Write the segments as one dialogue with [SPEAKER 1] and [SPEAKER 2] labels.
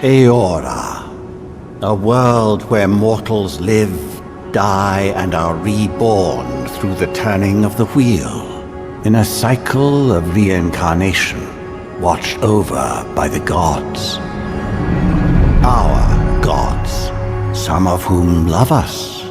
[SPEAKER 1] Eora, a world where mortals live, die, and are reborn through the turning of the wheel, in a cycle of reincarnation, watched over by the gods. Our gods, some of whom love us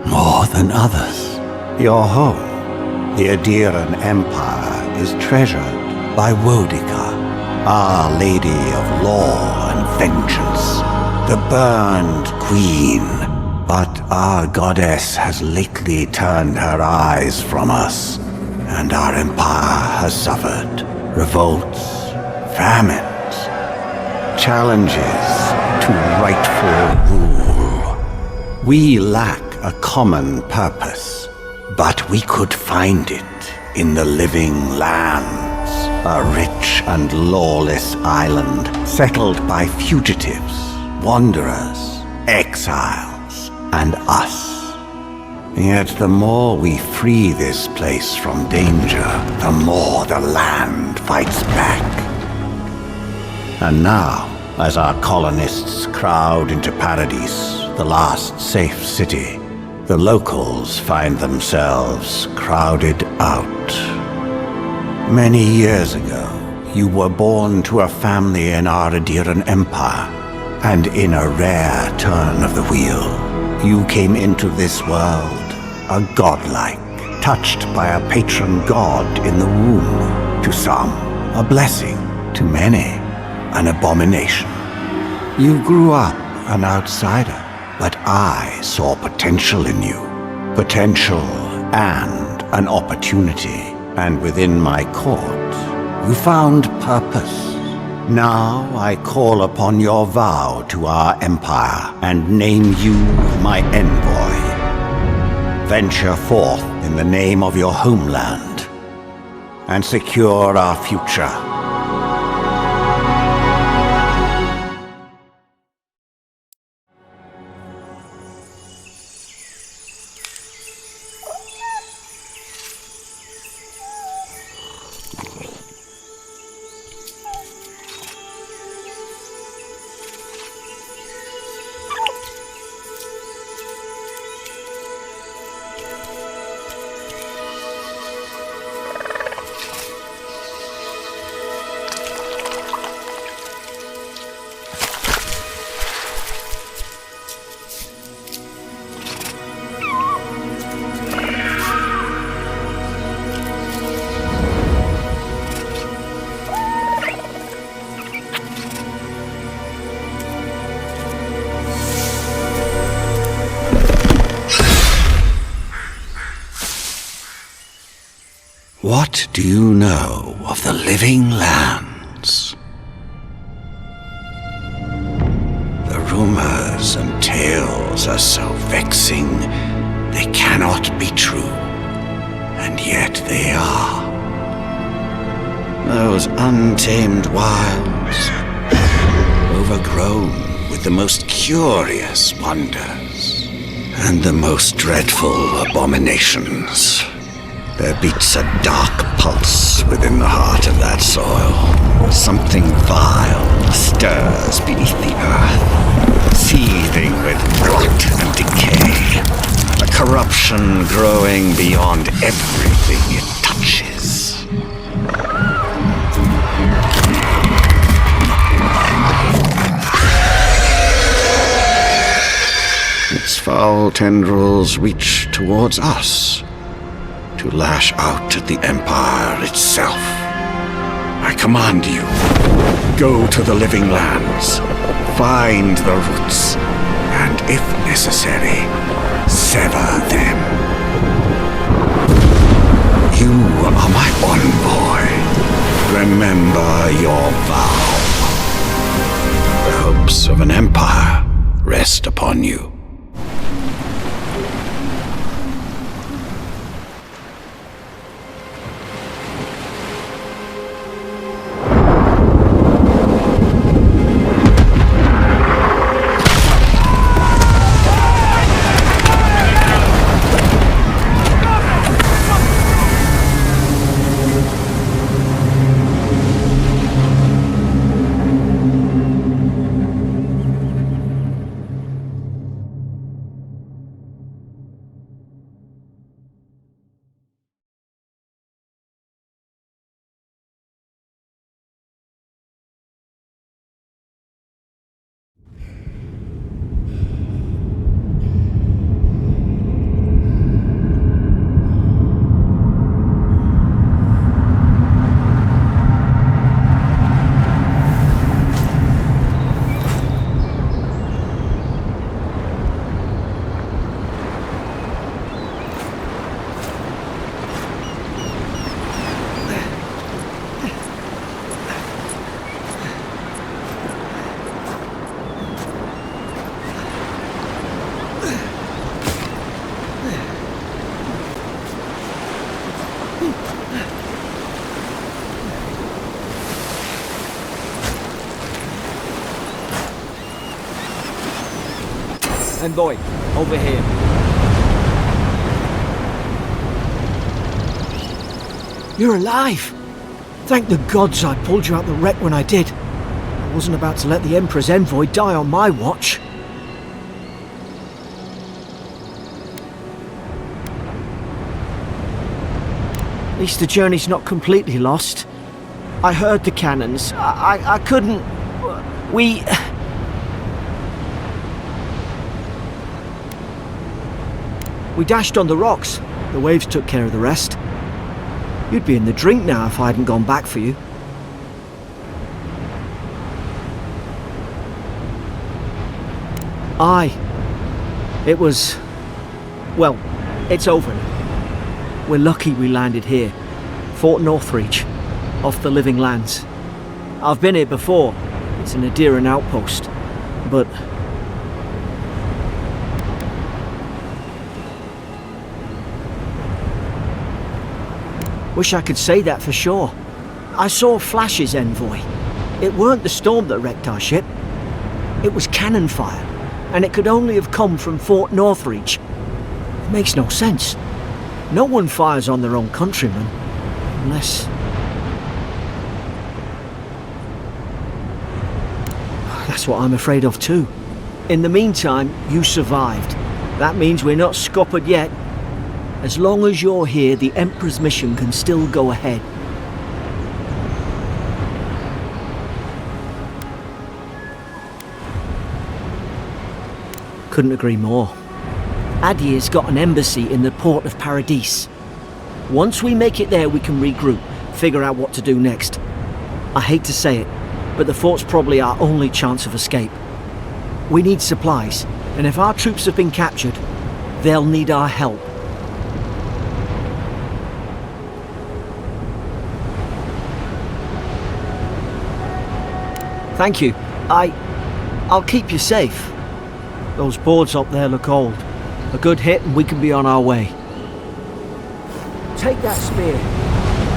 [SPEAKER 1] more than others. Your home, the Aedyr Empire, is treasured by Wodica, Our Lady of Law and Vengeance, the burned queen. But our goddess has lately turned her eyes from us, and our empire has suffered revolts, famines, challenges to rightful rule. We lack a common purpose, but we could find it in the living lands, a rich and lawless island settled by fugitives, wanderers, exiles, and us. Yet the more we free this place from danger, the more the land fights back. And now, as our colonists crowd into Paradise, the last safe city, the locals find themselves crowded out. Many years ago, you were born to a family in our Aedyr Empire, and in a rare turn of the wheel, you came into this world a godlike, touched by a patron god in the womb. To some, a blessing. To many, an abomination. You grew up an outsider, but I saw potential in you. Potential and an opportunity. And within my court, you found purpose. Now I call upon your vow to our empire and name you my envoy. Venture forth in the name of your homeland and secure our future. What do you know of the living lands? The rumors and tales are so vexing, they cannot be true, and yet they are. Those untamed wilds, overgrown with the most curious wonders, and the most dreadful abominations. There beats a dark pulse within the heart of that soil. Something vile stirs beneath the earth, seething with rot and decay. A corruption growing beyond everything it touches. Its foul tendrils reach towards us, to lash out at the Empire itself. I command you, go to the living lands, find the roots, and if necessary, sever them. You are my envoy. Remember your vow. The hopes of an empire rest upon you.
[SPEAKER 2] Envoy, over here.
[SPEAKER 3] You're alive! Thank the gods I pulled you out the wreck when I did. I wasn't about to let the Emperor's envoy die on my watch. At least the journey's not completely lost. I heard the cannons. I couldn't... We dashed on the rocks. The waves took care of the rest. You'd be in the drink now if I hadn't gone back for you. Aye. It was... well, it's over now. We're lucky we landed here. Fort Northreach, off the Living Lands. I've been here before. It's an adiran outpost. But... wish I could say that for sure. I saw flashes, Envoy. It weren't the storm that wrecked our ship. It was cannon fire, and it could only have come from Fort Northreach. It makes no sense. No one fires on their own countrymen, unless... that's what I'm afraid of too. In the meantime, you survived. That means we're not scuppered yet. As long as you're here, the Emperor's mission can still go ahead. Couldn't agree more. Aedyr's got an embassy in the port of Paradise. Once we make it there, we can regroup, figure out what to do next. I hate to say it, but the fort's probably our only chance of escape. We need supplies, and if our troops have been captured, they'll need our help. Thank you. I'll keep you safe. Those boards up there look old. A good hit and we can be on our way. Take that spear.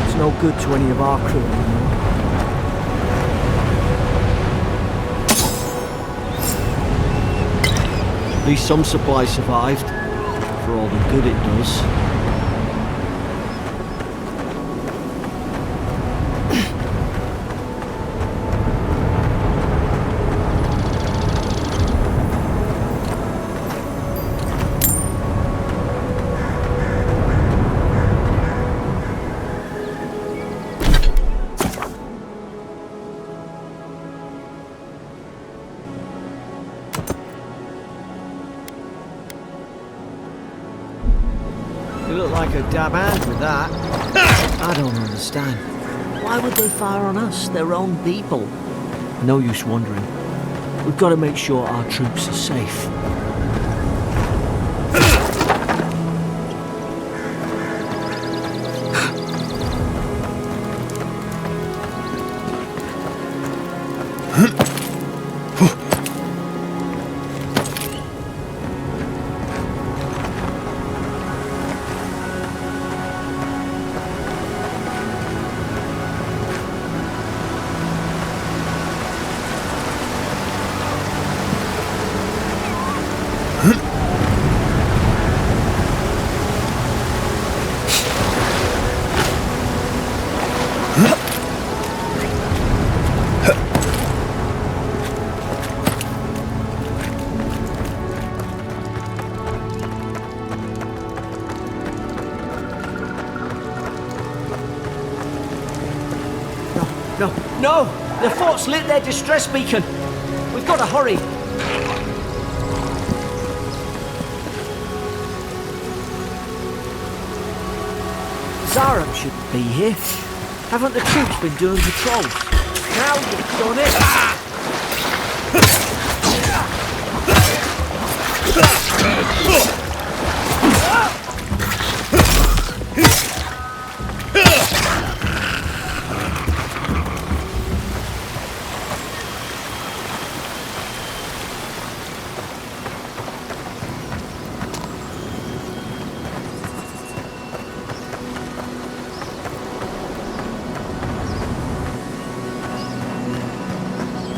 [SPEAKER 3] It's no good to any of our crew anymore. At least some supplies survived, for all the good it does. You look like a dab hand with that. I don't understand. Why would they fire on us, their own people? No use wondering. We've got to make sure our troops are safe. No! The fort's lit their distress beacon! We've got to hurry! Zara should be here. Haven't the troops been doing patrols? Now you've done it!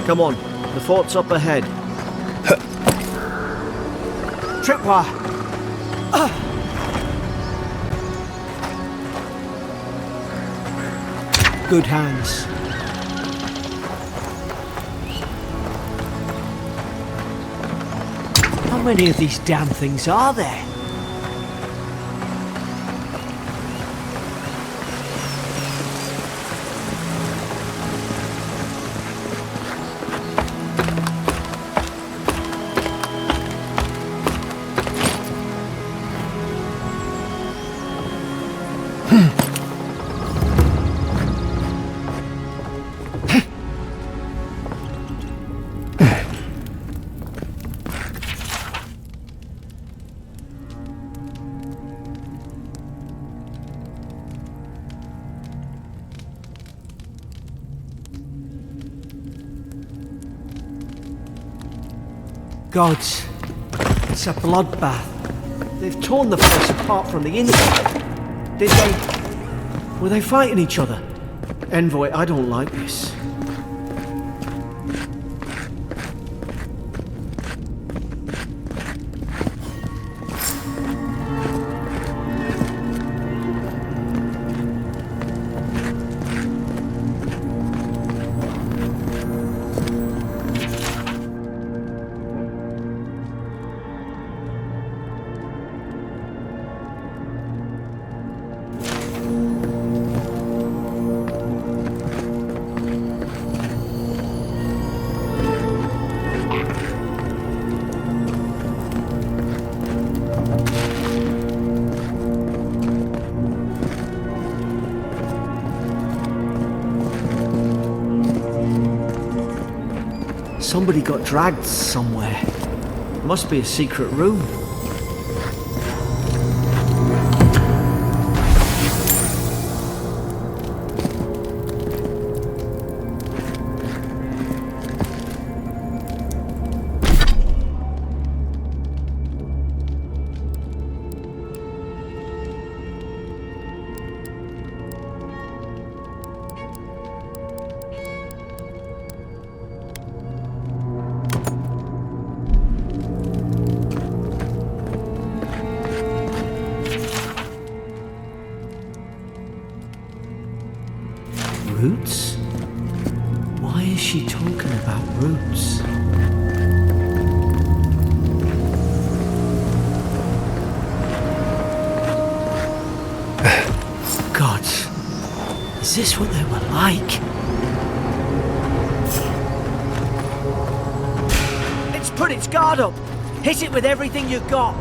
[SPEAKER 3] Come on, the fort's up ahead. Tripwire! Good hands. How many of these damn things are there? Gods, it's a bloodbath. They've torn the place apart from the inside. Did they? Were they fighting each other? Envoy, I don't like this. Somebody got dragged somewhere. Must be a secret room. Roots? Why is she talking about roots? Gods, is this what they were like? It's put its guard up! Hit it with everything you've got!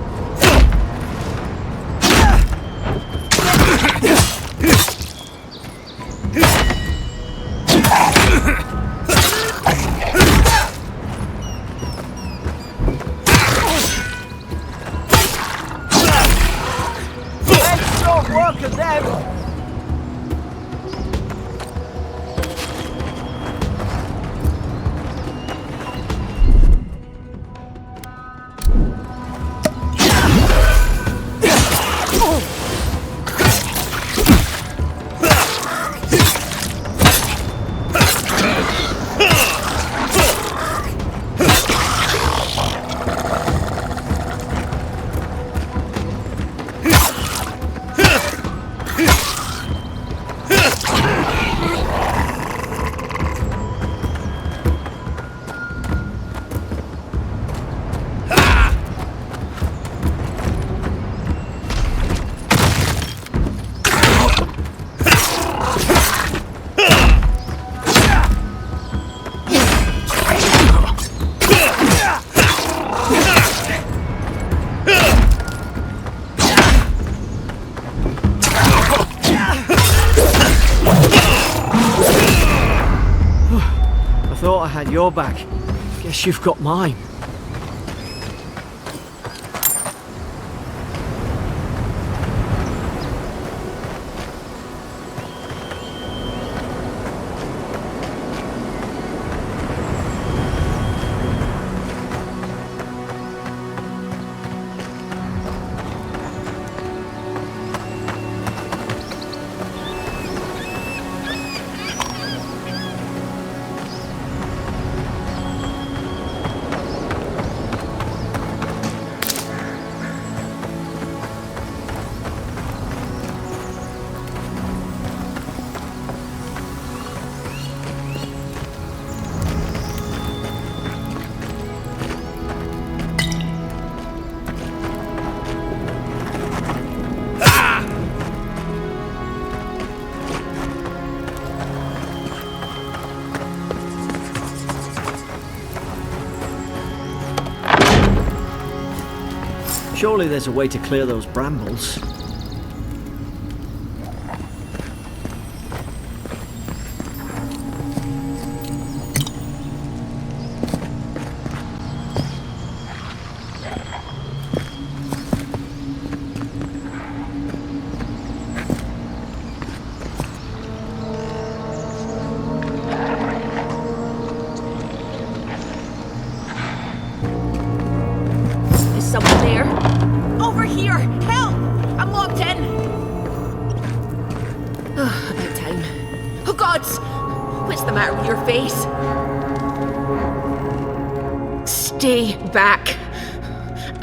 [SPEAKER 3] I had your back. Guess you've got mine. Surely there's a way to clear those brambles.
[SPEAKER 4] Stay back.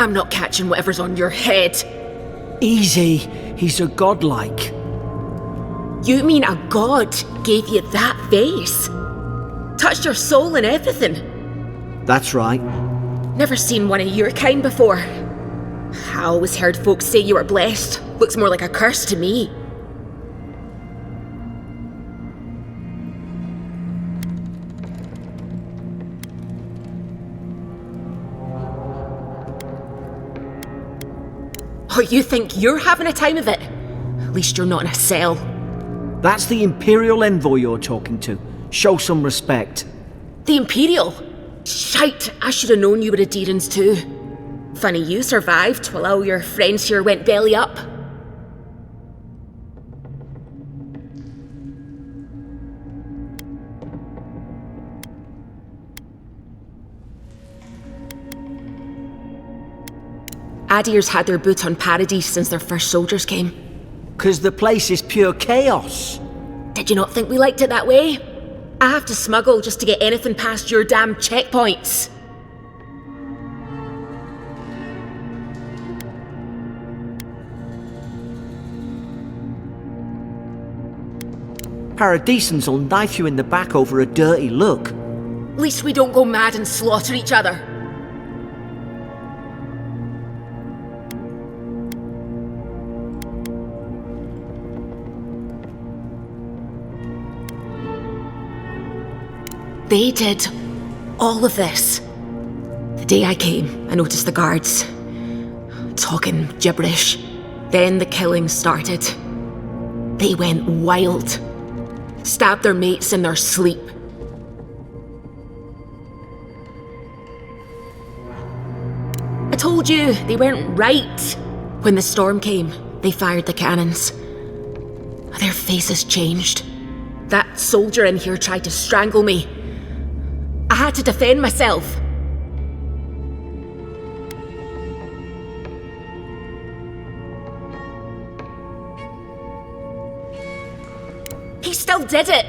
[SPEAKER 4] I'm not catching whatever's on your head.
[SPEAKER 3] Easy. He's a godlike.
[SPEAKER 4] You mean a god gave you that face? Touched your soul and everything?
[SPEAKER 3] That's right.
[SPEAKER 4] Never seen one of your kind before. I always heard folks say you were blessed. Looks more like a curse to me. Oh, you think you're having a time of it? At least you're not in a cell.
[SPEAKER 3] That's the Imperial envoy you're talking to. Show some respect.
[SPEAKER 4] The Imperial? Shite, I should have known you were Adirans too. Funny you survived while all your friends here went belly up. Aedyr's had their boot on Paradise since their first soldiers came.
[SPEAKER 3] 'Cause the place is pure chaos.
[SPEAKER 4] Did you not think we liked it that way? I have to smuggle just to get anything past your damn checkpoints.
[SPEAKER 3] Paradisans will knife you in the back over a dirty look.
[SPEAKER 4] At least we don't go mad and slaughter each other. They did all of this. The day I came, I noticed the guards talking gibberish. Then the killing started. They went wild. Stabbed their mates in their sleep. I told you, they weren't right. When the storm came, they fired the cannons. Their faces changed. That soldier in here tried to strangle me. I had to defend myself. He still did it!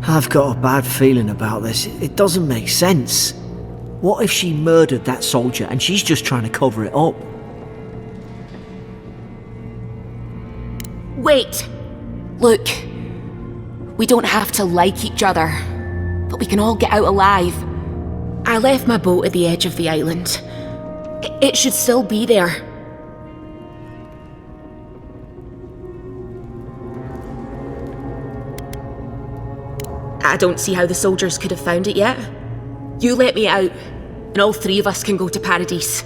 [SPEAKER 3] I've got a bad feeling about this. It doesn't make sense. What if she murdered that soldier and she's just trying to cover it up?
[SPEAKER 4] Wait. Look. We don't have to like each other, but we can all get out alive. I left my boat at the edge of the island. It should still be there. I don't see how the soldiers could have found it yet. You let me out, and all three of us can go to Paradise.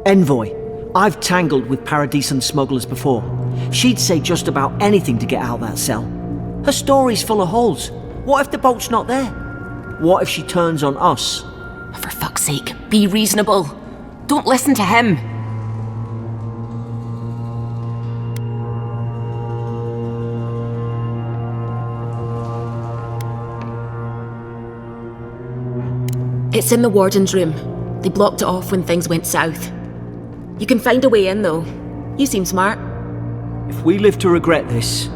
[SPEAKER 3] Envoy, I've tangled with Paradisan smugglers before. She'd say just about anything to get out that cell. Her story's full of holes. What if the boat's not there? What if she turns on us?
[SPEAKER 4] For fuck's sake, be reasonable. Don't listen to him. It's in the warden's room. They blocked it off when things went south. You can find a way in, though. You seem smart.
[SPEAKER 3] If we live to regret this...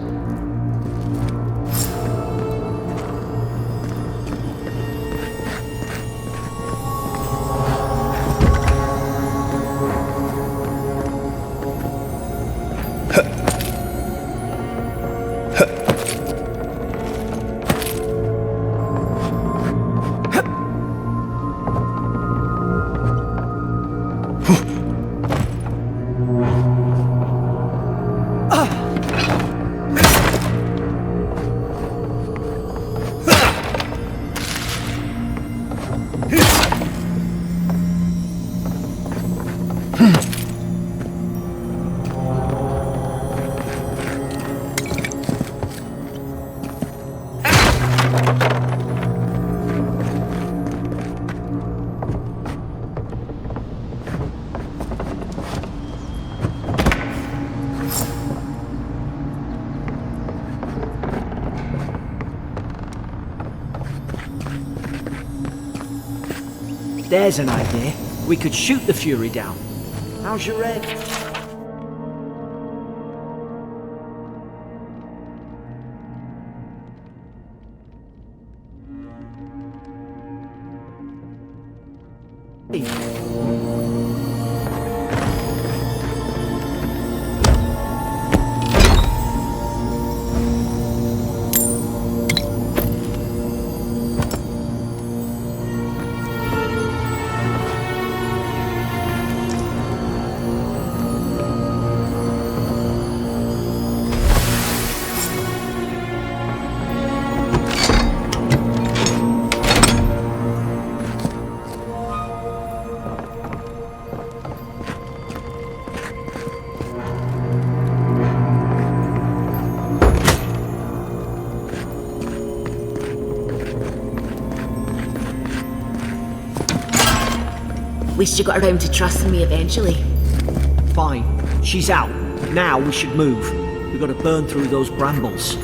[SPEAKER 3] There's an idea. We could shoot the Fury down. How's your red?
[SPEAKER 4] At least you got around to trusting me eventually.
[SPEAKER 3] Fine. She's out. Now we should move. We've got to burn through those brambles.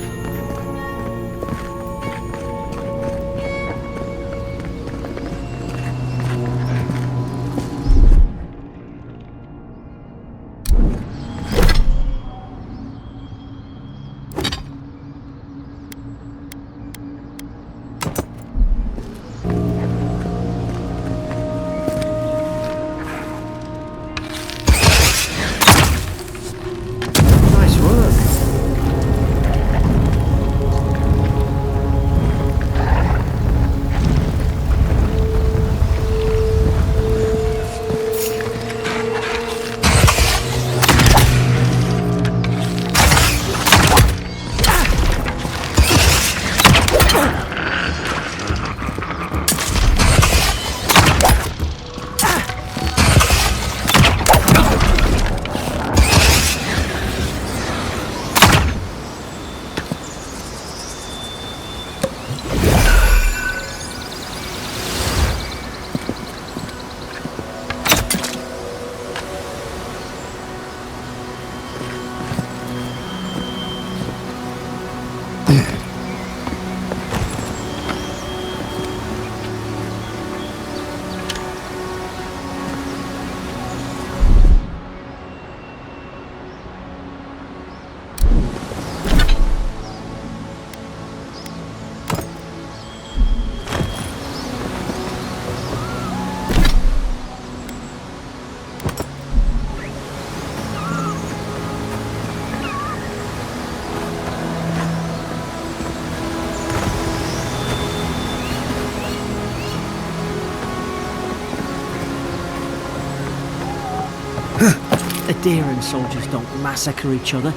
[SPEAKER 3] Adiran soldiers don't massacre each other.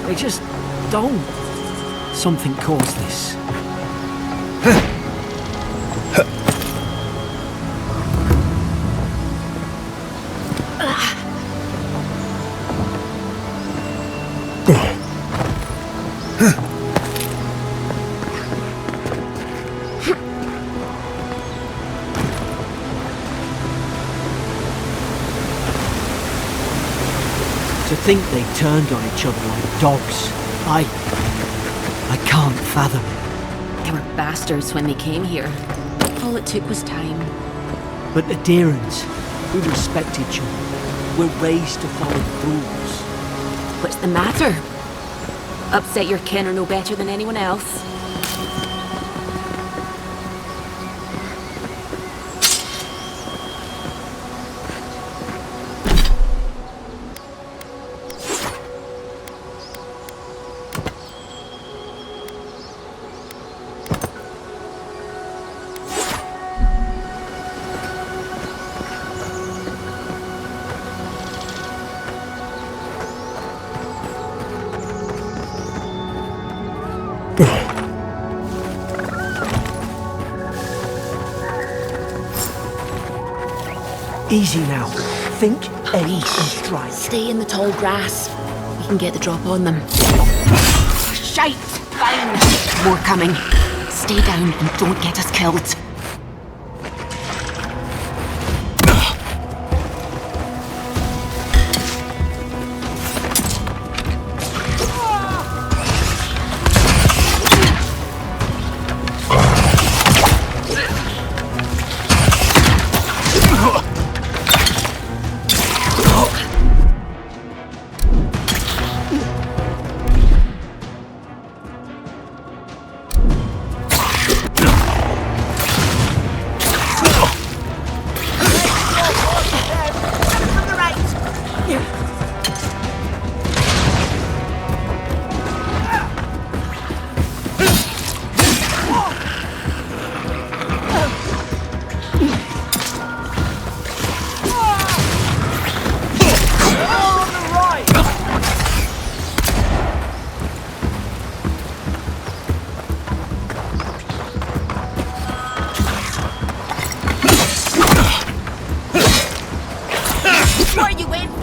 [SPEAKER 3] They just don't. Something caused this. To think they turned on each other like dogs. I can't fathom it.
[SPEAKER 4] They were bastards when they came here. All it took was time.
[SPEAKER 3] But Adyrans, we respect each other. We're raised to follow the rules.
[SPEAKER 4] What's the matter? Upset your kin are no better than anyone else.
[SPEAKER 3] Easy now. Think, aim, and strike.
[SPEAKER 4] Stay in the tall grass. We can get the drop on them. Shite! Fine! More coming. Stay down and don't get us killed.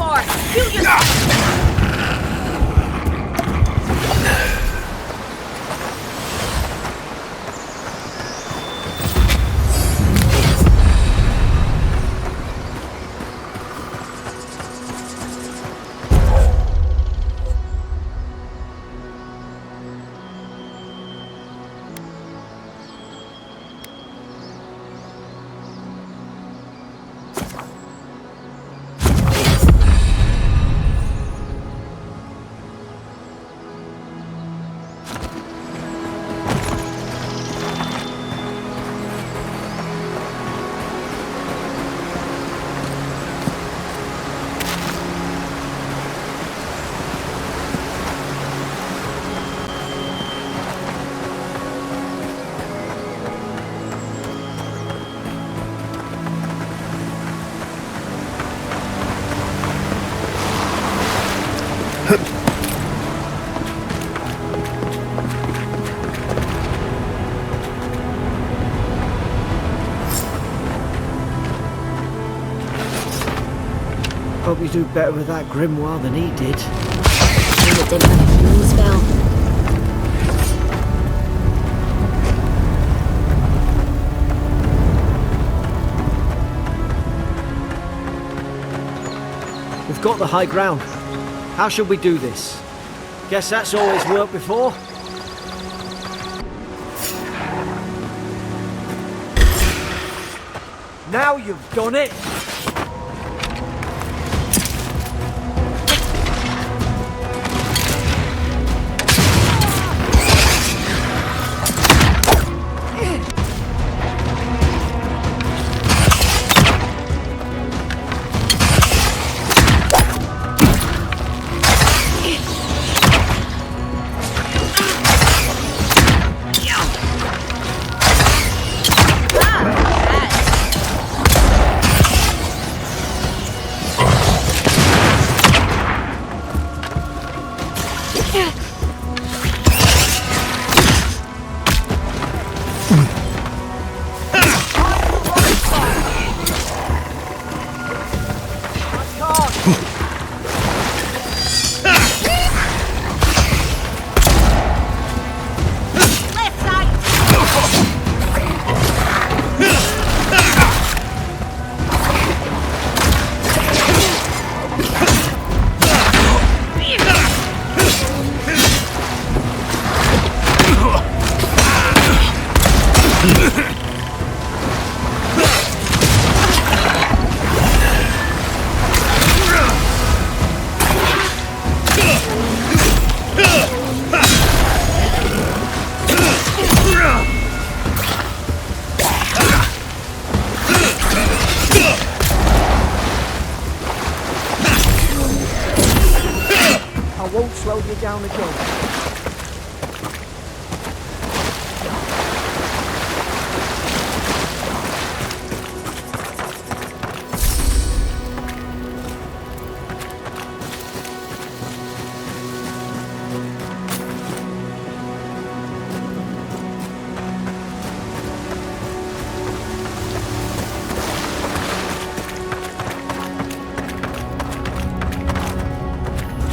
[SPEAKER 4] for? Heal yourself!
[SPEAKER 3] Hope you do better with that grimoire than he did.
[SPEAKER 4] It didn't have a healing spell.
[SPEAKER 3] We've got the high ground. How should we do this? Guess that's always worked before. Now you've done it! Down again.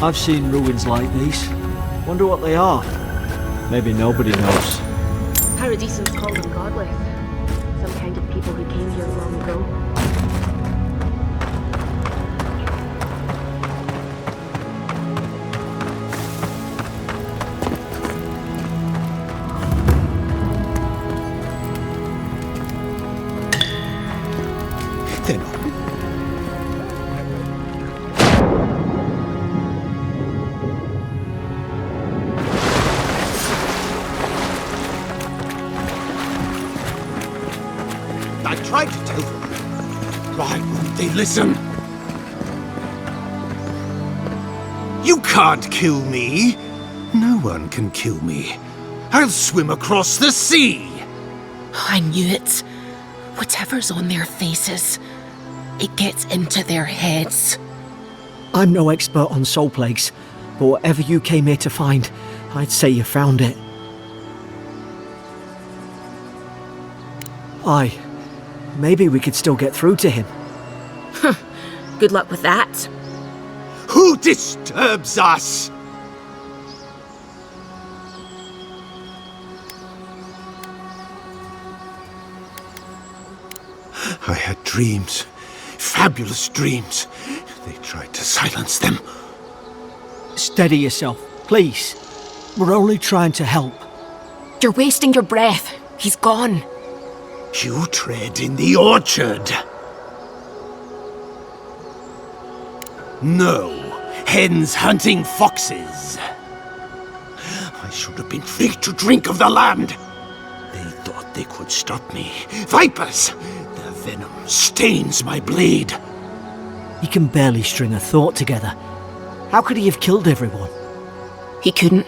[SPEAKER 3] I've seen ruins like these. Wonder what they are. Maybe nobody knows.
[SPEAKER 4] Paradisans call them godlike. Some kind of people who came here long ago.
[SPEAKER 1] They're not.
[SPEAKER 5] I tried to tell them. Why won't they listen? You can't kill me. No one can kill me. I'll swim across the sea.
[SPEAKER 4] I knew it. Whatever's on their faces, it gets into their heads.
[SPEAKER 3] I'm no expert on soul plagues, but whatever you came here to find, I'd say you found it. Aye. Maybe we could still get through to him.
[SPEAKER 4] Good luck with that.
[SPEAKER 5] disturbs us? I had dreams. Fabulous dreams. They tried to silence them.
[SPEAKER 3] Steady yourself, please. We're only trying to help.
[SPEAKER 4] You're wasting your breath. He's gone.
[SPEAKER 5] You tread in the orchard. No, hens hunting foxes. I should have been free to drink of the land. They thought they could stop me. Vipers! Their venom stains my blade.
[SPEAKER 3] He can barely string a thought together. How could he have killed everyone?
[SPEAKER 4] He couldn't.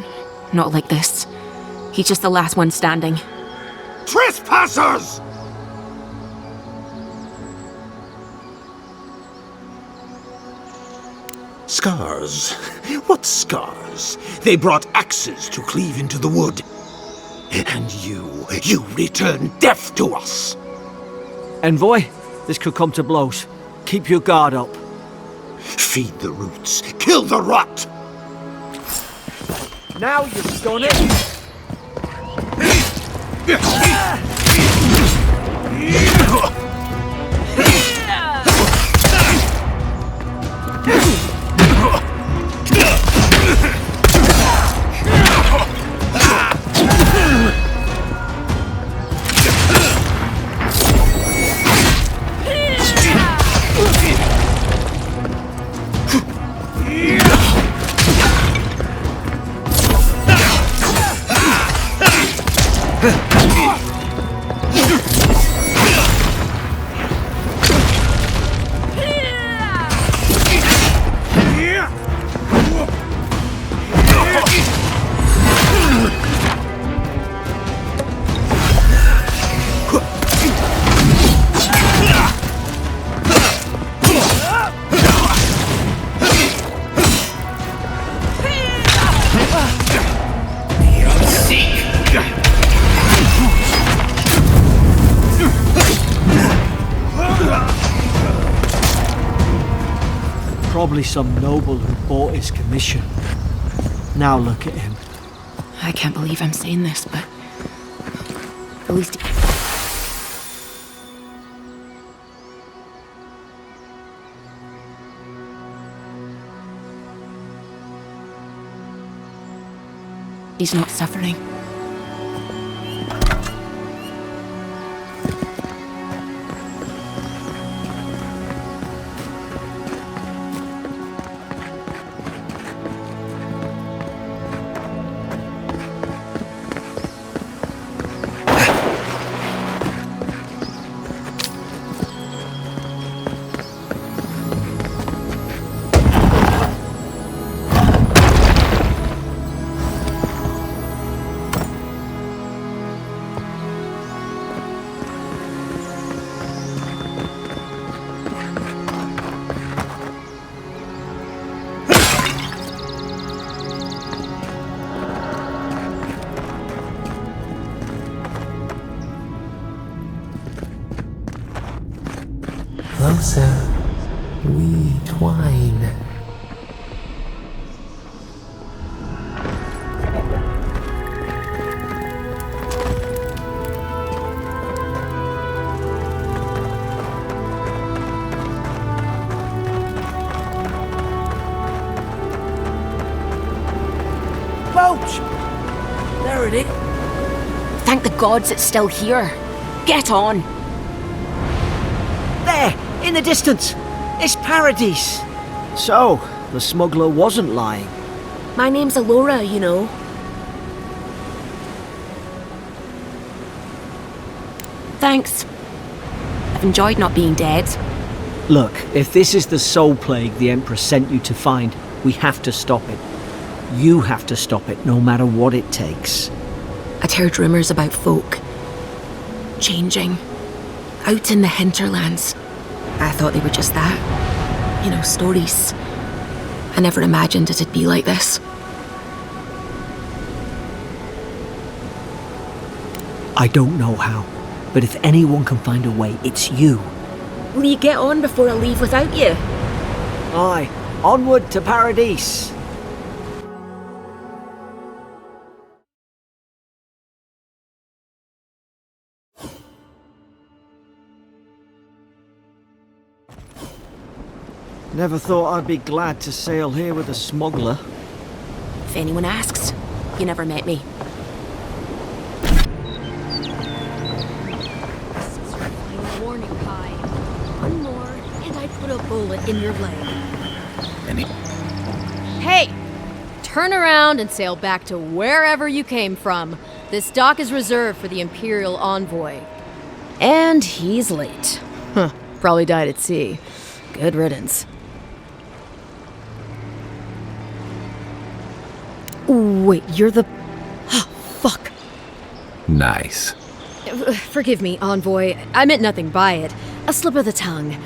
[SPEAKER 4] Not like this. He's just the last one standing.
[SPEAKER 5] Trespassers! Scars? What scars? They brought axes to cleave into the wood. And you return death to us.
[SPEAKER 3] Envoy, this could come to blows. Keep your guard up.
[SPEAKER 5] Feed the roots, kill the rot!
[SPEAKER 3] Now you've done it! Probably some noble who bought his commission. Now look at him.
[SPEAKER 4] I can't believe I'm saying this, but at least he's not suffering.
[SPEAKER 6] Closer, we twine.
[SPEAKER 3] Boat! There it is.
[SPEAKER 4] Thank the gods it's still here. Get on.
[SPEAKER 3] There! In the distance! It's Paradise! So, the smuggler wasn't lying.
[SPEAKER 4] My name's Ilora, you know. Thanks. I've enjoyed not being dead.
[SPEAKER 3] Look, if this is the soul plague the Empress sent you to find, we have to stop it. You have to stop it, no matter what it takes.
[SPEAKER 4] I'd heard rumours about folk changing out in the hinterlands. I thought they were just that. You know, stories. I never imagined it'd be like this.
[SPEAKER 3] I don't know how, but if anyone can find a way, it's you.
[SPEAKER 4] Will you get on before I leave without you?
[SPEAKER 3] Aye, Onward to Paradise. Never thought I'd be glad to sail here with a smuggler.
[SPEAKER 4] If anyone asks, you never met me. This is your final warning, Kai. One more, and I put a bullet in your leg.
[SPEAKER 7] Hey! Turn around and sail back to wherever you came from. This dock is reserved for the Imperial envoy. And he's late. Huh, probably died at sea. Good riddance. Wait, you're the... Oh, fuck.
[SPEAKER 8] Nice.
[SPEAKER 7] Forgive me, envoy. I meant nothing by it. A slip of the tongue.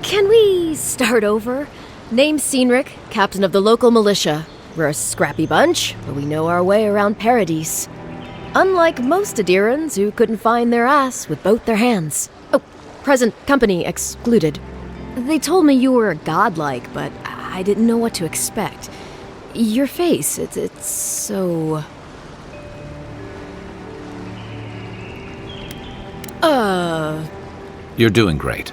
[SPEAKER 7] Can we start over? Name's Cynric, captain of the local militia. We're a scrappy bunch, but we know our way around Paradise. Unlike most adirans who couldn't find their ass with both their hands. Oh, present company excluded. They told me you were a godlike, but I didn't know what to expect. Your face, it's so...
[SPEAKER 8] You're doing great.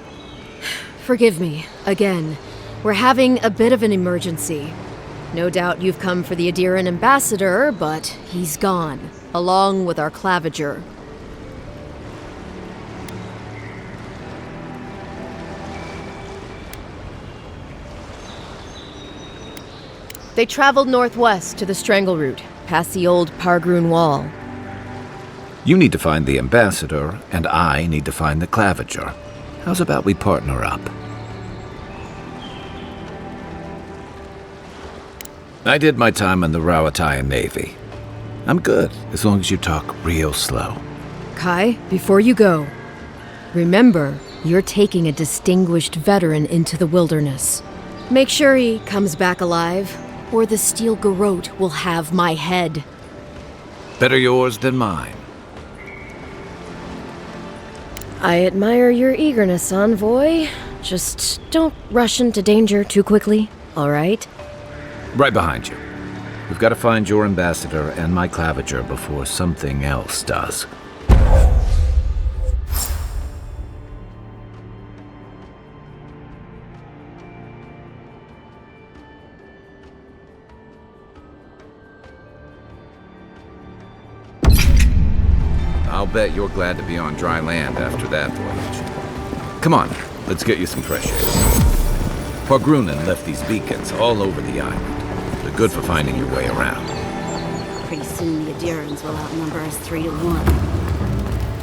[SPEAKER 7] Forgive me, again. We're having a bit of an emergency. No doubt you've come for the Adiran ambassador, but he's gone, along with our claviger. They traveled northwest to the Strangle route, past the old Pargroon Wall.
[SPEAKER 8] You need to find the ambassador, and I need to find the claviger. How's about we partner up? I did my time in the Rawatayan Navy. I'm good, as long as you talk real slow.
[SPEAKER 7] Kai, before you go, remember, you're taking a distinguished veteran into the wilderness. Make sure he comes back alive, or the steel garrote will have my head.
[SPEAKER 8] Better yours than mine.
[SPEAKER 7] I admire your eagerness, envoy. Just don't rush into danger too quickly, all right?
[SPEAKER 8] Right behind you. We've got to find your ambassador and my claviger before something else does. I'll bet you're glad to be on dry land after that voyage. Come on, let's get you some fresh air. Pargrunen left these beacons all over the island. They're good for finding your way around.
[SPEAKER 9] Pretty soon the Adirans will outnumber us 3 to 1.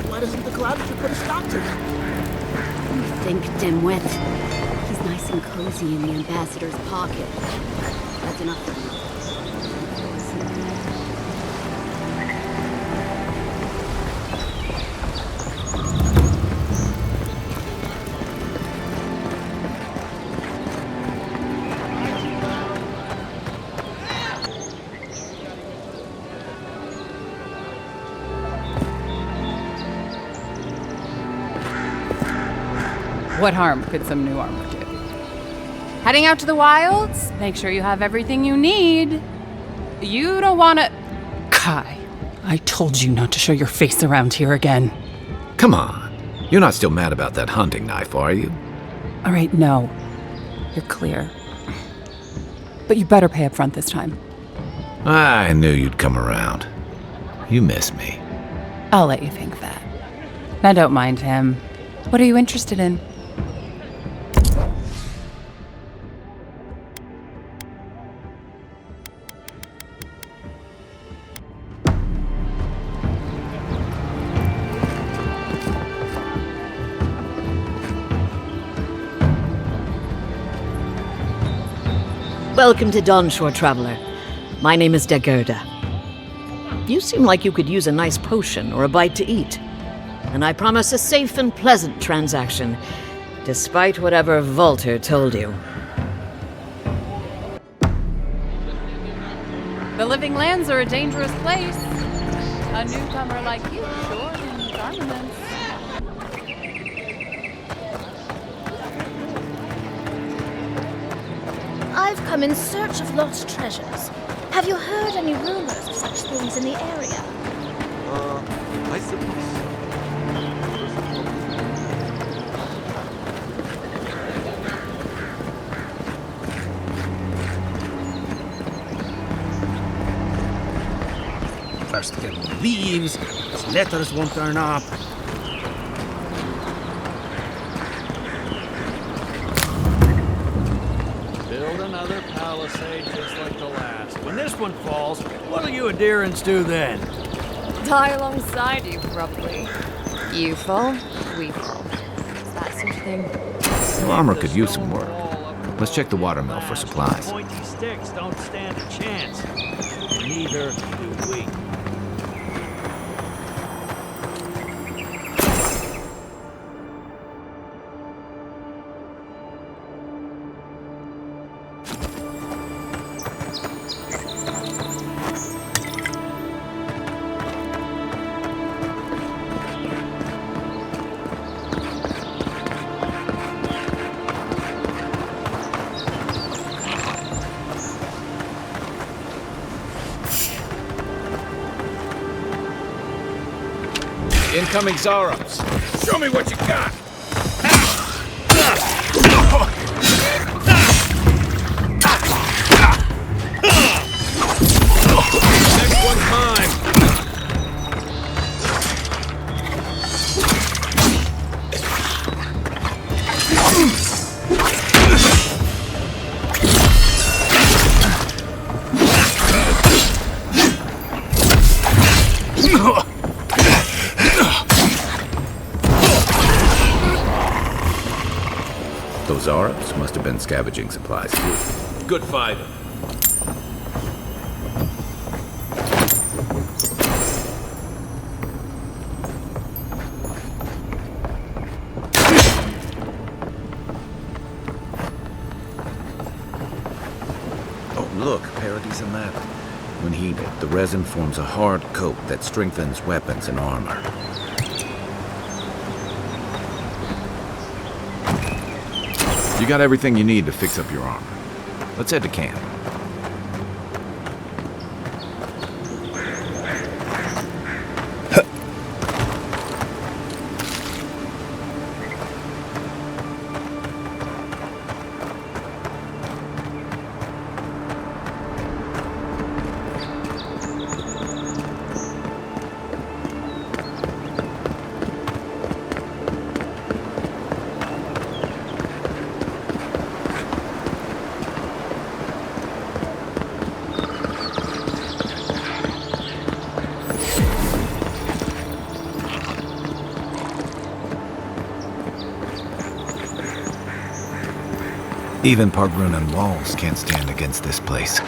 [SPEAKER 5] Why doesn't the Claviger put a stop to it?
[SPEAKER 9] You think, dimwit? He's nice and cozy in the ambassador's pocket. That's enough for me.
[SPEAKER 10] What harm could some new armor do? Heading out to the wilds? Make sure you have everything you need. You don't want to... Kai, I told you not to show your face around here again.
[SPEAKER 8] Come on. You're not still mad about that hunting knife, are you?
[SPEAKER 10] All right, no. You're clear. But you better pay up front this time.
[SPEAKER 8] I knew you'd come around. You miss me.
[SPEAKER 10] I'll let you think that. Now don't mind him. What are you interested in?
[SPEAKER 3] Welcome to Dawnshore, traveler. My name is Dagerda. You seem like you could use a nice potion or a bite to eat. And I promise a safe and pleasant transaction, despite whatever Volter told you.
[SPEAKER 10] The Living Lands are a dangerous place. A newcomer like you sure needs armaments.
[SPEAKER 11] I've come in search of lost treasures. Have you heard any rumors of such things in the area?
[SPEAKER 12] I suppose so.
[SPEAKER 5] First everyone leaves, his letters won't turn up.
[SPEAKER 13] Build another palisade just like the last. When this one falls, what'll you adherents do then?
[SPEAKER 7] Die alongside you, probably. You fall, we fall. It's that sort of thing.
[SPEAKER 8] Your armor could use some work. Let's check the watermill for supplies.
[SPEAKER 13] Pointy sticks don't stand a chance. Neither do we.
[SPEAKER 8] Incoming Zaros. Show me what you got.
[SPEAKER 13] Next one's mine.
[SPEAKER 8] Those Arabs must have been scavenging supplies too.
[SPEAKER 13] Good fighter.
[SPEAKER 8] Oh, look, Paradis and lather. When heated, the resin forms a hard coat that strengthens weapons and armor. You got everything you need to fix up your armor. Let's head to camp. Even Pargrunan walls can't stand against this place.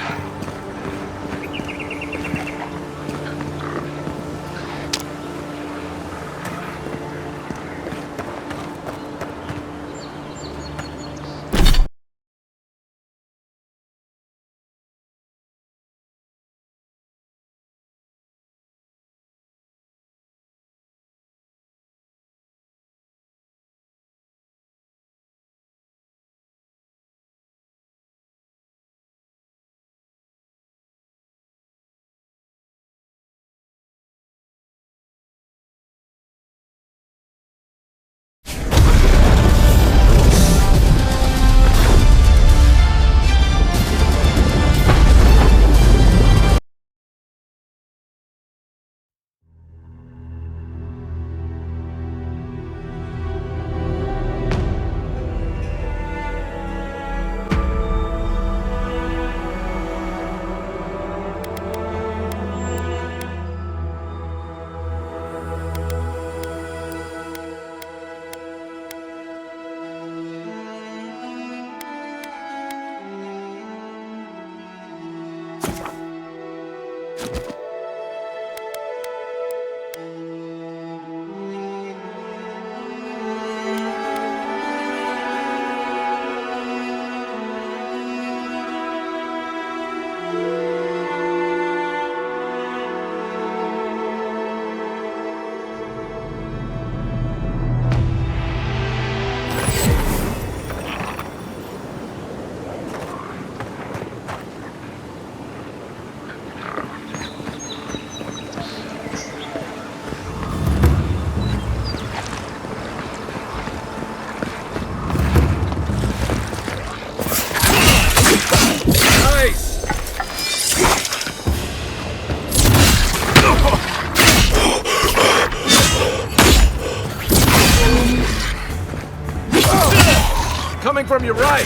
[SPEAKER 8] from your right!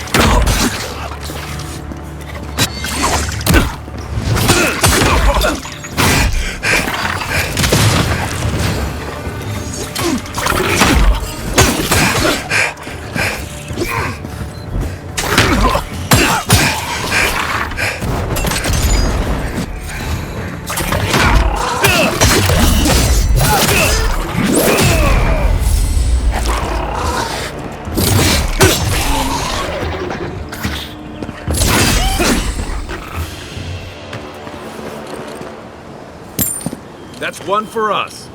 [SPEAKER 8] That's one for us.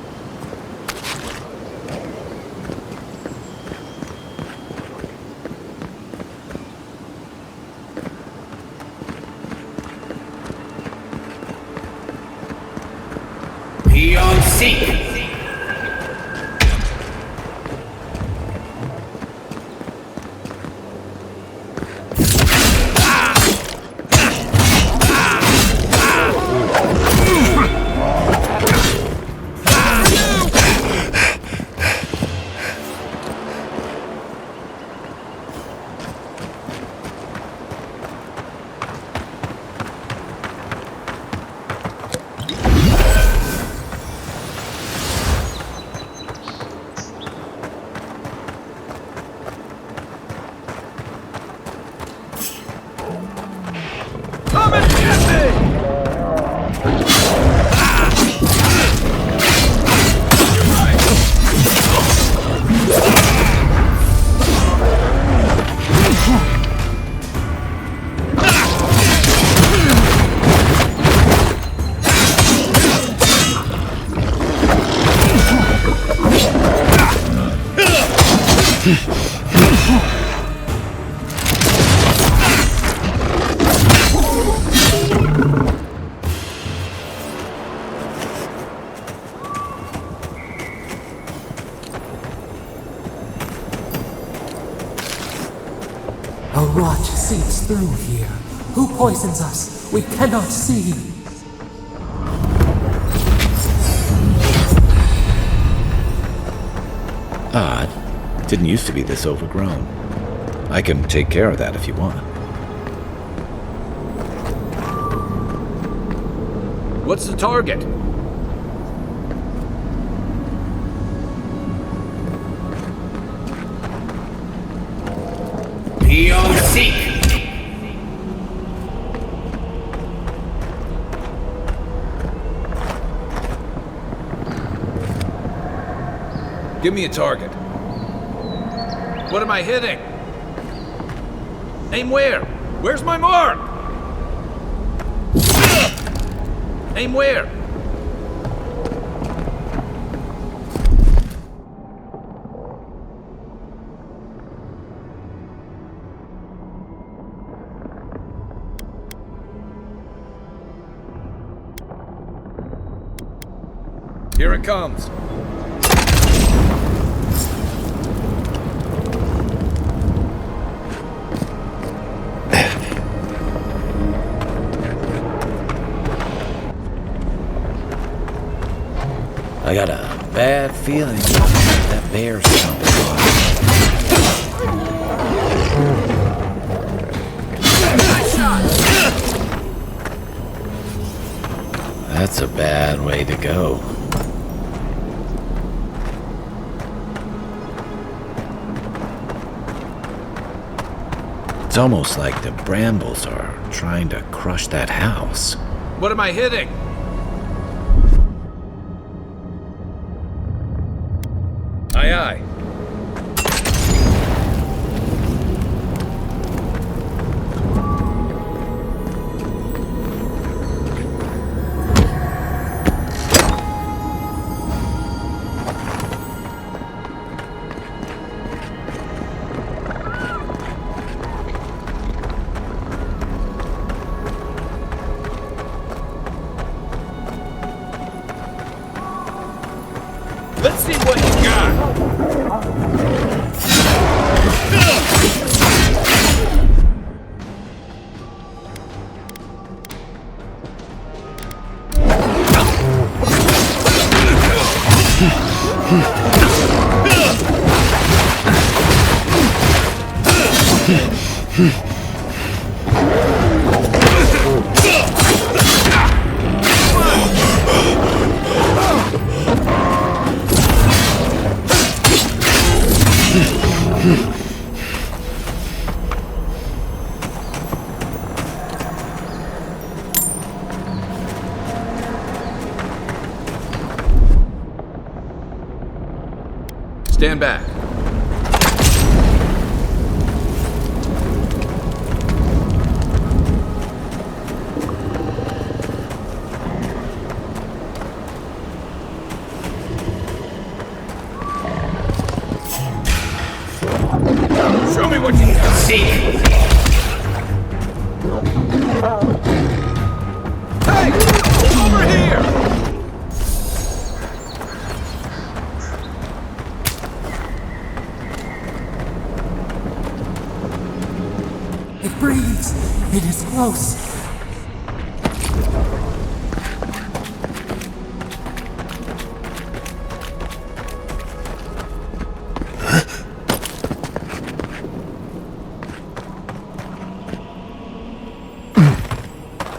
[SPEAKER 6] A rot seeps through here. Who poisons us? We cannot see.
[SPEAKER 8] Odd. Didn't used to be this overgrown. I can take care of that if you want. What's the target?
[SPEAKER 14] POC!
[SPEAKER 8] Give me a target. What am I hitting? Aim where? Where's my mark? Aim where? Here it comes. I got a bad feeling that bear's coming. That's a bad way to go. It's almost like the brambles are trying to crush that house. What am I hitting? Aye, aye. Let's see what you got. Stand back. Show me what you can see. Hey! Over here!
[SPEAKER 6] It breathes. It is close.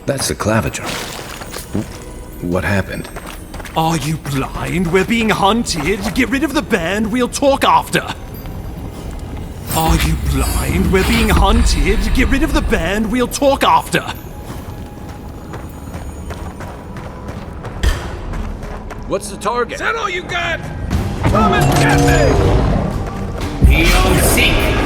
[SPEAKER 8] That's the claviger. What happened?
[SPEAKER 14] Are you blind? We're being hunted. Get rid of the band, we'll talk after. Are you blind? We're being hunted. Get rid of the band, we'll talk after.
[SPEAKER 8] What's the target?
[SPEAKER 14] Is that all you got? Come and get me!
[SPEAKER 5] POC!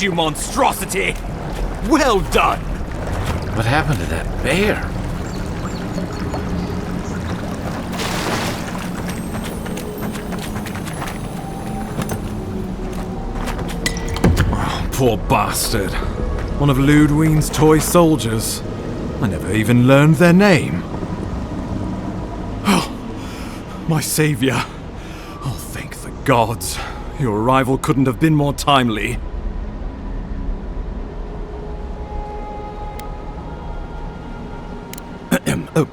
[SPEAKER 14] You monstrosity! Well done!
[SPEAKER 8] What happened to that bear?
[SPEAKER 14] Oh, poor bastard. One of Ludwine's toy soldiers. I never even learned their name. Oh, my savior. Oh, thank the gods. Your arrival couldn't have been more timely.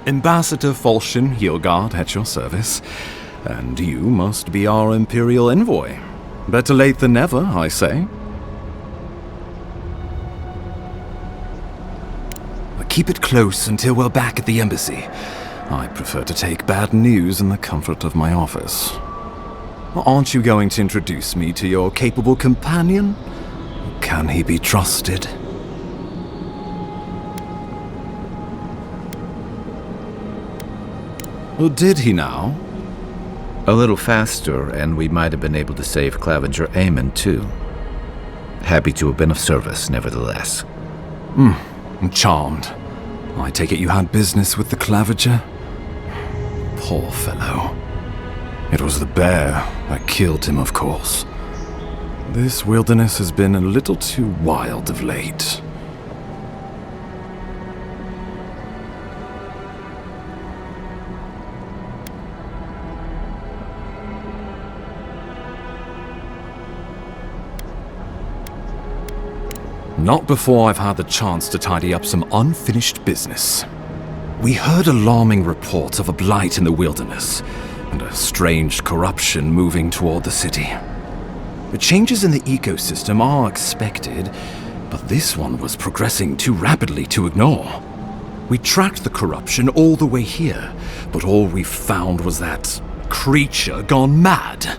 [SPEAKER 14] Ambassador Falchion Hildgard at your service. And you must be our Imperial envoy. Better late than never, I say. But keep it close until we're back at the embassy. I prefer to take bad news in the comfort of my office. Aren't you going to introduce me to your capable companion? Can he be trusted? Or did he now?
[SPEAKER 8] A little faster, and we might have been able to save Claviger Aemon, too. Happy to have been of service, nevertheless.
[SPEAKER 14] I'm charmed. I take it you had business with the Claviger? Poor fellow. It was the bear that killed him, of course. This wilderness has been a little too wild of late. Not before I've had the chance to tidy up some unfinished business. We heard alarming reports of a blight in the wilderness, and a strange corruption moving toward the city. The changes in the ecosystem are expected, but this one was progressing too rapidly to ignore. We tracked the corruption all the way here, but all we found was that creature gone mad.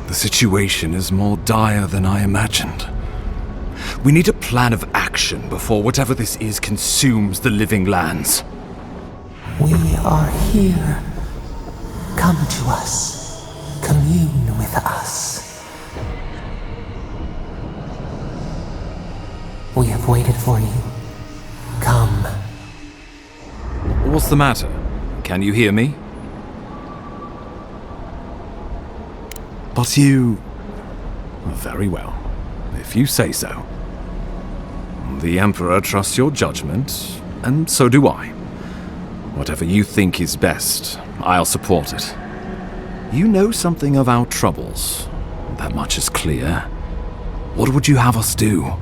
[SPEAKER 14] The situation is more dire than I imagined. We need a plan of action before whatever this is consumes the living lands.
[SPEAKER 6] We are here. Come to us. Commune with us. We have waited for you. Come.
[SPEAKER 14] What's the matter? Can you hear me? But you... Very well, if you say so. The Emperor trusts your judgment, and so do I. Whatever you think is best, I'll support it. You know something of our troubles. That much is clear. What would you have us do?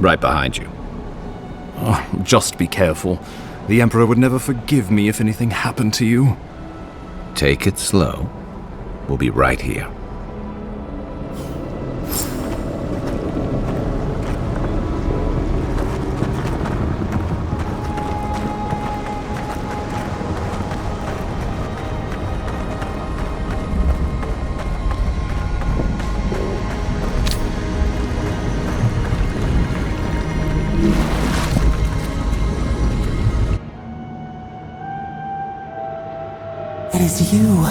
[SPEAKER 8] Right behind you.
[SPEAKER 14] Oh, just be careful. The Emperor would never forgive me if anything happened to you.
[SPEAKER 8] Take it slow. We'll be right here.
[SPEAKER 6] It is you.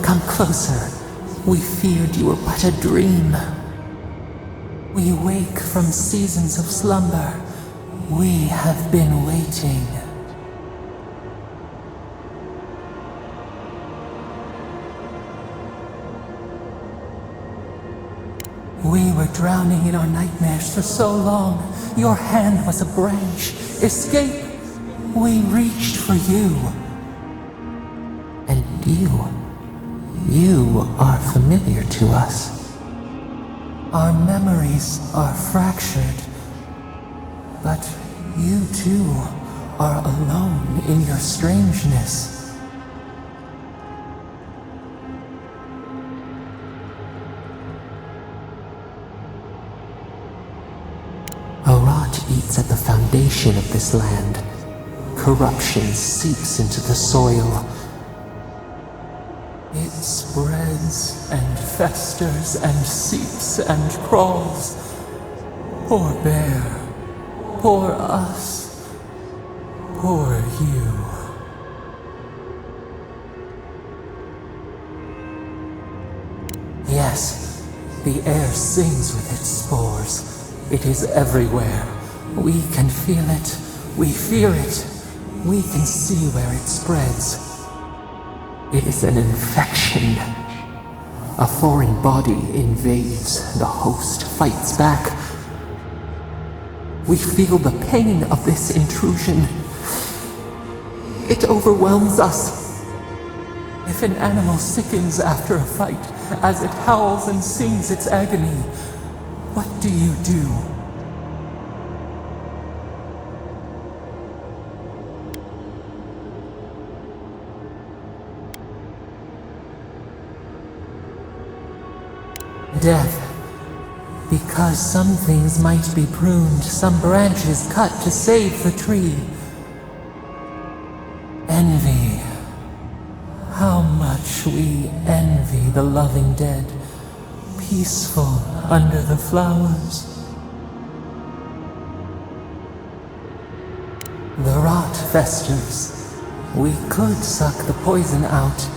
[SPEAKER 6] Come closer. We feared you were but a dream. We wake from seasons of slumber. We have been waiting. We were drowning in our nightmares for so long. Your hand was a branch. Escape! We reached for you. And you are familiar to us. Our memories are fractured, but you too are alone in your strangeness. A rot eats at the foundation of this land. Corruption seeps into the soil. It spreads and festers and seeps and crawls. Poor bear. Poor us. Poor you. Yes, the air sings with its spores. It is everywhere. We can feel it. We fear it. We can see where it spreads. It is an infection. A foreign body invades, the host fights back. We feel the pain of this intrusion. It overwhelms us. If an animal sickens after a fight, as it howls and sings its agony, what do you do? Death. Because some things might be pruned, some branches cut to save the tree. Envy. How much we envy the loving dead, peaceful under the flowers. The rot festers. We could suck the poison out,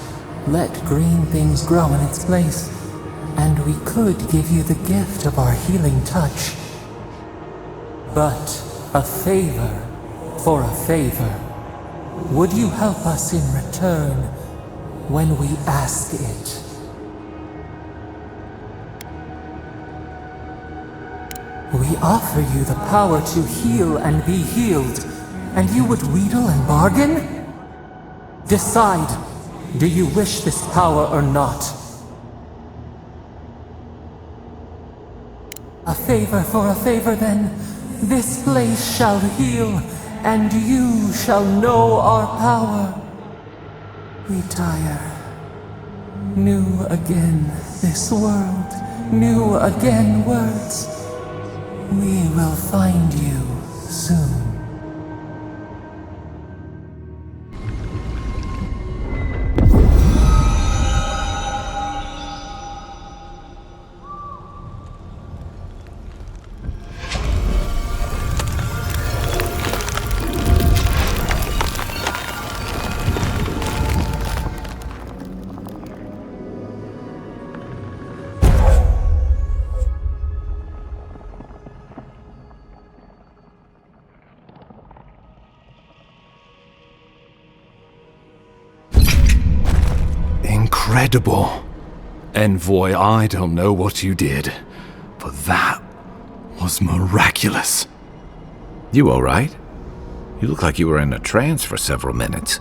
[SPEAKER 6] let green things grow in its place. And we could give you the gift of our healing touch. But a favor for a favor. Would you help us in return? when we ask it. We offer you the power to heal and be healed, and you would wheedle and bargain? Decide, do you wish this power or not? A favor for a favor then. This place shall heal, and you shall know our power. Retire. New again this world, new again words. We will find you soon.
[SPEAKER 14] Incredible. Envoy, I don't know what you did, but that was miraculous.
[SPEAKER 8] You alright? You look like you were in a trance for several minutes.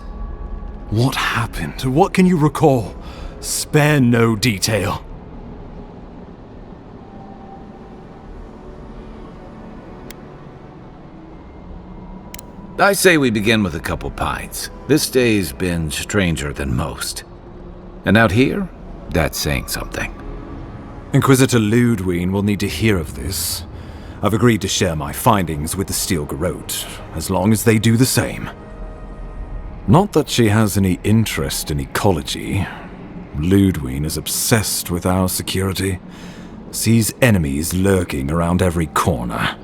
[SPEAKER 14] What happened? What can you recall? Spare no detail.
[SPEAKER 8] I say we begin with a couple pints. This day's been stranger than most. And out here, that's saying something.
[SPEAKER 14] Inquisitor Ludwine will need to hear of this. I've agreed to share my findings with the Steel Garrote, as long as they do the same. Not that she has any interest in ecology. Ludwine is obsessed with our security, sees enemies lurking around every corner.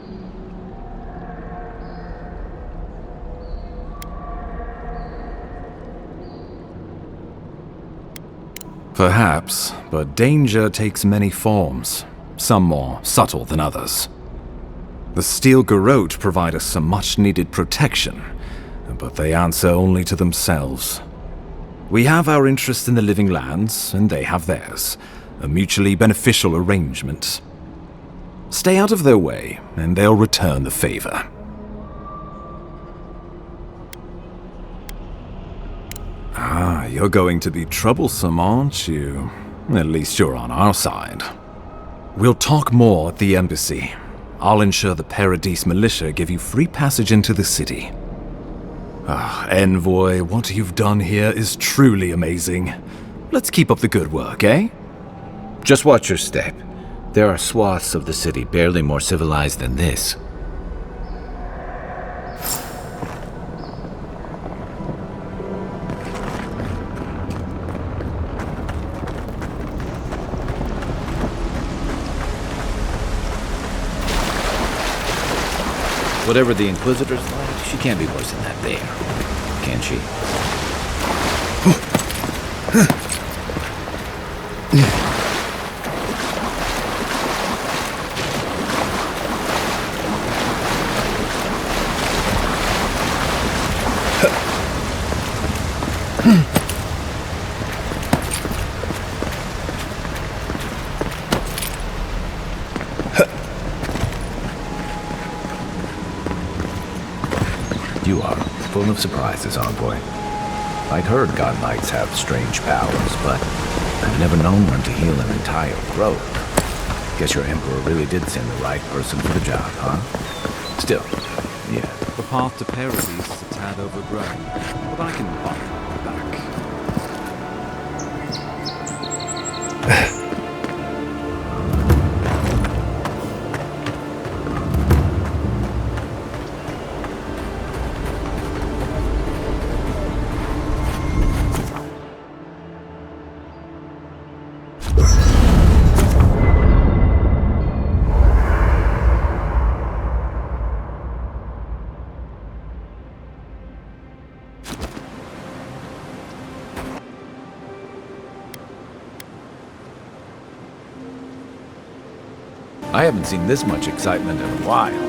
[SPEAKER 14] Perhaps, but danger takes many forms, some more subtle than others. The Steel Garrote provide us some much-needed protection, but they answer only to themselves. We have our interest in the living lands, and they have theirs, a mutually beneficial arrangement. Stay out of their way, and they'll return the favor. Ah, you're going to be troublesome, aren't you? At least you're on our side. We'll talk more at the embassy. I'll ensure the Paradise militia give you free passage into the city. Ah, Envoy, what you've done here is truly amazing. Let's keep up the good work, eh?
[SPEAKER 8] Just watch your step. There are swaths of the city barely more civilized than this. Whatever the Inquisitor's like, she can't be worse than that bear, can she? You are full of surprises, Envoy. I'd heard godlikes have strange powers, but I've never known one to heal an entire grove. Guess your Emperor really did send the right person for the job, huh? Still, yeah.
[SPEAKER 14] The path to Paradise is a tad overgrown, but I can buy my back.
[SPEAKER 8] I haven't seen this much excitement in a while.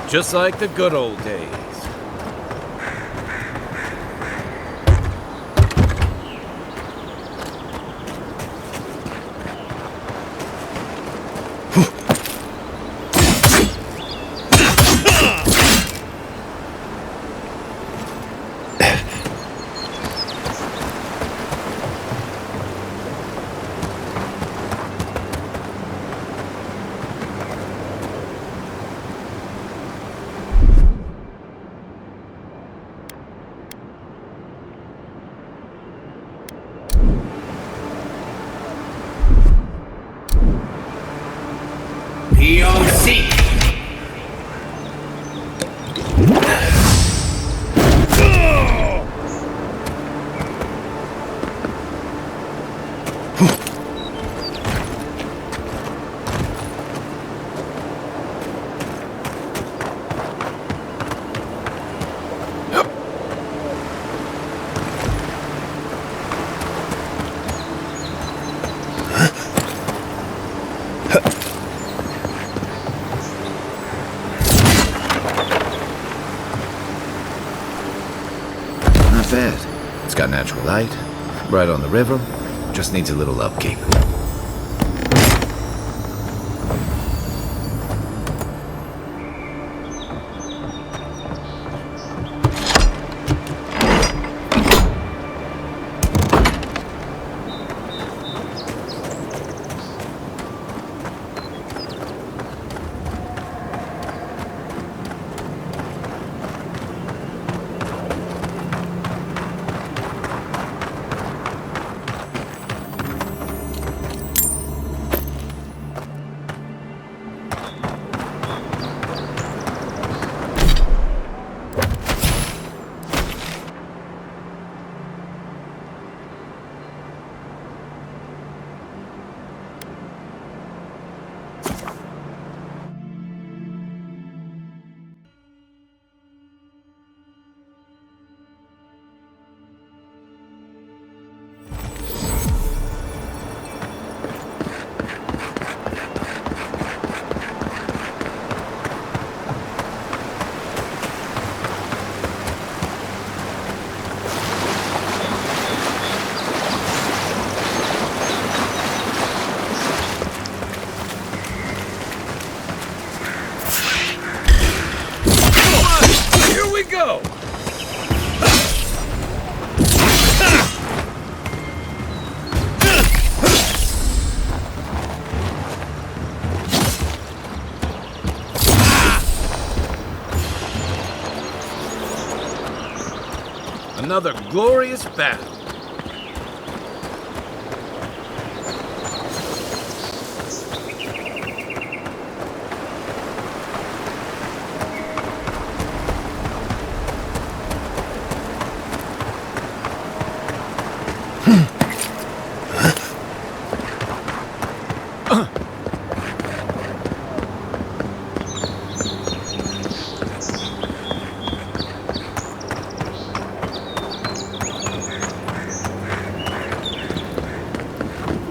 [SPEAKER 8] Just like the good old days. Not bad. It's got natural light, right on the river, just needs a little upkeep. Another glorious battle.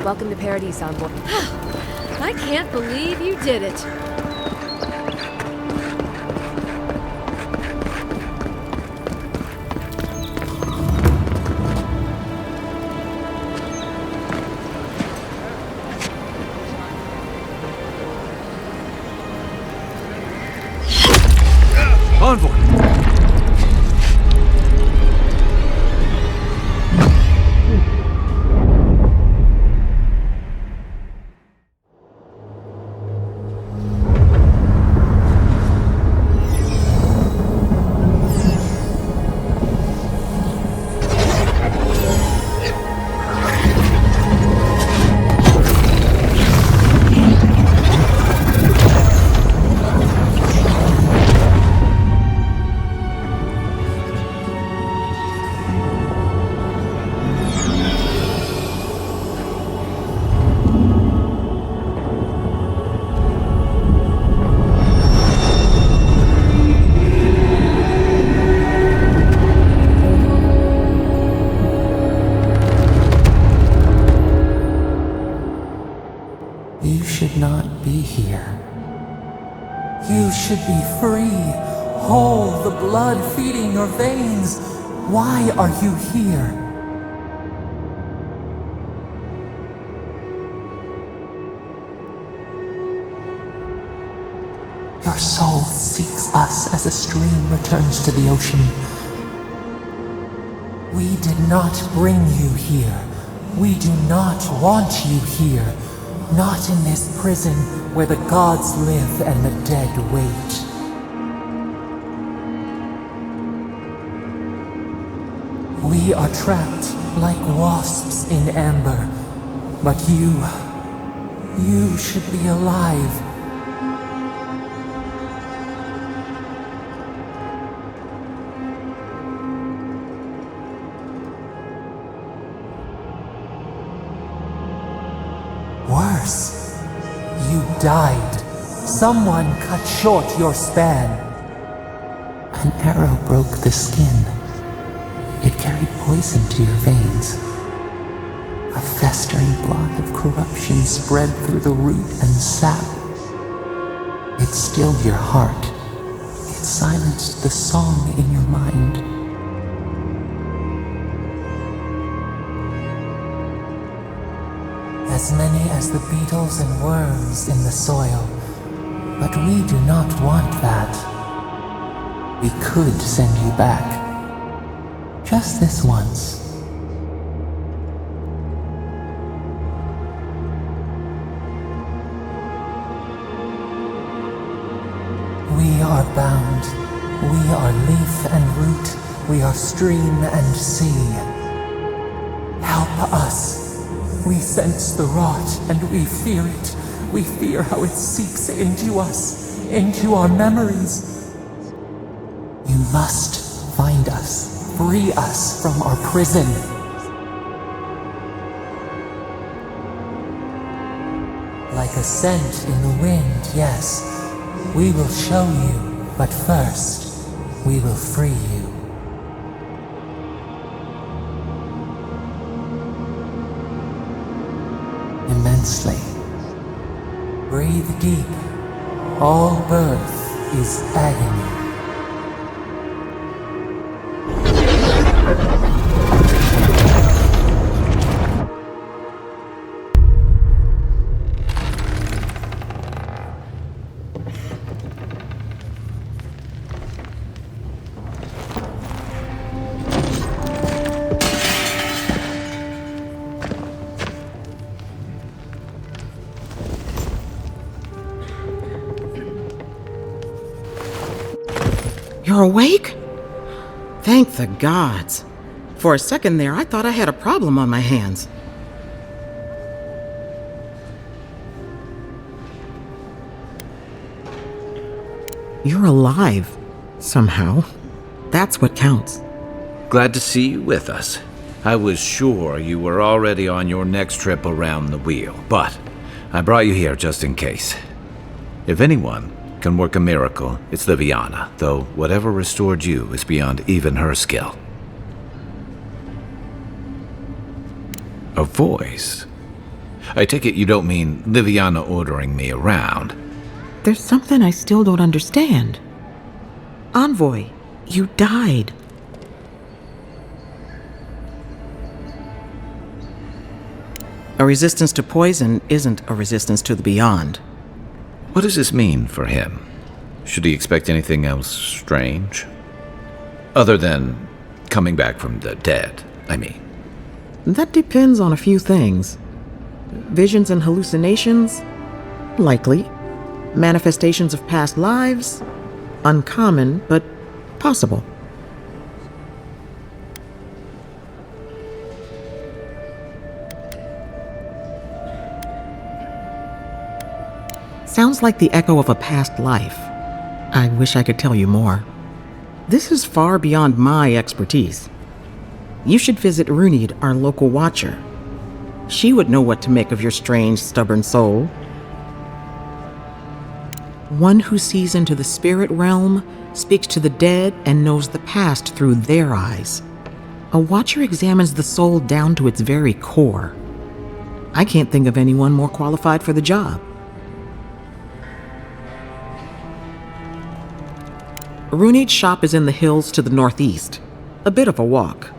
[SPEAKER 7] Welcome to Paradise, envoy. I can't believe you did it.
[SPEAKER 13] Envoy!
[SPEAKER 6] should not be here. You should be free, whole, the blood feeding your veins. Why are you here? Your soul seeks us as a stream returns to the ocean. We did not bring you here. We do not want you here. Not in this prison where the gods live and the dead wait. We are trapped like wasps in amber. But you should be alive. Worse, you died. Someone cut short your span. An arrow broke the skin. It carried poison to your veins. A festering blot of corruption spread through the root and sap. It stilled your heart. It silenced the song in your mind. As many as the beetles and worms in the soil. But we do not want that. We could send you back. Just this once. We are bound. We are leaf and root. We are stream and sea. Help us. We sense the rot, and we fear it. We fear how it seeps into us, into our memories. You must find us, free us from our prison. Like a scent in the wind, yes. We will show you, but first, we will free you. Immensely. Breathe deep. All birth is agony.
[SPEAKER 15] You're awake? Thank the gods. For a second there, I thought I had a problem on my hands. You're alive, somehow. That's what counts.
[SPEAKER 8] Glad to see you with us. I was sure you were already on your next trip around the wheel, but I brought you here just in case. If anyone can work a miracle, it's Liviana, though whatever restored you is beyond even her skill. A voice? I take it you don't mean Liviana ordering me around.
[SPEAKER 15] There's something I still don't understand. Envoy, you died. A resistance to poison isn't a resistance to the beyond.
[SPEAKER 8] What does this mean for him? Should he expect anything else strange? Other than coming back from the dead, I mean.
[SPEAKER 15] That depends on a few things. Visions and hallucinations? Likely. Manifestations of past lives? Uncommon, but possible. Sounds like the echo of a past life. I wish I could tell you more. This is far beyond my expertise. You should visit Runid, our local watcher. She would know what to make of your strange, stubborn soul. One who sees into the spirit realm, speaks to the dead, and knows the past through their eyes. A watcher examines the soul down to its very core. I can't think of anyone more qualified for the job. Runeed's shop is in the hills to the northeast. A bit of a walk.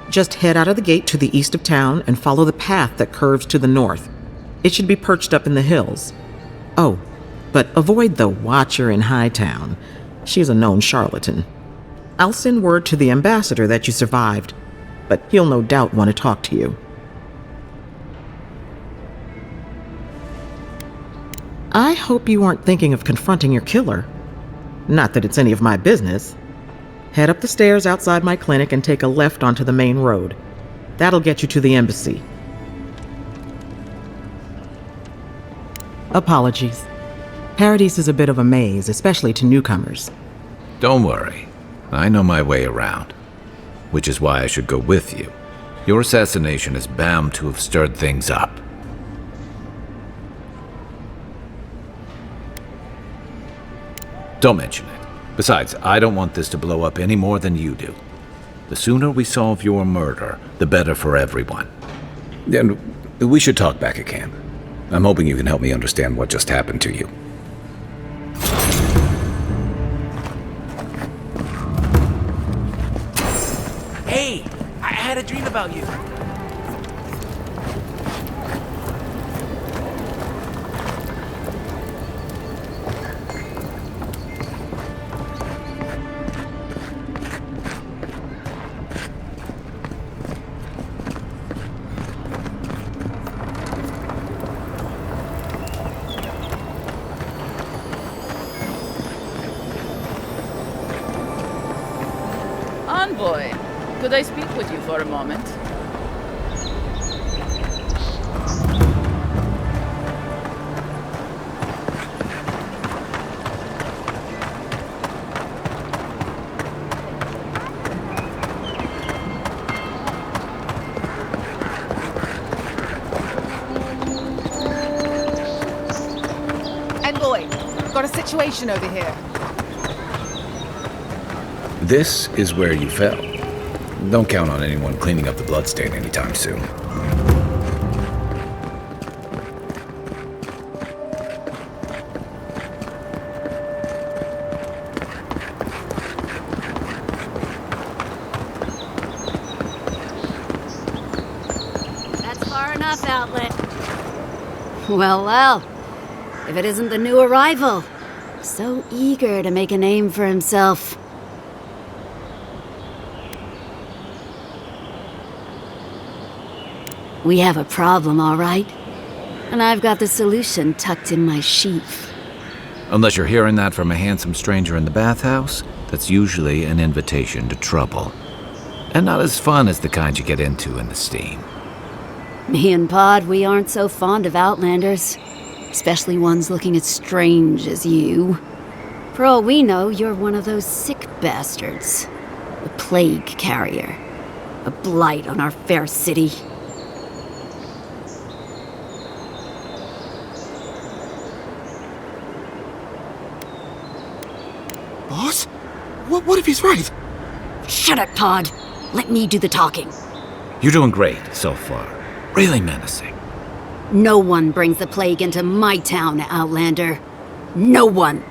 [SPEAKER 15] Just head out of the gate to the east of town and follow the path that curves to the north. It should be perched up in the hills. Oh, but avoid the Watcher in Hightown. She's a known charlatan. I'll send word to the ambassador that you survived, but he'll no doubt want to talk to you. I hope you aren't thinking of confronting your killer. Not that it's any of my business. Head up the stairs outside my clinic and take a left onto the main road. That'll get you to the embassy. Apologies. Paradise is a bit of a maze, especially to newcomers.
[SPEAKER 8] Don't worry. I know my way around. Which is why I should go with you. Your assassination is bound to have stirred things up. Don't mention it. Besides, I don't want this to blow up any more than you do. The sooner we solve your murder, the better for everyone. And we should talk back at camp. I'm hoping you can help me understand what just happened to you.
[SPEAKER 16] Hey, I had a dream about you.
[SPEAKER 17] Envoy, could I speak with you for a moment?
[SPEAKER 10] Envoy, got a situation over here.
[SPEAKER 8] This is where you fell. Don't count on anyone cleaning up the bloodstain anytime soon.
[SPEAKER 9] That's far enough, Outlet. Well, well. If it isn't the new arrival. So eager to make a name for himself. We have a problem, all right? And I've got the solution tucked in my sheath.
[SPEAKER 8] Unless you're hearing that from a handsome stranger in the bathhouse, that's usually an invitation to trouble. And not as fun as the kind you get into in the steam.
[SPEAKER 9] Me and Pod, we aren't so fond of Outlanders. Especially ones looking as strange as you. For all we know, you're one of those sick bastards. A plague carrier. A blight on our fair city.
[SPEAKER 5] Boss? What if he's right?
[SPEAKER 9] Shut it, Pod. Let me do the talking.
[SPEAKER 8] You're doing great so far. Really menacing.
[SPEAKER 9] No one brings the plague into my town, Outlander. No one.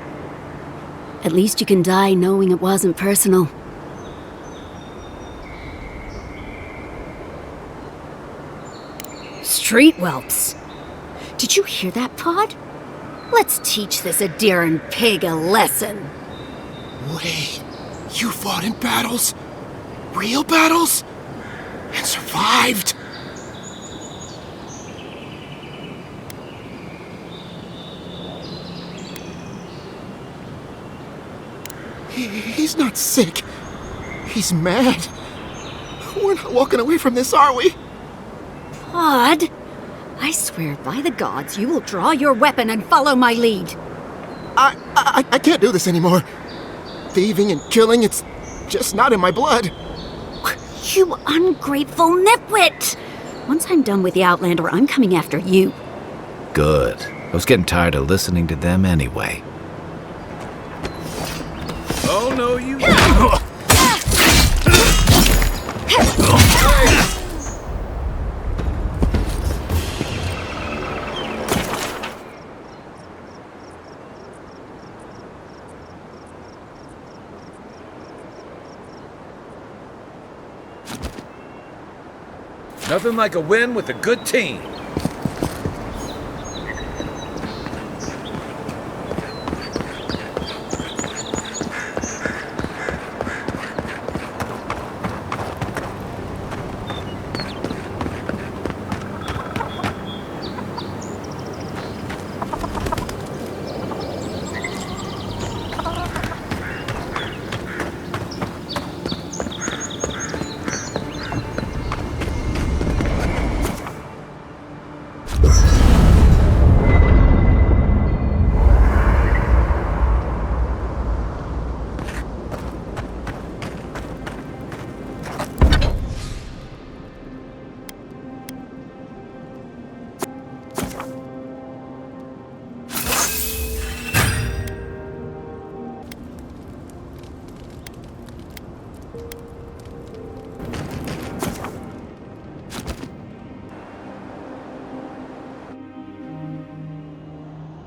[SPEAKER 9] At least you can die knowing it wasn't personal. Street whelps. Did you hear that, Pod? Let's teach this Adiran pig a lesson.
[SPEAKER 5] Wait, you fought in battles? Real battles? And survived? He's not sick. He's mad. We're not walking away from this, are we?
[SPEAKER 9] Pod, I swear by the gods you will draw your weapon and follow my lead.
[SPEAKER 5] I can't do this anymore. Thieving and killing, it's just not in my blood.
[SPEAKER 9] You ungrateful nitwit! Once I'm done with the Outlander, I'm coming after you.
[SPEAKER 8] Good. I was getting tired of listening to them anyway. Oh, no, you... Nothing like a win with a good team.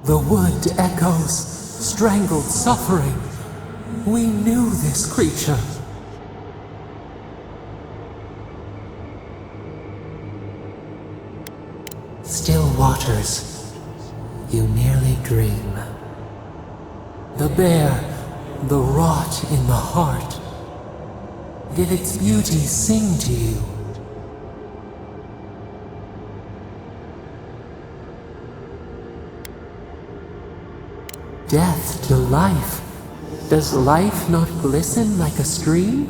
[SPEAKER 6] The wood echoes, strangled suffering. We knew this creature. Still waters, you merely dream. The bear, the rot in the heart. Did its beauty sing to you? Death to life. Does life not glisten like a stream?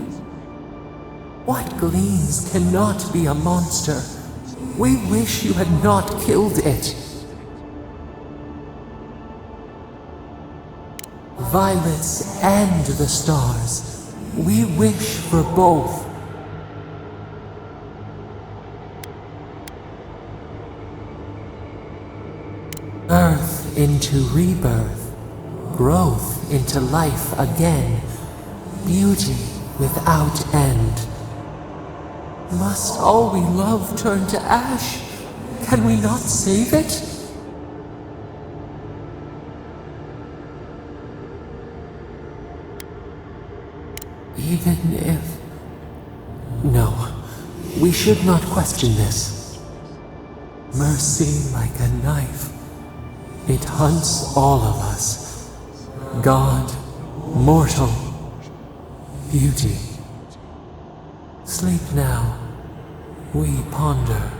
[SPEAKER 6] What gleams cannot be a monster? We wish you had not killed it. Violets and the stars. We wish for both. Earth into rebirth. Growth into life again. Beauty without end. Must all we love turn to ash? Can we not save it? Even if... No, we should not question this. Mercy like a knife. It hunts all of us. God, mortal, beauty. Sleep now, we ponder.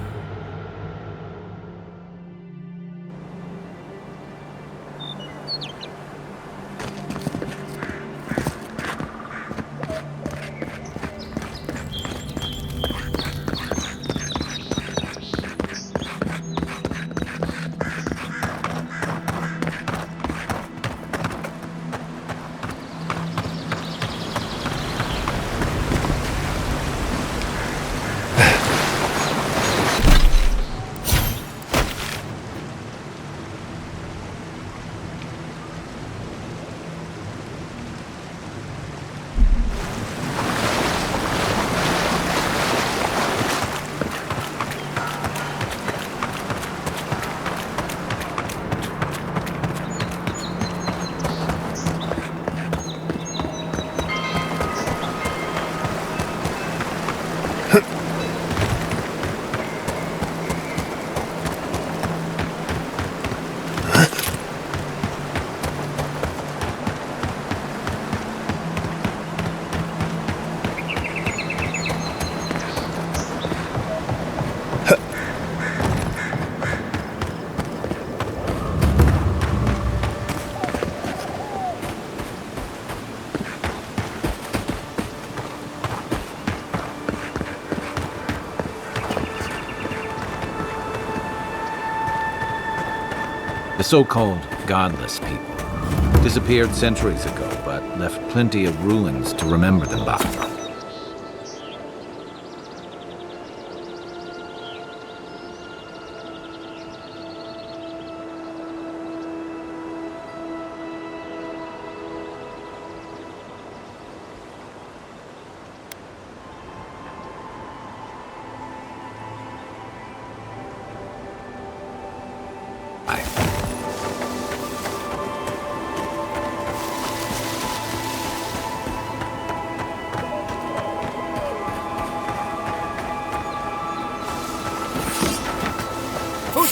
[SPEAKER 8] The so-called godless people disappeared centuries ago, but left plenty of ruins to remember them by.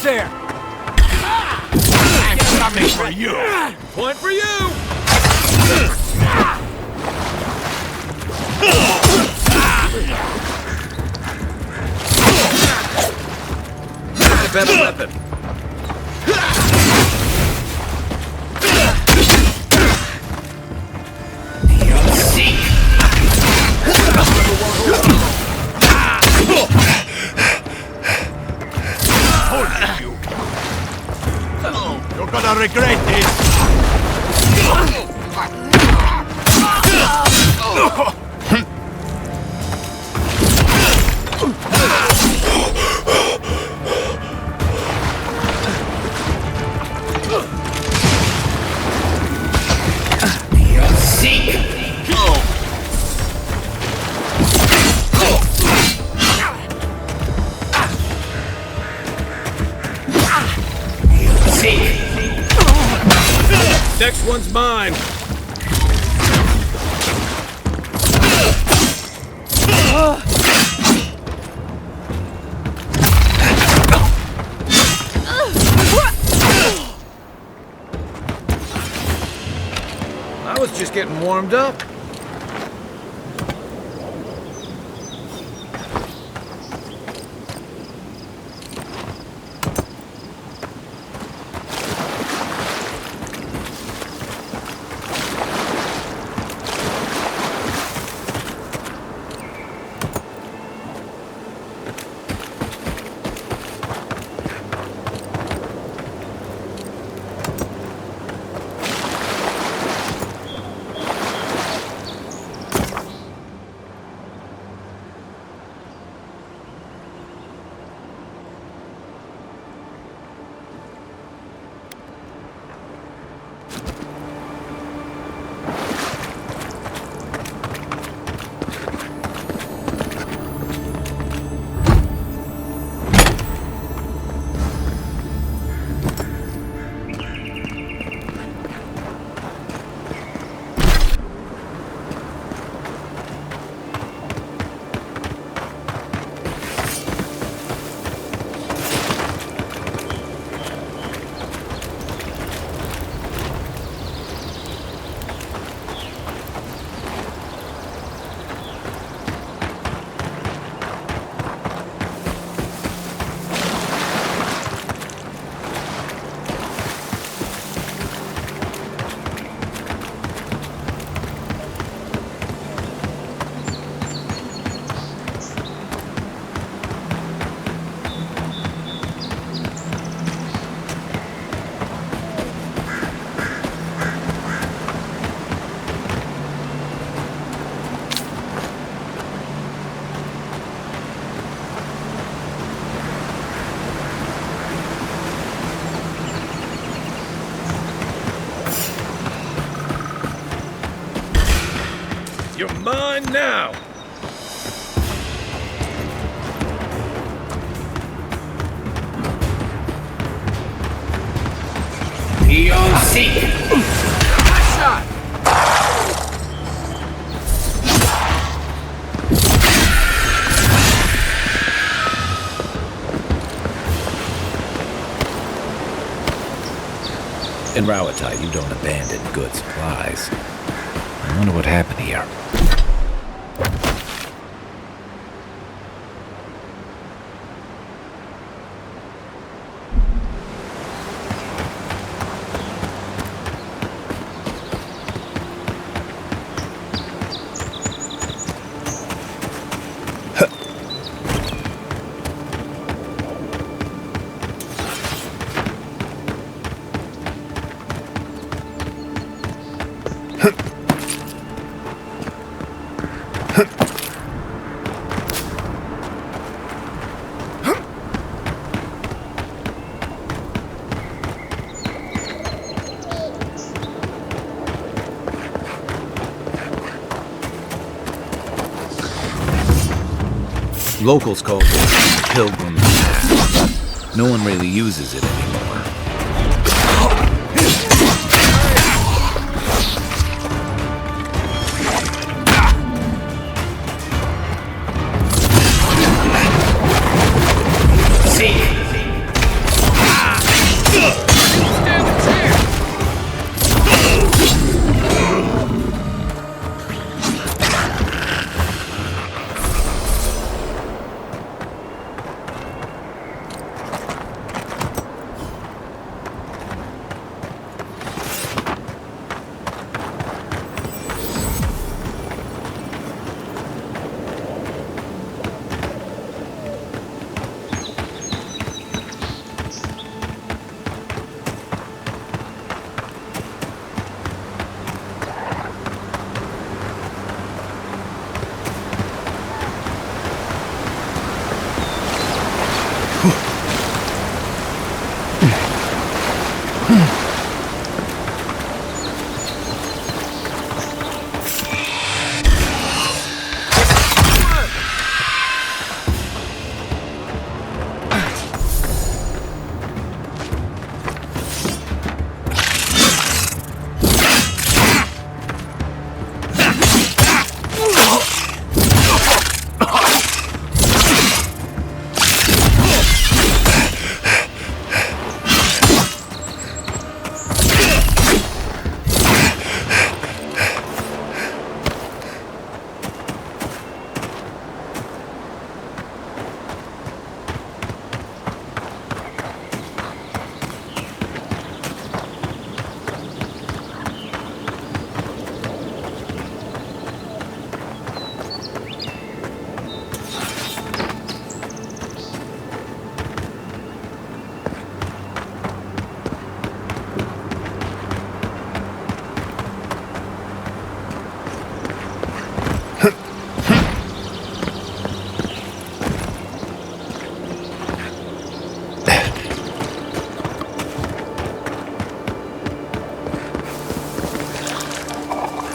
[SPEAKER 2] there!
[SPEAKER 5] I'm coming for you!
[SPEAKER 8] Point for you! A better weapon.
[SPEAKER 5] You're gonna regret this!
[SPEAKER 8] Next one's mine. I was just getting warmed up. You're mine now!
[SPEAKER 5] POC!
[SPEAKER 2] Nice shot!
[SPEAKER 8] In Rawatai, you don't abandon good supplies. I wonder what happened here. Locals call this Pilgrim's Path. No one really uses it anymore.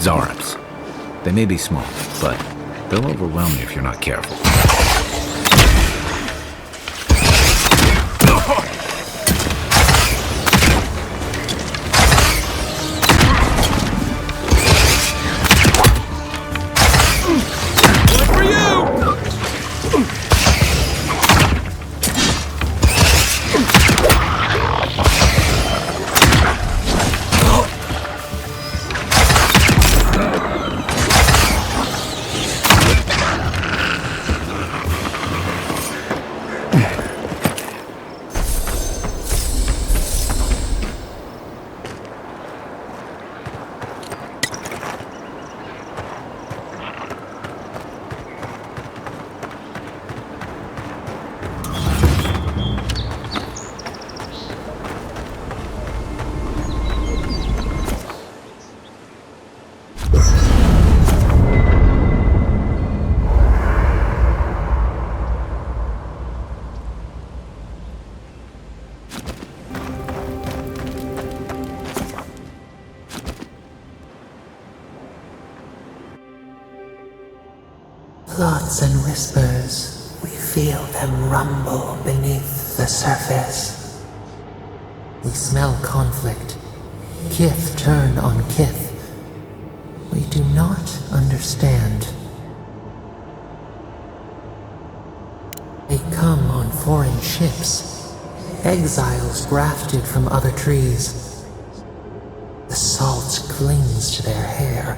[SPEAKER 8] Zarabs. They may be small, but they'll overwhelm you if you're not careful.
[SPEAKER 6] Thoughts and whispers, we feel them rumble beneath the surface. We smell conflict, kith turn on kith. We do not understand. They come on foreign ships, exiles grafted from other trees. The salt clings to their hair,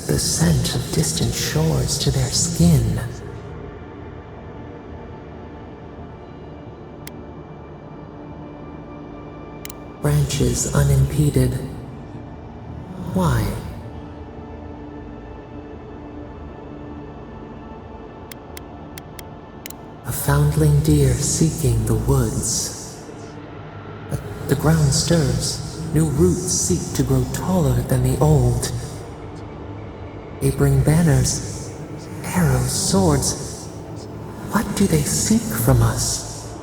[SPEAKER 6] the scent of distant shores to their skin. Branches unimpeded. Why? A foundling deer seeking the woods. But the ground stirs. New roots seek to grow taller than the old. They bring banners, arrows, swords. What do they seek from us?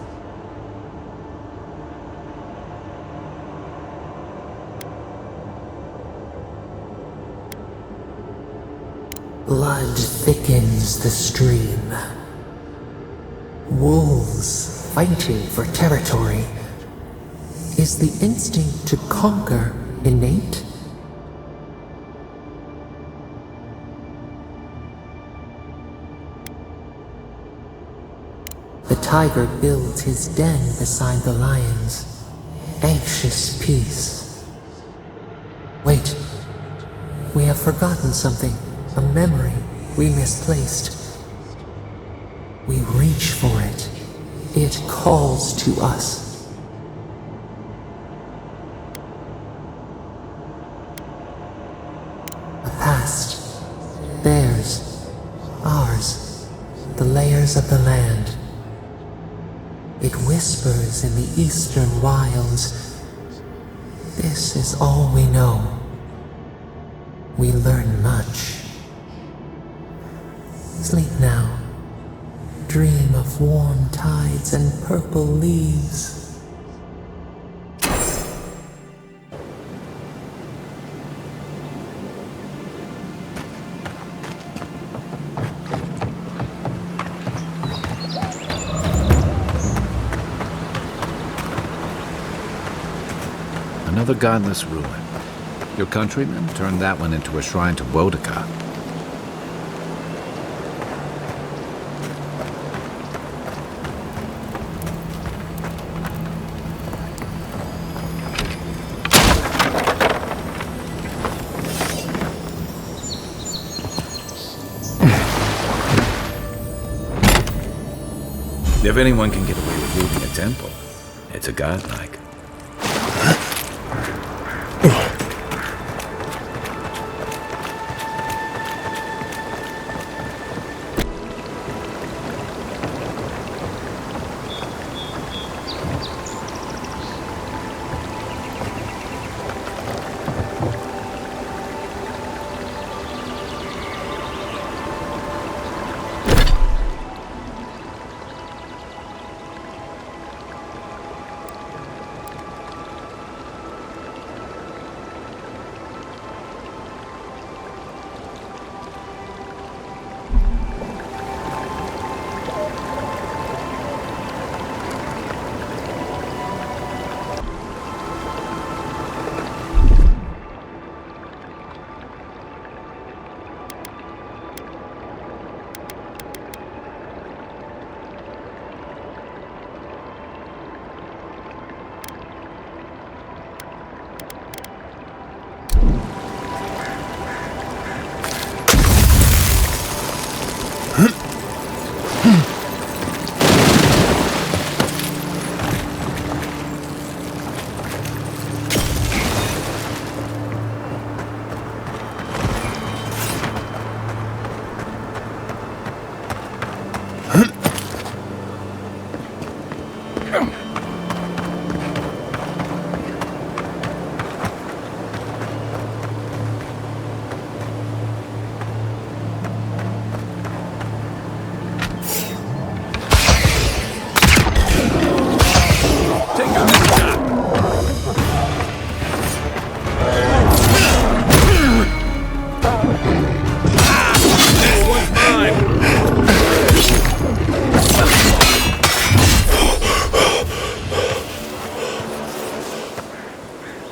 [SPEAKER 6] Blood thickens the stream. Wolves fighting for territory. Is the instinct to conquer innate? The tiger builds his den beside the lions. Anxious peace. Wait. We have forgotten something. A memory we misplaced. We reach for it. It calls to us. A past. Theirs. Ours. The layers of the land. It whispers in the eastern wilds. This is all we know. We learn much. Sleep now. dream of warm tides and purple leaves.
[SPEAKER 8] Another godless ruin. Your countrymen turned that one into a shrine to Boudica. If anyone can get away with looting a temple, it's a godlike.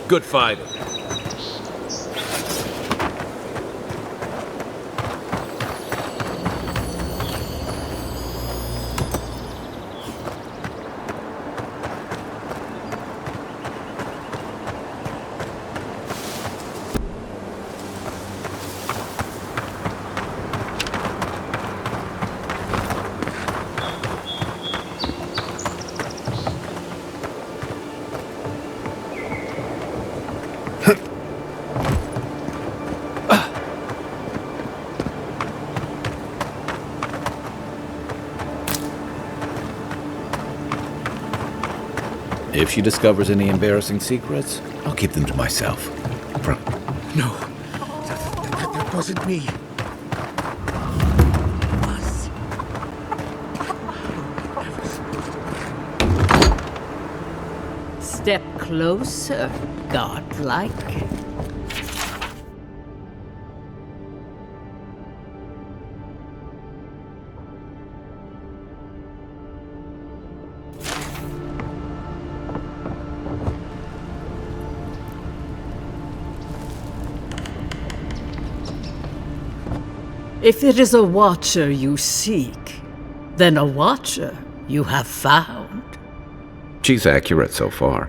[SPEAKER 8] Good fighting. If she discovers any embarrassing secrets, I'll keep them to myself.
[SPEAKER 5] No, that wasn't me.
[SPEAKER 18] Step closer, godlike. If it is a watcher you seek, then a watcher you have found.
[SPEAKER 8] She's accurate so far.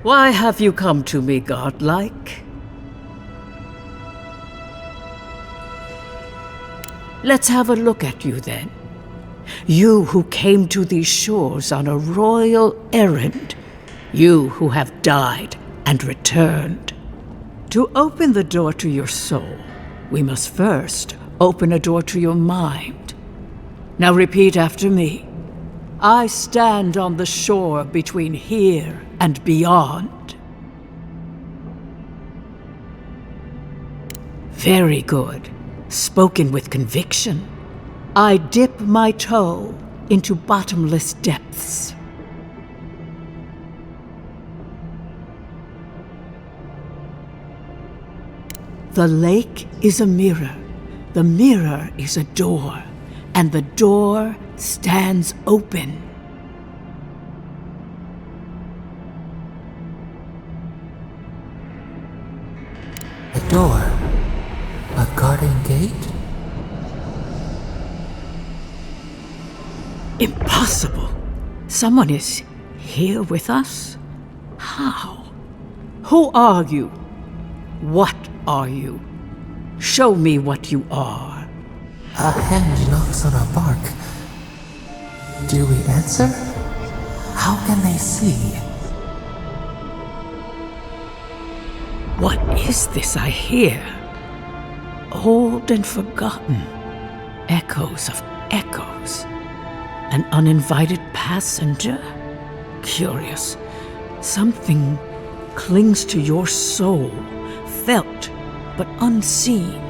[SPEAKER 18] Why have you come to me, godlike? Let's have a look at you then. You who came to these shores on a royal errand. You who have died and returned. To open the door to your soul, we must first open a door to your mind. Now repeat after me. I stand on the shore between here and beyond. Very good. Spoken with conviction. I dip my toe into bottomless depths. The lake is a mirror, the mirror is a door, and the door stands open.
[SPEAKER 6] A door? A garden gate?
[SPEAKER 18] Impossible! Someone is here with us? How? Who are you? What are you? Show me what you are.
[SPEAKER 6] A hand knocks on our bark. Do we answer? How can they see?
[SPEAKER 18] What is this I hear? Old and forgotten. Echoes of echoes. An uninvited passenger? Curious. Something clings to your soul, felt but unseen.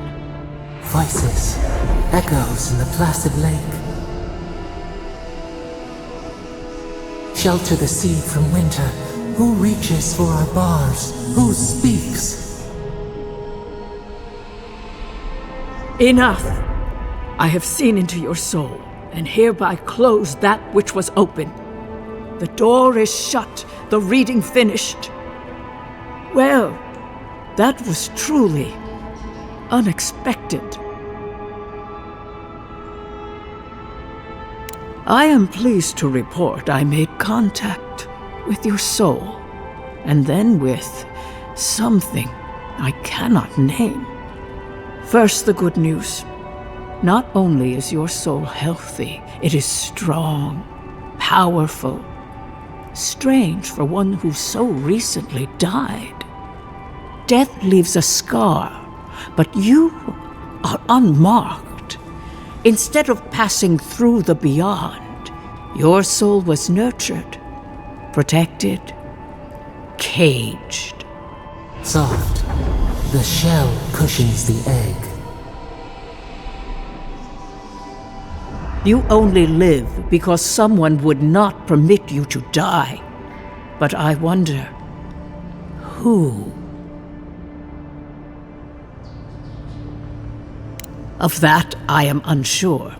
[SPEAKER 6] Voices, echoes in the placid lake. Shelter the seed from winter. Who reaches for our bars? Who speaks?
[SPEAKER 18] Enough! I have seen into your soul, and hereby close that which was open. The door is shut, the reading finished. Well, that was truly unexpected. I am pleased to report I made contact with your soul, and then with something I cannot name. First, the good news. Not only is your soul healthy, it is strong, powerful. Strange for one who so recently died. Death leaves a scar, but you are unmarked. Instead of passing through the beyond, your soul was nurtured, protected, caged.
[SPEAKER 6] Soft. The shell cushions the egg.
[SPEAKER 18] You only live because someone would not permit you to die. But I wonder, who? Of that, I am unsure.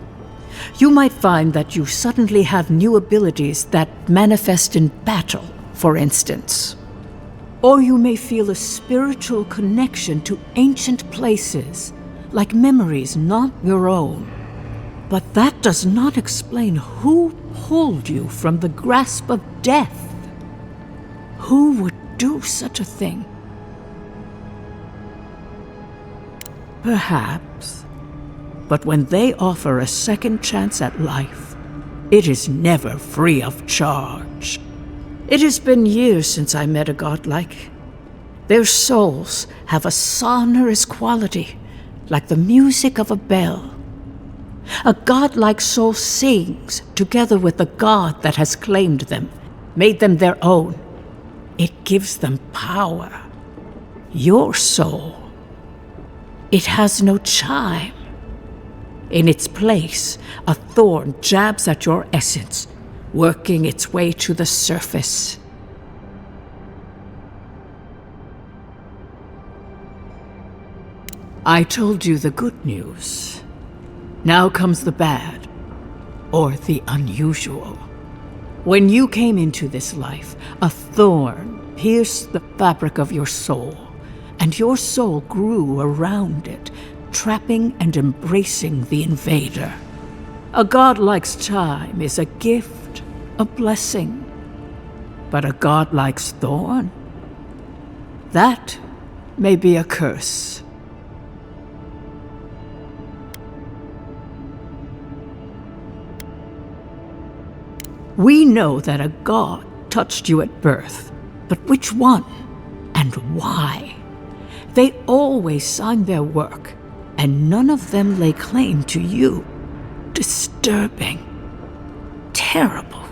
[SPEAKER 18] You might find that you suddenly have new abilities that manifest in battle, for instance. Or you may feel a spiritual connection to ancient places, like memories not your own. But that does not explain who pulled you from the grasp of death. Who would do such a thing? Perhaps. But when they offer a second chance at life, it is never free of charge. It has been years since I met a godlike. Their souls have a sonorous quality, like the music of a bell. A godlike soul sings together with the god that has claimed them, made them their own. It gives them power. Your soul, it has no chime. In its place, a thorn jabs at your essence, working its way to the surface. I told you the good news. Now comes the bad, or the unusual. When you came into this life, a thorn pierced the fabric of your soul, and your soul grew around it, trapping and embracing the invader. A godlike's chime is a gift, a blessing. But a godlike's thorn? That may be a curse. We know that a god touched you at birth, but which one and why? They always signed their work, and none of them lay claim to you. Disturbing. Terrible.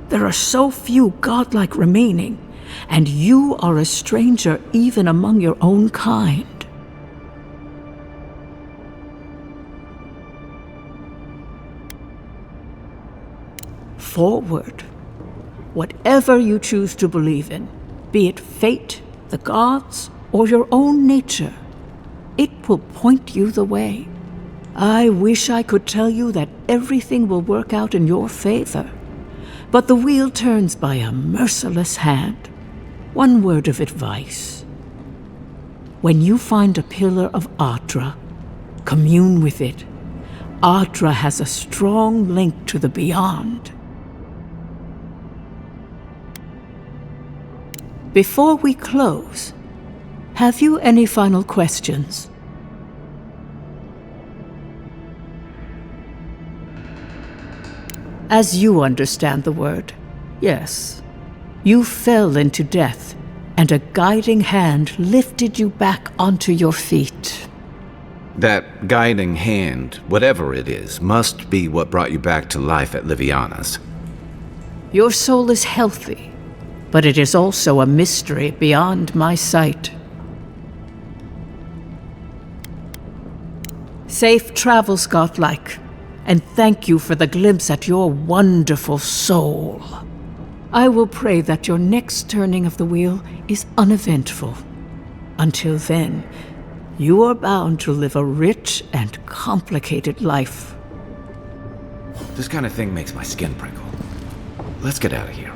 [SPEAKER 18] There are so few godlike remaining, and you are a stranger even among your own kind. forward. Whatever you choose to believe in, be it fate, the gods, or your own nature, it will point you the way. I wish I could tell you that everything will work out in your favor, but the wheel turns by a merciless hand. One word of advice. When you find a pillar of adra, commune with it. Adra has a strong link to the beyond. Before we close, have you any final questions? As you understand the word, yes. You fell into death, and a guiding hand lifted you back onto your feet.
[SPEAKER 8] That guiding hand, whatever it is, must be what brought you back to life at Liviana's.
[SPEAKER 18] Your soul is healthy, but it is also a mystery beyond my sight. Safe travels, godlike, and thank you for the glimpse at your wonderful soul. I will pray that your next turning of the wheel is uneventful. Until then, you are bound to live a rich and complicated life.
[SPEAKER 8] This kind of thing makes my skin prickle. Let's get out of here.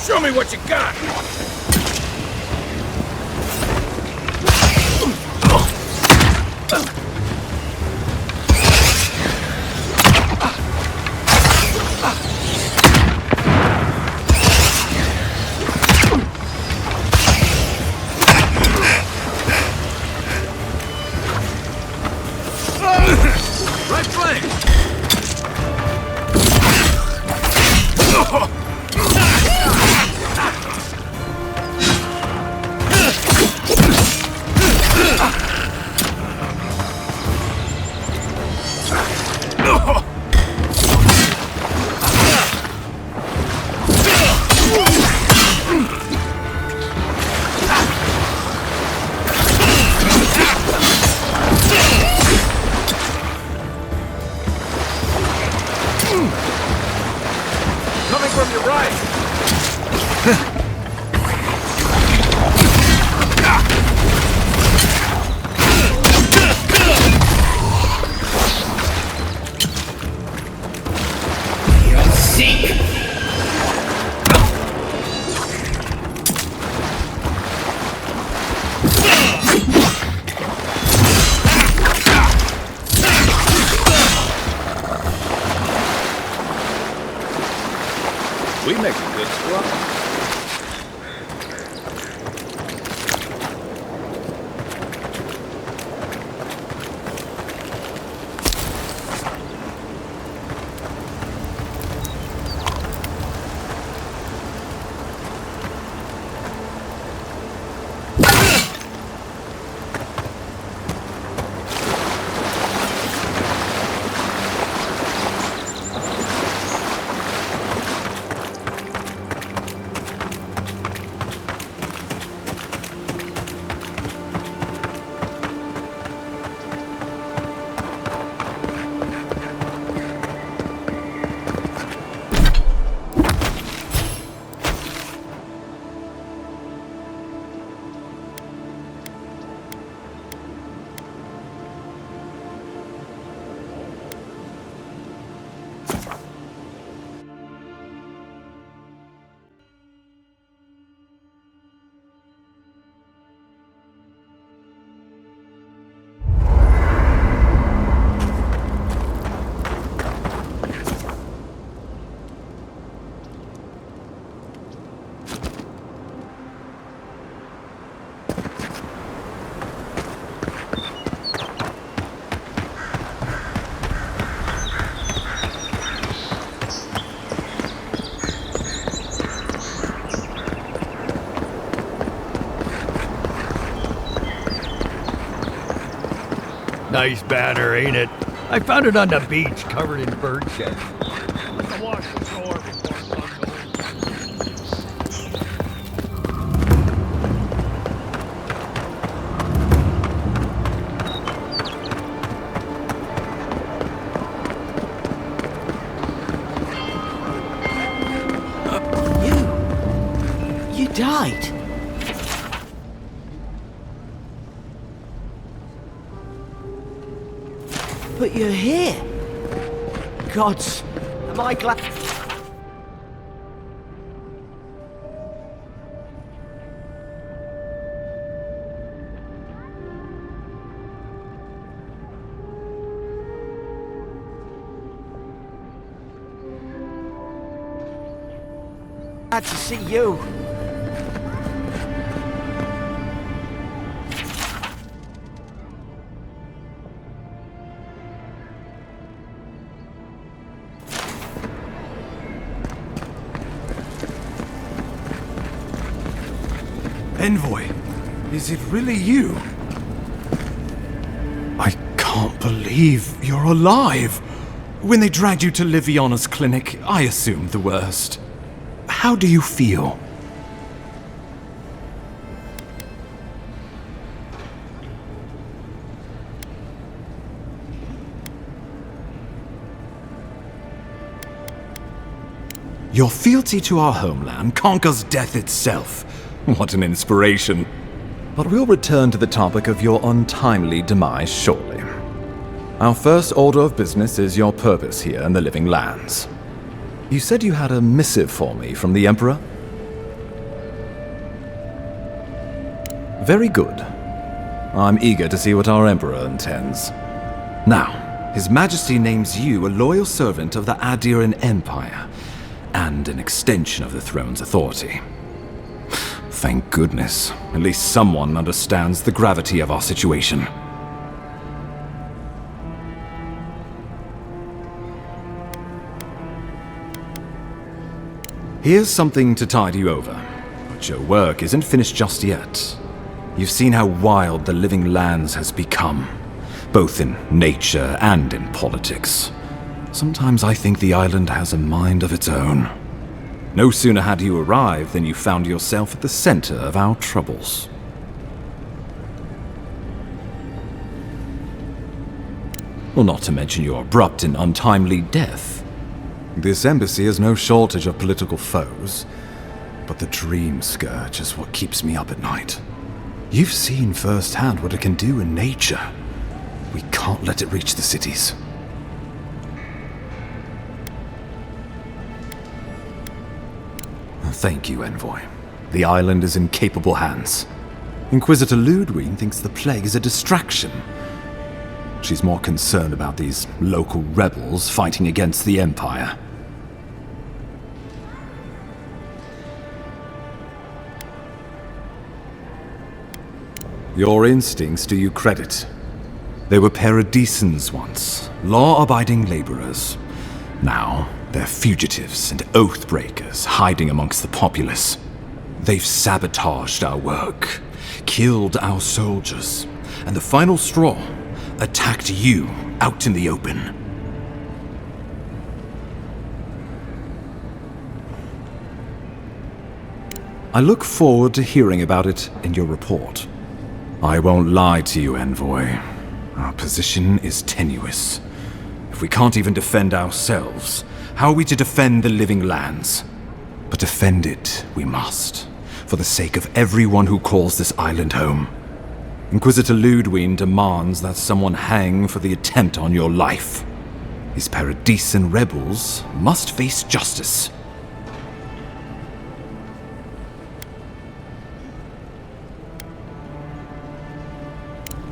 [SPEAKER 2] Show me what you got!
[SPEAKER 8] Right flank!
[SPEAKER 2] Coming from your right!
[SPEAKER 8] We make a good squad.
[SPEAKER 13] Nice banner, ain't it? I found it on the beach, covered in bird shit. Let's wash the floor before
[SPEAKER 3] You died. But you're here. Gods, am I glad... Glad to see you.
[SPEAKER 14] Envoy, is it really you? I can't believe you're alive. When they dragged you to Liviona's clinic, I assumed the worst. How do you feel? Your fealty to our homeland conquers death itself. What an inspiration. But we'll return to the topic of your untimely demise shortly. Our first order of business is your purpose here in the Living Lands. You said you had a missive for me from the Emperor? Very good. I'm eager to see what our Emperor intends. Now, His Majesty names you a loyal servant of the Aedyr Empire, and an extension of the throne's authority. Thank goodness. At least someone understands the gravity of our situation. Here's something to tide you over. But your work isn't finished just yet. You've seen how wild the Living Lands has become, both in nature and in politics. Sometimes I think the island has a mind of its own. No sooner had you arrived than you found yourself at the center of our troubles. Well, not to mention your abrupt and untimely death. This embassy has no shortage of political foes, but the dream Scourge is what keeps me up at night. You've seen firsthand what it can do in nature. We can't let it reach the cities. Thank you, Envoy. The island is in capable hands. Inquisitor Ludwig thinks the plague is a distraction. She's more concerned about these local rebels fighting against the Empire. Your instincts do you credit. They were paradisans once, law-abiding laborers. Now, they're fugitives and oath-breakers hiding amongst the populace. They've sabotaged our work, killed our soldiers, and the final straw, attacked you out in the open. I look forward to hearing about it in your report. I won't lie to you, Envoy. Our position is tenuous. If we can't even defend ourselves, how are we to defend the Living Lands? But defend it we must, for the sake of everyone who calls this island home. Inquisitor Ludwig demands that someone hang for the attempt on your life. These Paradisan rebels must face justice.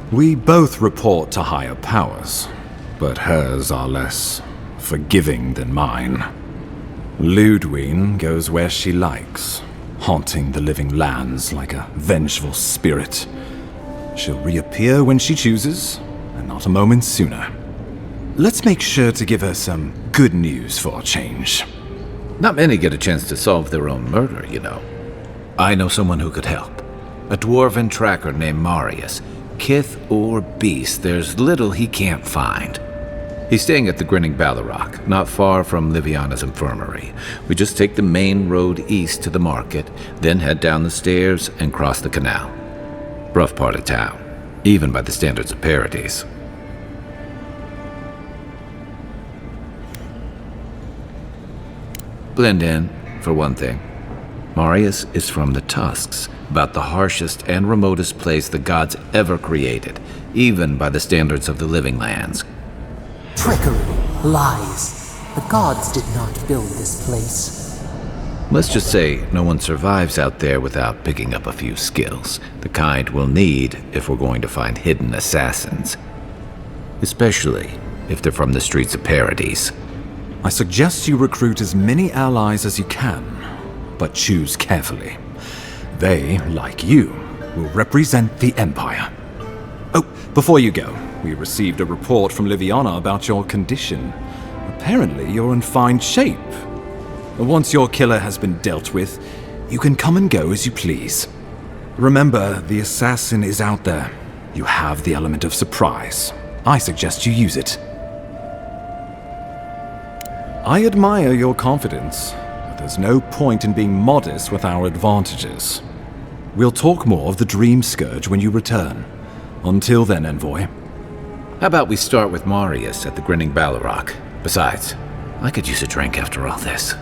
[SPEAKER 14] We both report to higher powers, but hers are less forgiving than mine. Ludwig goes where she likes, haunting the Living Lands like a vengeful spirit. She'll reappear when she chooses, and not a moment sooner. Let's make sure to give her some good news for a change.
[SPEAKER 8] Not many get a chance to solve their own murder, you know. I know someone who could help. A dwarven tracker named Marius. kith or beast, there's little he can't find. He's staying at the Grinning Ballarrock, not far from Liviana's infirmary. We just take the main road east to the market, then head down the stairs and cross the canal. Rough part of town, even by the standards of Paradise. Blend in, for one thing. Marius is from the Tusks, about the harshest and remotest place the gods ever created, even by the standards of the Living Lands.
[SPEAKER 6] Trickery, lies. The gods did not build this place.
[SPEAKER 8] Let's just say no one survives out there without picking up a few skills, the kind we'll need if we're going to find hidden assassins. Especially if they're from the streets of Paradise.
[SPEAKER 14] I suggest you recruit as many allies as you can, but choose carefully. They, like you, will represent the Empire. Oh, before you go, we received a report from Liviana about your condition. Apparently, you're in fine shape. Once your killer has been dealt with, you can come and go as you please. Remember, the assassin is out there. You have the element of surprise. I suggest you use it. I admire your confidence, but there's no point in being modest with our advantages. We'll talk more of the Dream Scourge when you return. Until then, envoy.
[SPEAKER 8] How about we start with Marius at the Grinning Ballarrock? Besides, I could use a drink after all this.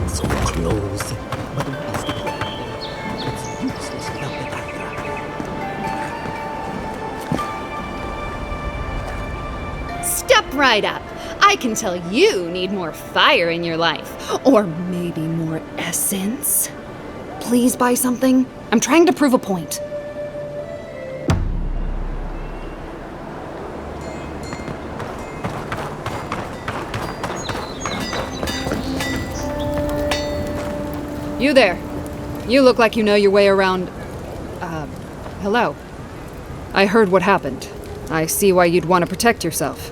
[SPEAKER 5] So close, but what's the point? It's useless without the adra.
[SPEAKER 9] Step right up. I can tell you need more fire in your life. Or maybe more essence. Please buy something. I'm trying to prove a point. You there. You look like you know your way around... hello. I heard what happened. I see why you'd want to protect yourself.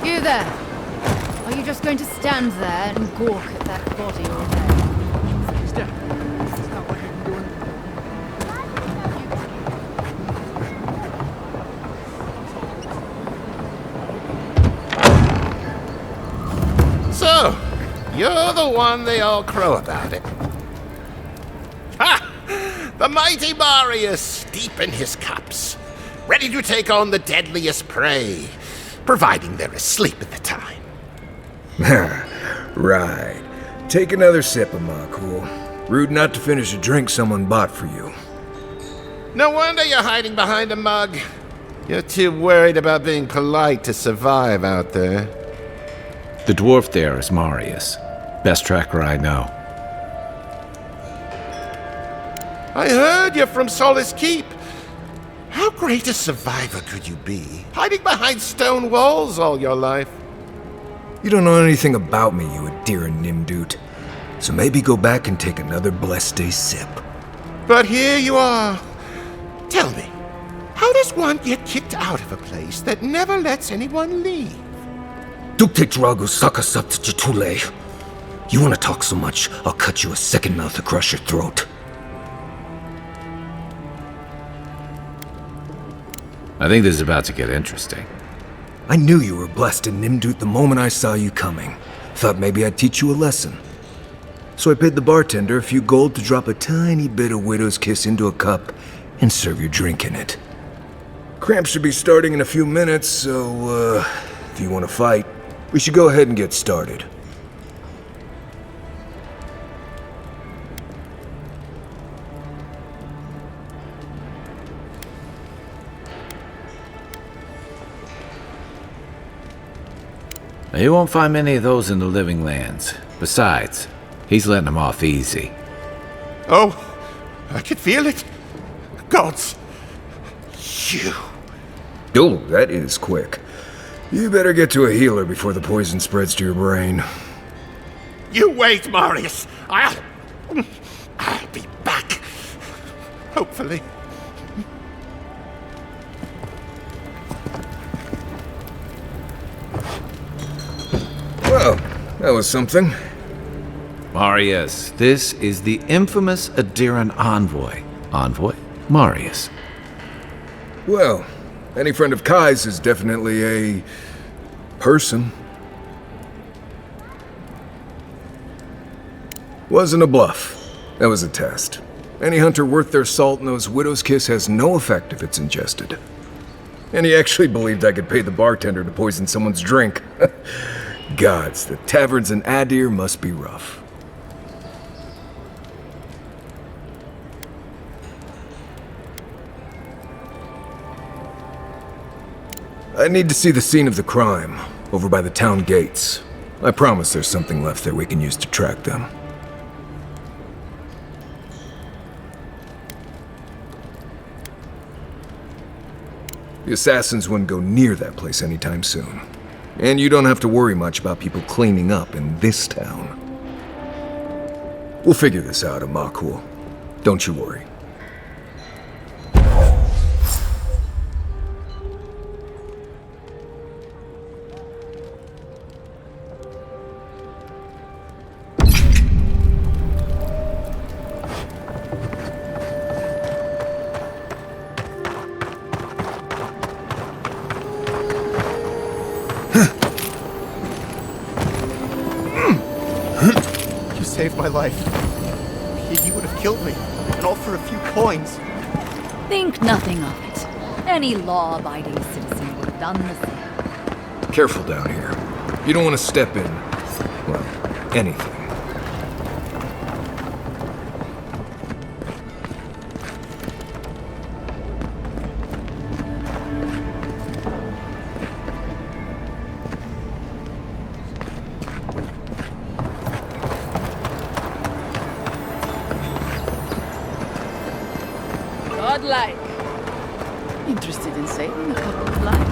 [SPEAKER 7] You there! Are you just going to stand there and gawk at that body all day?
[SPEAKER 5] So, you're the one they all crow about it. Ha! The mighty Marius, deep in his cups, ready to take on the deadliest prey, providing they're asleep at the time.
[SPEAKER 19] Right. Take another sip of my cool. Rude not to finish a drink someone bought for you.
[SPEAKER 5] No wonder you're hiding behind a mug. You're too worried about being polite to survive out there.
[SPEAKER 8] The dwarf there is Marius. Best tracker I know.
[SPEAKER 5] I heard you're from Solace Keep. How great a survivor could you be, hiding behind stone walls all your life?
[SPEAKER 19] You don't know anything about me, you Aedyr Nimdut. So maybe go back and take another blessed day sip.
[SPEAKER 5] But here you are. Tell me, how does one get kicked out of a place that never lets anyone leave?
[SPEAKER 19] Dukte Drago Sakasapt Jitule. You want to talk so much, I'll cut you a second mouth across your throat.
[SPEAKER 8] I think this is about to get interesting.
[SPEAKER 19] I knew you were blessed in Nimdut the moment I saw you coming. Thought maybe I'd teach you a lesson. So I paid the bartender a few gold to drop a tiny bit of widow's kiss into a cup and serve your drink in it. Cramp should be starting in a few minutes, so, if you want to fight, we should go ahead and get started.
[SPEAKER 8] You won't find many of those in the living lands. Besides, he's letting them off easy.
[SPEAKER 1] Oh, I can feel it. Gods. You.
[SPEAKER 19] Oh, that is quick. You better get to a healer before the poison spreads to your brain.
[SPEAKER 1] You wait, Marius. I'll be back. Hopefully.
[SPEAKER 19] Well, that was something.
[SPEAKER 8] Marius, this is the infamous Adiran envoy. Envoy? Marius.
[SPEAKER 19] Well, any friend of Kai's is definitely a person. Wasn't a bluff. That was a test. Any hunter worth their salt knows Widow's Kiss has no effect if it's ingested. And he actually believed I could pay the bartender to poison someone's drink. Gods, the taverns in Aedyr must be rough. I need to see the scene of the crime, over by the town gates. I promise there's something left there we can use to track them. The assassins wouldn't go near that place anytime soon. And you don't have to worry much about people cleaning up in this town. We'll figure this out, Amakul. Don't you worry.
[SPEAKER 1] Saved my life. He would have killed me, and all for a few coins.
[SPEAKER 20] Think nothing of it. Any law-abiding citizen would have done the same.
[SPEAKER 19] Careful down here. You don't want to step in, well, anything.
[SPEAKER 17] Godlike. Interested in saving a couple of lives?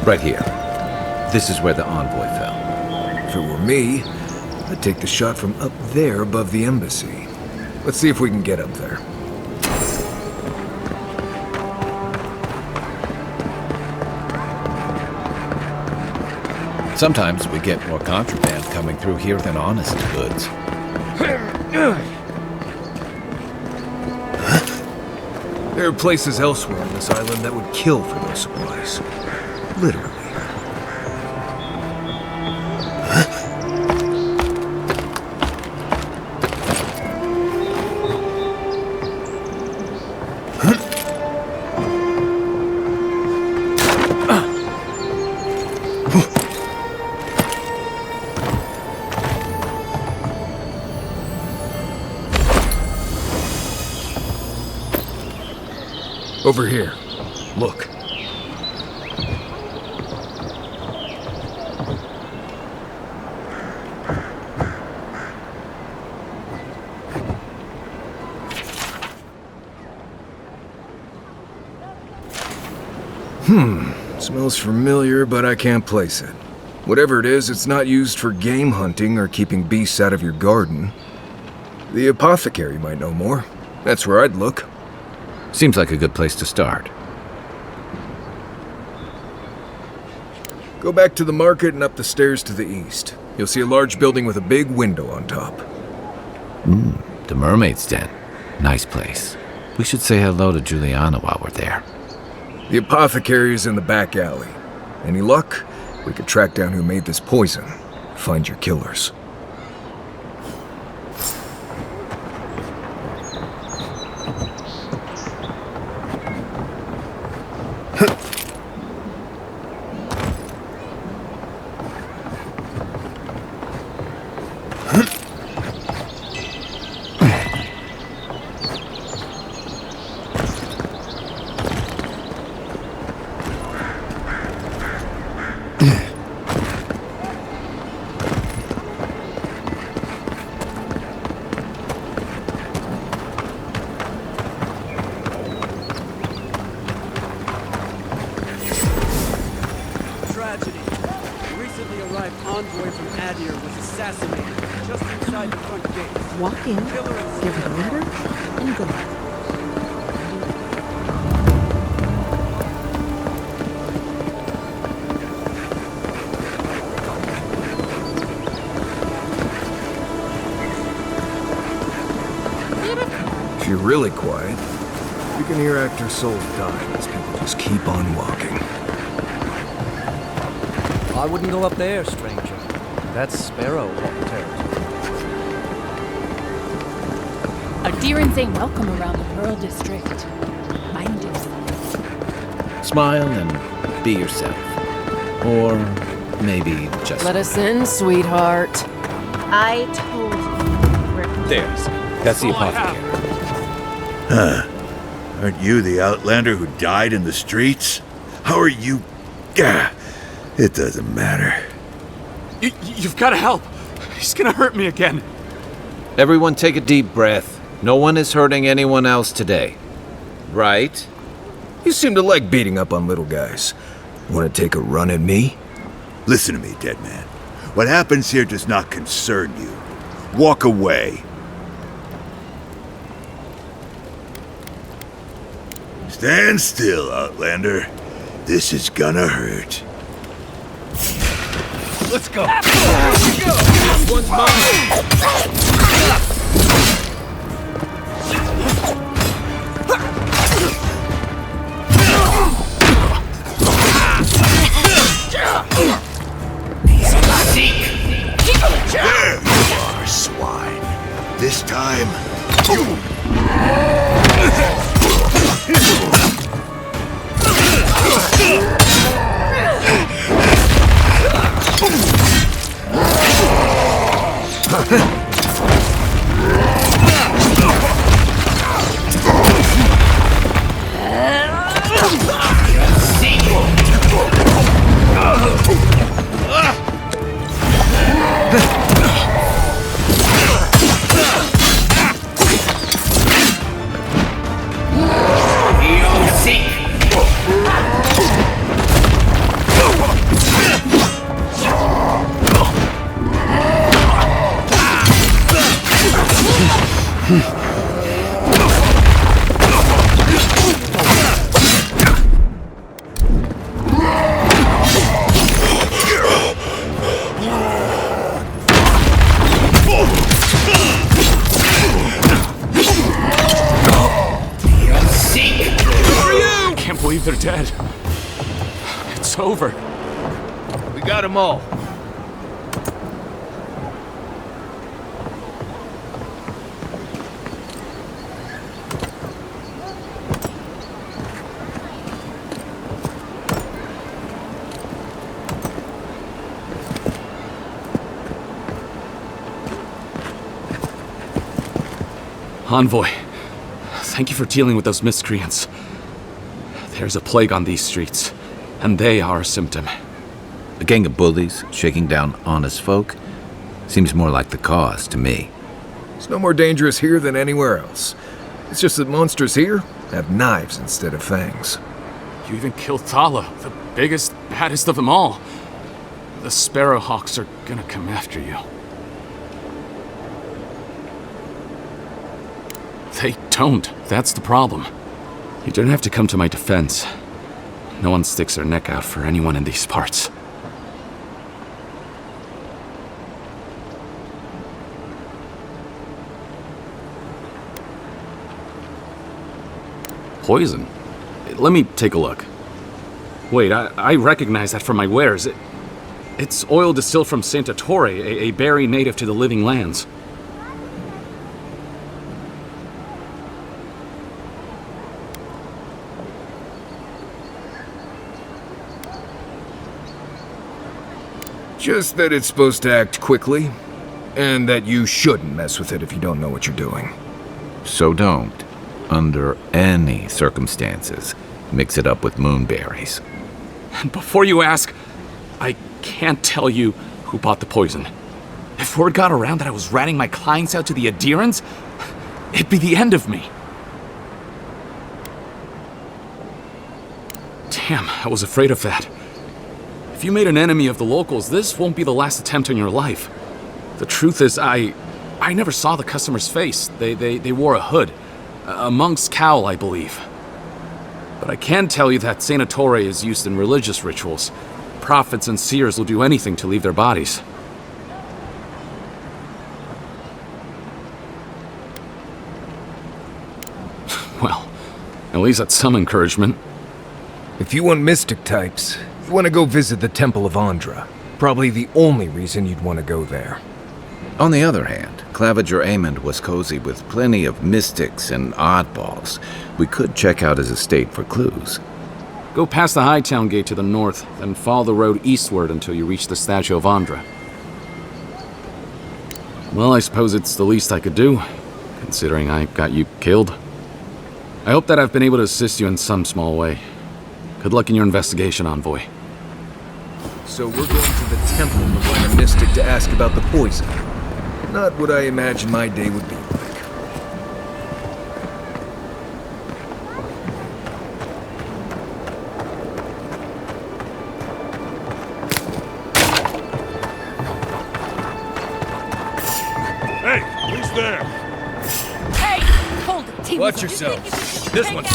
[SPEAKER 8] Right here. This is where the envoy fell.
[SPEAKER 19] If it were me, I'd take the shot from up there above the embassy. Let's see if we can get up there.
[SPEAKER 8] Sometimes we get more contraband coming through here than honest goods.
[SPEAKER 19] There are places elsewhere on this island that would kill for those supplies. Literally. Over here. Look. Smells familiar, but I can't place it. Whatever it is, it's not used for game hunting or keeping beasts out of your garden. The apothecary might know more. That's where I'd look.
[SPEAKER 8] Seems like a good place to start.
[SPEAKER 19] Go back to the market and up the stairs to the east. You'll see a large building with a big window on top.
[SPEAKER 8] The Mermaid's Den. Nice place. We should say hello to Juliana while we're there.
[SPEAKER 19] The apothecary is in the back alley. Any luck? We could track down who made this poison. Find your killers.
[SPEAKER 21] Tragedy. A recently arrived envoy from Aedyr was assassinated just inside the front gate.
[SPEAKER 15] Walk in, give it a letter, and go.
[SPEAKER 19] If you're really quiet, you can hear actor souls die as people just keep on walking.
[SPEAKER 13] I wouldn't go up there, stranger. That's Sparrow walk territory.
[SPEAKER 10] Adirans ain't welcome around the Pearl District. Mind you.
[SPEAKER 8] Smile and be yourself. Or maybe just...
[SPEAKER 22] Let us in, sweetheart.
[SPEAKER 11] I told you.
[SPEAKER 8] There's. That's the apothecary.
[SPEAKER 23] Huh. Aren't you the outlander who died in the streets? How are you... Gah, it doesn't matter.
[SPEAKER 24] You've got to help. He's gonna hurt me again.
[SPEAKER 8] Everyone take a deep breath. No one is hurting anyone else today. Right?
[SPEAKER 19] You seem to like beating up on little guys. Want to take a run at me?
[SPEAKER 23] Listen to me, dead man. What happens here does not concern you. Walk away. Stand still, Outlander. This is gonna hurt.
[SPEAKER 2] Let's go. This one's mine.
[SPEAKER 23] There you are, swine. This time, you...
[SPEAKER 24] They're dead. It's over.
[SPEAKER 2] We got them all.
[SPEAKER 24] Envoy, thank you for dealing with those miscreants. There's a plague on these streets, and they are a symptom.
[SPEAKER 8] A gang of bullies shaking down honest folk seems more like the cause to me.
[SPEAKER 19] It's no more dangerous here than anywhere else. It's just that monsters here have knives instead of fangs.
[SPEAKER 24] You even killed Thala, the biggest, baddest of them all. The Sparrowhawks are gonna come after you. They don't. That's the problem. You don't have to come to my defense. No one sticks their neck out for anyone in these parts. Poison? Let me take a look. Wait, I recognize that from my wares. It's oil distilled from Santa Torre, a berry native to the Living Lands.
[SPEAKER 19] Just that it's supposed to act quickly, and that you shouldn't mess with it if you don't know what you're doing.
[SPEAKER 8] So don't, under any circumstances, mix it up with moonberries.
[SPEAKER 24] And before you ask, I can't tell you who bought the poison. If word got around that I was ratting my clients out to the Adirans, it'd be the end of me. Damn, I was afraid of that. If you made an enemy of the locals, this won't be the last attempt in your life. The truth is, I never saw the customer's face. They wore a hood. A monk's cowl, I believe. But I can tell you that Santa Torre is used in religious rituals. Prophets and seers will do anything to leave their bodies. Well, at least that's some encouragement.
[SPEAKER 19] If you want mystic types, you want to go visit the Temple of Adra. Probably the only reason you'd want to go there.
[SPEAKER 8] On the other hand, Claviger Amond was cozy with plenty of mystics and oddballs. We could check out his estate for clues.
[SPEAKER 24] Go past the Hightown Gate to the north, then follow the road eastward until you reach the statue of Adra. Well, I suppose it's the least I could do, considering I got you killed. I hope that I've been able to assist you in some small way. Good luck in your investigation, Envoy.
[SPEAKER 19] So we're going to the temple to find a mystic to ask about the poison. Not what I imagined my day would be like.
[SPEAKER 21] Hey, who's there?
[SPEAKER 20] Hey, hold it, team.
[SPEAKER 21] Watch yourself. This one's...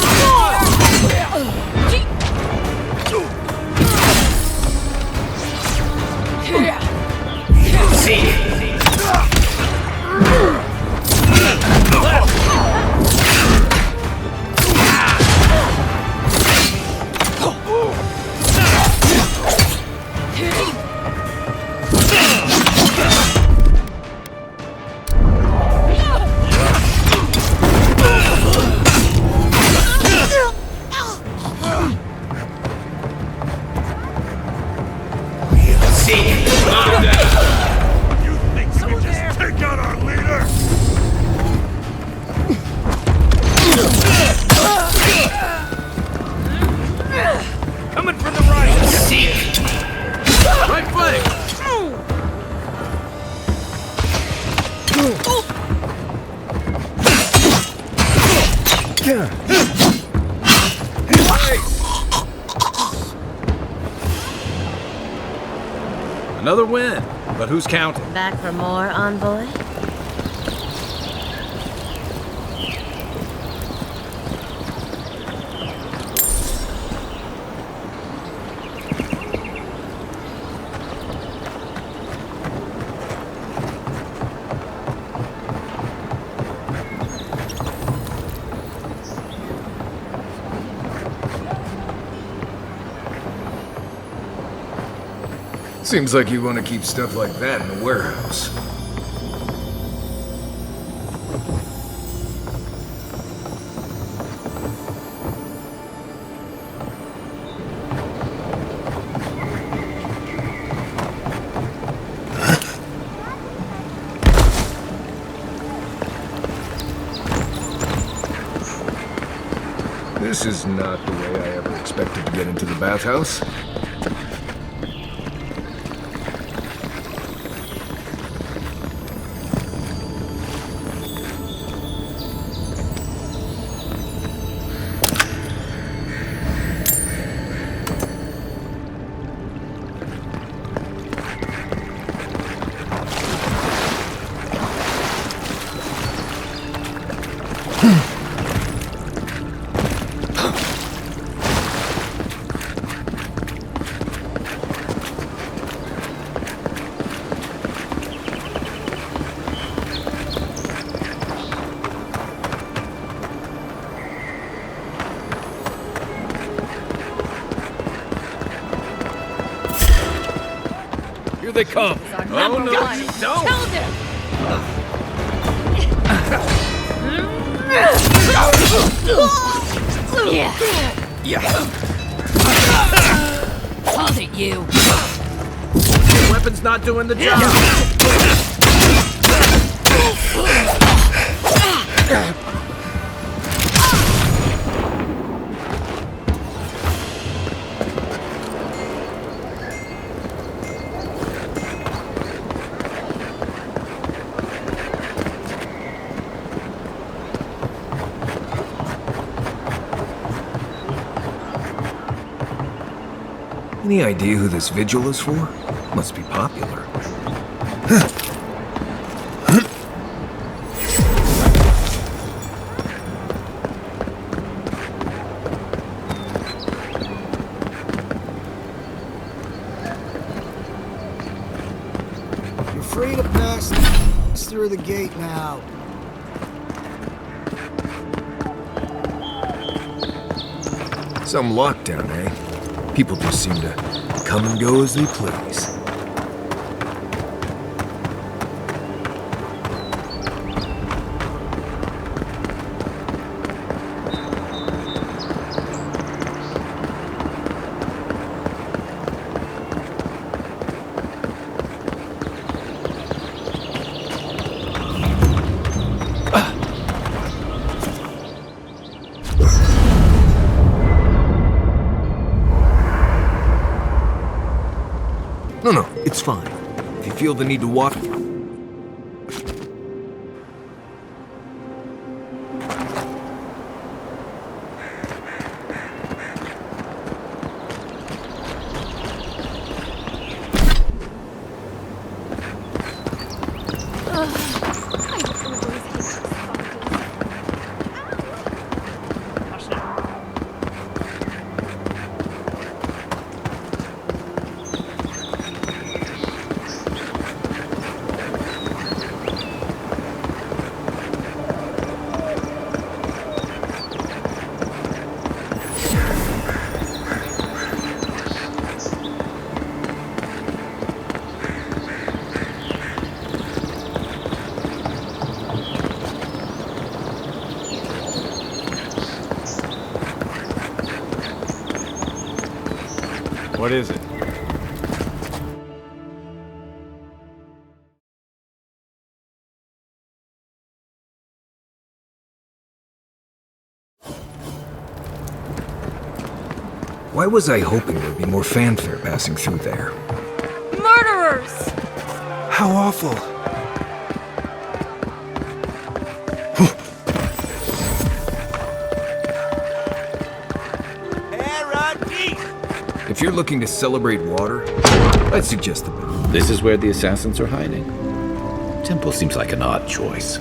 [SPEAKER 21] Coming from the right! Right flank!
[SPEAKER 8] Another win, but who's counting?
[SPEAKER 4] Back for more, Envoy?
[SPEAKER 19] Seems like you want to keep stuff like that in the warehouse. This is not the way I ever expected to get into the bathhouse.
[SPEAKER 2] they come.
[SPEAKER 8] Oh, no, you don't!
[SPEAKER 20] Killed him! Hold it, you!
[SPEAKER 2] Your weapon's not doing the job.
[SPEAKER 19] Any idea who this vigil is for? Must be popular.
[SPEAKER 3] You're free to pass through the gate now.
[SPEAKER 19] Some lockdown, eh? People just seem to come and go as they please. No, it's fine. If you feel the need to walk...
[SPEAKER 8] What is it?
[SPEAKER 19] Why was I hoping there'd be more fanfare passing through there?
[SPEAKER 20] Murderers!
[SPEAKER 19] How awful. If you're looking to celebrate water, I'd suggest the bit.
[SPEAKER 8] This is where the assassins are hiding. Temple seems like an odd choice.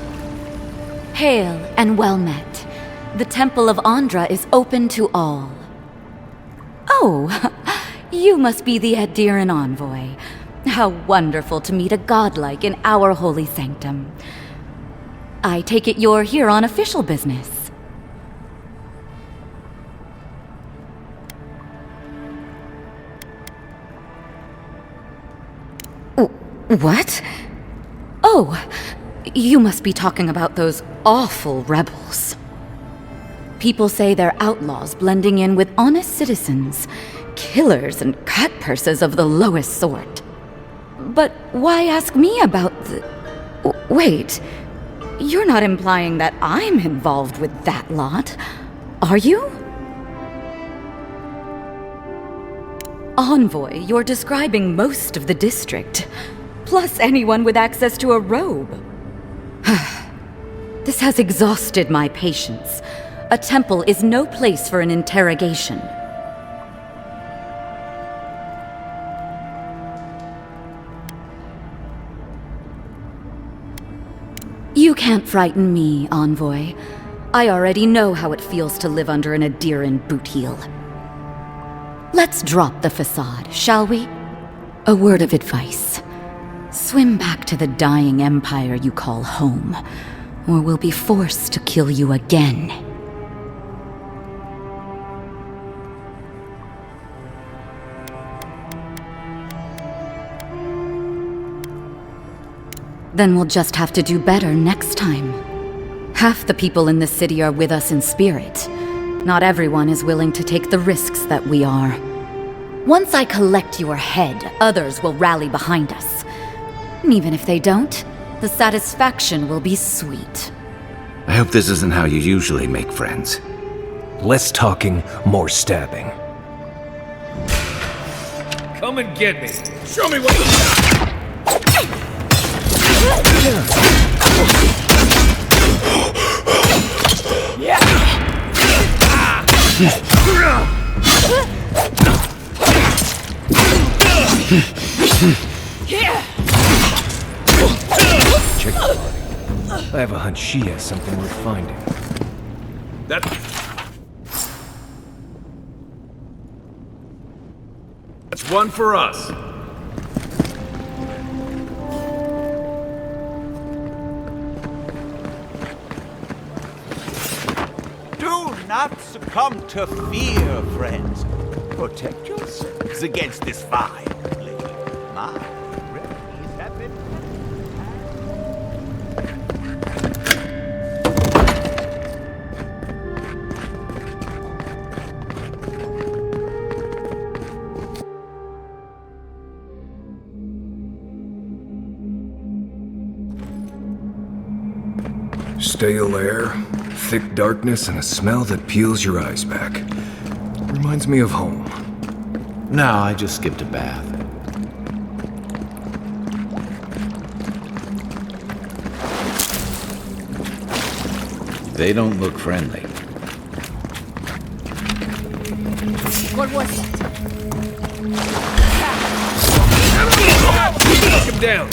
[SPEAKER 9] Hail and well met. The Temple of Adra is open to all. Oh, you must be the Aedyr envoy. How wonderful to meet a godlike in our holy sanctum. I take it you're here on official business. What? Oh, you must be talking about those awful rebels. People say they're outlaws blending in with honest citizens, killers and cutpurses of the lowest sort. But why ask me about the... Wait, you're not implying that I'm involved with that lot, are you? Envoy, you're describing most of the district. Plus anyone with access to a robe. This has exhausted my patience. A temple is no place for an interrogation. You can't frighten me, Envoy. I already know how it feels to live under an adiran boot heel. Let's drop the facade, shall we? A word of advice. Swim back to the dying empire you call home, or we'll be forced to kill you again.
[SPEAKER 20] Then we'll just have to do better next time. Half the people in the city are with us in spirit. Not everyone is willing to take the risks that we are. Once I collect your head, others will rally behind us. And even if they don't, the satisfaction will be sweet.
[SPEAKER 8] I hope this isn't how you usually make friends.
[SPEAKER 6] Less talking, more stabbing.
[SPEAKER 13] Come and get me. Show me what you got.
[SPEAKER 6] Check the body. I have a hunch she has something worth finding.
[SPEAKER 2] That's one for us.
[SPEAKER 12] Do not succumb to fear, friends. Protect yourselves against this vile lady. My remedies have been...
[SPEAKER 19] Stale air, thick darkness, and a smell that peels your eyes back. Reminds me of home.
[SPEAKER 8] No, I just skipped a bath. They don't look friendly.
[SPEAKER 11] What was that?
[SPEAKER 13] Knock him down.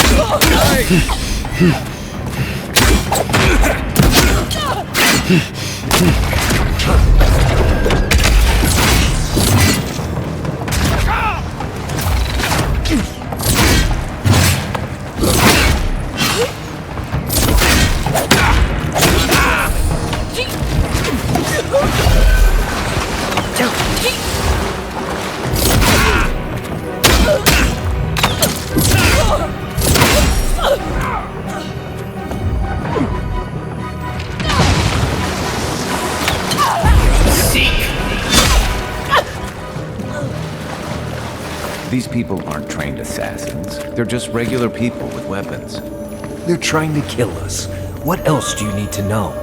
[SPEAKER 8] These people aren't trained assassins. They're just regular people with weapons.
[SPEAKER 6] They're trying to kill us. What else do you need to know?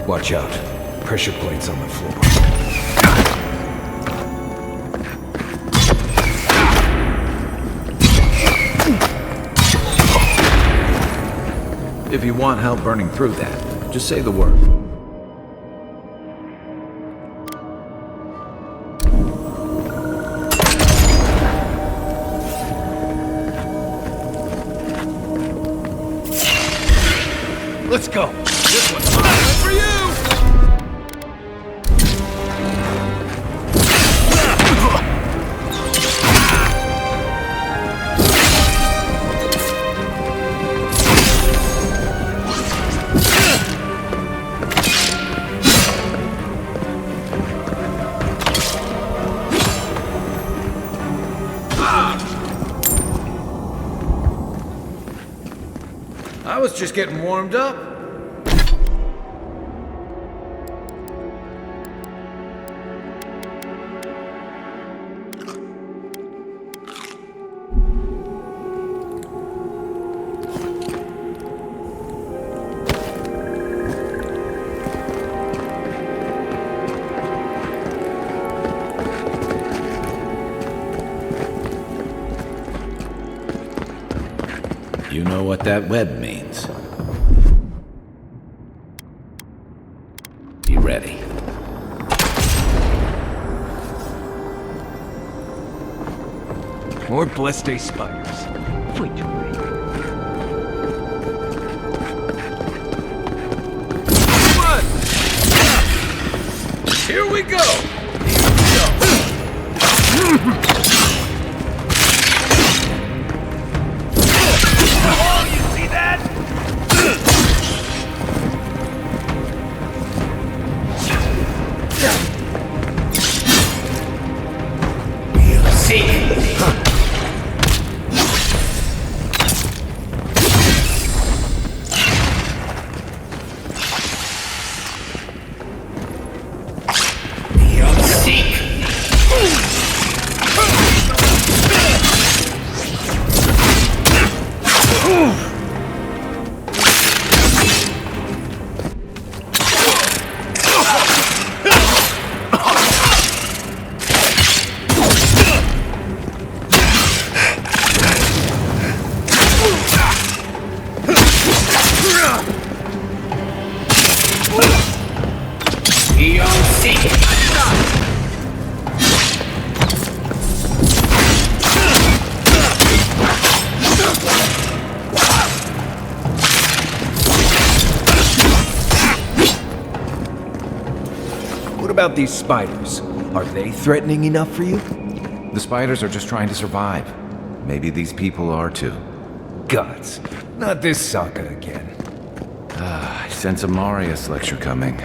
[SPEAKER 6] Watch out. Pressure plates on the floor.
[SPEAKER 8] If you want help burning through that, just say the word.
[SPEAKER 13] Let's go. This one's mine for you.
[SPEAKER 2] I was just getting warmed up.
[SPEAKER 8] You know what that web means. Be ready.
[SPEAKER 6] More blessed day spiders. Wait till they...
[SPEAKER 2] Here we go! Oh, you see that?
[SPEAKER 12] We'll see.
[SPEAKER 6] about these spiders? Are they threatening enough for you?
[SPEAKER 8] The spiders are just trying to survive. Maybe these people are too.
[SPEAKER 6] Gods, not this saga again.
[SPEAKER 8] I sense a Marius lecture coming.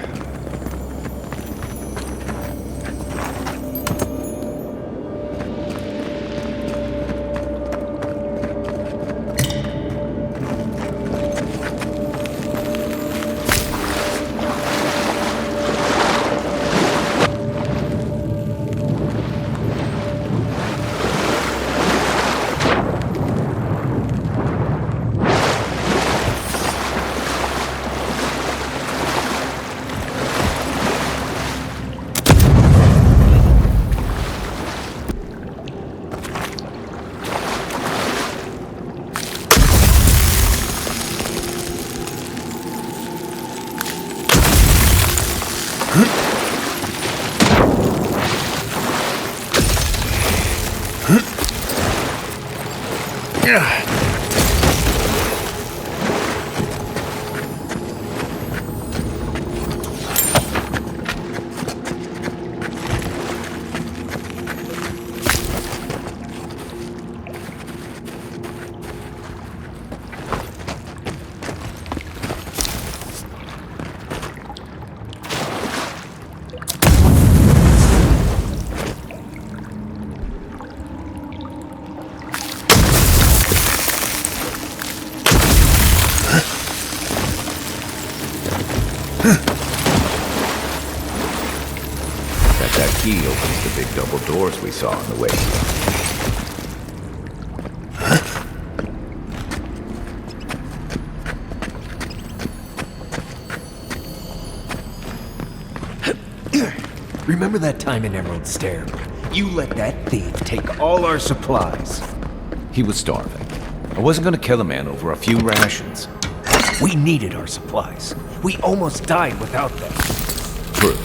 [SPEAKER 8] That key opens the big double doors we saw on the way.
[SPEAKER 6] Remember that time in Emerald Stair? You let that thief take all our supplies.
[SPEAKER 8] He was starving. I wasn't gonna kill a man over a few rations.
[SPEAKER 6] We needed our supplies. We almost died without them.
[SPEAKER 8] True.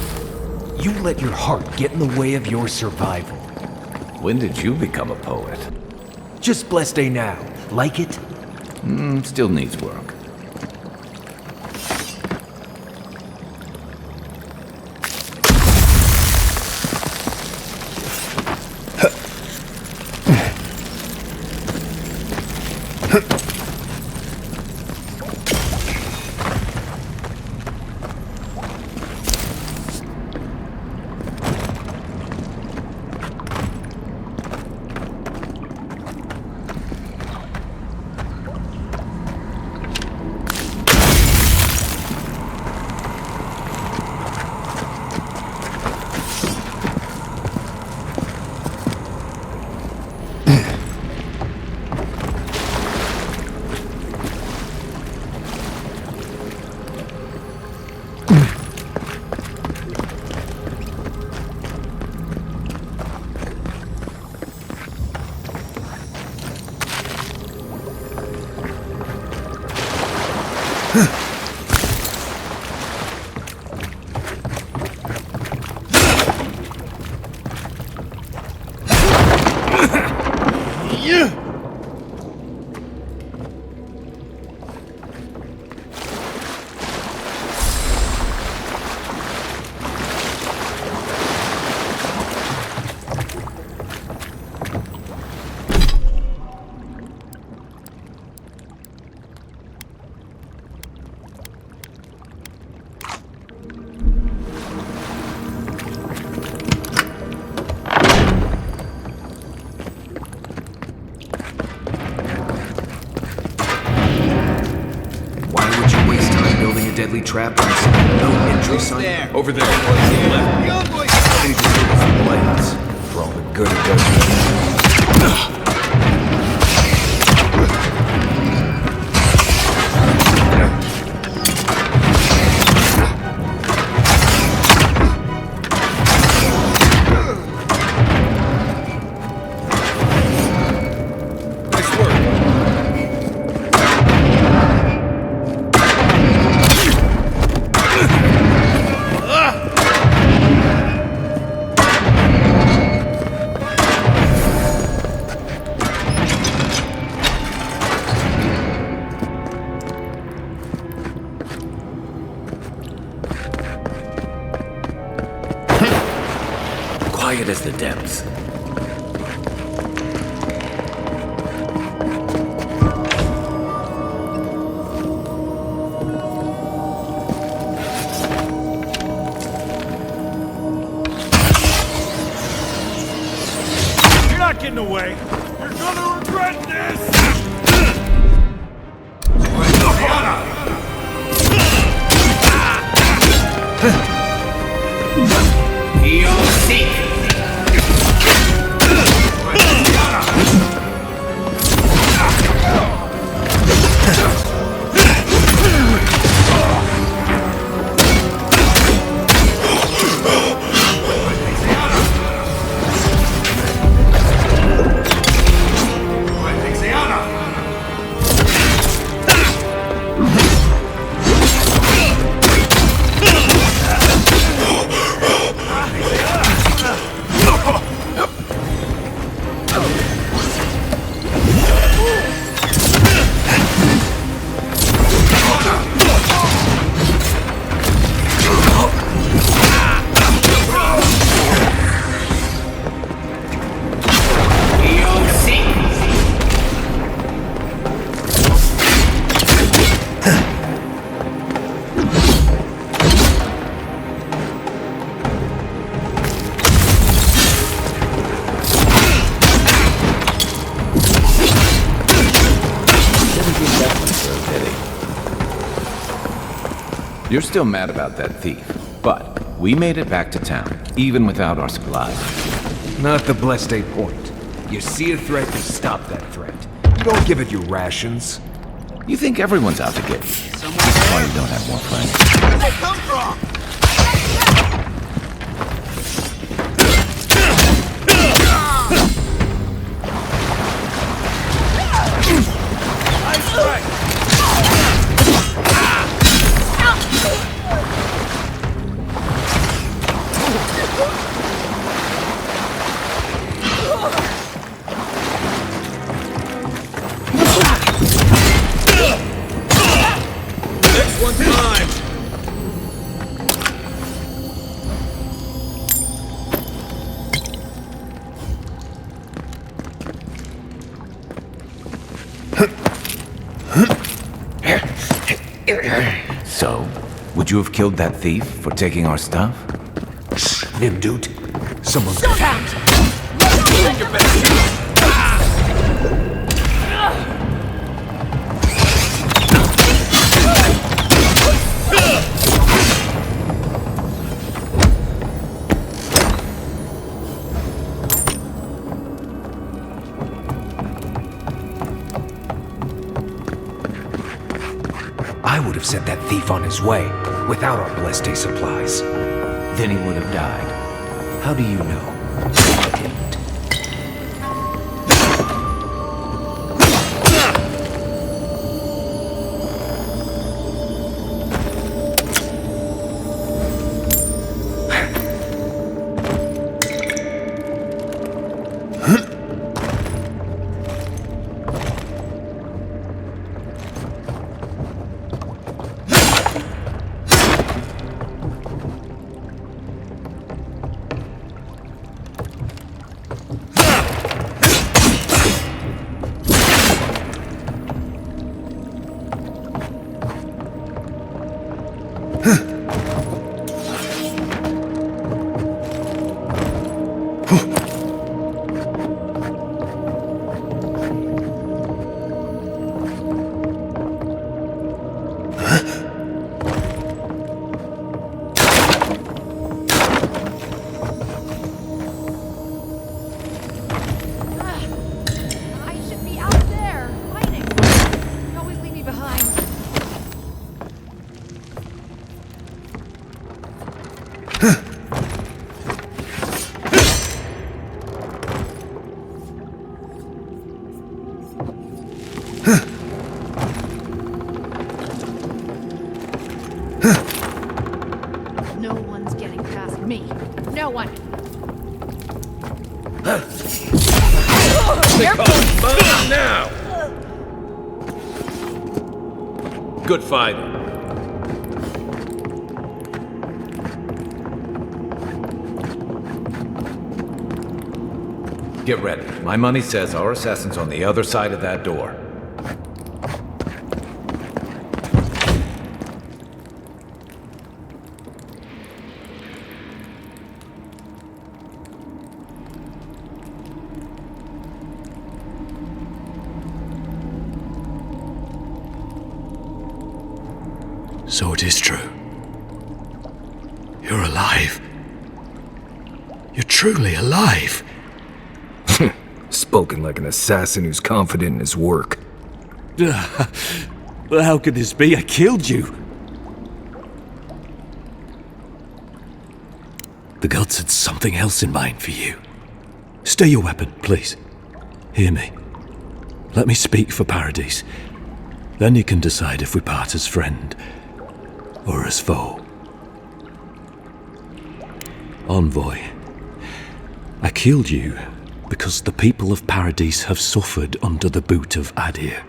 [SPEAKER 6] You let your heart get in the way of your survival.
[SPEAKER 8] When did you become a poet?
[SPEAKER 6] Just blessed day now. Like it?
[SPEAKER 8] Still needs work.
[SPEAKER 6] Deadly trap on some no entry sign.
[SPEAKER 8] Over there. Left.
[SPEAKER 6] The envoy ready to serve us the lights. For all the good it does. naked as the depths.
[SPEAKER 12] You're not getting away! You're gonna regret this!
[SPEAKER 5] You'll see!
[SPEAKER 8] You're still mad about that thief, but we made it back to town, even without our supplies.
[SPEAKER 7] Not the blessed day point. You see a threat, you stop that threat. You don't give it your rations.
[SPEAKER 8] You think everyone's out to get you. That's why you don't have more friends.
[SPEAKER 12] Where'd they come from? Nice strike!
[SPEAKER 2] Next one's mine!
[SPEAKER 8] So, would you have killed that thief for taking our stuff?
[SPEAKER 7] Nim, dude. Someone...
[SPEAKER 2] Bring your best shot!
[SPEAKER 7] I would have sent that thief on his way, without our blessed day supplies.
[SPEAKER 6] Then he would have died.
[SPEAKER 7] How do you know? I didn't.
[SPEAKER 11] No one's getting past me. No one.
[SPEAKER 2] They call it mine now! Good fighting.
[SPEAKER 8] Get ready. My money says our assassin's on the other side of that door.
[SPEAKER 1] So it is true. You're alive. You're truly alive.
[SPEAKER 19] Spoken like an assassin who's confident in his work.
[SPEAKER 1] Well, how could this be? I killed you. The gods had something else in mind for you. Stay your weapon, please. Hear me. Let me speak for Paradise. Then you can decide if we part as friend or as foe. Envoy, I killed you because the people of Paradise have suffered under the boot of Aedyr.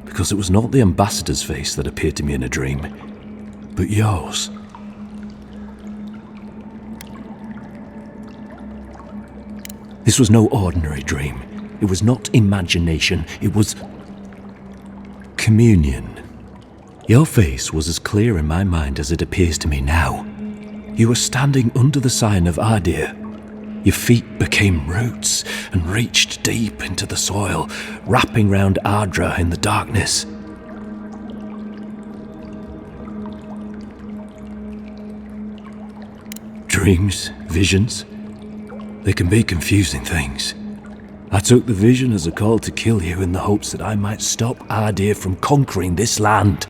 [SPEAKER 1] Because it was not the ambassador's face that appeared to me in a dream, but yours. This was no ordinary dream. It was not imagination. It was communion. Your face was as clear in my mind as it appears to me now. You were standing under the sign of Aedyr. Your feet became roots and reached deep into the soil, wrapping round Adra in the darkness. Dreams, visions, they can be confusing things. I took the vision as a call to kill you in the hopes that I might stop Aedyr from conquering this land.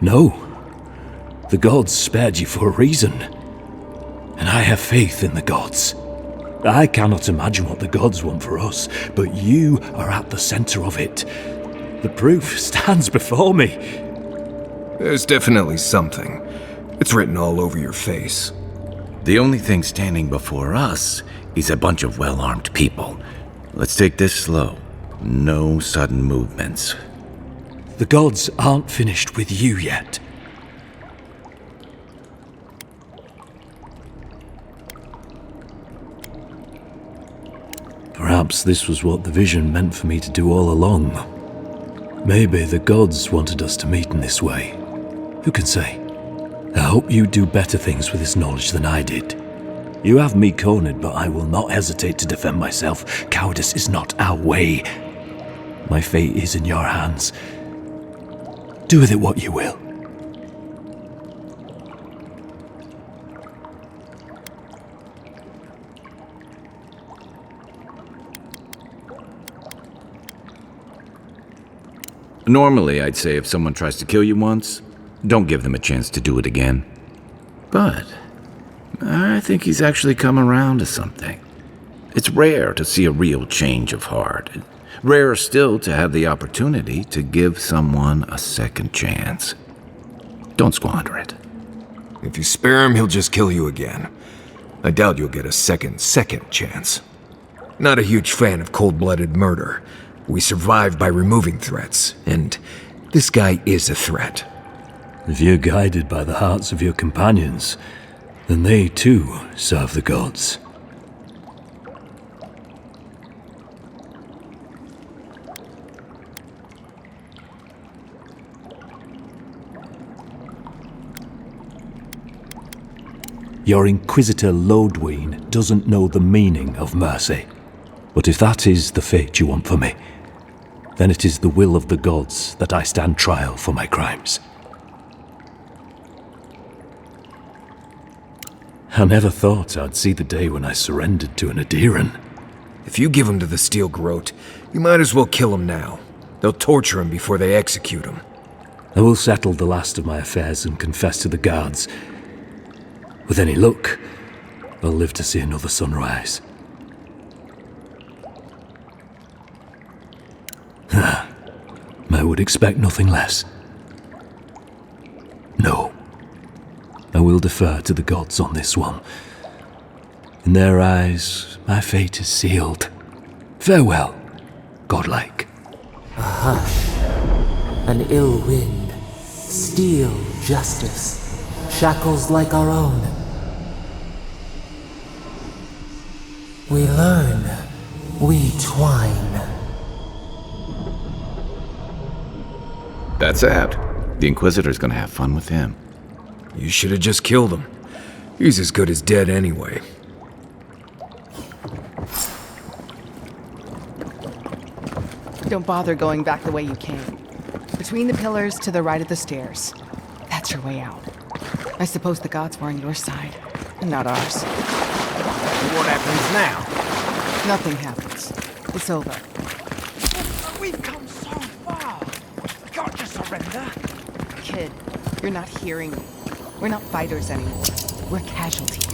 [SPEAKER 1] No, the gods spared you for a reason, and I have faith in the gods. I cannot imagine what the gods want for us, but you are at the center of it. The proof stands before me.
[SPEAKER 19] There's definitely something. It's written all over your face.
[SPEAKER 8] The only thing standing before us is a bunch of well-armed people. Let's take this slow. No sudden movements.
[SPEAKER 1] The gods aren't finished with you yet. Perhaps this was what the vision meant for me to do all along. Maybe the gods wanted us to meet in this way. Who can say? I hope you do better things with this knowledge than I did. You have me cornered, but I will not hesitate to defend myself. Cowardice is not our way. My fate is in your hands. Do with it what you will.
[SPEAKER 8] Normally, I'd say if someone tries to kill you once, don't give them a chance to do it again. But I think he's actually come around to something. It's rare to see a real change of heart. Rarer still to have the opportunity to give someone a second chance. Don't squander it.
[SPEAKER 19] If you spare him, he'll just kill you again. I doubt you'll get a second chance. Not a huge fan of cold-blooded murder. We survive by removing threats, and this guy is a threat.
[SPEAKER 1] If you're guided by the hearts of your companions, then they too serve the gods. Your Inquisitor Lodween doesn't know the meaning of mercy. But if that is the fate you want for me, then it is the will of the gods that I stand trial for my crimes. I never thought I'd see the day when I surrendered to an adiran.
[SPEAKER 19] If you give him to the Steel Groat, you might as well kill him now. They'll torture him before they execute him.
[SPEAKER 1] I will settle the last of my affairs and confess to the guards. With any luck, I'll live to see another sunrise. I would expect nothing less. No. I will defer to the gods on this one. In their eyes, my fate is sealed. Farewell, godlike.
[SPEAKER 14] A hush, an ill wind, steel justice, shackles like our own. We learn, we twine.
[SPEAKER 8] That's sad. The Inquisitor's gonna have fun with him.
[SPEAKER 19] You should have just killed him. He's as good as dead anyway.
[SPEAKER 22] Don't bother going back the way you came. Between the pillars to the right of the stairs. That's your way out. I suppose the gods were on your side, and not ours.
[SPEAKER 3] What happens now?
[SPEAKER 22] Nothing happens. It's over.
[SPEAKER 12] We've come so far. We can't just surrender.
[SPEAKER 22] Kid, you're not hearing me. We're not fighters anymore. We're casualties.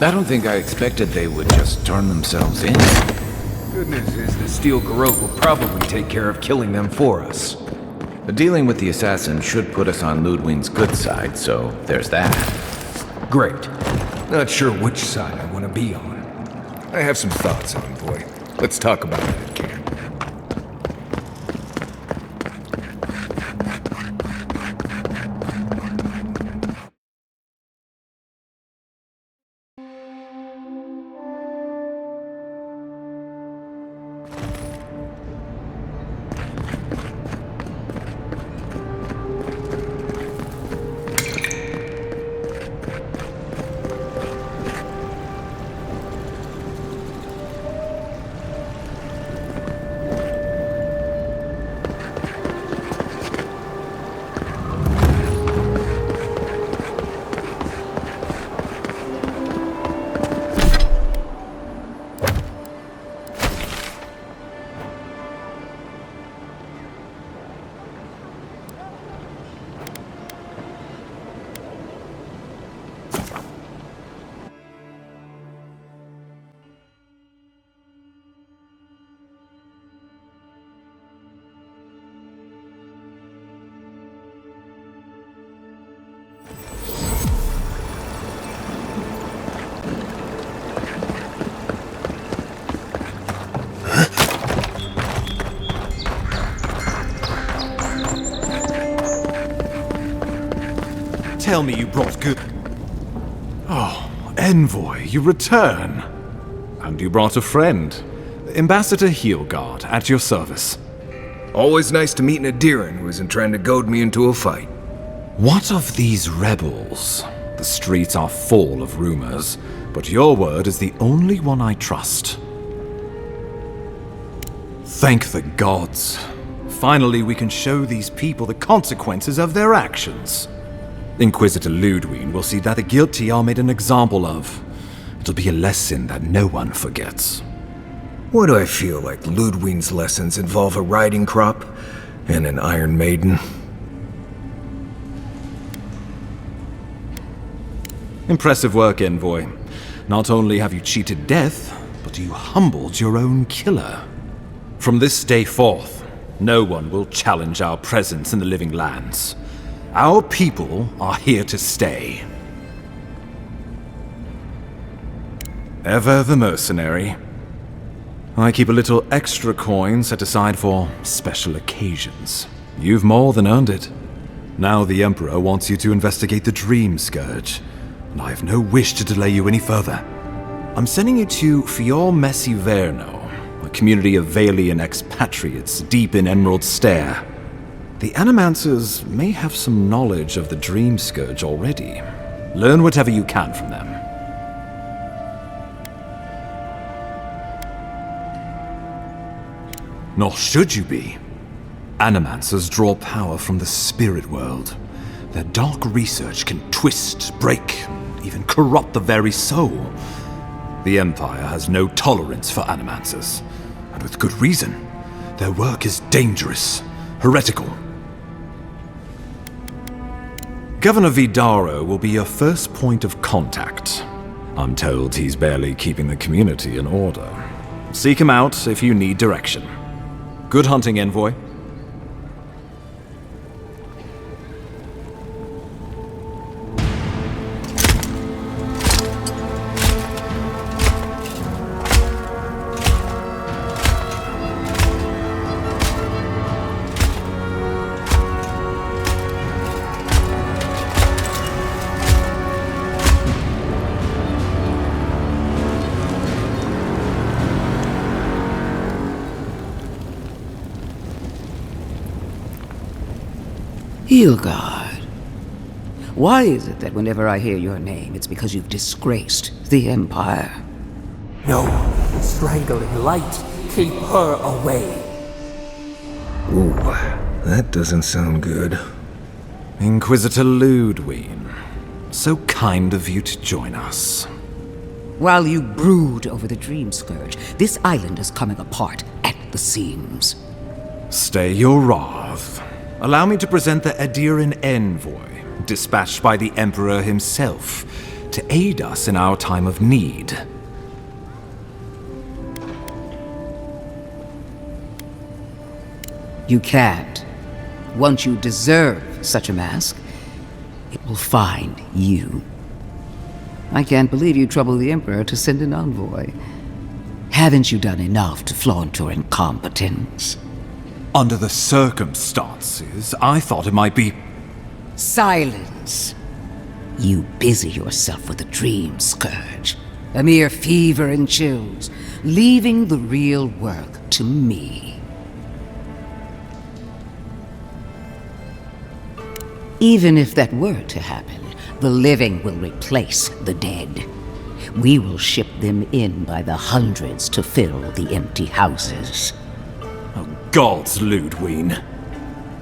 [SPEAKER 8] I don't think I expected they would just turn themselves in.
[SPEAKER 7] Good news is the steel garrote will probably take care of killing them for us.
[SPEAKER 8] The dealing with the assassin should put us on Ludwig's good side, so there's that.
[SPEAKER 7] Great. Not sure which side I want to be on.
[SPEAKER 19] I have some thoughts, envoy. Let's talk about it at camp.
[SPEAKER 16] Tell me you brought good... Oh, envoy, you return. And you brought a friend. Ambassador Heelguard, at your service.
[SPEAKER 19] Always nice to meet an adiran who isn't trying to goad me into a fight.
[SPEAKER 16] What of these rebels? The streets are full of rumors, but your word is the only one I trust. Thank the gods. Finally, we can show these people the consequences of their actions. Inquisitor Ludwig will see that the guilty are made an example of. It'll be a lesson that no one forgets.
[SPEAKER 19] Why do I feel like Ludwig's lessons involve a riding crop and an Iron Maiden?
[SPEAKER 16] Impressive work, envoy. Not only have you cheated death, but you humbled your own killer. From this day forth, no one will challenge our presence in the living lands. Our people are here to stay. Ever the mercenary. I keep a little extra coin set aside for special occasions. You've more than earned it. Now the Emperor wants you to investigate the Dream Scourge, and I have no wish to delay you any further. I'm sending you to Fior Messi Verno, a community of Valian expatriates deep in Emerald Stair. The Animancers may have some knowledge of the Dream Scourge already. Learn whatever you can from them. Nor should you be. Animancers draw power from the spirit world. Their dark research can twist, break, even corrupt the very soul. The Empire has no tolerance for Animancers, and with good reason. Their work is dangerous, heretical. Governor Vidaro will be your first point of contact. I'm told he's barely keeping the community in order. Seek him out if you need direction. Good hunting, envoy.
[SPEAKER 10] Hilgard. Why is it that whenever I hear your name, it's because you've disgraced the Empire?
[SPEAKER 14] No, strangling light. Keep her away.
[SPEAKER 19] Ooh, that doesn't sound good.
[SPEAKER 16] Inquisitor Ludwig, so kind of you to join us.
[SPEAKER 10] While you brood over the Dream Scourge, this island is coming apart at the seams.
[SPEAKER 16] Stay your wrath. Allow me to present the Aedyr envoy, dispatched by the Emperor himself, to aid us in our time of need.
[SPEAKER 10] You can't. Once you deserve such a mask, it will find you. I can't believe you troubled the Emperor to send an envoy. Haven't you done enough to flaunt your incompetence?
[SPEAKER 16] Under the circumstances, I thought it might be...
[SPEAKER 10] Silence! You busy yourself with the Dream Scourge. A mere fever and chills, leaving the real work to me. Even if that were to happen, the living will replace the dead. We will ship them in by the hundreds to fill the empty houses.
[SPEAKER 16] Gods, Ludwig.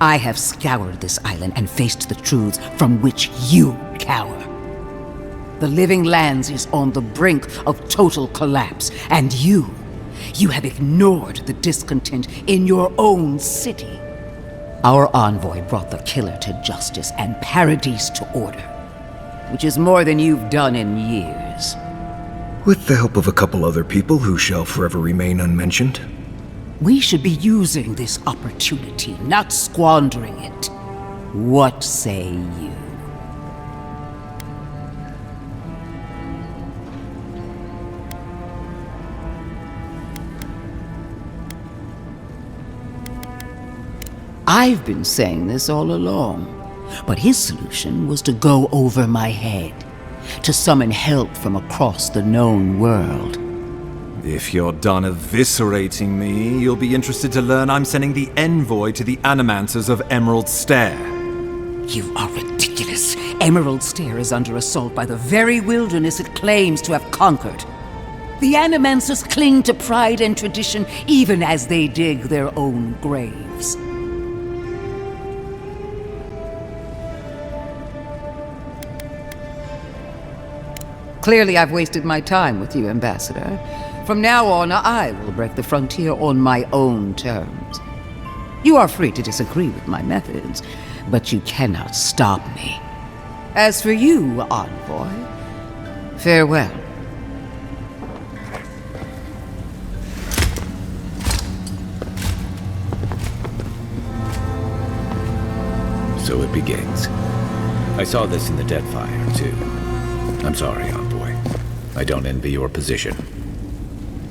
[SPEAKER 10] I have scoured this island and faced the truths from which you cower. The Living Lands is on the brink of total collapse, and you have ignored the discontent in your own city. Our envoy brought the killer to justice and paradise to order, which is more than you've done in years.
[SPEAKER 19] With the help of a couple other people who shall forever remain unmentioned.
[SPEAKER 10] We should be using this opportunity, not squandering it. What say you? I've been saying this all along, but his solution was to go over my head, to summon help from across the known world.
[SPEAKER 16] If you're done eviscerating me, you'll be interested to learn I'm sending the envoy to the Animancers of Emerald Stair.
[SPEAKER 10] You are ridiculous. Emerald Stair is under assault by the very wilderness it claims to have conquered. The Animancers cling to pride and tradition even as they dig their own graves. Clearly I've wasted my time with you, Ambassador. From now on, I will break the frontier on my own terms. You are free to disagree with my methods, but you cannot stop me. As for you, envoy, farewell.
[SPEAKER 8] So it begins. I saw this in the Deadfire, too. I'm sorry, envoy. I don't envy your position.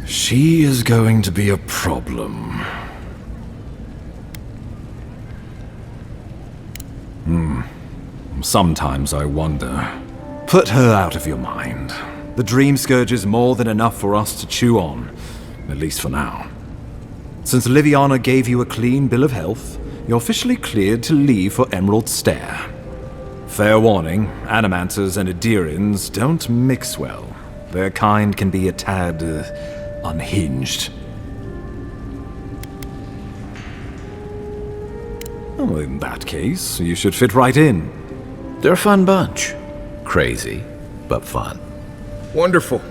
[SPEAKER 16] She is going to be a problem. Sometimes I wonder. Put her out of your mind. The Dream Scourge is more than enough for us to chew on, at least for now. Since Liviana gave you a clean bill of health, you're officially cleared to leave for Emerald Stair. Fair warning, Animancers and Adyrans don't mix well. Their kind can be a tad, unhinged. Well, in that case, you should fit right in.
[SPEAKER 8] They're a fun bunch. Crazy, but fun.
[SPEAKER 19] Wonderful.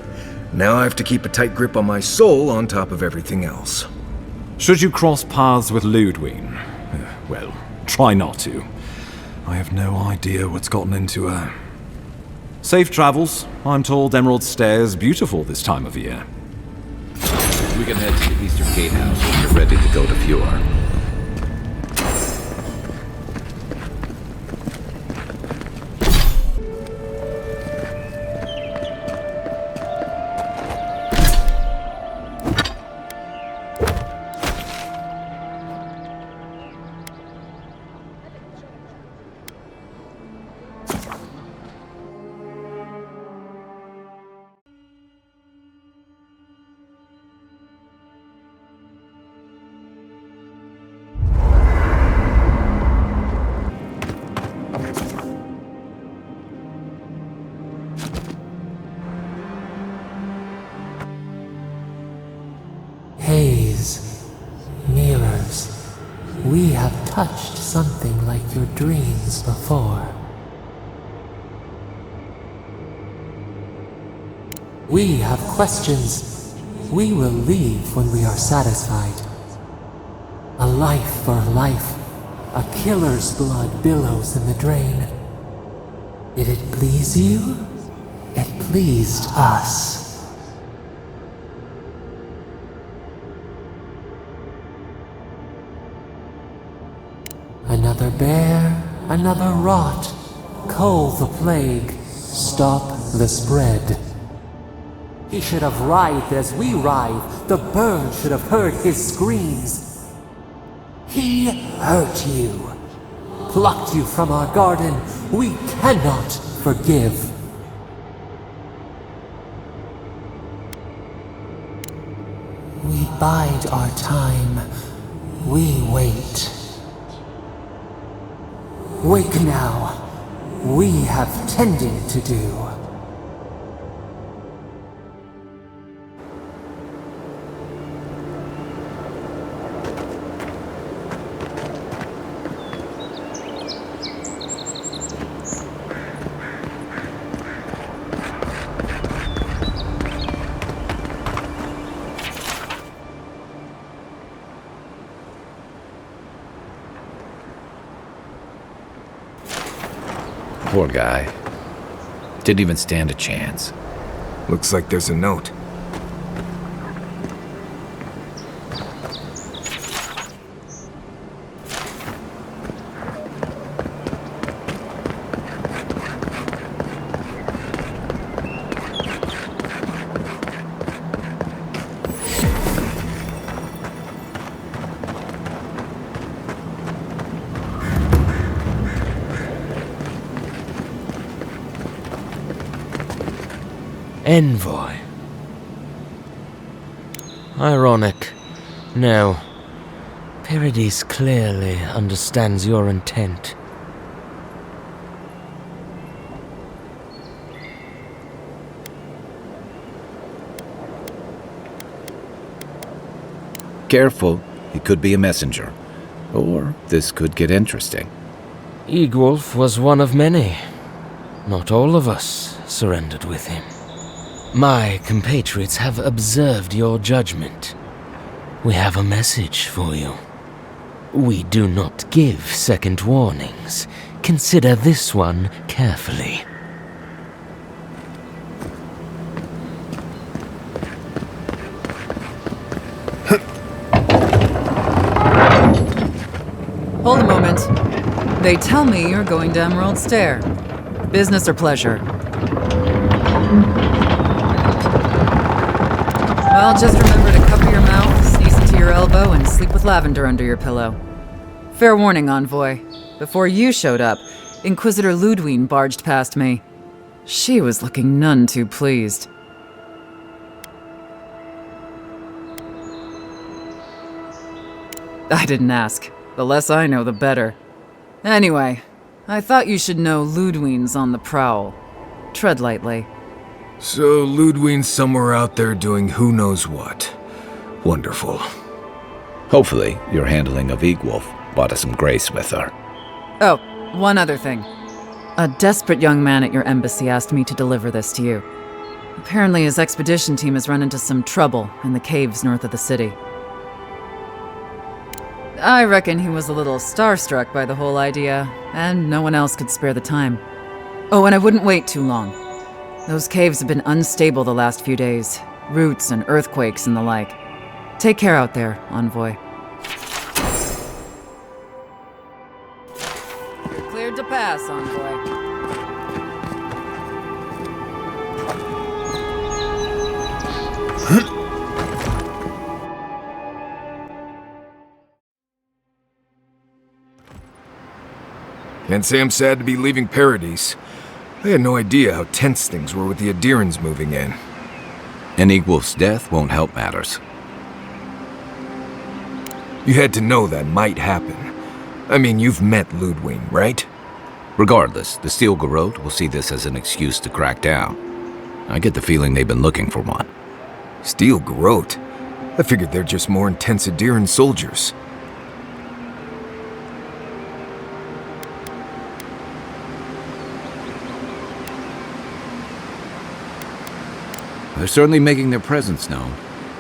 [SPEAKER 19] Now I have to keep a tight grip on my soul on top of everything else.
[SPEAKER 16] Should you cross paths with Ludwig, well, try not to. I have no idea what's gotten into her. Safe travels. I'm told Emerald Stair's beautiful this time of year.
[SPEAKER 8] We can head to the Eastern Gatehouse when you're ready to go to Fjord.
[SPEAKER 14] Haze, mirrors, we have touched something like your dreams before. We have questions. We will leave when we are satisfied. A life for life, a killer's blood billows in the drain. Did it please you? It pleased us. Another bear, another rot. Cull the plague, stop the spread. He should have writhed as we writhe. The bird should have heard his screams. He hurt you, plucked you from our garden. We cannot forgive. We bide our time. We wait. Wake now. We have tending to do.
[SPEAKER 8] Poor guy. Didn't even stand a chance.
[SPEAKER 19] Looks like there's a note.
[SPEAKER 15] Envoy. Ironic. No. Paradis clearly understands your intent.
[SPEAKER 8] Careful, he could be a messenger. Or this could get interesting.
[SPEAKER 15] Eagwolf was one of many. Not all of us surrendered with him. My compatriots have observed your judgment. We have a message for you. We do not give second warnings. Consider this one carefully.
[SPEAKER 17] Hold a moment. They tell me you're going to Emerald Stair. Business or pleasure? Well, just remember to cover your mouth, sneeze into your elbow, and sleep with lavender under your pillow. Fair warning, envoy. Before you showed up, Inquisitor Ludwig barged past me. She was looking none too pleased. I didn't ask. The less I know, the better. Anyway, I thought you should know Ludwig's on the prowl. Tread lightly.
[SPEAKER 19] So Ludwig's somewhere out there doing who knows what. Wonderful.
[SPEAKER 8] Hopefully, your handling of Eagwolf bought us some grace with her.
[SPEAKER 17] Oh, one other thing. A desperate young man at your embassy asked me to deliver this to you. Apparently his expedition team has run into some trouble in the caves north of the city. I reckon he was a little starstruck by the whole idea, and no one else could spare the time. Oh, and I wouldn't wait too long. Those caves have been unstable the last few days. Roots and earthquakes and the like. Take care out there, envoy. You're cleared to pass, envoy.
[SPEAKER 19] Can't say I'm sad to be leaving Paradise. I had no idea how tense things were with the Adirans moving in.
[SPEAKER 8] Any wolf's death won't help matters.
[SPEAKER 19] You had to know that might happen. I mean, you've met Ludwig, right?
[SPEAKER 8] Regardless, the Steel Garrote will see this as an excuse to crack down. I get the feeling they've been looking for one.
[SPEAKER 19] Steel Garrote? I figured they're just more intense Adiran soldiers.
[SPEAKER 8] They're certainly making their presence known.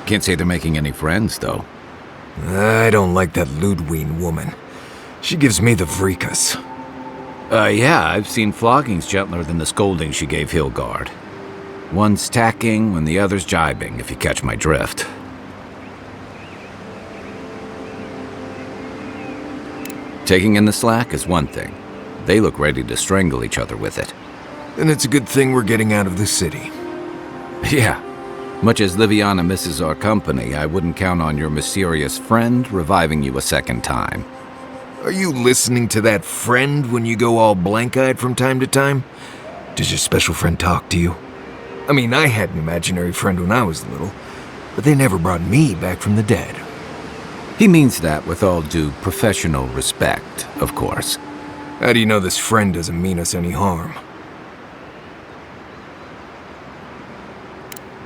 [SPEAKER 8] Can't say they're making any friends, though.
[SPEAKER 19] I don't like that Ludwig woman. She gives me the vrikas.
[SPEAKER 8] Yeah, I've seen floggings gentler than the scolding she gave Hilgard. One's tacking when the other's jibing, if you catch my drift. Taking in the slack is one thing. They look ready to strangle each other with it.
[SPEAKER 19] And it's a good thing we're getting out of the city.
[SPEAKER 8] Yeah. Much as Liviana misses our company, I wouldn't count on your mysterious friend reviving you a second time.
[SPEAKER 19] Are you listening to that friend when you go all blank-eyed from time to time? Does your special friend talk to you? I mean, I had an imaginary friend when I was little, but they never brought me back from the dead.
[SPEAKER 8] He means that with all due professional respect, of course.
[SPEAKER 19] How do you know this friend doesn't mean us any harm?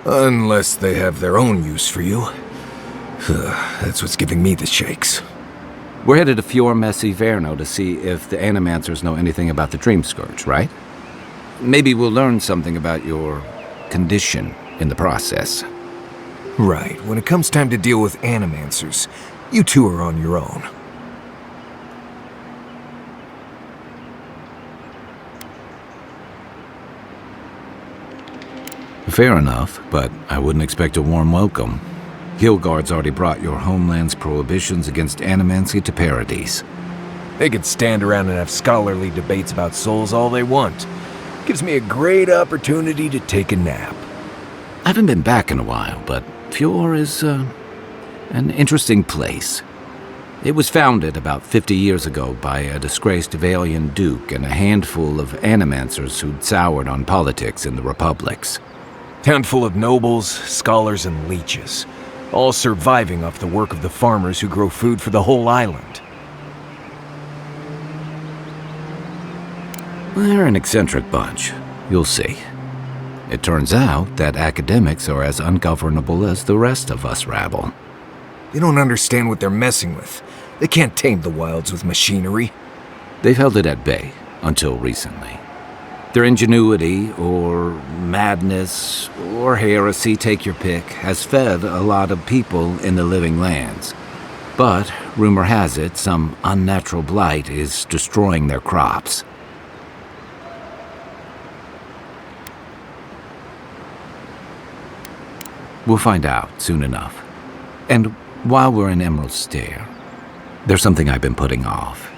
[SPEAKER 19] Unless they have their own use for you. That's what's giving me the shakes.
[SPEAKER 8] We're headed to Fior Messi Verno to see if the Animancers know anything about the Dream Scourge, right? Maybe we'll learn something about your condition in the process.
[SPEAKER 19] Right. When it comes time to deal with Animancers, you two are on your own.
[SPEAKER 8] Fair enough, but I wouldn't expect a warm welcome. Hilgard's already brought your homeland's prohibitions against Animancy to Paradise.
[SPEAKER 19] They could stand around and have scholarly debates about souls all they want. Gives me a great opportunity to take a nap.
[SPEAKER 8] I haven't been back in a while, but Fior is, an interesting place. It was founded about 50 years ago by a disgraced Valian duke and a handful of Animancers who'd soured on politics in the Republics.
[SPEAKER 19] Town full of nobles, scholars, and leeches, all surviving off the work of the farmers who grow food for the whole island.
[SPEAKER 8] They're an eccentric bunch. You'll see. It turns out that academics are as ungovernable as the rest of us rabble.
[SPEAKER 19] They don't understand what they're messing with. They can't tame the wilds with machinery.
[SPEAKER 8] They've held it at bay, until recently. Their ingenuity, or madness, or heresy, take your pick, has fed a lot of people in the living lands. But, rumor has it, some unnatural blight is destroying their crops. We'll find out soon enough. And while we're in Emerald Stair, there's something I've been putting off.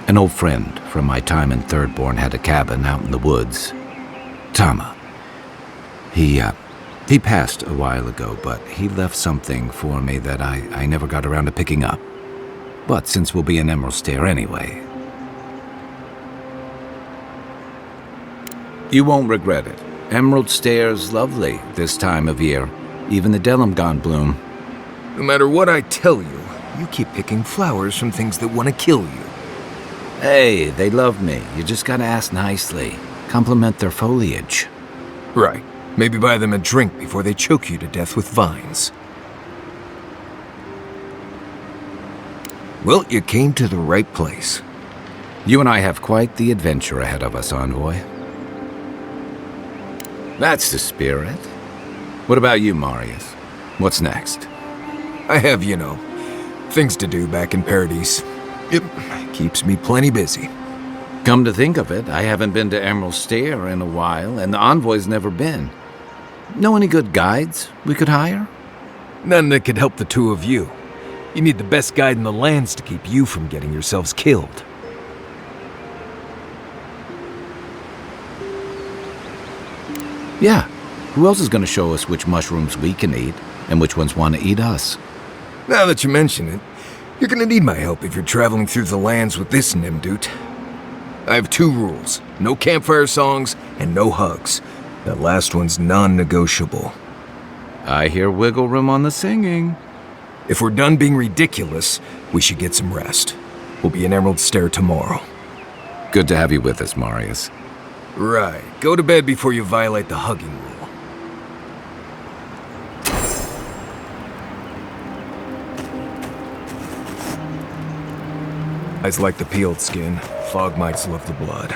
[SPEAKER 8] An old friend from my time in Thirdborn had a cabin out in the woods. Tama. He passed a while ago, but he left something for me that I never got around to picking up. But since we'll be in Emerald Stair anyway... You won't regret it. Emerald Stair's lovely this time of year. Even the Delimgon bloom.
[SPEAKER 19] No matter what I tell you, you keep picking flowers from things that want to kill you.
[SPEAKER 8] Hey, they love me. You just gotta ask nicely. Compliment their foliage.
[SPEAKER 19] Right. Maybe buy them a drink before they choke you to death with vines. Well, you came to the right place.
[SPEAKER 8] You and I have quite the adventure ahead of us, envoy. That's the spirit. What about you, Marius? What's next?
[SPEAKER 19] I have, things to do back in Paradise. It keeps me plenty busy.
[SPEAKER 8] Come to think of it, I haven't been to Emerald Stair in a while, and the envoy's never been. Know any good guides we could hire?
[SPEAKER 6] None that could help the two of you. You need the best guide in the lands to keep you from getting yourselves killed.
[SPEAKER 8] Yeah. Who else is going to show us which mushrooms we can eat, and which ones want to eat us?
[SPEAKER 19] Now that you mention it, you're gonna need my help if you're traveling through the lands with this Nimdude. I have 2 rules. No campfire songs, and no hugs. That last one's non-negotiable.
[SPEAKER 8] I hear wiggle room on the singing.
[SPEAKER 19] If we're done being ridiculous, we should get some rest. We'll be in Emerald Stair tomorrow.
[SPEAKER 8] Good to have you with us, Marius.
[SPEAKER 19] Right. Go to bed before you violate the hugging rule. Eyes like the peeled skin. Fog mites love the blood.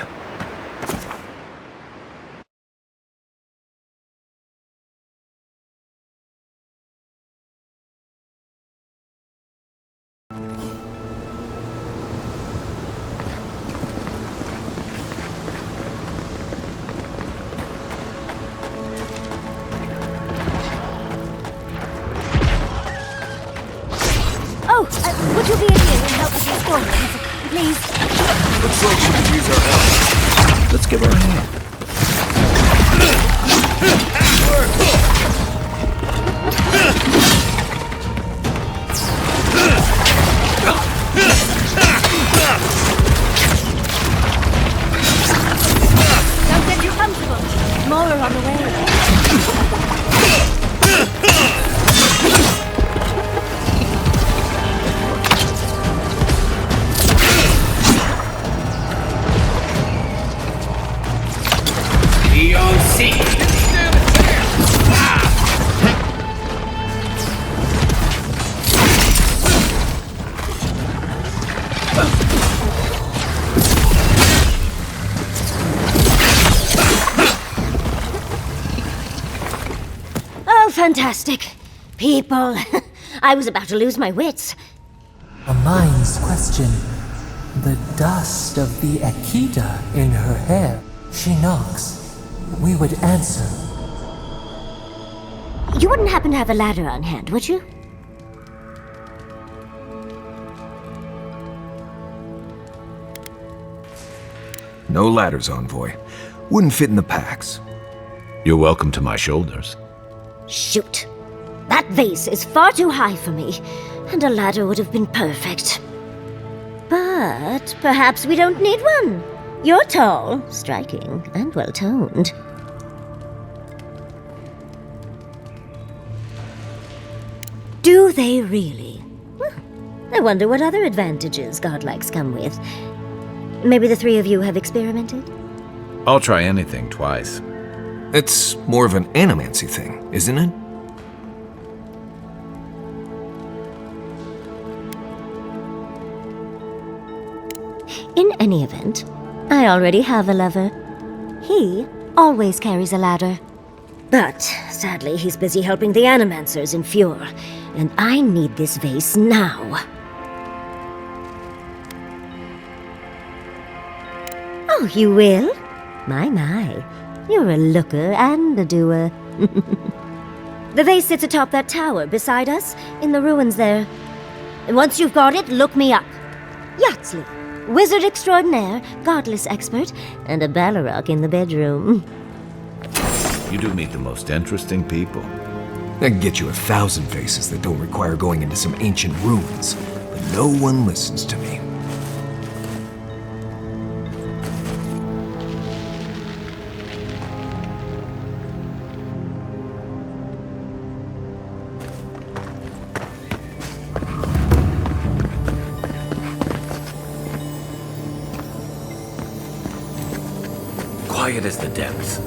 [SPEAKER 11] Would you be in here and help us with Scourge, please?
[SPEAKER 19] Looks like she could use our help.
[SPEAKER 8] Let's give her a hand.
[SPEAKER 11] Don't get too comfortable. More are on the way. Oh, fantastic. People. I was about to lose my wits.
[SPEAKER 14] A mind's question. The dust of the Akita in her hair. She knocks. We would answer.
[SPEAKER 11] You wouldn't happen to have a ladder on hand, would you?
[SPEAKER 19] No ladders, envoy. Wouldn't fit in the packs.
[SPEAKER 8] You're welcome to my shoulders.
[SPEAKER 11] Shoot. That vase is far too high for me, and a ladder would have been perfect. But perhaps we don't need one. You're tall, striking, and well-toned. Do they really? Well, I wonder what other advantages godlikes come with. Maybe the 3 of you have experimented?
[SPEAKER 8] I'll try anything twice.
[SPEAKER 19] It's more of an Animancy thing, isn't it?
[SPEAKER 11] In any event, I already have a lover. He always carries a ladder. But, sadly, he's busy helping the Animancers in Fjord, and I need this vase now. Oh, you will? My. You're a looker and a doer. The vase sits atop that tower beside us, in the ruins there. And once you've got it, look me up. Yatsley, wizard extraordinaire, godless expert, and a Balrog in the bedroom.
[SPEAKER 8] You do meet the most interesting people.
[SPEAKER 19] I can get you 1,000 vases that don't require going into some ancient ruins, but no one listens to me.
[SPEAKER 6] Quiet as the depths.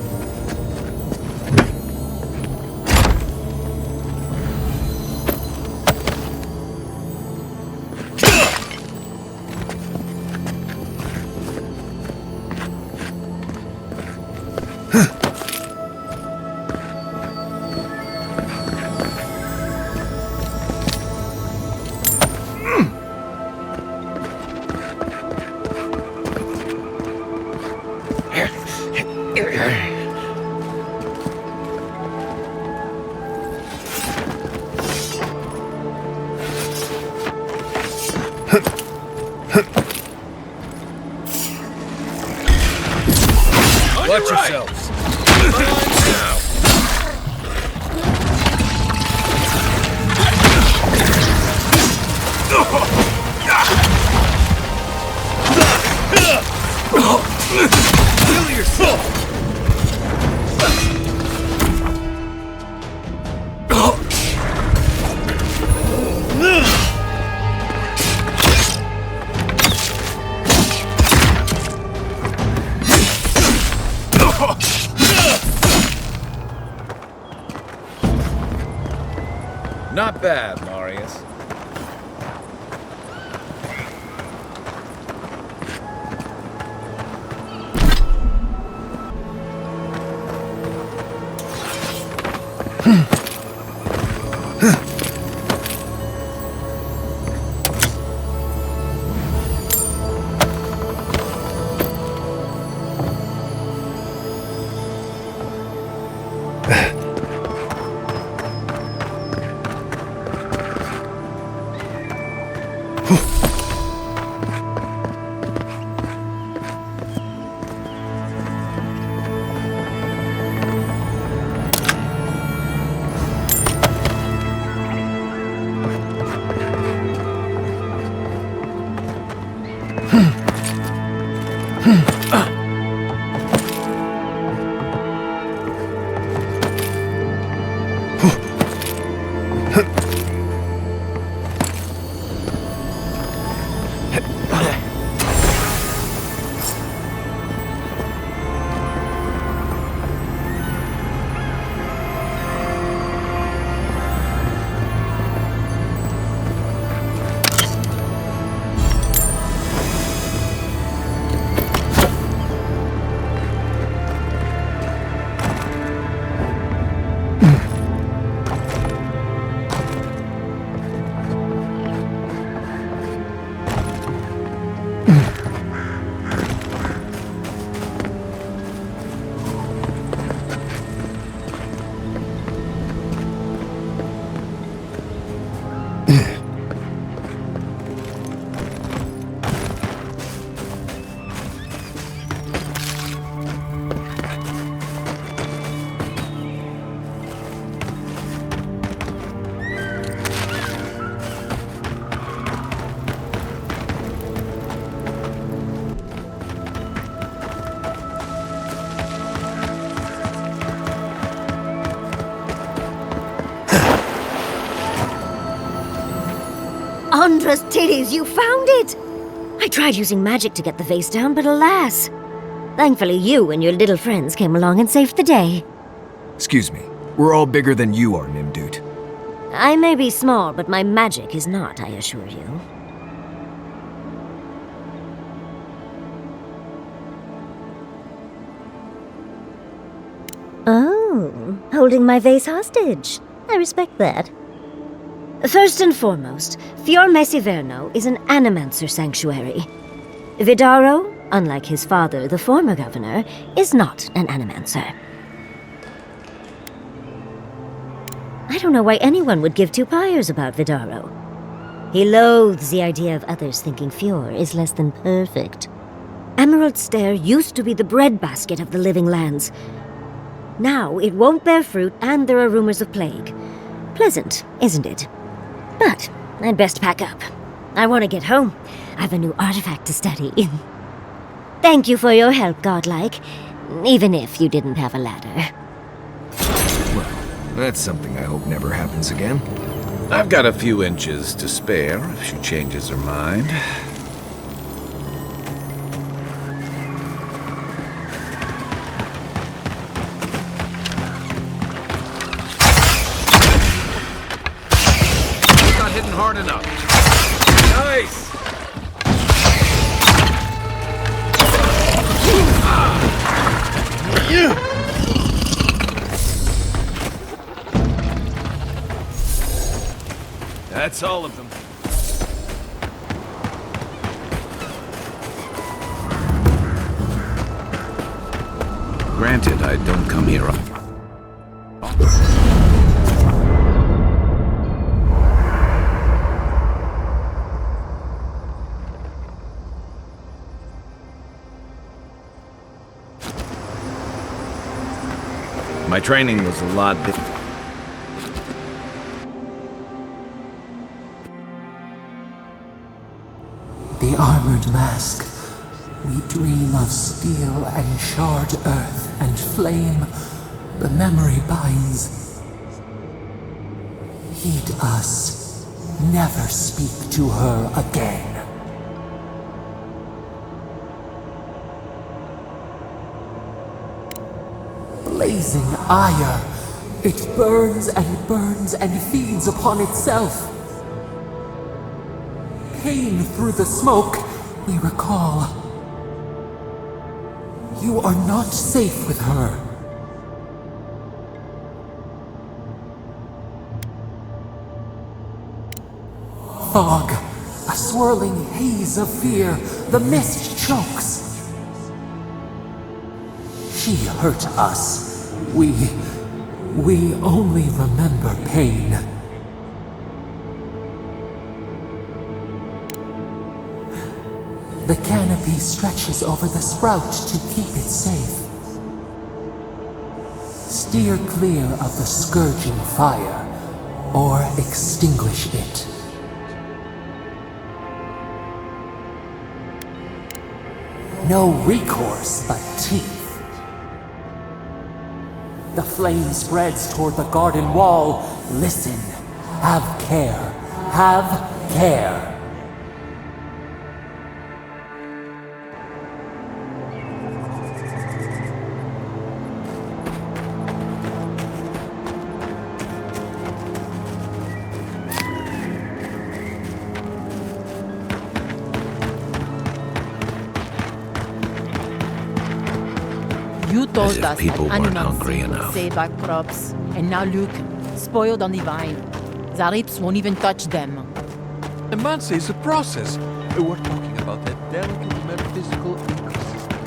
[SPEAKER 8] Not bad, Marius.
[SPEAKER 11] Andra's titties, you found it! I tried using magic to get the vase down, but alas. Thankfully you and your little friends came along and saved the day.
[SPEAKER 6] Excuse me. We're all bigger than you are, Nimdude.
[SPEAKER 11] I may be small, but my magic is not, I assure you. Oh, holding my vase hostage. I respect that. First and foremost, Fior Mesiverno is an Animancer sanctuary. Vidaro, unlike his father, the former governor, is not an Animancer. I don't know why anyone would give two pyres about Vidaro. He loathes the idea of others thinking Fior is less than perfect. Emerald Stair used to be the breadbasket of the living lands. Now it won't bear fruit, and there are rumors of plague. Pleasant, isn't it? But I'd best pack up. I want to get home. I have a new artifact to study. Thank you for your help, godlike. Even if you didn't have a ladder.
[SPEAKER 6] Well, that's something I hope never happens again.
[SPEAKER 8] I've got a few inches to spare if she changes her mind. Not hitting hard enough. Nice! That's all of them. Granted, I don't come here often. My training was a lot different.
[SPEAKER 14] The armored mask. We dream of steel and charred earth and flame. The memory binds. Heed us. Never speak to her again. Blazing ire. It burns and feeds upon itself. Pain through the smoke, we recall. You are not safe with her. Fog, a swirling haze of fear, the mist chokes. She hurt us. We only remember pain. The canopy stretches over the sprout to keep it safe. Steer clear of the scourging fire, or extinguish it. No recourse but teeth. The flame spreads toward the garden wall. Listen. Have care. Have care.
[SPEAKER 18] You told us
[SPEAKER 8] people
[SPEAKER 18] that
[SPEAKER 8] weren't hungry
[SPEAKER 18] Animancy would
[SPEAKER 8] enough.
[SPEAKER 18] save our crops, and now look, spoiled on the vine. Zarip's won't even touch them.
[SPEAKER 13] Animancy is a process. We're talking about a delicate metaphysical ecosystem.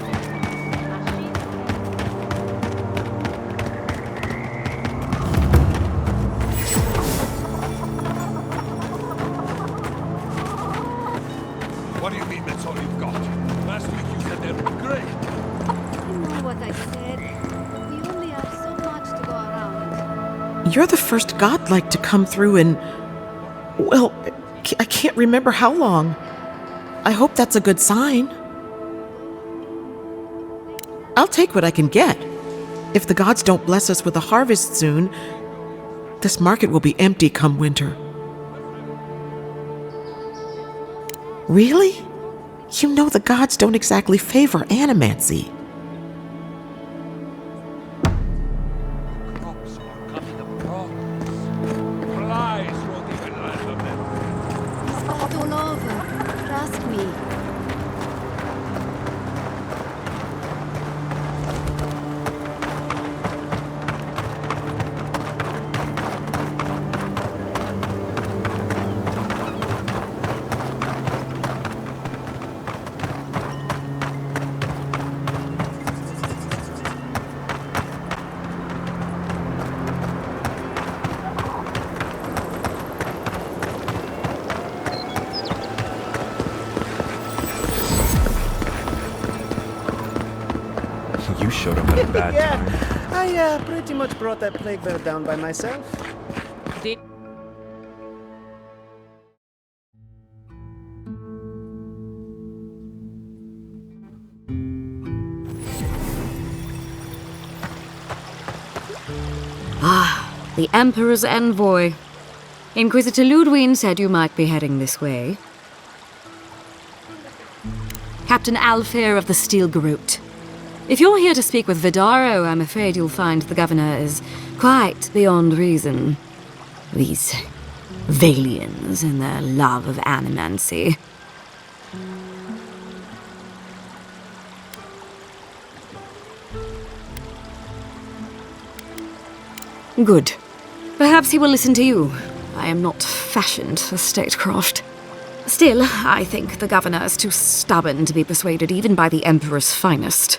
[SPEAKER 13] What do you mean that's all you've got? Last week you said they were great.
[SPEAKER 9] You know what I said. We only have so much to go around.
[SPEAKER 21] You're the first godlike to come through in, well, I can't remember how long. I hope that's a good sign. I'll take what I can get. If the gods don't bless us with a harvest soon, this market will be empty come winter. Really? You know the gods don't exactly favor animancy.
[SPEAKER 9] Start all over. Trust me.
[SPEAKER 23] You showed up at a bad
[SPEAKER 24] Yeah,
[SPEAKER 23] time.
[SPEAKER 24] I pretty much brought that plague bear down by myself.
[SPEAKER 9] Ah, the Emperor's envoy. Inquisitor Ludwig said you might be heading this way. Captain Alfair of the Steel Garrote. If you're here to speak with Vidaro, I'm afraid you'll find the governor is quite beyond reason. These Valians and their love of animancy. Good. Perhaps he will listen to you. I am not fashioned for statecraft. Still, I think the governor is too stubborn to be persuaded even by the Emperor's finest.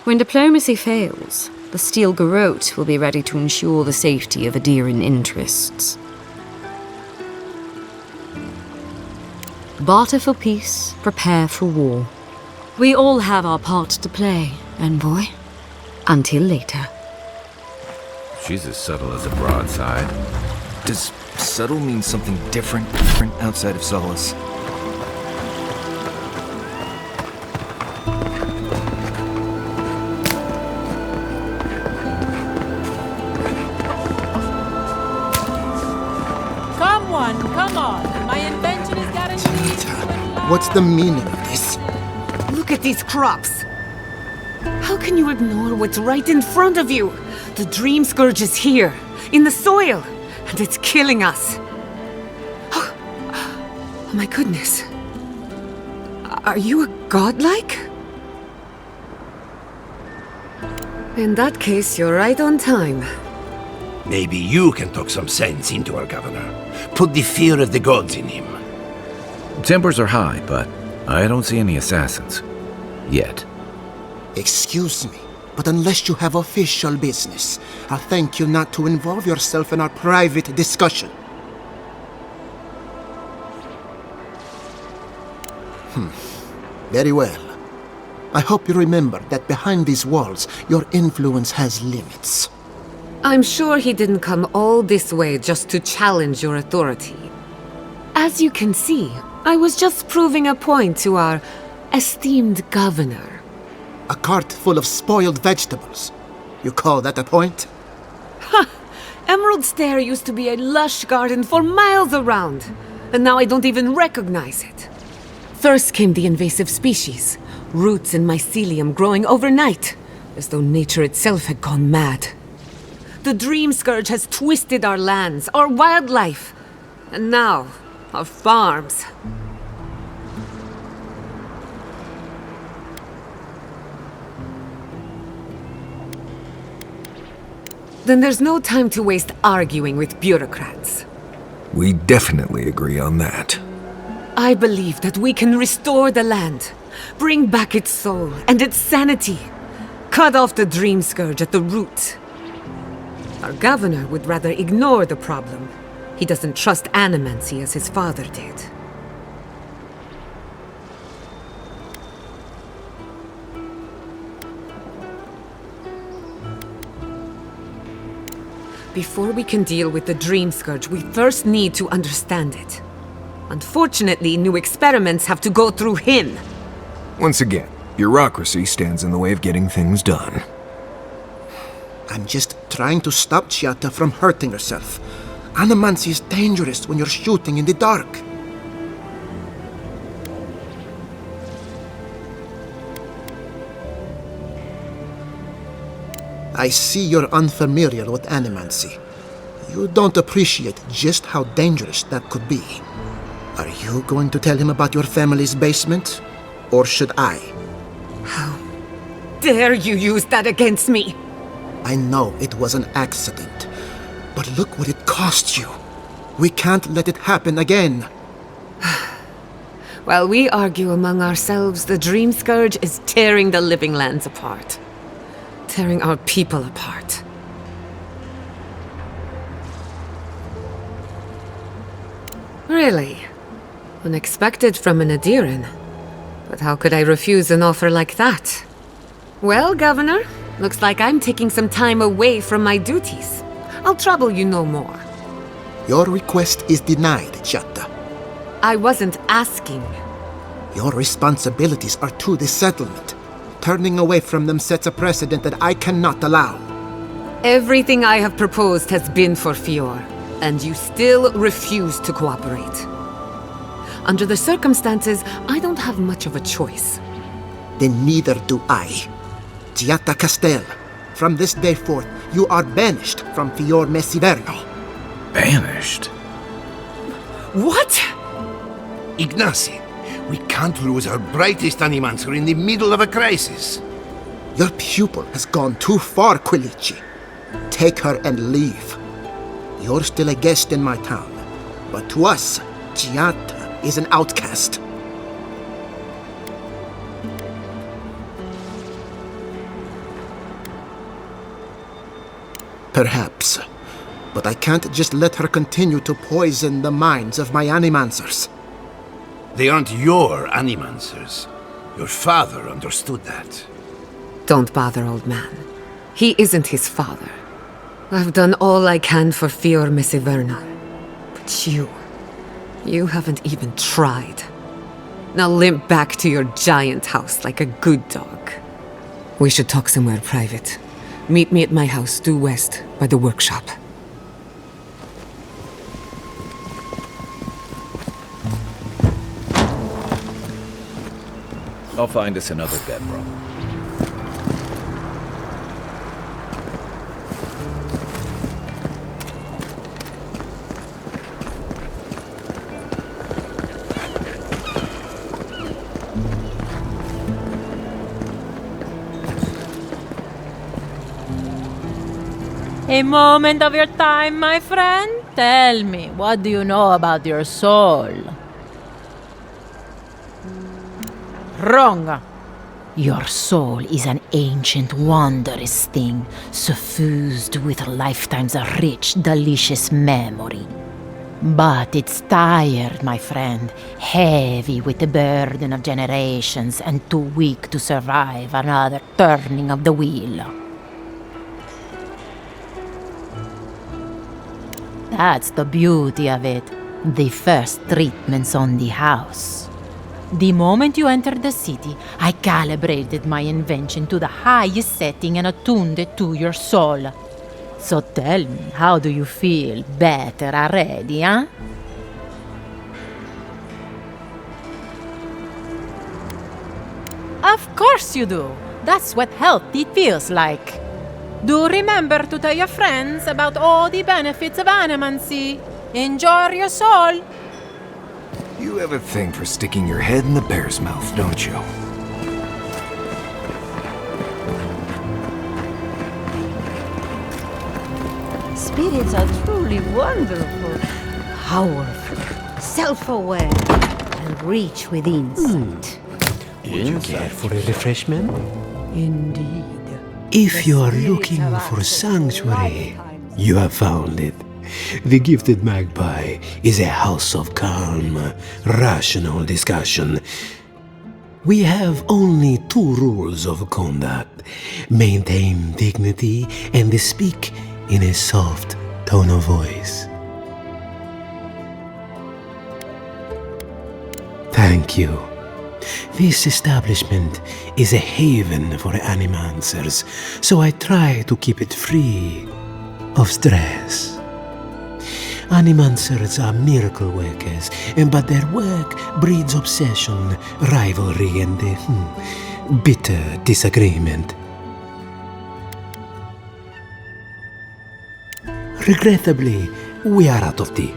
[SPEAKER 9] When diplomacy fails, the Steel Garrote will be ready to ensure the safety of adiran interests. Barter for peace, prepare for war. We all have our part to play, envoy. Until later.
[SPEAKER 8] She's as subtle as a broadside.
[SPEAKER 19] Does subtle mean something different outside of Solace?
[SPEAKER 18] Come on. My invention is guaranteed.
[SPEAKER 3] What's the meaning of this?
[SPEAKER 10] Look at these crops. How can you ignore what's right in front of you? The Dream Scourge is here.
[SPEAKER 4] in the soil, and it's killing us. Oh my goodness. Are you a godlike? In that case, you're right on time.
[SPEAKER 5] Maybe you can talk some sense into our governor. Put the fear of the gods in him.
[SPEAKER 8] Tempers are high, but I don't see any assassins. Yet.
[SPEAKER 20] Excuse me, but unless you have official business, I thank you not to involve yourself in our private discussion. Very well. I hope you remember that behind these walls, your influence has limits.
[SPEAKER 4] I'm sure he didn't come all this way just to challenge your authority. As you can see, I was just proving a point to our esteemed governor.
[SPEAKER 20] A cart full of spoiled vegetables. You call that a point?
[SPEAKER 4] Ha! Emerald Stair used to be a lush garden for miles around, and now I don't even recognize it. First came the invasive species, roots and mycelium growing overnight, as though nature itself had gone mad. The Dream Scourge has twisted our lands, our wildlife, and now, our farms. Then there's no time to waste arguing with bureaucrats.
[SPEAKER 19] We definitely agree on that.
[SPEAKER 4] I believe that we can restore the land, bring back its soul and its sanity, cut off the Dream Scourge at the root. Our governor would rather ignore the problem. He doesn't trust Animancy as his father did. Before we can deal with the Dream Scourge, we first need to understand it. Unfortunately, new experiments have to go through him.
[SPEAKER 19] Once again, bureaucracy stands in the way of getting things done.
[SPEAKER 20] I'm just trying to stop Chiata from hurting herself. Animancy is dangerous when you're shooting in the dark. I see you're unfamiliar with Animancy. You don't appreciate just how dangerous that could be. Are you going to tell him about your family's basement? Or should I?
[SPEAKER 4] How dare you use that against me?
[SPEAKER 20] I know it was an accident, but look what it cost you. We can't let it happen again.
[SPEAKER 4] While we argue among ourselves, the Dream Scourge is tearing the living lands apart. Tearing our people apart. Really? Unexpected from an adiran. But how could I refuse an offer like that? Well, Governor, looks like I'm taking some time away from my duties. I'll trouble you no more.
[SPEAKER 20] Your request is denied, Chiata.
[SPEAKER 4] I wasn't asking.
[SPEAKER 20] Your responsibilities are to the settlement. Turning away from them sets a precedent that I cannot allow.
[SPEAKER 4] Everything I have proposed has been for Fior, and you still refuse to cooperate. Under the circumstances, I don't have much of a choice.
[SPEAKER 20] Then neither do I. Chiata Castel, from this day forth, you are banished from Fior Mesiverno.
[SPEAKER 8] Banished?
[SPEAKER 4] What?
[SPEAKER 5] Ignacy, we can't lose our brightest animancer in the middle of a crisis.
[SPEAKER 20] Your pupil has gone too far, Quilici. Take her and leave. You're still a guest in my town, but to us, Chiata is an outcast. Perhaps, but I can't just let her continue to poison the minds of my animancers.
[SPEAKER 5] They aren't your animancers. Your father understood that.
[SPEAKER 4] Don't bother, old man. He isn't his father. I've done all I can for Fior Mesiverno. But you haven't even tried. Now limp back to your giant house like a good dog. We should talk somewhere private. Meet me at my house due west by the workshop.
[SPEAKER 8] I'll find us another bedroom.
[SPEAKER 18] A moment of your time, my friend? Tell me, what do you know about your soul? Wrong. Your soul is an ancient, wondrous thing, suffused with lifetimes of rich, delicious memory. But it's tired, my friend, heavy with the burden of generations and too weak to survive another turning of the wheel. That's the beauty of it, the first treatments on the house. The moment you entered the city, I calibrated my invention to the highest setting and attuned it to your soul. So tell me, how do you feel? Better already, huh? Of course you do. That's what healthy feels like. Do remember to tell your friends about all the benefits of Animancy. Enjoy your soul.
[SPEAKER 7] You have a thing for sticking your head in the bear's mouth, don't you?
[SPEAKER 10] Spirits are truly wonderful, powerful, self-aware, and reach within sight.
[SPEAKER 1] Would you care for a refreshment?
[SPEAKER 10] Indeed.
[SPEAKER 1] If you are looking for sanctuary, you have found it. The Gifted Magpie is a house of calm, rational discussion. We have only 2 rules of conduct. Maintain dignity and speak in a soft tone of voice. Thank you. This establishment is a haven for animancers, so I try to keep it free of stress. Animancers are miracle workers, but their work breeds obsession, rivalry, and bitter disagreement. Regrettably, we are out of tea.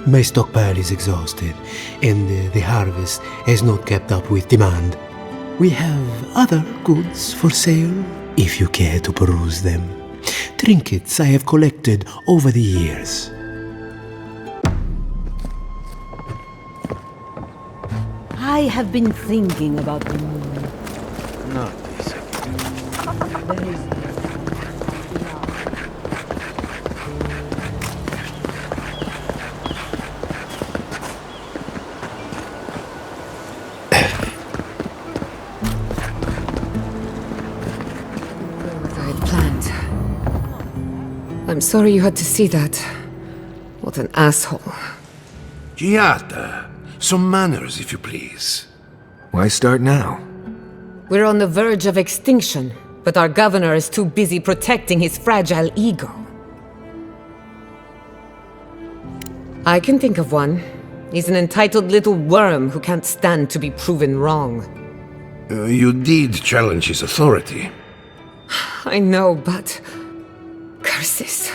[SPEAKER 1] My stockpile is exhausted, and the harvest has not kept up with demand. We have other goods for sale, if you care to peruse them. Trinkets I have collected over the years.
[SPEAKER 10] I have been thinking about the moon.
[SPEAKER 1] Not this.
[SPEAKER 10] There is
[SPEAKER 4] I'm sorry you had to see that. What an asshole.
[SPEAKER 5] Giata, some manners, if you please.
[SPEAKER 19] Why start now?
[SPEAKER 4] We're on the verge of extinction, but our governor is too busy protecting his fragile ego. I can think of one. He's an entitled little worm who can't stand to be proven wrong.
[SPEAKER 5] You did challenge his authority.
[SPEAKER 4] I know, but... curses.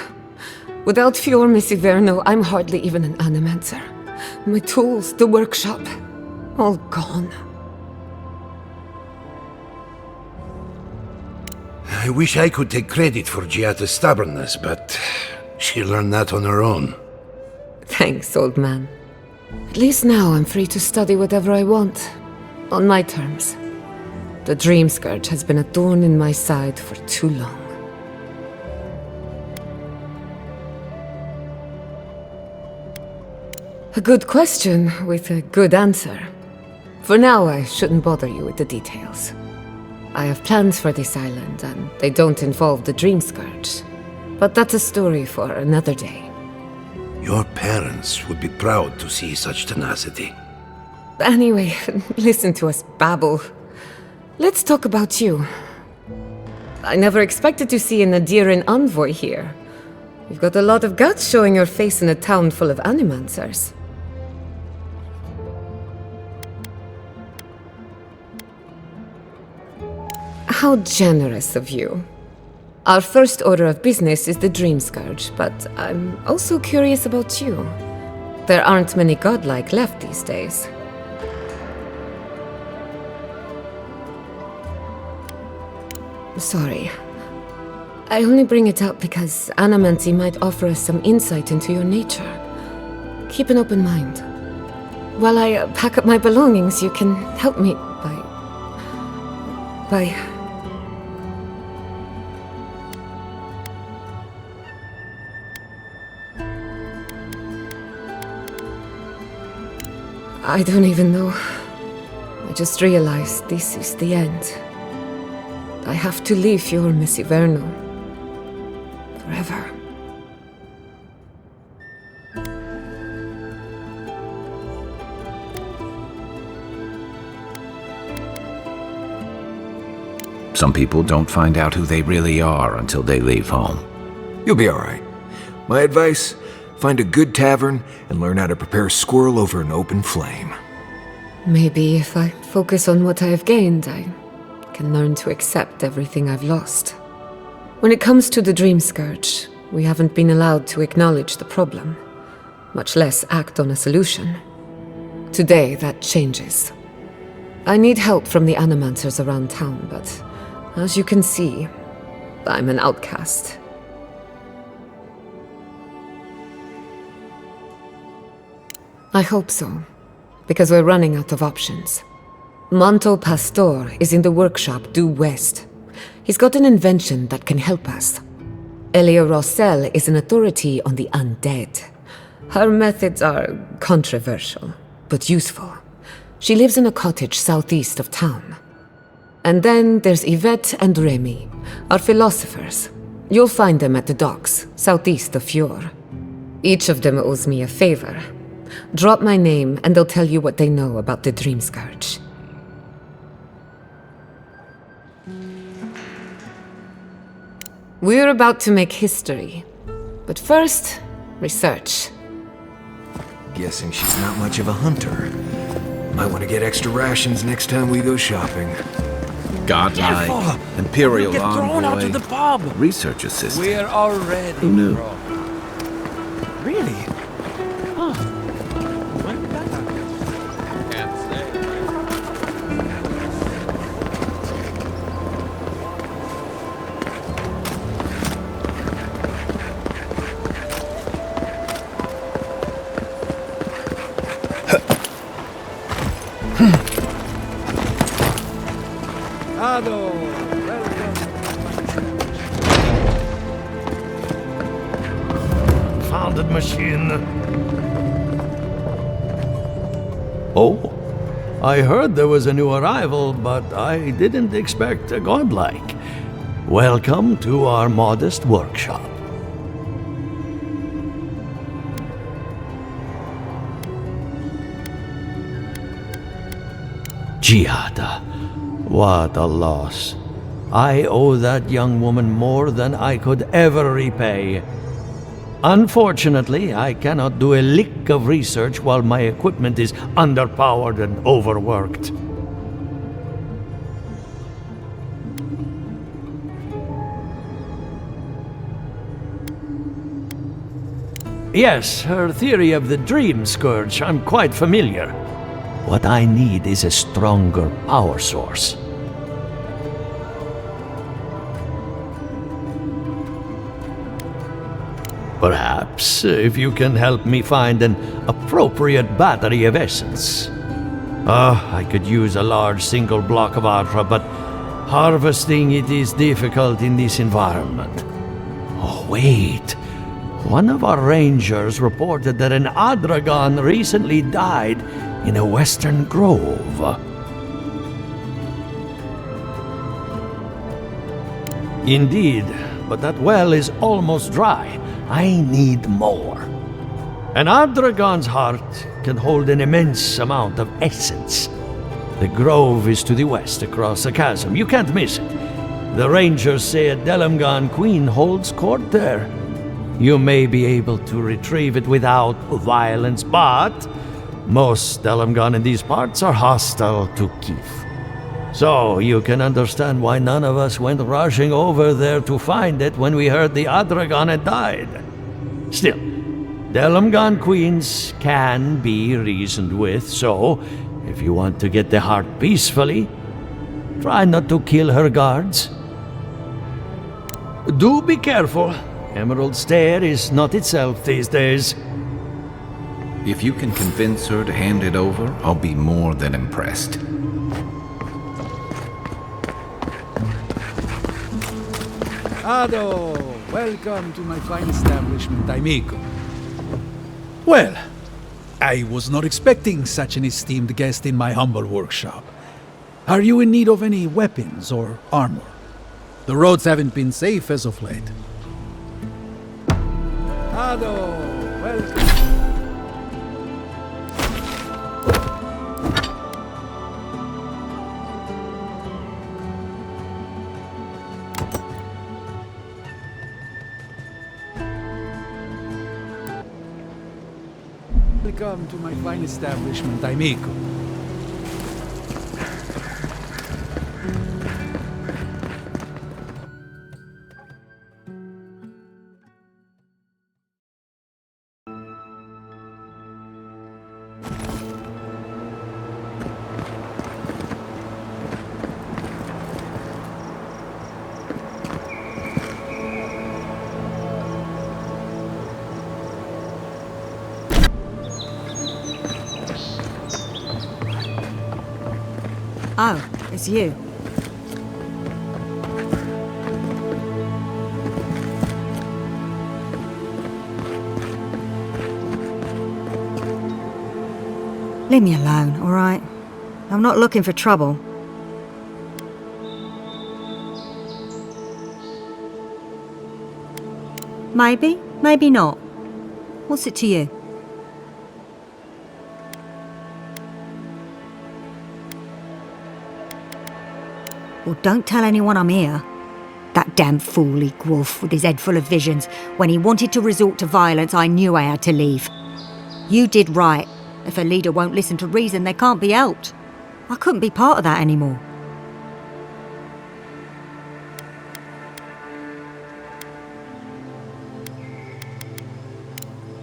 [SPEAKER 4] Without Fior Messiverno, I'm hardly even an animancer. My tools, the workshop, all gone.
[SPEAKER 5] I wish I could take credit for Giata's stubbornness, but she learned that on her own.
[SPEAKER 4] Thanks, old man. At least now I'm free to study whatever I want, on my terms. The Dream Scourge has been a thorn in my side for too long. A good question with a good answer. For now, I shouldn't bother you with the details. I have plans for this island, and they don't involve the Dream Scourge. But that's a story for another day.
[SPEAKER 5] Your parents would be proud to see such tenacity.
[SPEAKER 4] Anyway, listen to us babble. Let's talk about you. I never expected to see an Aedyr envoy here. You've got a lot of guts showing your face in a town full of animancers. How generous of you. Our first order of business is the Dream Scourge, but I'm also curious about you. There aren't many godlike left these days. Sorry. I only bring it up because Animancy might offer us some insight into your nature. Keep an open mind. While I pack up my belongings, you can help me by... I don't even know. I just realized this is the end. I have to leave your Miss Iverno. Forever.
[SPEAKER 8] Some people don't find out who they really are until they leave home.
[SPEAKER 7] You'll be alright. My advice, find a good tavern and learn how to prepare squirrel over an open flame.
[SPEAKER 4] Maybe if I focus on what I have gained, I can learn to accept everything I've lost. When it comes to the Dream Scourge, we haven't been allowed to acknowledge the problem, much less act on a solution. Today, that changes. I need help from the animancers around town, but as you can see, I'm an outcast. I hope so, because we're running out of options. Manto Pastor is in the workshop due west. He's got an invention that can help us. Elia Rossell is an authority on the undead. Her methods are controversial, but useful. She lives in a cottage southeast of town. And then there's Yvette and Remy, our philosophers. You'll find them at the docks, southeast of Fjord. Each of them owes me a favor. Drop my name and they'll tell you what they know about the Dream Scourge. We're about to make history. But first, research.
[SPEAKER 7] Guessing she's not much of a hunter. Might want to get extra rations next time we go shopping.
[SPEAKER 8] Godlike, Imperial
[SPEAKER 13] Get thrown out
[SPEAKER 8] envoy,
[SPEAKER 13] to the pub.
[SPEAKER 8] research assistant.
[SPEAKER 13] We're already.
[SPEAKER 8] Who knew?
[SPEAKER 13] Really? Huh.
[SPEAKER 2] Can't say.
[SPEAKER 13] Founded machine.
[SPEAKER 12] Oh, I heard there was a new arrival, but I didn't expect a godlike. Welcome to our modest workshop. Giada, what a loss. I owe that young woman more than I could ever repay. Unfortunately, I cannot do a lick of research while my equipment is underpowered and overworked. Yes, her theory of the Dream Scourge, I'm quite familiar. What I need is a stronger power source. Perhaps, if you can help me find an appropriate battery of essence. I could use a large single block of adra, but harvesting it is difficult in this environment. Oh, wait. One of our rangers reported that an adragon recently died in a western grove. Indeed, but that well is almost dry. I need more. An adragon's heart can hold an immense amount of essence. The grove is to the west across the chasm. You can't miss it. The rangers say a Delamgan queen holds court there. You may be able to retrieve it without violence, but most Delamgan in these parts are hostile to Keith. So you can understand why none of us went rushing over there to find it when we heard the adragon had died. Still, Delamgan queens can be reasoned with, so if you want to get the heart peacefully, try not to kill her guards. Do be careful. Emerald Stair is not itself these days.
[SPEAKER 8] If you can convince her to hand it over, I'll be more than impressed.
[SPEAKER 2] Ado, welcome to my fine establishment, amigo. Well, I was not expecting such an esteemed guest in my humble workshop. Are you in need of any weapons or armor? The roads haven't been safe as of late. Ado, welcome. Welcome to my fine establishment, amigo.
[SPEAKER 16] Oh, it's you. Leave me alone, all right? I'm not looking for trouble. Maybe, maybe not. What's it to you? Well, don't tell anyone I'm here. That damn fool Gwolf with his head full of visions. When he wanted to resort to violence, I knew I had to leave. You did right. If a leader won't listen to reason, they can't be helped. I couldn't be part of that anymore.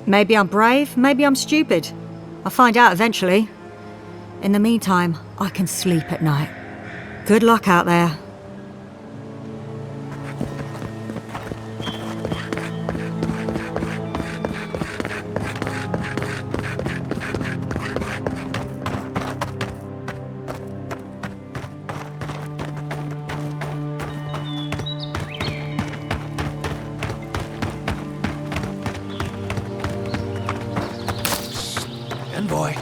[SPEAKER 16] Maybe I'm brave, maybe I'm stupid. I'll find out eventually. In the meantime, I can sleep at night. Good luck out there.
[SPEAKER 12] Envoy,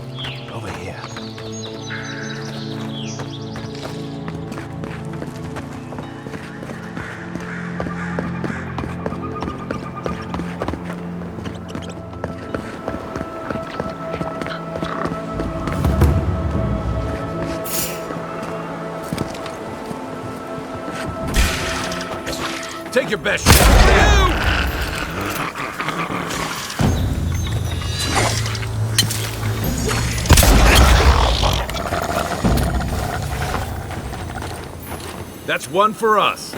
[SPEAKER 12] over here.
[SPEAKER 6] Take your best shot. That's one for us.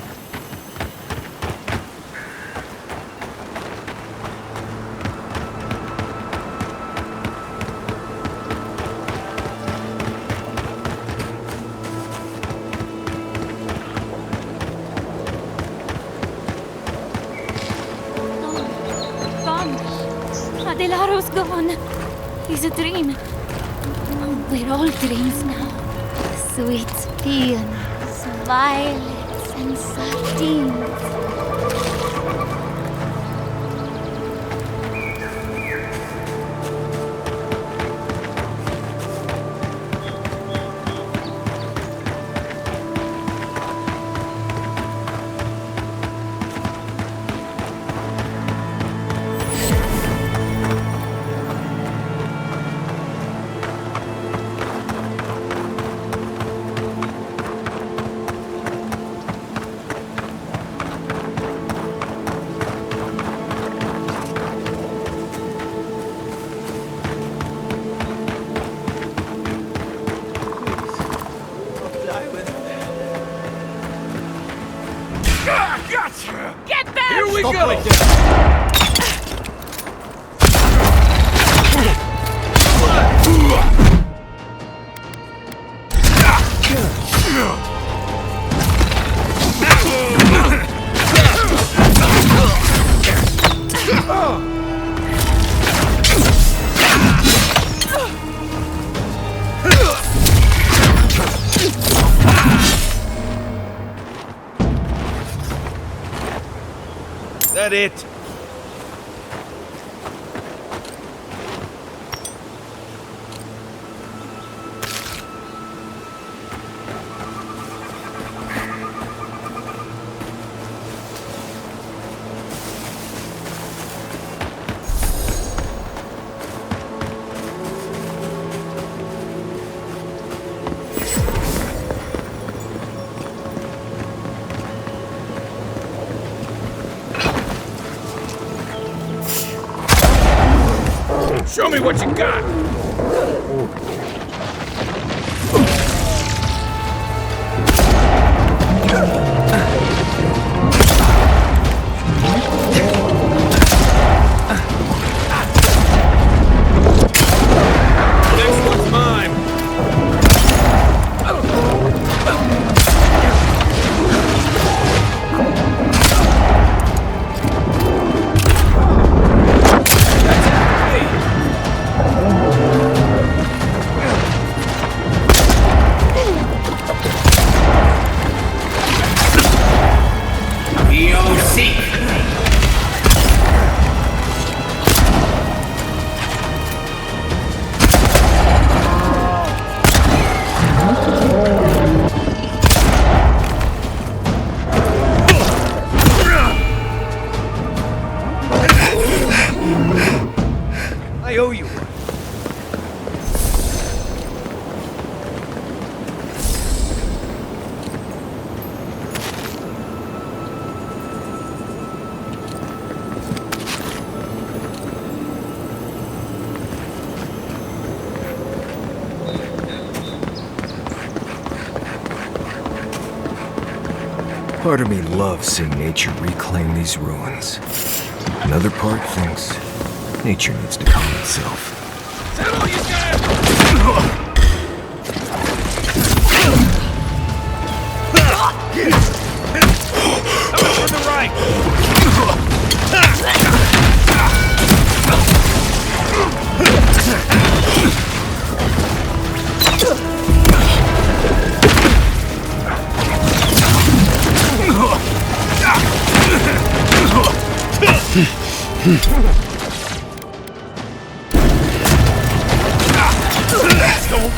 [SPEAKER 22] Adelaro's gone. He's a dream. We're all dreams now. Sweet peonies, violets, and sardines. Get back!
[SPEAKER 6] Here we
[SPEAKER 22] Stop
[SPEAKER 6] go!
[SPEAKER 22] like this.
[SPEAKER 7] that it?
[SPEAKER 8] Show me what you got!
[SPEAKER 7] Next one's mine! I owe you one.
[SPEAKER 19] Part of me loves seeing nature reclaim these ruins. Another part thinks nature needs to calm itself.
[SPEAKER 7] Settle you guys! Coming from the right! Don't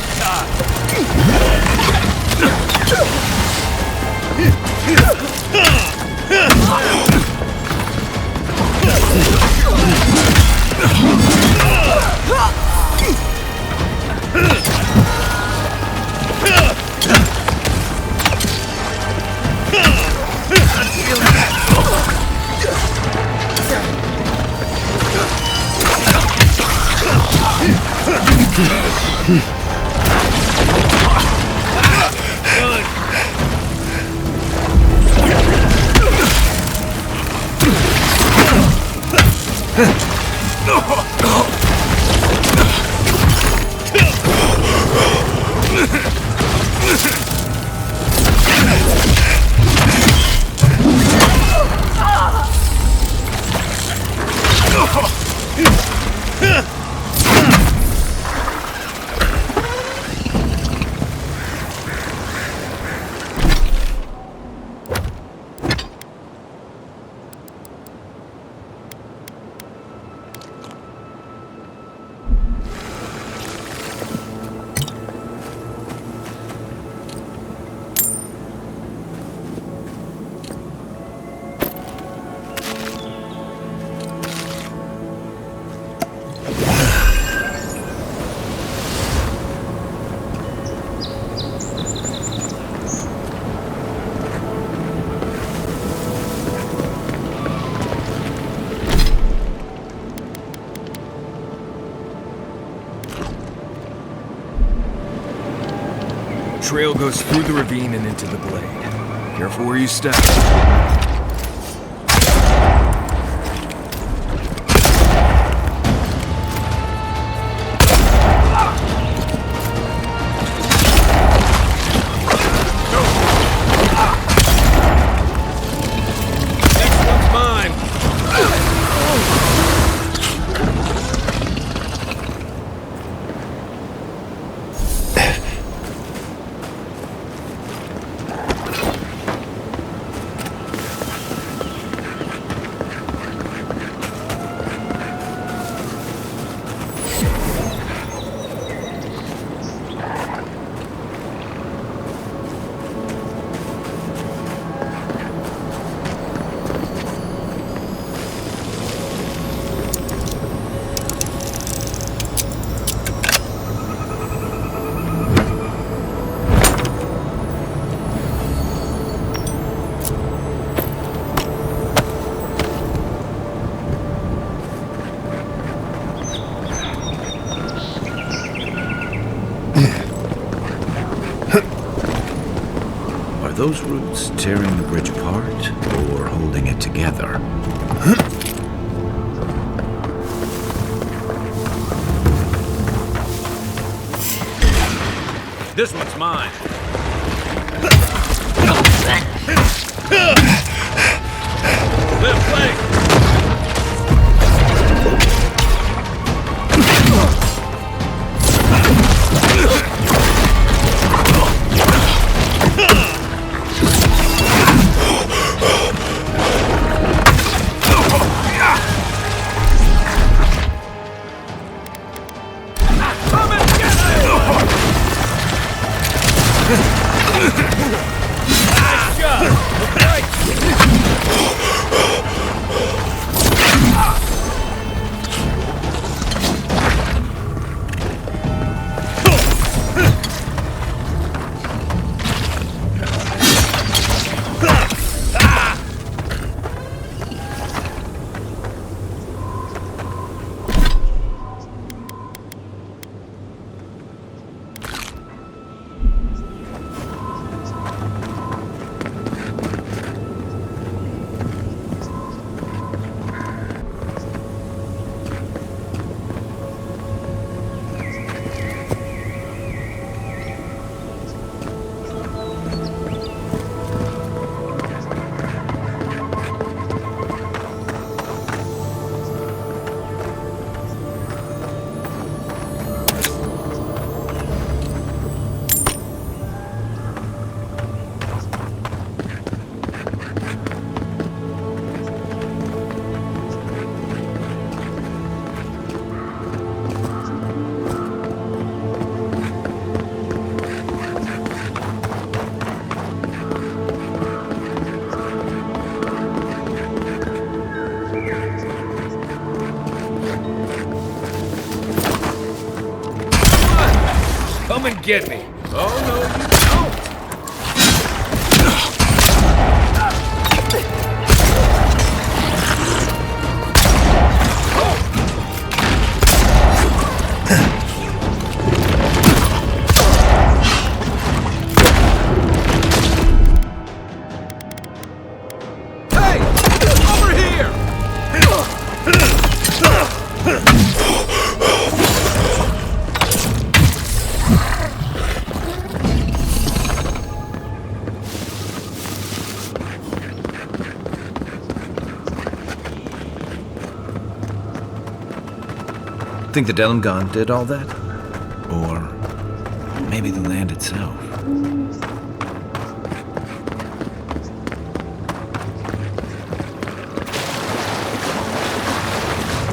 [SPEAKER 19] Trail goes through the ravine and into the glade. Careful where you step.
[SPEAKER 7] Next one's mine!
[SPEAKER 8] those roots tearing the bridge apart or holding it together? This one's mine. Left flank.
[SPEAKER 7] Come and get me.
[SPEAKER 8] Oh, no, you think the Delimgon did all that? Or maybe the land itself?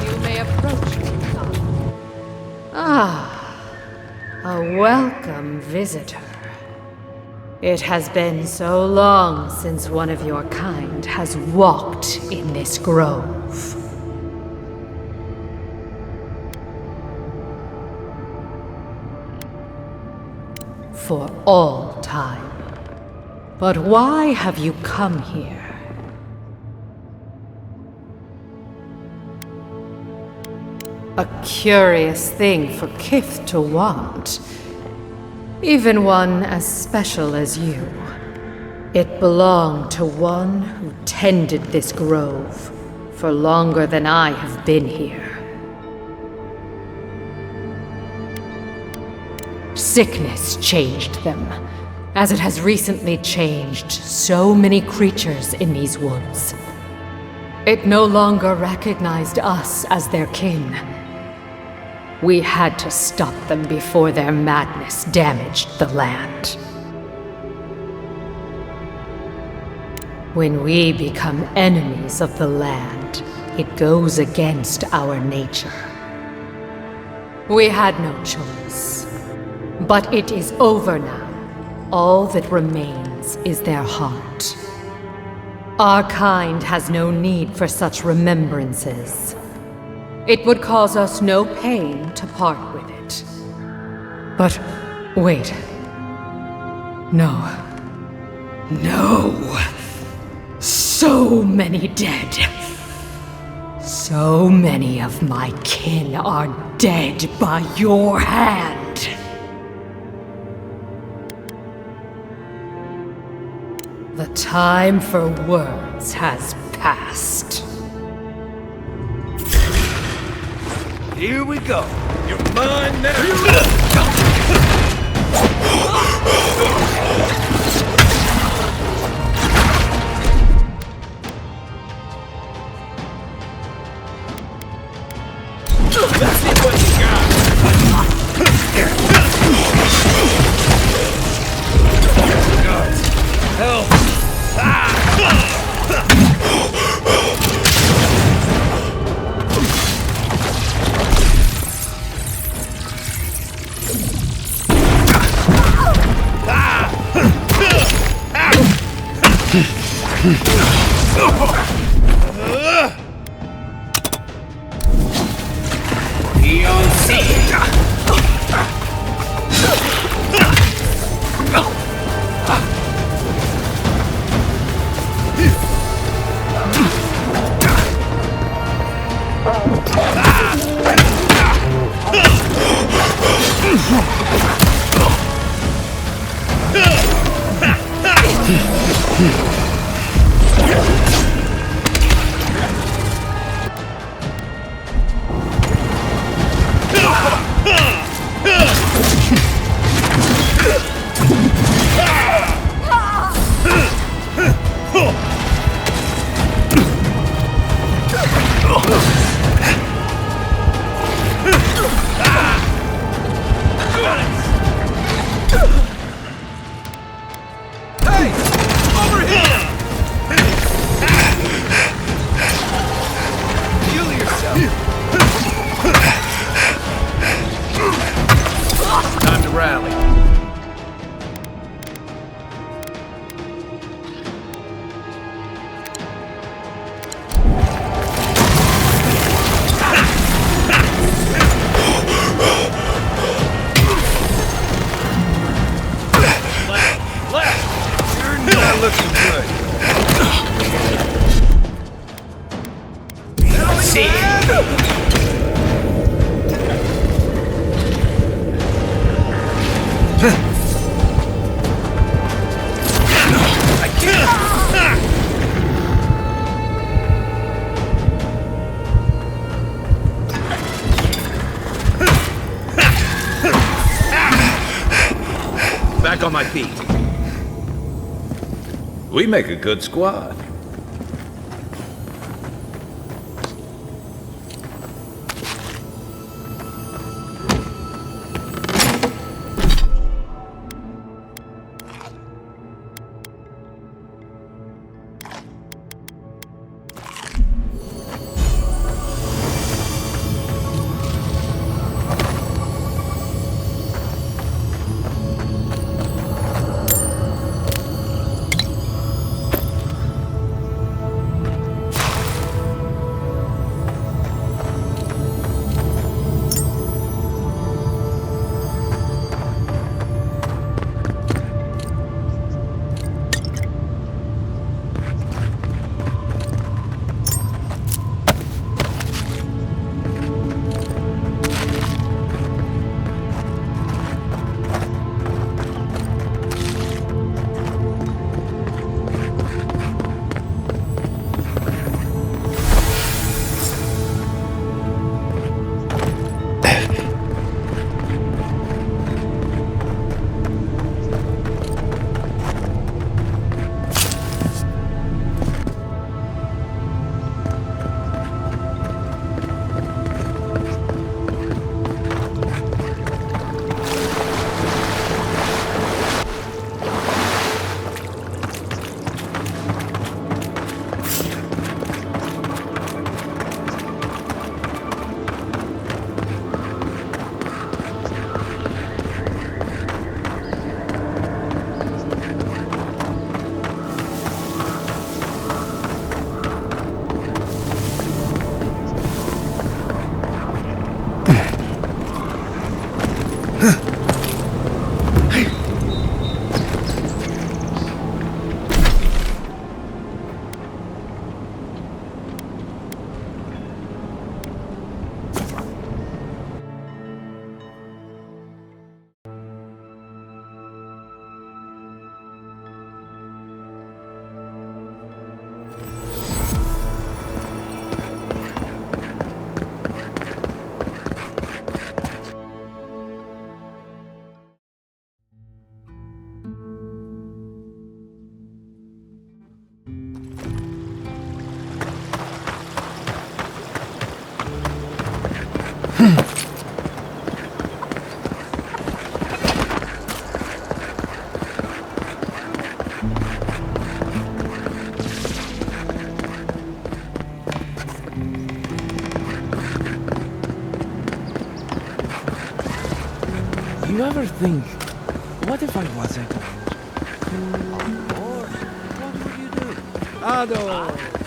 [SPEAKER 4] You may approach me, son. Ah, a welcome visitor. It has been so long since one of your kind has walked in this grove. For all time. But why have you come here? A curious thing for Kith to want. Even one as special as you. It belonged to one who tended this grove for longer than I have been here. Sickness changed them, as it has recently changed so many creatures in these woods. It no longer recognized us as their kin. We had to stop them before their madness damaged the land. When we become enemies of the land, it goes against our nature. We had no choice. But it is over now. All that remains is their heart. Our kind has no need for such remembrances. It would cause us no pain to part with it. But wait. No. No! So many dead. So many of my kin are dead by your hand.
[SPEAKER 11] The time for words has passed.
[SPEAKER 7] Here we go. You're mine now. Let's see what you got. Help!
[SPEAKER 8] Back on my feet. We make a good squad.
[SPEAKER 13] you ever think, what if I wasn't orange? Or what would you do? Ado,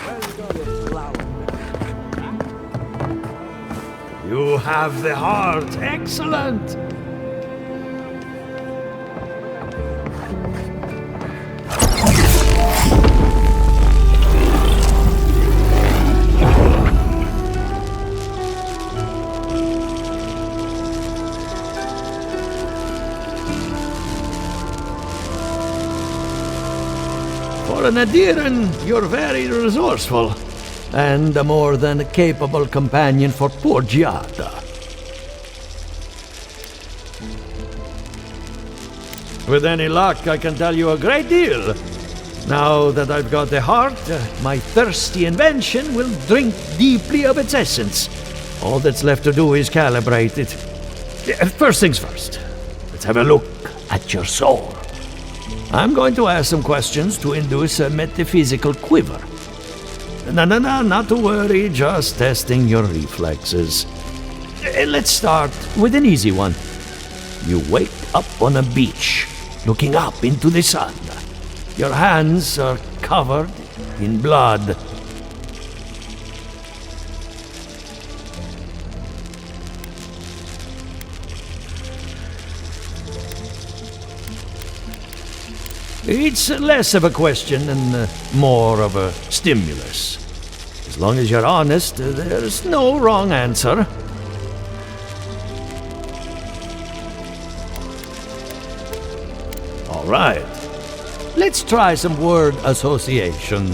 [SPEAKER 13] let's go to flower.
[SPEAKER 12] You have the heart. Excellent. For an adiran, you're very resourceful, and a more than capable companion for poor Giada. With any luck, I can tell you a great deal. Now that I've got the heart, my thirsty invention will drink deeply of its essence. All that's left to do is calibrate it. First things first, let's have a look at your soul. I'm going to ask some questions to induce a metaphysical quiver. No, not to worry, just testing your reflexes. Let's start with an easy one. You wake up on a beach, looking up into the sun. Your hands are covered in blood. It's less of a question and more of a stimulus. As long as you're honest, there's no wrong answer. All right. Let's try some word association.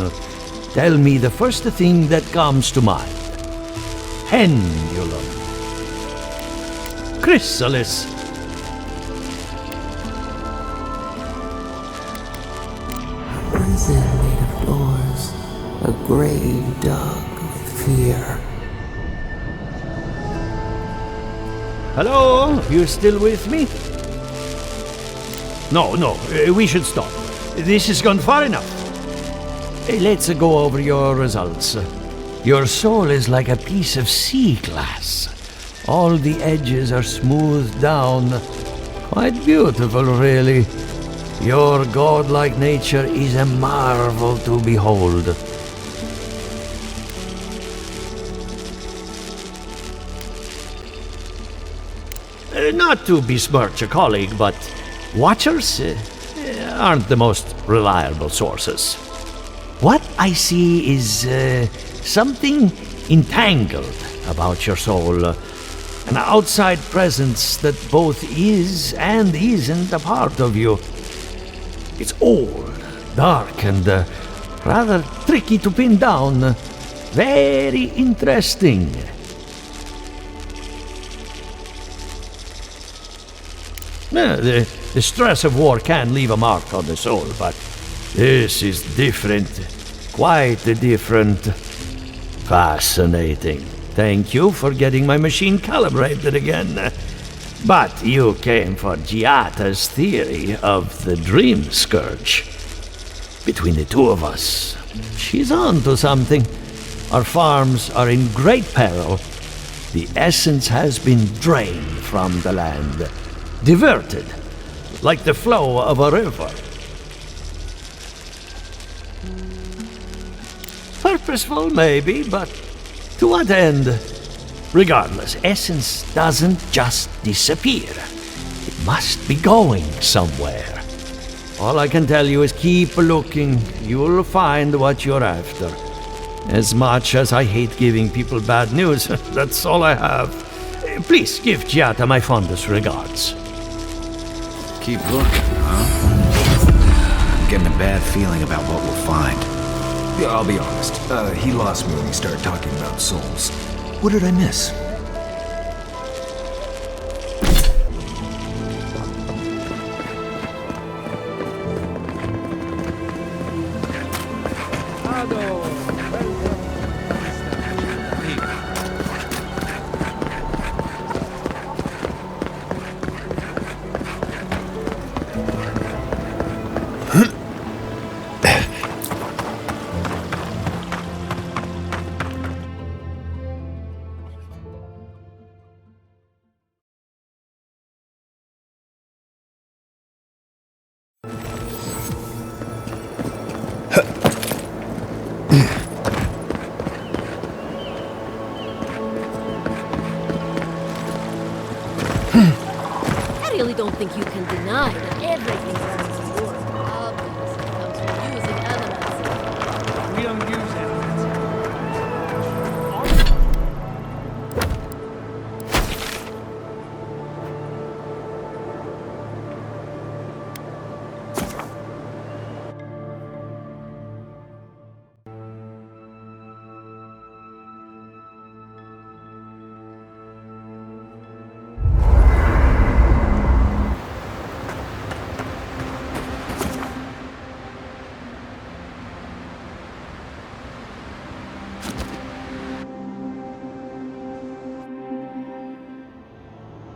[SPEAKER 12] Tell me the first thing that comes to mind. Pendulum. Chrysalis.
[SPEAKER 14] Prison made of doors, a grave dug with fear.
[SPEAKER 12] Hello? You still with me? No, we should stop. This has gone far enough. Let's go over your results. Your soul is like a piece of sea glass. All the edges are smoothed down. Quite beautiful, really. Your godlike nature is a marvel to behold. Not to besmirch a colleague, but watchers aren't the most reliable sources. What I see is something entangled about your soul. An outside presence that both is and isn't a part of you. It's old, dark, and rather tricky to pin down. Very interesting. The stress of war can leave a mark on the soul, but this is different. Quite different. Fascinating. Thank you for getting my machine calibrated again. But you came for Giata's theory of the dream scourge. Between the two of us, she's on to something. Our farms are in great peril. The essence has been drained from the land. Diverted, like the flow of a river. Purposeful, maybe, but to what end? Regardless, essence doesn't just disappear. It must be going somewhere. All I can tell you is keep looking. You'll find what you're after. As much as I hate giving people bad news, that's all I have. Please give Giata my fondest regards.
[SPEAKER 7] Keep looking, huh? I'm getting a bad feeling about what we'll find.
[SPEAKER 19] Yeah, I'll be honest. He lost me when he started talking about souls. What did I miss?
[SPEAKER 15] I really don't think you can deny that everything runs in war obviously comes from using Animancy.
[SPEAKER 12] We don't use Animancy.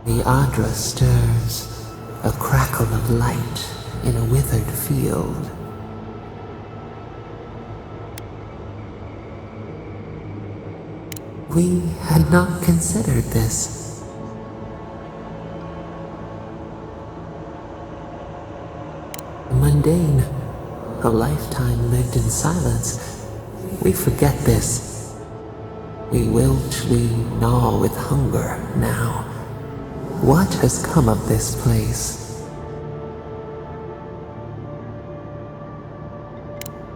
[SPEAKER 14] The adra stirs, a crackle of light in a withered field. We had not considered this. Mundane, a lifetime lived in silence. We forget this. We wilt, we gnaw with hunger now. What has come of this place?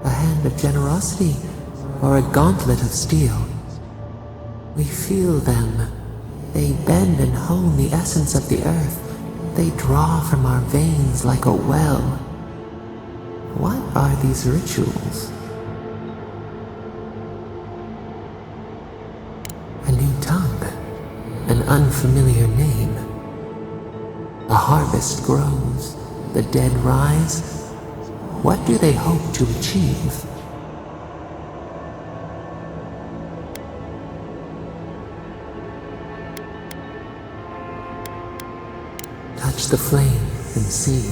[SPEAKER 14] A hand of generosity, or a gauntlet of steel? We feel them. They bend and hone the essence of the earth. They draw from our veins like a well. What are these rituals? A new tongue, an unfamiliar name. A harvest grows, the dead rise. What do they hope to achieve? Touch the flame and see.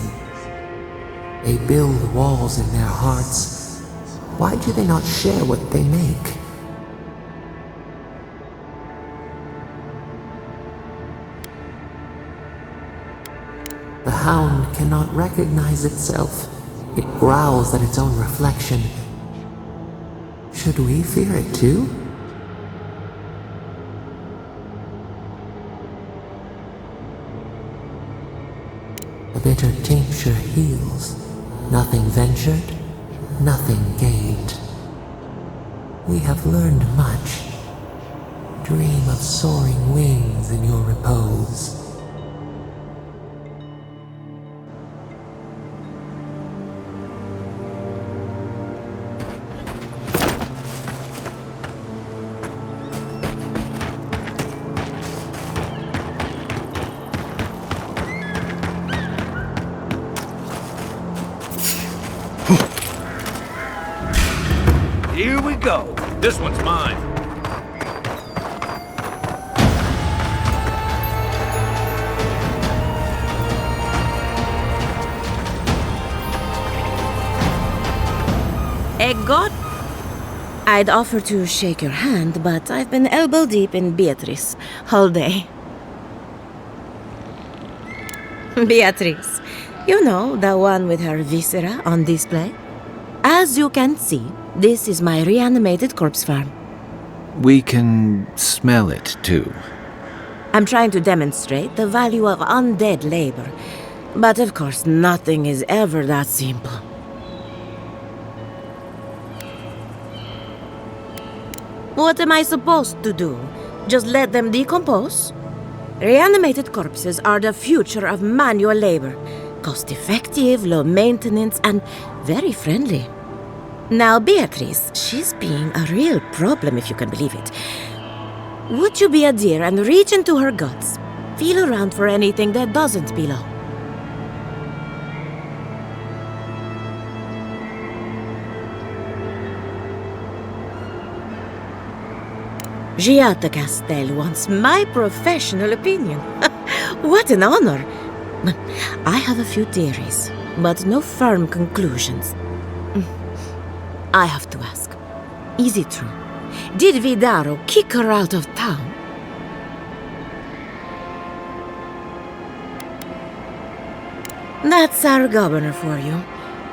[SPEAKER 14] They build walls in their hearts. Why do they not share what they make? The hound cannot recognize itself. It growls at its own reflection. Should we fear it too? A bitter tincture heals. Nothing ventured, nothing gained. We have learned much. Dream of soaring wings in your repose.
[SPEAKER 8] Here we go. This one's mine.
[SPEAKER 18] A god? I'd offer to shake your hand, but I've been elbow deep in Beatrice all day. Beatrice, you know, the one with her viscera on display? As you can see, this is my reanimated corpse farm.
[SPEAKER 6] We can smell it, too.
[SPEAKER 18] I'm trying to demonstrate the value of undead labor, but of course nothing is ever that simple. What am I supposed to do? Just let them decompose? Reanimated corpses are the future of manual labor. Cost-effective, low maintenance, and very friendly. Now, Beatrice, she's being a real problem, if you can believe it. Would you be a dear and reach into her guts? Feel around for anything that doesn't belong. Giatta Castel wants my professional opinion. What an honor! I have a few theories, but no firm conclusions. I have to ask, is it true? Did Vidaro kick her out of town?
[SPEAKER 17] That's our governor for you.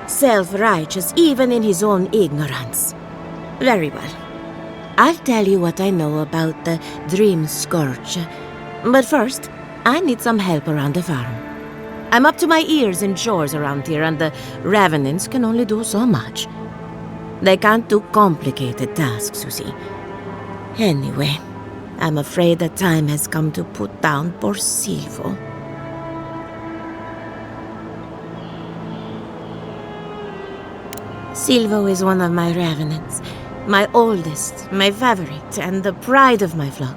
[SPEAKER 17] Self-righteous even in his own ignorance. Very well. I'll tell you what I know about the Dream Scourge. But first, I need some help around the farm. I'm up to my ears in chores around here, and the revenants can only do so much. They can't do complicated tasks, you see. Anyway, I'm afraid the time has come to put down poor Silvo. Silvo is one of my revenants. My oldest, my favorite, and the pride of my flock.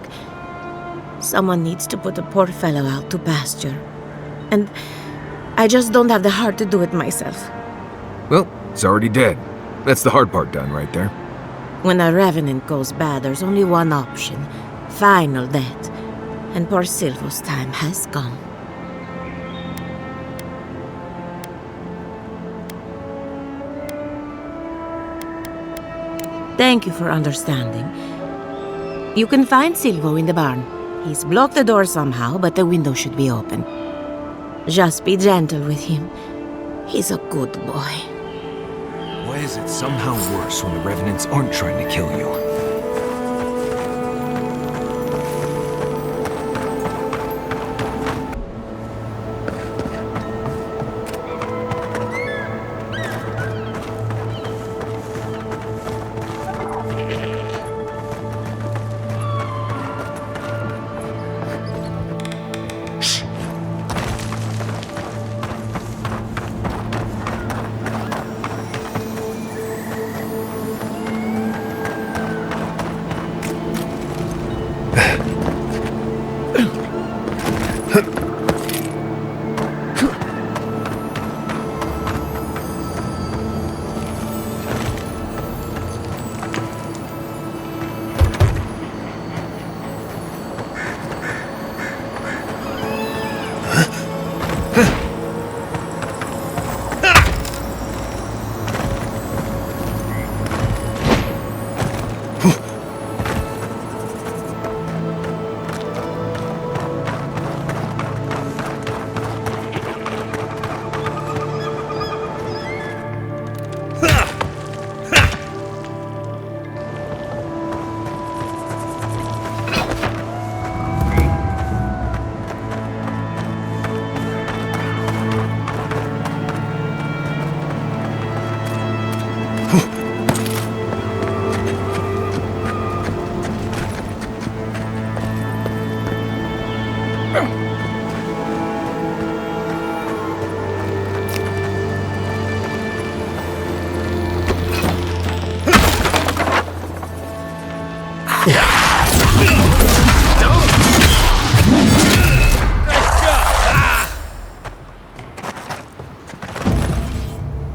[SPEAKER 17] Someone needs to put the poor fellow out to pasture. And I just don't have the heart to do it myself.
[SPEAKER 19] Well, it's already dead. That's the hard part done right there.
[SPEAKER 17] When a revenant goes bad, there's only one option. Final death. And poor Silvo's time has come. Thank you for understanding. You can find Silvo in the barn. He's blocked the door somehow, but the window should be open. Just be gentle with him. He's a good boy.
[SPEAKER 7] Why is it somehow worse when the revenants aren't trying to kill you?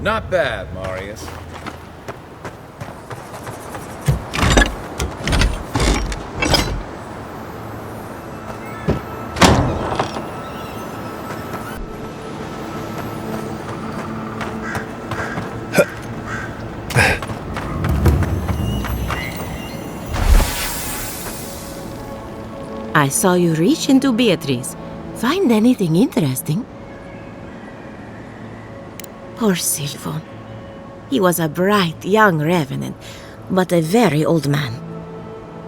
[SPEAKER 8] Not bad, Marius.
[SPEAKER 17] I saw you reach into Beatrice. Find anything interesting? Poor Silvo. He was a bright young revenant, but a very old man.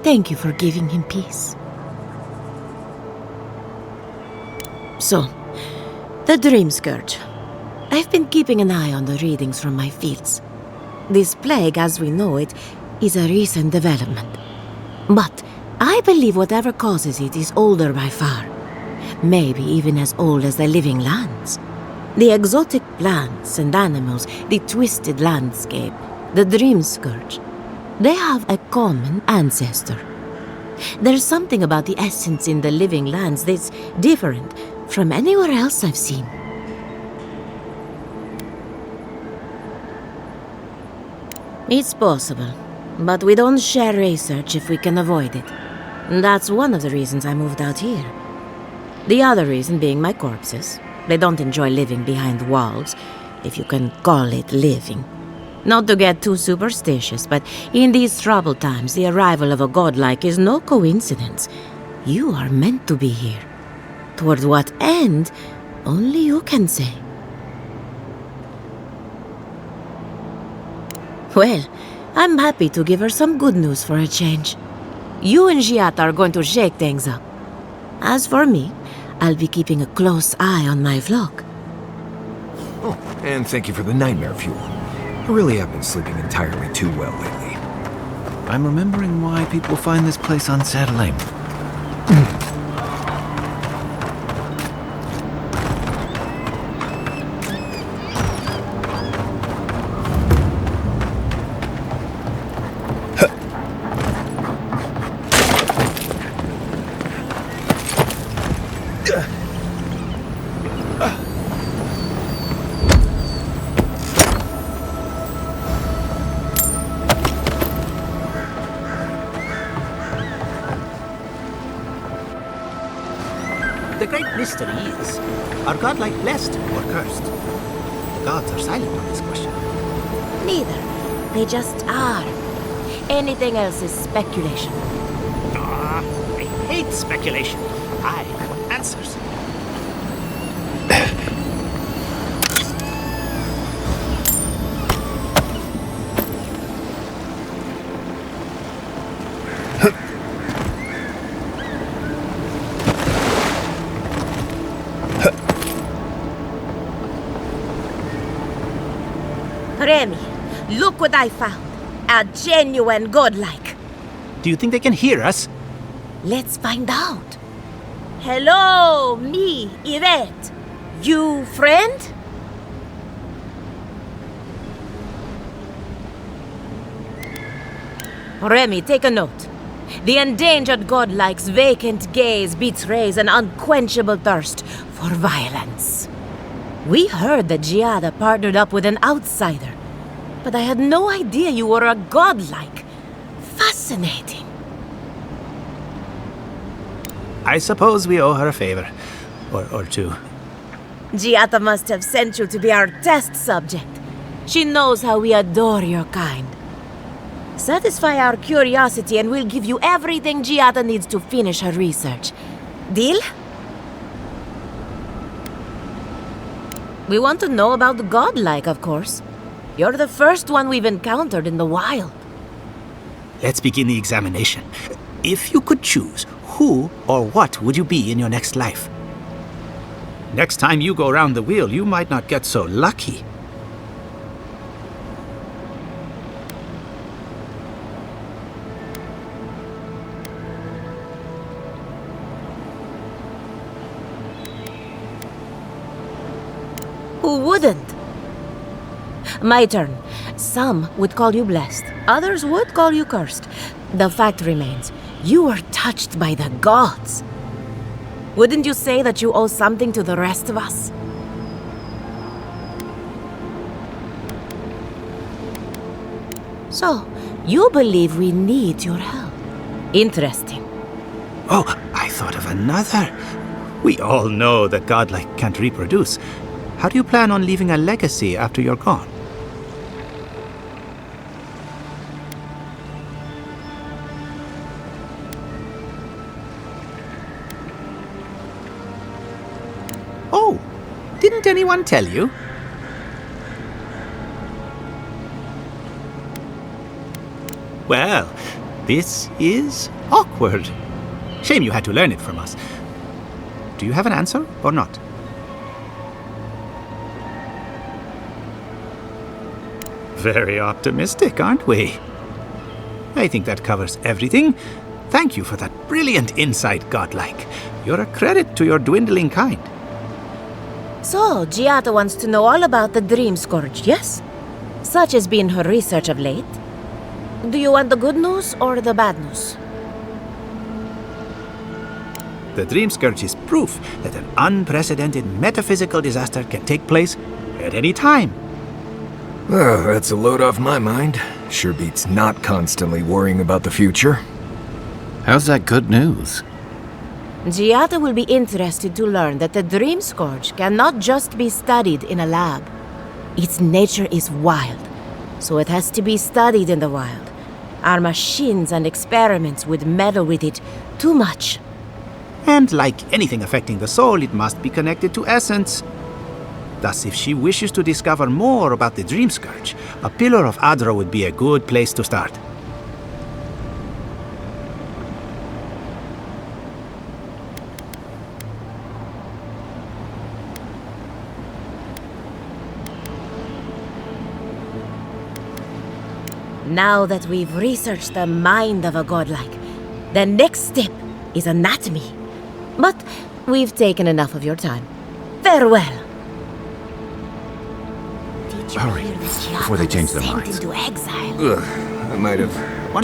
[SPEAKER 17] Thank you for giving him peace. So, the Dream Scourge. I've been keeping an eye on the readings from my fields. This plague, as we know it, is a recent development. But I believe whatever causes it is older by far. Maybe even as old as the living lands. The exotic plants and animals, the twisted landscape, the Dream Scourge, they have a common ancestor. There's something about the essence in the living lands that's different from anywhere else I've seen. It's possible, but we don't share research if we can avoid it. That's one of the reasons I moved out here. The other reason being my corpses. They don't enjoy living behind walls, if you can call it living. Not to get too superstitious, but in these troubled times, the arrival of a godlike is no coincidence. You are meant to be here. Toward what end, only you can say. Well, I'm happy to give her some good news for a change. You and Giata are going to shake things up. As for me, I'll be keeping a close eye on my flock.
[SPEAKER 7] Oh, and thank you for the nightmare fuel. I really have been sleeping entirely too well lately.
[SPEAKER 8] I'm remembering why people find this place unsettling.
[SPEAKER 9] The great mystery is, are godlike blessed or cursed? The gods are silent on this question.
[SPEAKER 17] Neither. They just are. Anything else is speculation.
[SPEAKER 9] I hate speculation. I want answers.
[SPEAKER 17] Remy, look what I found. A genuine godlike.
[SPEAKER 9] Do you think they can hear us?
[SPEAKER 17] Let's find out. Hello, me, Yvette. You friend? Remy, take a note. The endangered godlike's vacant gaze betrays an unquenchable thirst for violence. We heard that Giada partnered up with an outsider, but I had no idea you were a godlike. Fascinating.
[SPEAKER 9] I suppose we owe her a favor. Or two.
[SPEAKER 17] Giada must have sent you to be our test subject. She knows how we adore your kind. Satisfy our curiosity and we'll give you everything Giada needs to finish her research. Deal? We want to know about the godlike, of course. You're the first one we've encountered in the wild.
[SPEAKER 9] Let's begin the examination. If you could choose, who or what would you be in your next life? Next time you go around the wheel, you might not get so lucky.
[SPEAKER 17] Who wouldn't? My turn. Some would call you blessed. Others would call you cursed. The fact remains, you were touched by the gods. Wouldn't you say that you owe something to the rest of us? So, you believe we need your help. Interesting.
[SPEAKER 9] Oh, I thought of another. We all know that godlike can't reproduce. How do you plan on leaving a legacy after you're gone? Oh, didn't anyone tell you? Well, this is awkward. Shame you had to learn it from us. Do you have an answer or not? Very optimistic, aren't we? I think that covers everything. Thank you for that brilliant insight, godlike. You're a credit to your dwindling kind.
[SPEAKER 17] So, Giada wants to know all about the Dream Scourge, yes? Such has been her research of late. Do you want the good news or the bad news?
[SPEAKER 9] The Dream Scourge is proof that an unprecedented metaphysical disaster can take place at any time.
[SPEAKER 19] Oh, that's a load off my mind. Sure beats not constantly worrying about the future.
[SPEAKER 8] How's that good news?
[SPEAKER 17] Giada will be interested to learn that the Dream Scourge cannot just be studied in a lab. Its nature is wild, so it has to be studied in the wild. Our machines and experiments would meddle with it too much.
[SPEAKER 9] And like anything affecting the soul, it must be connected to essence. Thus, if she wishes to discover more about the Dream Scourge, a pillar of Adra would be a good place to start.
[SPEAKER 17] Now that we've researched the mind of a godlike, the next step is anatomy. But we've taken enough of your time. Farewell.
[SPEAKER 7] Hurry, before they change their minds.
[SPEAKER 17] Into exile.
[SPEAKER 19] Ugh, I might have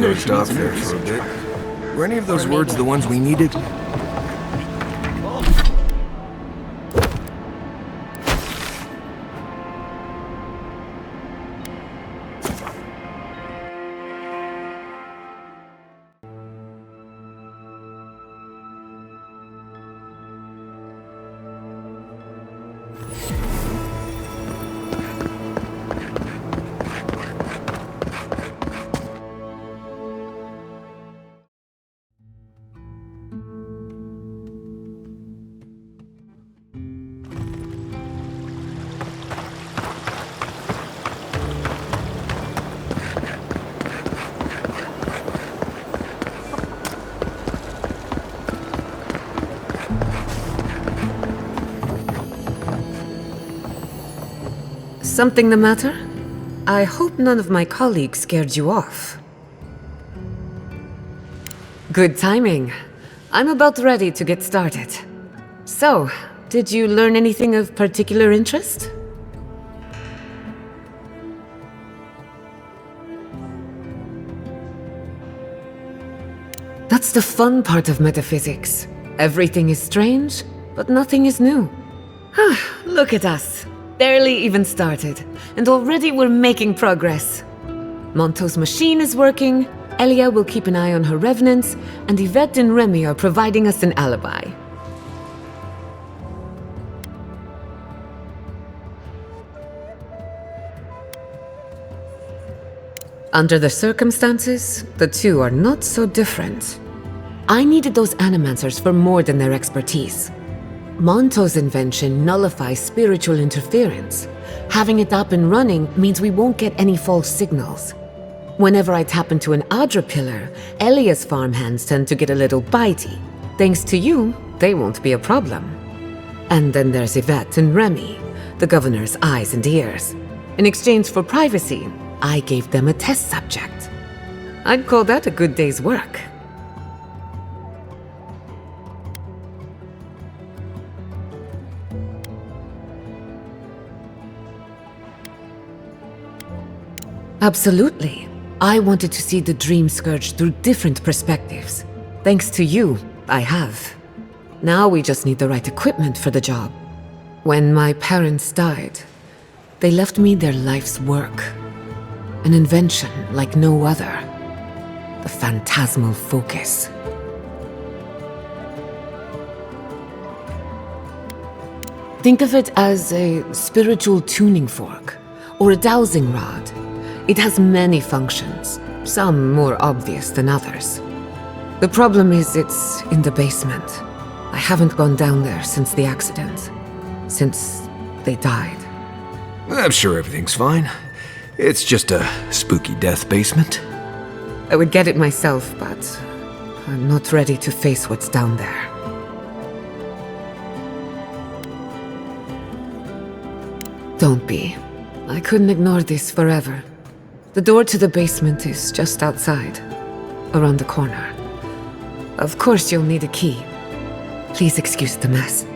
[SPEAKER 19] dozed off there for a bit. Were any of those words the ones we needed?
[SPEAKER 4] Something the matter? I hope none of my colleagues scared you off. Good timing. I'm about ready to get started. So, did you learn anything of particular interest? That's the fun part of metaphysics. Everything is strange, but nothing is new. Look at us. Barely even started, and already we're making progress. Monto's machine is working, Elia will keep an eye on her revenants, and Yvette and Remy are providing us an alibi. Under the circumstances, the two are not so different. I needed those animancers for more than their expertise. Monto's invention nullifies spiritual interference. Having it up and running means we won't get any false signals. Whenever I tap into an adra pillar, Elia's farmhands tend to get a little bitey. Thanks to you, they won't be a problem. And then there's Yvette and Remy, the governor's eyes and ears. In exchange for privacy, I gave them a test subject. I'd call that a good day's work. Absolutely. I wanted to see the Dream Scourge through different perspectives. Thanks to you, I have. Now we just need the right equipment for the job. When my parents died, they left me their life's work. An invention like no other. The phantasmal focus. Think of it as a spiritual tuning fork, or a dowsing rod. It has many functions, some more obvious than others. The problem is it's in the basement. I haven't gone down there since the accident. Since they died.
[SPEAKER 19] I'm sure everything's fine. It's just a spooky death basement.
[SPEAKER 4] I would get it myself, but I'm not ready to face what's down there. Don't be. I couldn't ignore this forever. The door to the basement is just outside, around the corner. Of course you'll need a key. Please excuse the mess.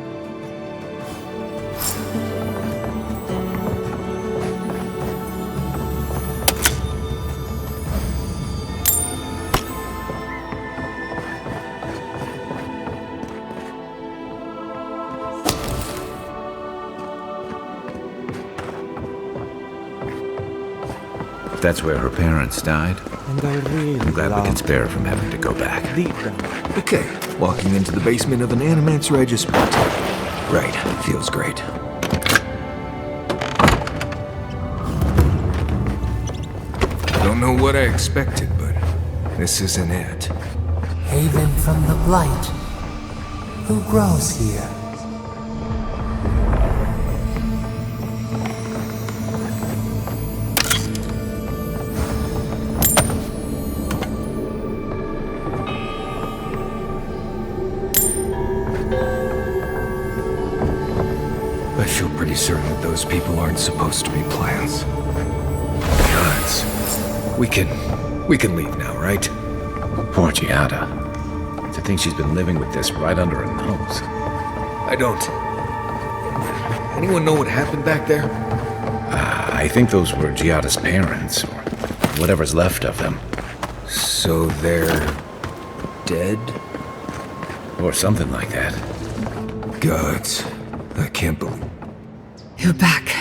[SPEAKER 8] That's where her parents died.
[SPEAKER 13] And I really
[SPEAKER 8] I'm glad we can spare her from having to go back.
[SPEAKER 19] Okay, walking into the basement of an Animancer I just met. Right, feels great. Don't know what I expected, but this isn't it.
[SPEAKER 14] Haven from the blight. Who grows here?
[SPEAKER 19] pretty certain that those people aren't supposed to be plants. Gods. We can leave now, right?
[SPEAKER 8] Poor Giada. To think she's been living with this right under her nose.
[SPEAKER 19] I don't. Anyone know what happened back there?
[SPEAKER 8] I think those were Giada's parents, or whatever's left of them.
[SPEAKER 19] So they're dead?
[SPEAKER 8] Or something like that.
[SPEAKER 19] Gods. I can't believe...
[SPEAKER 4] You're back.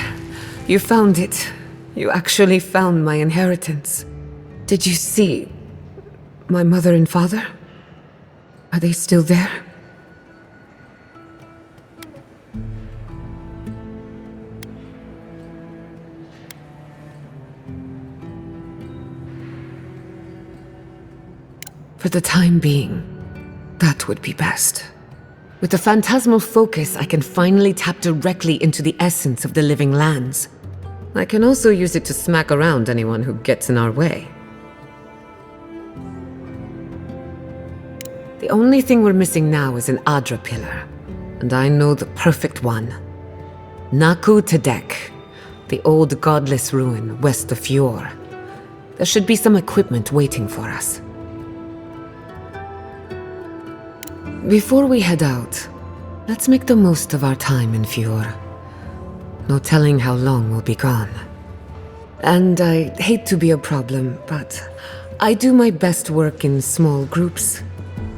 [SPEAKER 4] You found it. You actually found my inheritance. Did you see my mother and father? Are they still there? For the time being, that would be best. With the phantasmal focus, I can finally tap directly into the essence of the living lands. I can also use it to smack around anyone who gets in our way. The only thing we're missing now is an adra pillar, and I know the perfect one. Naku Tedek, the old godless ruin west of Fjord. There should be some equipment waiting for us. Before we head out, let's make the most of our time in Fjord. No telling how long we'll be gone. And I hate to be a problem, but I do my best work in small groups.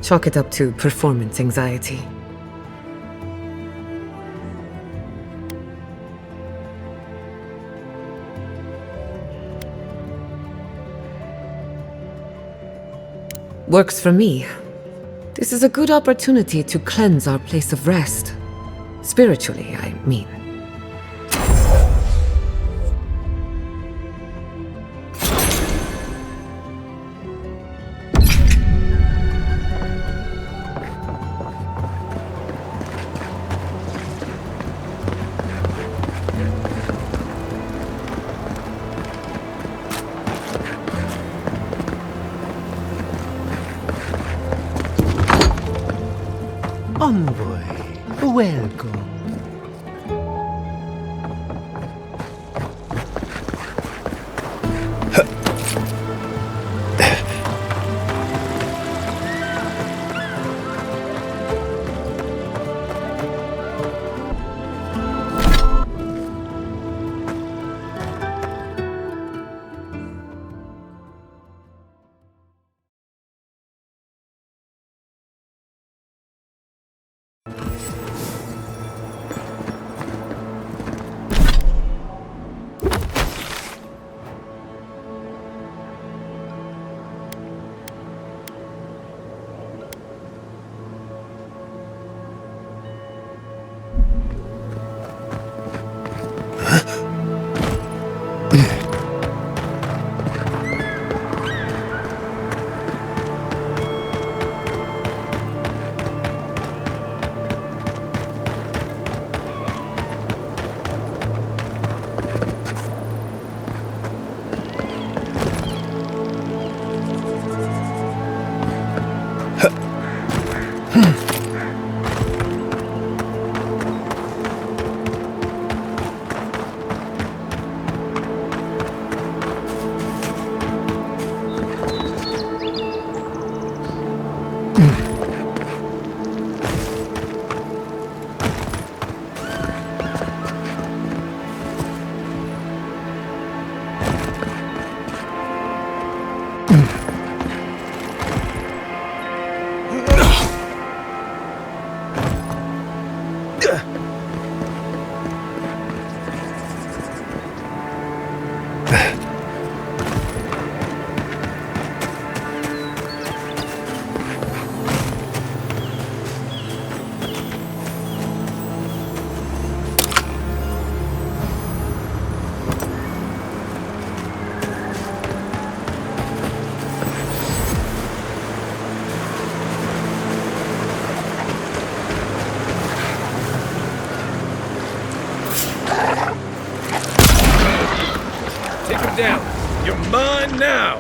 [SPEAKER 4] Chalk it up to performance anxiety. Works for me. This is a good opportunity to cleanse our place of rest. Spiritually, I mean.
[SPEAKER 1] Envoy, welcome.
[SPEAKER 19] Down. You're mine now.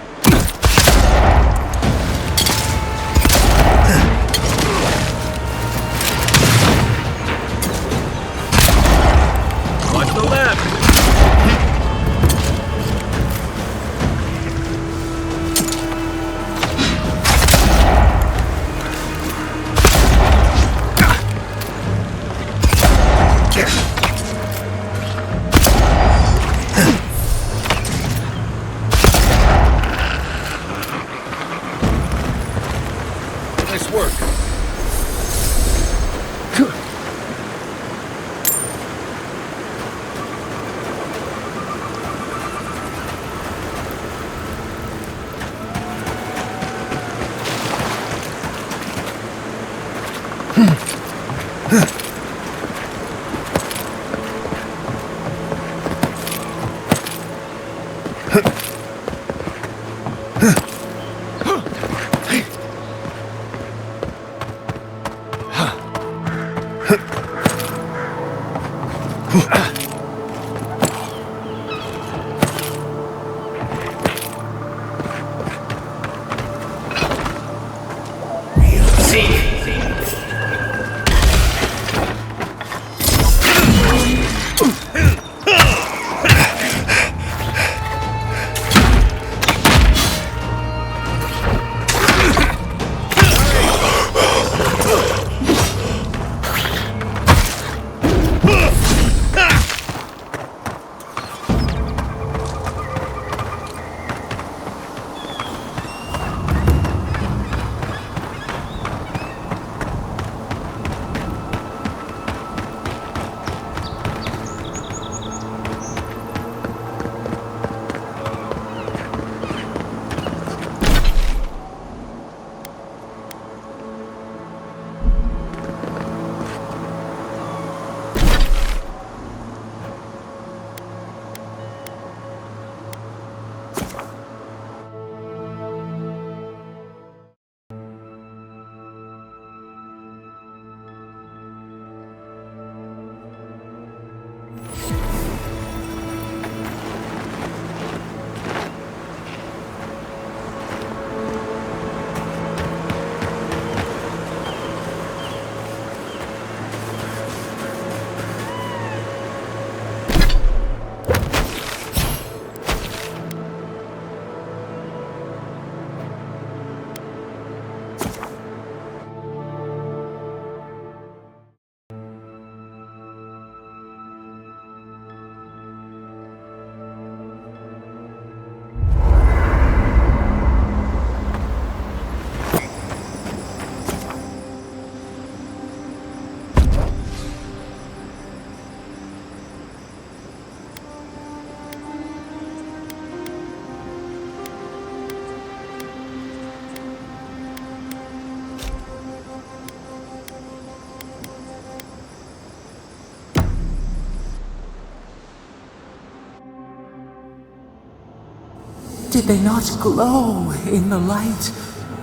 [SPEAKER 14] Did they not glow in the light?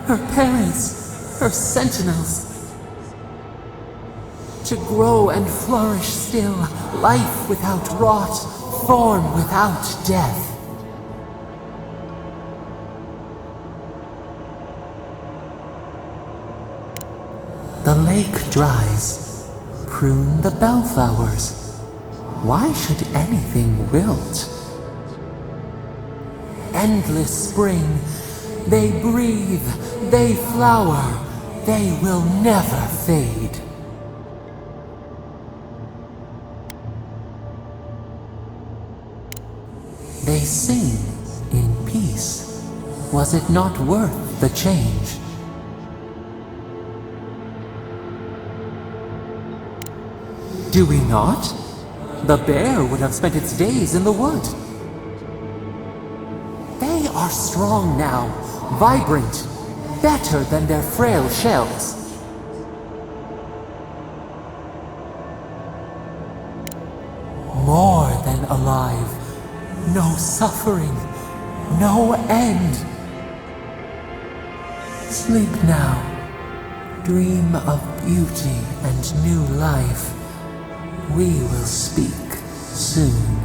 [SPEAKER 14] Her parents, her sentinels. To grow and flourish still, life without rot, form without death. The lake dries. Prune the bellflowers. Why should anything wilt? Endless spring. They breathe, they flower, they will never fade. They sing in peace. Was it not worth the change? Do we not? The bear would have spent its days in the wood. They are strong now, vibrant, better than their frail shells. More than alive. No suffering, no end. Sleep now. Dream of beauty and new life. We will speak soon.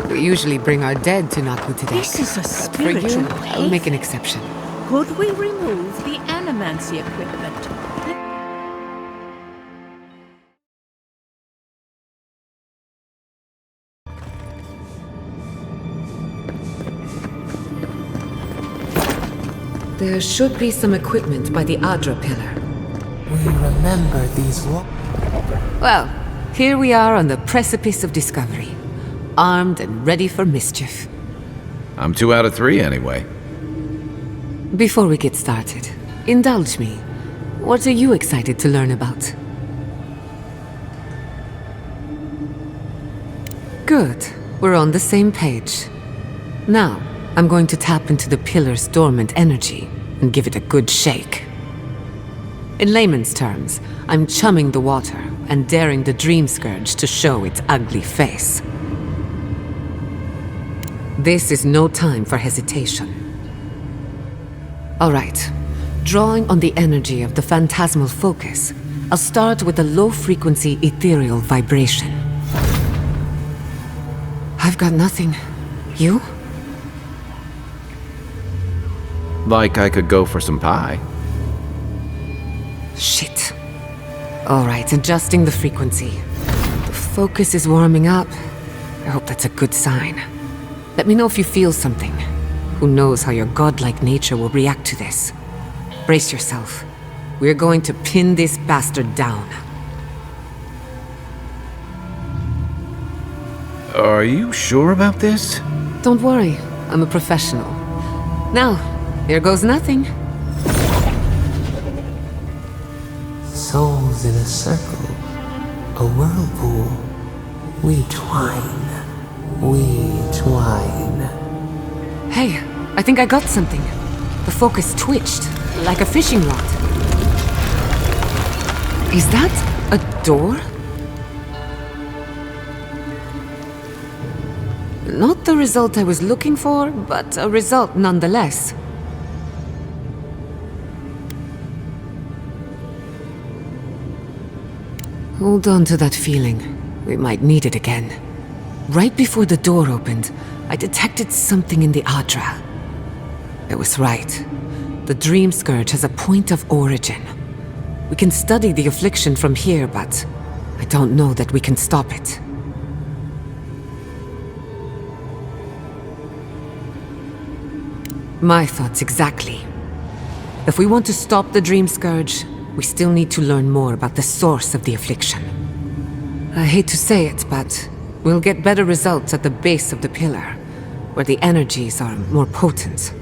[SPEAKER 4] We usually bring our dead to Naku today.
[SPEAKER 11] This is a
[SPEAKER 4] For you,
[SPEAKER 11] spiritual
[SPEAKER 4] I'll make an exception.
[SPEAKER 11] Could we remove the Animancy equipment?
[SPEAKER 4] There should be some equipment by the Adra pillar.
[SPEAKER 14] We remember these
[SPEAKER 4] Well, here we are on the precipice of discovery. Armed and ready for mischief.
[SPEAKER 8] I'm 2 out of 3 anyway.
[SPEAKER 4] Before we get started, indulge me. What are you excited to learn about? Good. We're on the same page. Now, I'm going to tap into the pillar's dormant energy and give it a good shake. In layman's terms, I'm chumming the water and daring the dream Scourge to show its ugly face. This is no time for hesitation. All right. Drawing on the energy of the phantasmal focus, I'll start with a low-frequency ethereal vibration. I've got nothing. You?
[SPEAKER 8] Like I could go for some pie.
[SPEAKER 4] Shit. All right, adjusting the frequency. The focus is warming up. I hope that's a good sign. Let me know if you feel something. Who knows how your godlike nature will react to this. Brace yourself. We're going to pin this bastard down.
[SPEAKER 8] Are you sure about this?
[SPEAKER 4] Don't worry, I'm a professional. Now, here goes nothing.
[SPEAKER 14] Souls in a circle, a whirlpool. We twine, we twine.
[SPEAKER 4] Hey, I think I got something. The focus twitched. like a fishing rod. Is that a door? Not the result I was looking for, but a result nonetheless. Hold on to that feeling. We might need it again. Right before the door opened, I detected something in the adra. I was right. The Dream Scourge has a point of origin. We can study the affliction from here, but I don't know that we can stop it. My thoughts exactly. If we want to stop the Dream Scourge, we still need to learn more about the source of the affliction. I hate to say it, but we'll get better results at the base of the pillar, where the energies are more potent.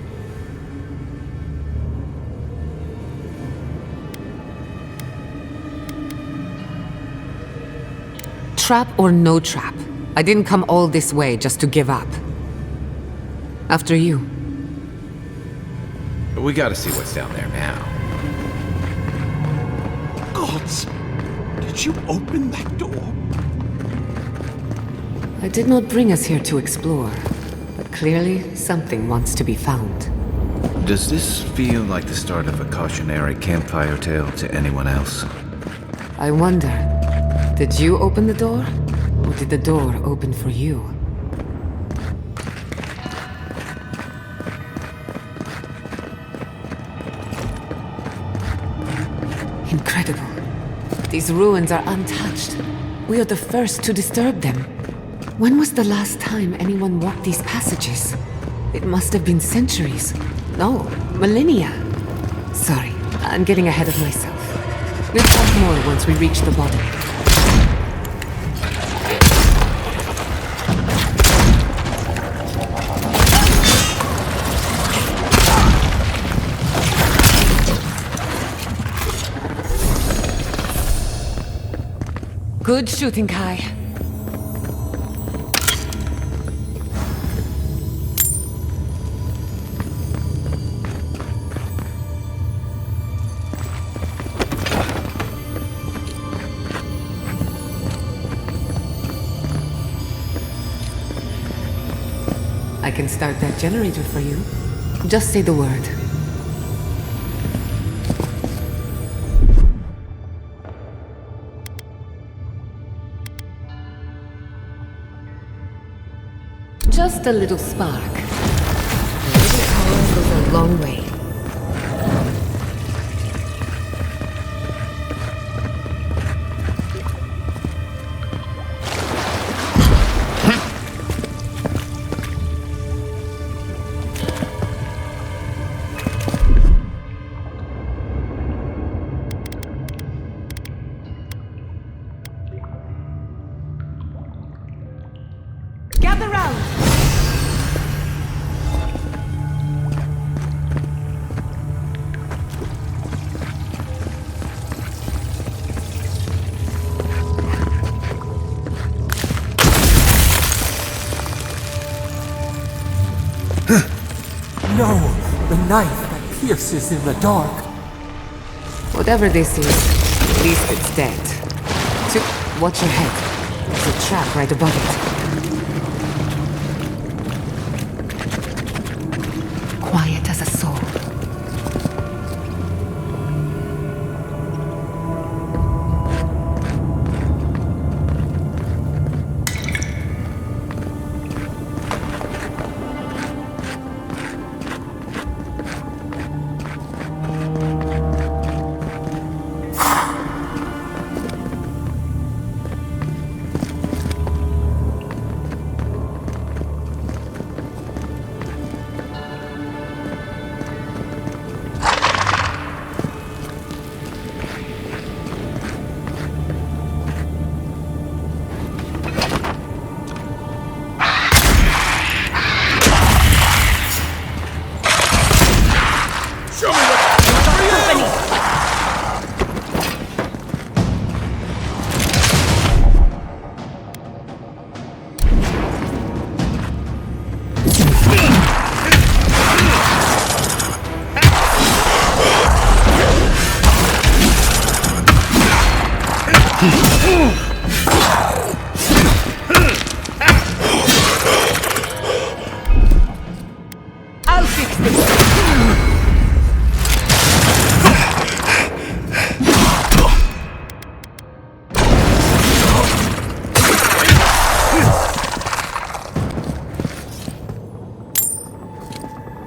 [SPEAKER 4] Trap or no trap, I didn't come all this way just to give up. After you.
[SPEAKER 8] We gotta see what's down there now.
[SPEAKER 3] Gods! Did you open that door?
[SPEAKER 4] I did not bring us here to explore, but clearly something wants to be found.
[SPEAKER 8] Does this feel like the start of a cautionary campfire tale to anyone else?
[SPEAKER 4] I wonder, did you open the door? Or did the door open for you? Incredible. These ruins are untouched. We are the first to disturb them. When was the last time anyone walked these passages? It must have been centuries. No, millennia. Sorry, I'm getting ahead of myself. We'll talk more once we reach the bottom. Good shooting, Kai. I can start that generator for you. Just say the word. Just a little spark. A little power goes a long way. Gather round!
[SPEAKER 14] No! The knife that pierces in the dark!
[SPEAKER 4] Whatever this is, at least it's dead. So, watch your head. There's a trap right above it. Quiet as a soul.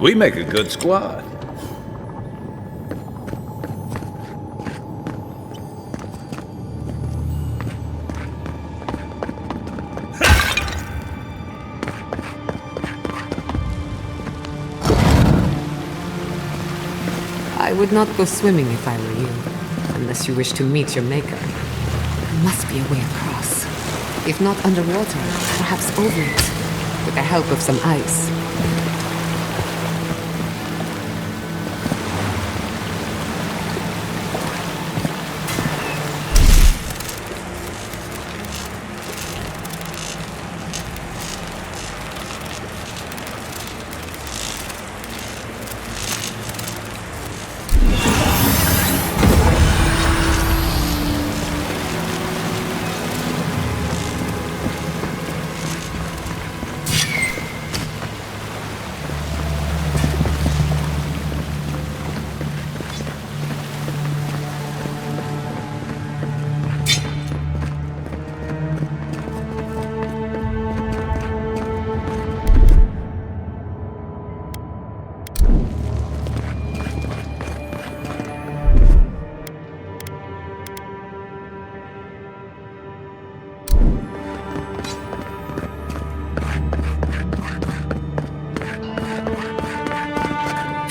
[SPEAKER 8] We make a good squad.
[SPEAKER 4] I would not go swimming if I were you, unless you wish to meet your maker. There must be a way across. If not underwater, perhaps over it, with the help of some ice.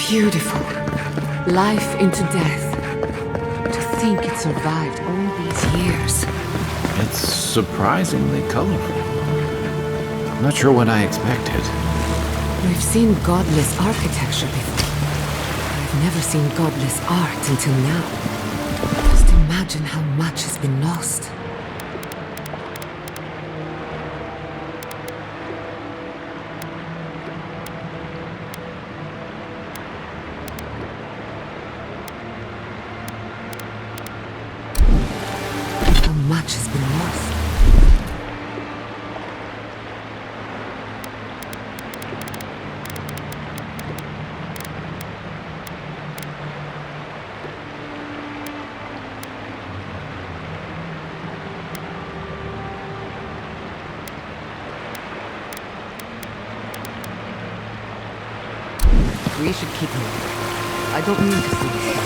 [SPEAKER 4] Beautiful. Life into death. To think it survived all these years.
[SPEAKER 8] It's surprisingly colorful. I'm not sure what I expected.
[SPEAKER 4] We've seen godless architecture before. I've never seen godless art until now. Just imagine how much has been lost. Much has been lost. We should keep moving. I don't mean to see this.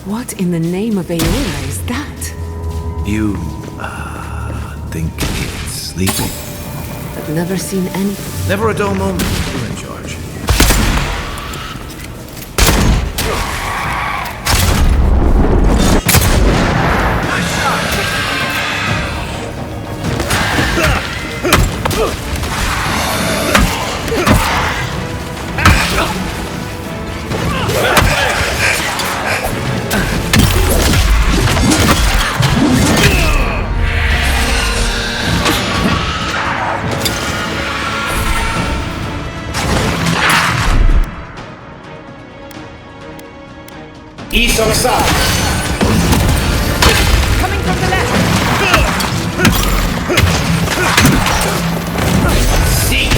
[SPEAKER 4] What in the name of Eora is that?
[SPEAKER 8] You, think it's sleeping?
[SPEAKER 4] I've never seen any...
[SPEAKER 8] Never a dull moment. You're in charge.
[SPEAKER 20] East or south?
[SPEAKER 22] Coming from the left!
[SPEAKER 20] Seek!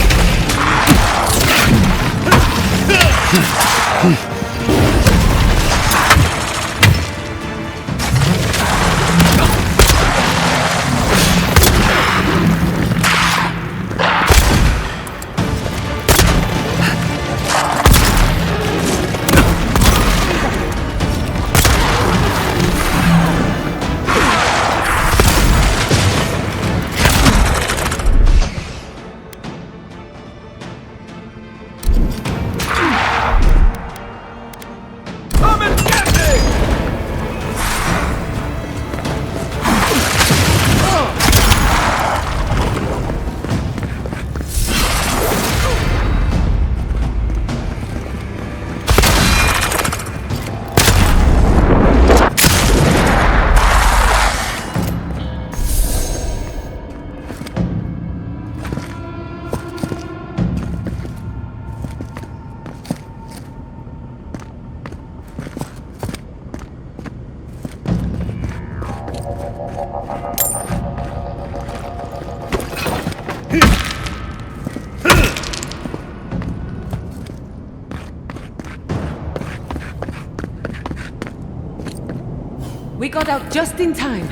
[SPEAKER 4] We got out just in time.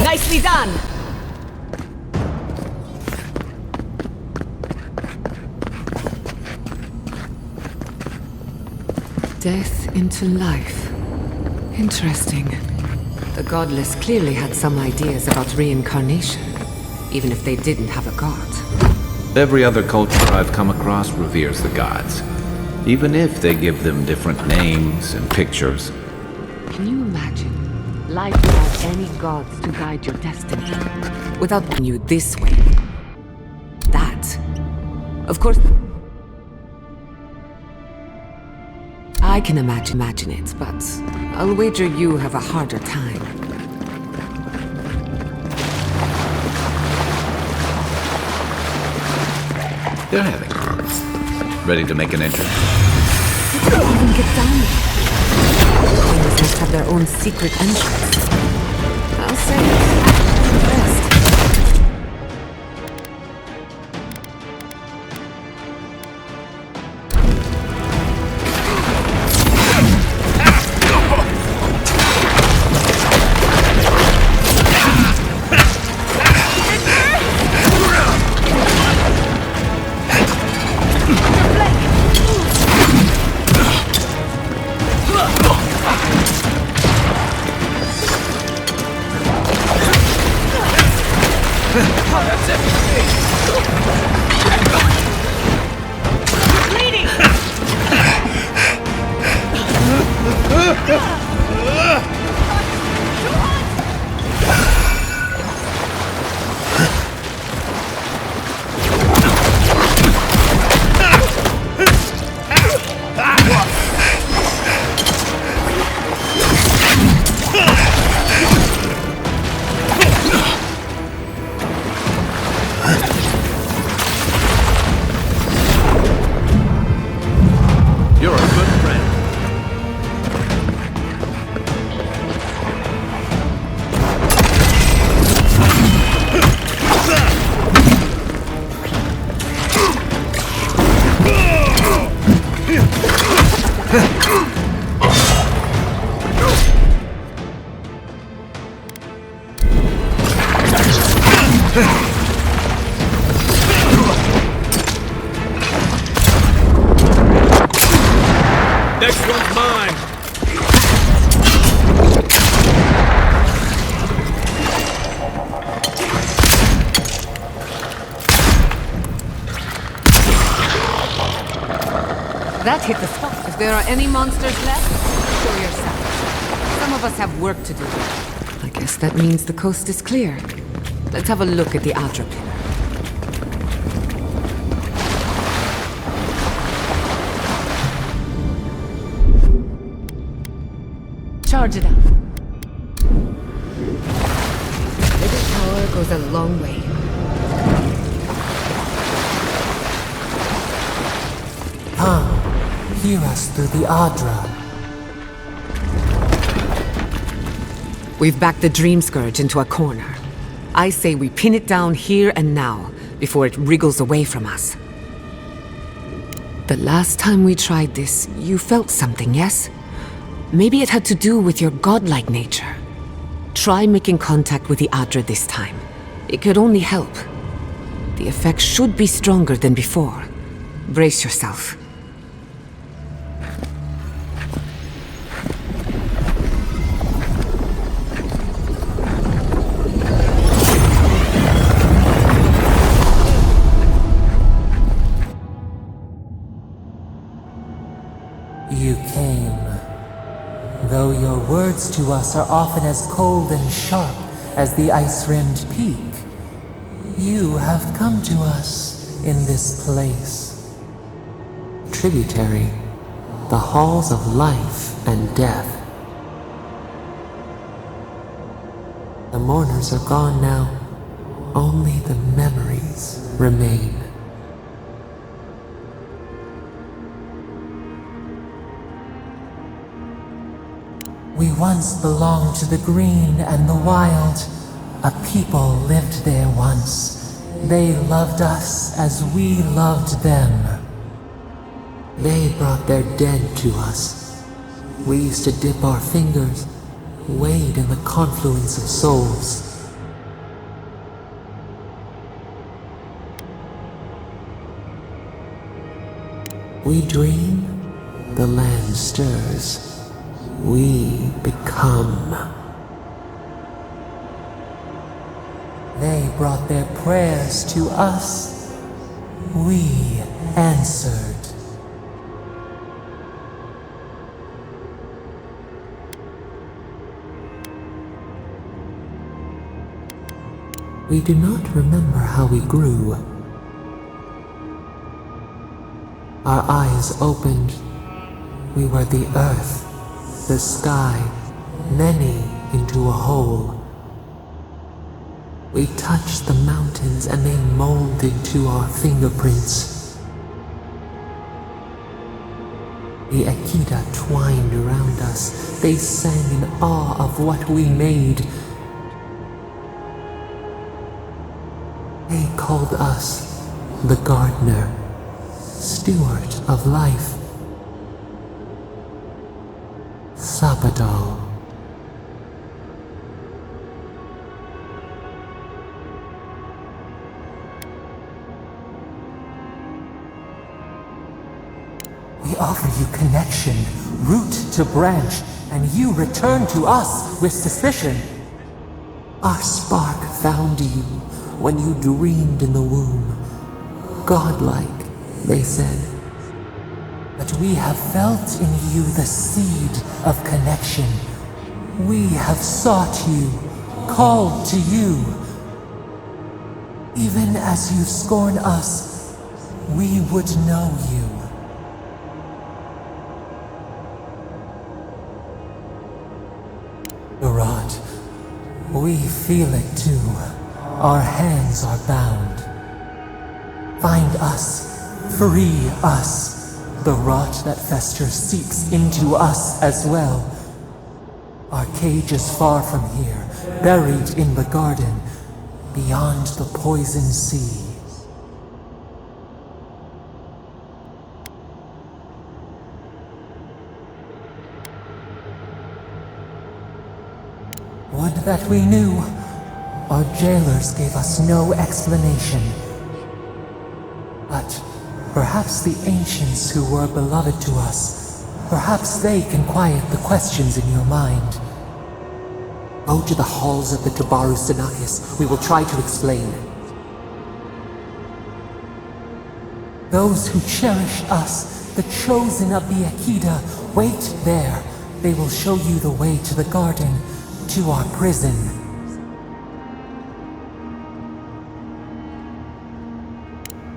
[SPEAKER 4] Nicely done! Death into life. Interesting. The godless clearly had some ideas about reincarnation, even if they didn't have a god.
[SPEAKER 8] Every other culture I've come across reveres the gods. Even if they give them different names and pictures.
[SPEAKER 4] Can you imagine life without any gods to guide your destiny? Without you this way. That. Of course. I can imagine it, but I'll wager you have a harder time.
[SPEAKER 8] They're having fun. Ready to make an entrance?
[SPEAKER 4] How did they even get down there? Things must have their own secret entrance. I'll say it. Best.
[SPEAKER 20] Next one's mine!
[SPEAKER 4] That hit the spot. If there are any monsters left, show yourself. Some of us have work to do. I guess that means the coast is clear. Let's have a look at the adra pillar. Charge it up. Little power goes a long way.
[SPEAKER 14] Come, hear us through the adra.
[SPEAKER 4] We've backed the Dream Scourge into a corner. I say we pin it down here and now, before it wriggles away from us. The last time we tried this, you felt something, yes? Maybe it had to do with your godlike nature. Try making contact with the adra this time. It could only help. The effect should be stronger than before. Brace yourself.
[SPEAKER 14] You came. Though your words to us are often as cold and sharp as the ice-rimmed peak, you have come to us in this place. Tributary, the halls of life and death. The mourners are gone now. Only the memories remain. We once belonged to the green and the wild. A people lived there once. They loved us as we loved them. They brought their dead to us. We used to dip our fingers, wade in the confluence of souls. We dream, the land stirs. We become. They brought their prayers to us. We answered. We do not remember how we grew. Our eyes opened. We were the earth, the sky, many into a whole. We touched the mountains and they molded to our fingerprints. The Aedyr twined around us. They sang in awe of what we made. They called us the gardener, steward of life. Sabadal. We offer you connection, root to branch, and you return to us with suspicion. Our spark found you when you dreamed in the womb. Godlike, they said. But we have felt in you the seed of connection. We have sought you, called to you. Even as you scorn us, we would know you. Rod, we feel it too. Our hands are bound. Find us, free us. The rot that festers seeps into us as well. Our cage is far from here, buried in the garden, beyond the poison sea. Would that we knew. Our jailers gave us no explanation. But perhaps the ancients who were beloved to us, perhaps they can quiet the questions in your mind. Go to the halls of the Tabaru Sinakis. We will try to explain. Those who cherish us, the chosen of the Aedyr, wait there. They will show you the way to the garden, to our prison.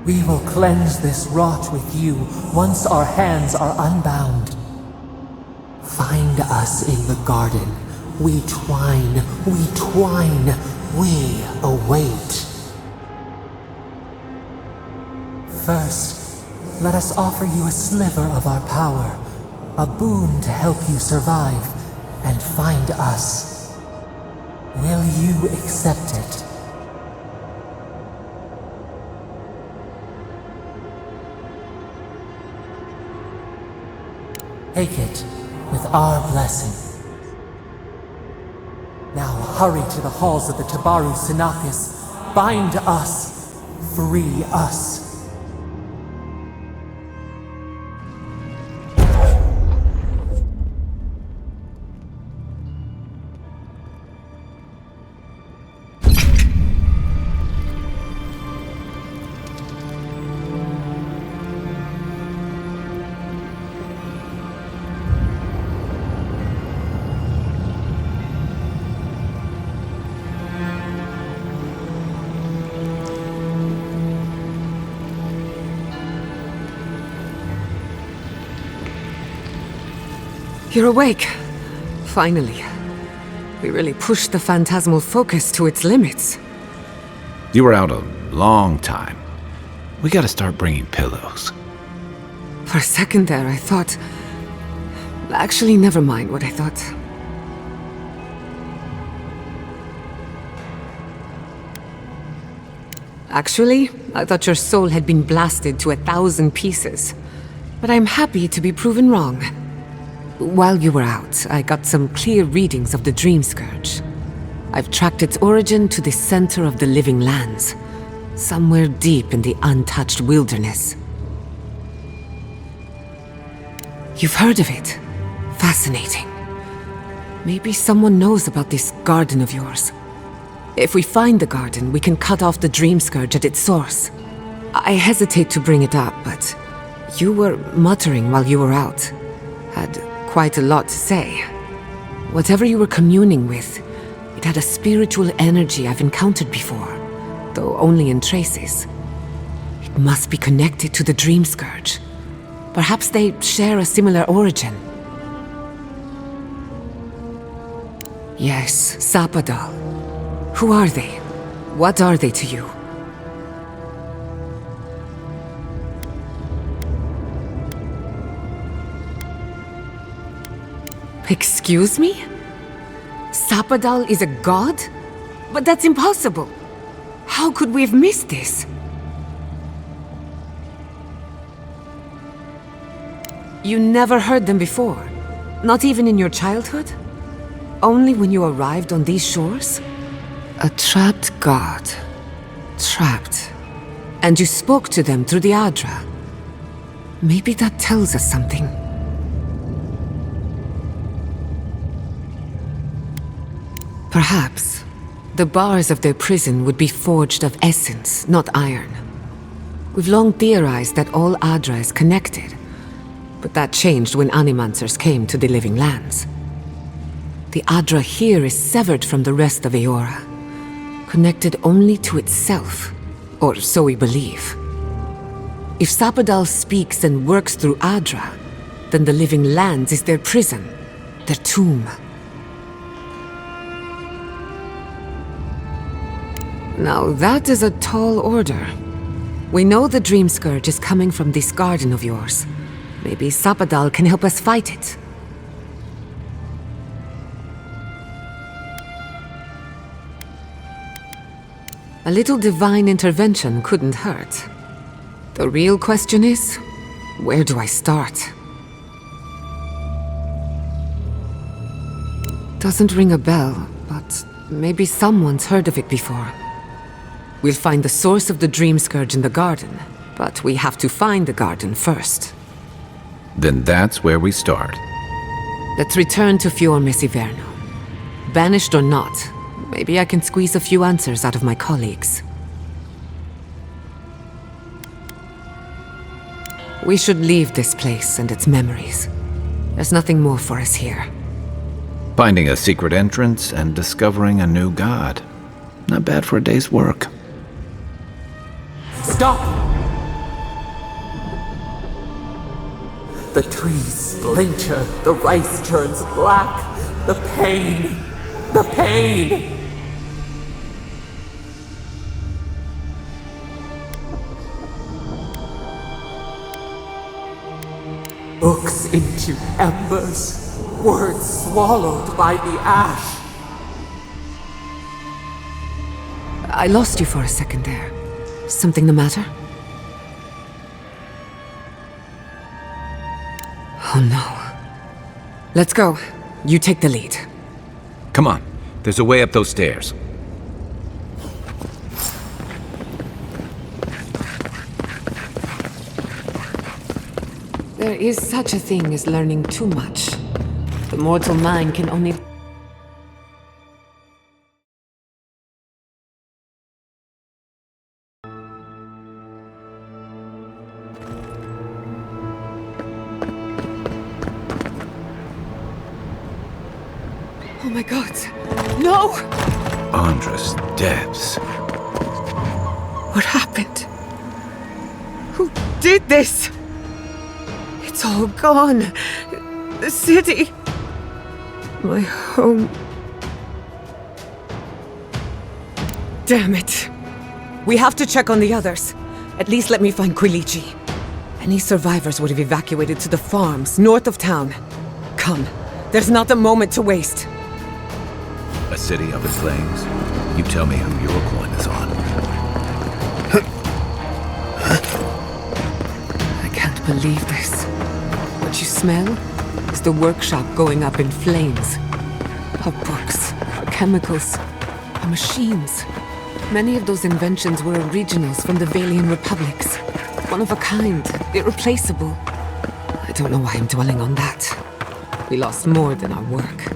[SPEAKER 14] We will cleanse this rot with you once our hands are unbound. Find us in the garden. We twine, we await. First, let us offer you a sliver of our power, a boon to help you survive and find us. Will you accept it? Take it with our blessing. Now hurry to the halls of the Tabaru Sinakis. Bind us. Free us.
[SPEAKER 4] You're awake. Finally. We really pushed the phantasmal focus to its limits.
[SPEAKER 8] You were out a long time. We gotta start bringing pillows.
[SPEAKER 4] For a second there, I thought... Actually, never mind what I thought. Actually, I thought your soul had been blasted to 1,000 pieces. But I'm happy to be proven wrong. While you were out, I got some clear readings of the Dream Scourge. I've tracked its origin to the center of the living lands, somewhere deep in the untouched wilderness. You've heard of it? Fascinating. Maybe someone knows about this garden of yours. If we find the garden, we can cut off the Dream Scourge at its source. I hesitate to bring it up, but you were muttering while you were out. Had quite a lot to say. Whatever you were communing with, it had a spiritual energy I've encountered before. though only in traces. It must be connected to the Dream Scourge. Perhaps they share a similar origin. Yes, Sapadal. Who are they? What are they to you? Excuse me? Sapadal is a god? But that's impossible. How could we have missed this? You never heard them before? Not even in your childhood? Only when you arrived on these shores? A trapped god. Trapped. And you spoke to them through the adra. Maybe that tells us something. Perhaps the bars of their prison would be forged of essence, not iron. We've long theorized that all adra is connected, but that changed when Animancers came to the Living Lands. The adra here is severed from the rest of Eora, connected only to itself, or so we believe. If Sapadal speaks and works through adra, then the Living Lands is their prison, their tomb. Now that is a tall order. We know the Dream Scourge is coming from this garden of yours. Maybe Sapadal can help us fight it. A little divine intervention couldn't hurt. The real question is, where do I start? Doesn't ring a bell, but maybe someone's heard of it before. We'll find the source of the Dream Scourge in the garden, but we have to find the garden first.
[SPEAKER 8] Then that's where we start.
[SPEAKER 4] Let's return to Fior Mesiverno. Banished or not, maybe I can squeeze a few answers out of my colleagues. We should leave this place and its memories. There's nothing more for us here.
[SPEAKER 8] Finding a secret entrance and discovering a new god. Not bad for a day's work.
[SPEAKER 14] Stop! The trees splinter, the rice turns black. The pain! The pain! Books into embers, words swallowed by the ash.
[SPEAKER 4] I lost you for a second there. Something the matter? Oh no. Let's go. You take the lead.
[SPEAKER 8] Come on. There's a way up those stairs.
[SPEAKER 4] There is such a thing as learning too much. The mortal mind can only... Oh my god. No!
[SPEAKER 8] Andra's depths.
[SPEAKER 4] What happened? Who did this? It's all gone. The city. My home. Damn it. We have to check on the others. At least let me find Quilici. Any survivors would have evacuated to the farms north of town. Come. There's not a moment to waste.
[SPEAKER 8] A city up in flames? You tell me who your coin is on.
[SPEAKER 4] I can't believe this. What you smell is the workshop going up in flames. Our books, our chemicals, our machines. Many of those inventions were originals from the Valian republics. One of a kind, irreplaceable. I don't know why I'm dwelling on that. We lost more than our work.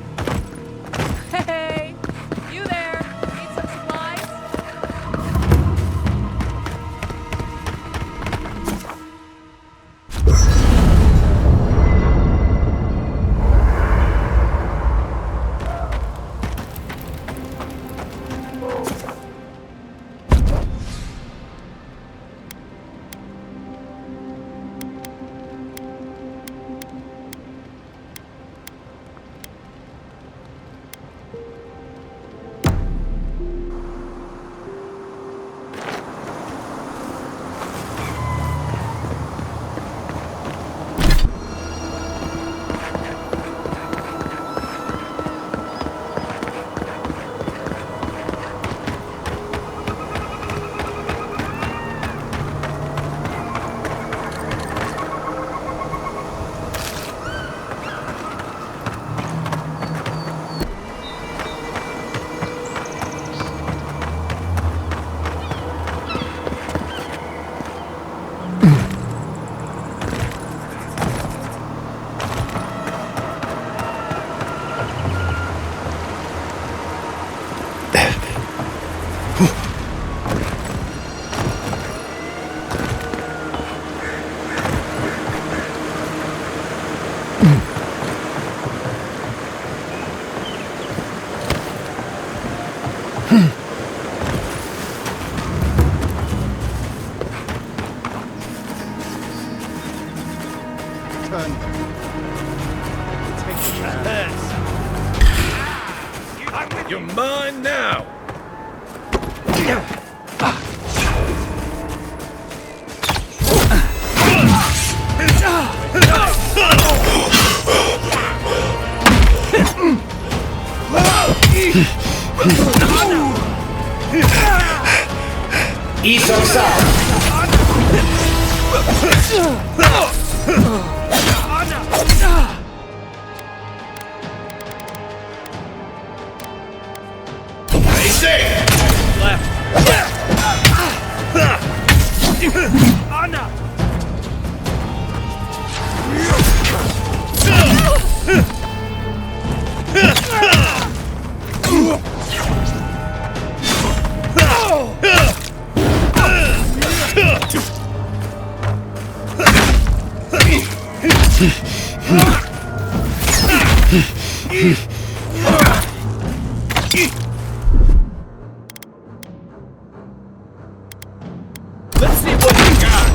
[SPEAKER 19] You're mine now!
[SPEAKER 20] East or south? Stay safe! Left. Let's see what you got!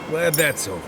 [SPEAKER 19] Glad that's over.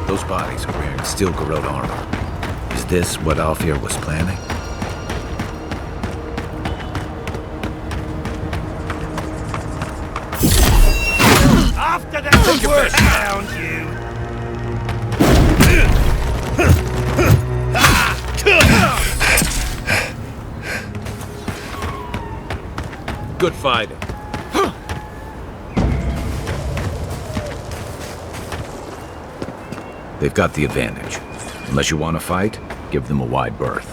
[SPEAKER 8] Those bodies are wearing steel corrode armor. Is this what Alfir was planning?
[SPEAKER 20] After that work down, you!
[SPEAKER 8] Good fighting. They've got the advantage. Unless you want to fight, give them a wide berth.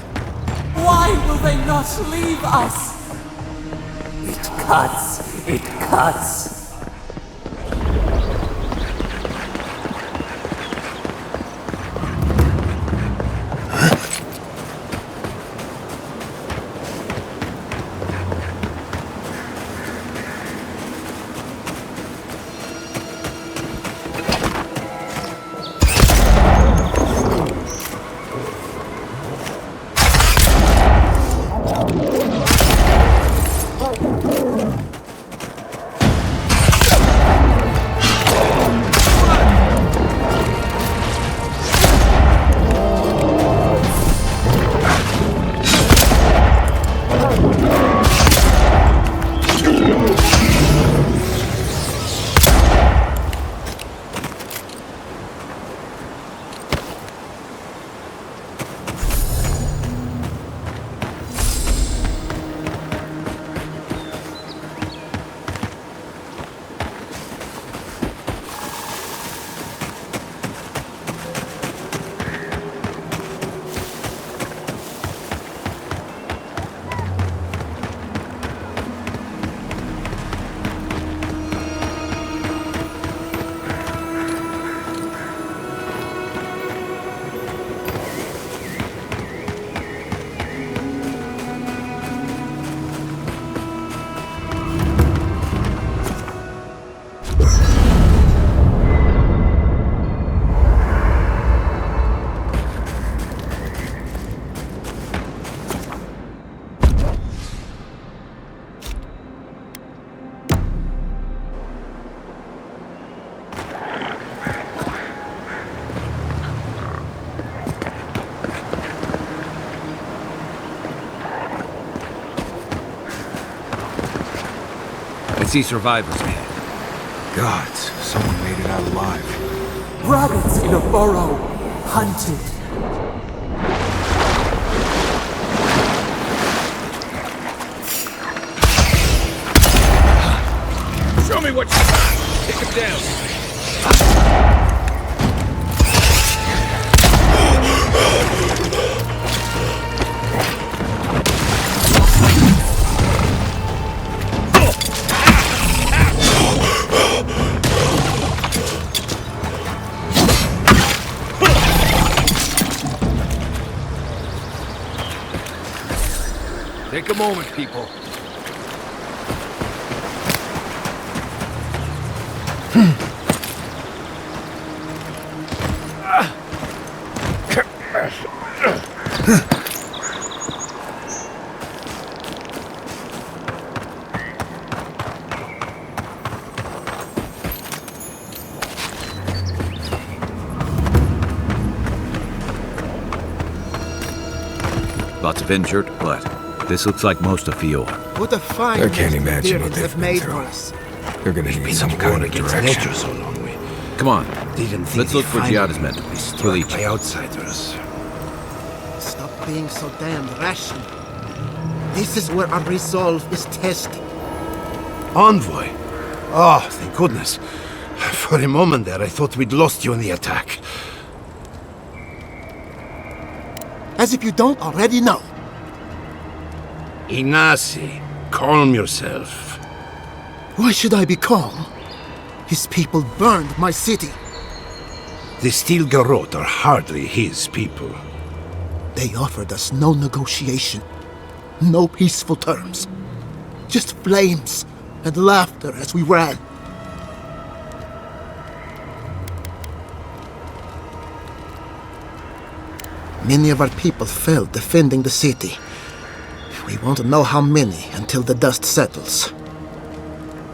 [SPEAKER 14] Why will they not leave us? It cuts. It cuts.
[SPEAKER 8] see survivors ahead.
[SPEAKER 19] Gods, someone made it out alive.
[SPEAKER 14] Rabbits in a burrow, hunted.
[SPEAKER 8] Show me what you got! Take him down!
[SPEAKER 6] Take a moment, people.
[SPEAKER 8] Lots of injured, but this looks like most of Eora.
[SPEAKER 9] What a fine
[SPEAKER 19] I can't imagine what
[SPEAKER 9] they've
[SPEAKER 19] they've
[SPEAKER 9] made
[SPEAKER 19] been
[SPEAKER 9] for
[SPEAKER 19] through.
[SPEAKER 9] us.
[SPEAKER 19] They're gonna need some kind of direction.
[SPEAKER 5] So long we
[SPEAKER 8] Come on,
[SPEAKER 5] didn't think
[SPEAKER 8] let's look for
[SPEAKER 5] the final
[SPEAKER 8] Giada's men.
[SPEAKER 5] would be struck
[SPEAKER 8] We'll each.
[SPEAKER 5] by outsiders.
[SPEAKER 9] Stop being so damned rational. This is where our resolve is tested.
[SPEAKER 5] Envoy? Oh, thank goodness. For a moment there, I thought we'd lost you in the attack.
[SPEAKER 9] As if you don't already know.
[SPEAKER 5] Ignacy, calm yourself.
[SPEAKER 9] Why should I be calm? His people burned my city.
[SPEAKER 5] The Steel Garrote are hardly his people.
[SPEAKER 9] They offered us no negotiation, no peaceful terms. Just flames and laughter as we ran. Many of our people fell defending the city. We won't know how many until the dust settles.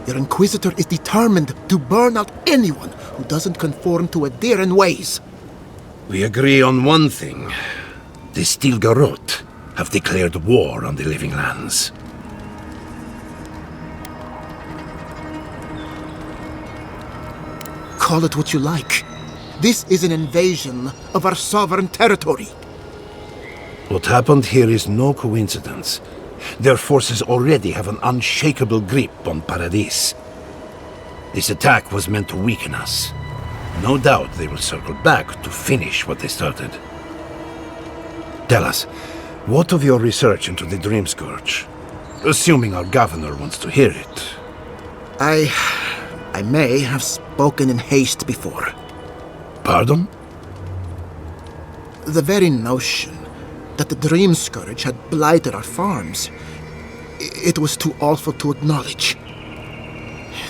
[SPEAKER 9] Your Inquisitor is determined to burn out anyone who doesn't conform to adiran ways.
[SPEAKER 5] We agree on one thing. The Steel Garrote have declared war on the Living Lands.
[SPEAKER 9] Call it what you like. This is an invasion of our sovereign territory.
[SPEAKER 5] What happened here is no coincidence. Their forces already have an unshakable grip on Paradis. This attack was meant to weaken us. No doubt they will circle back to finish what they started. Tell us, what of your research into the Dream Scourge? Assuming our governor wants to hear it.
[SPEAKER 9] I may have spoken in haste before.
[SPEAKER 5] Pardon?
[SPEAKER 9] The very notion that the Dream Scourge had blighted our farms, it was too awful to acknowledge.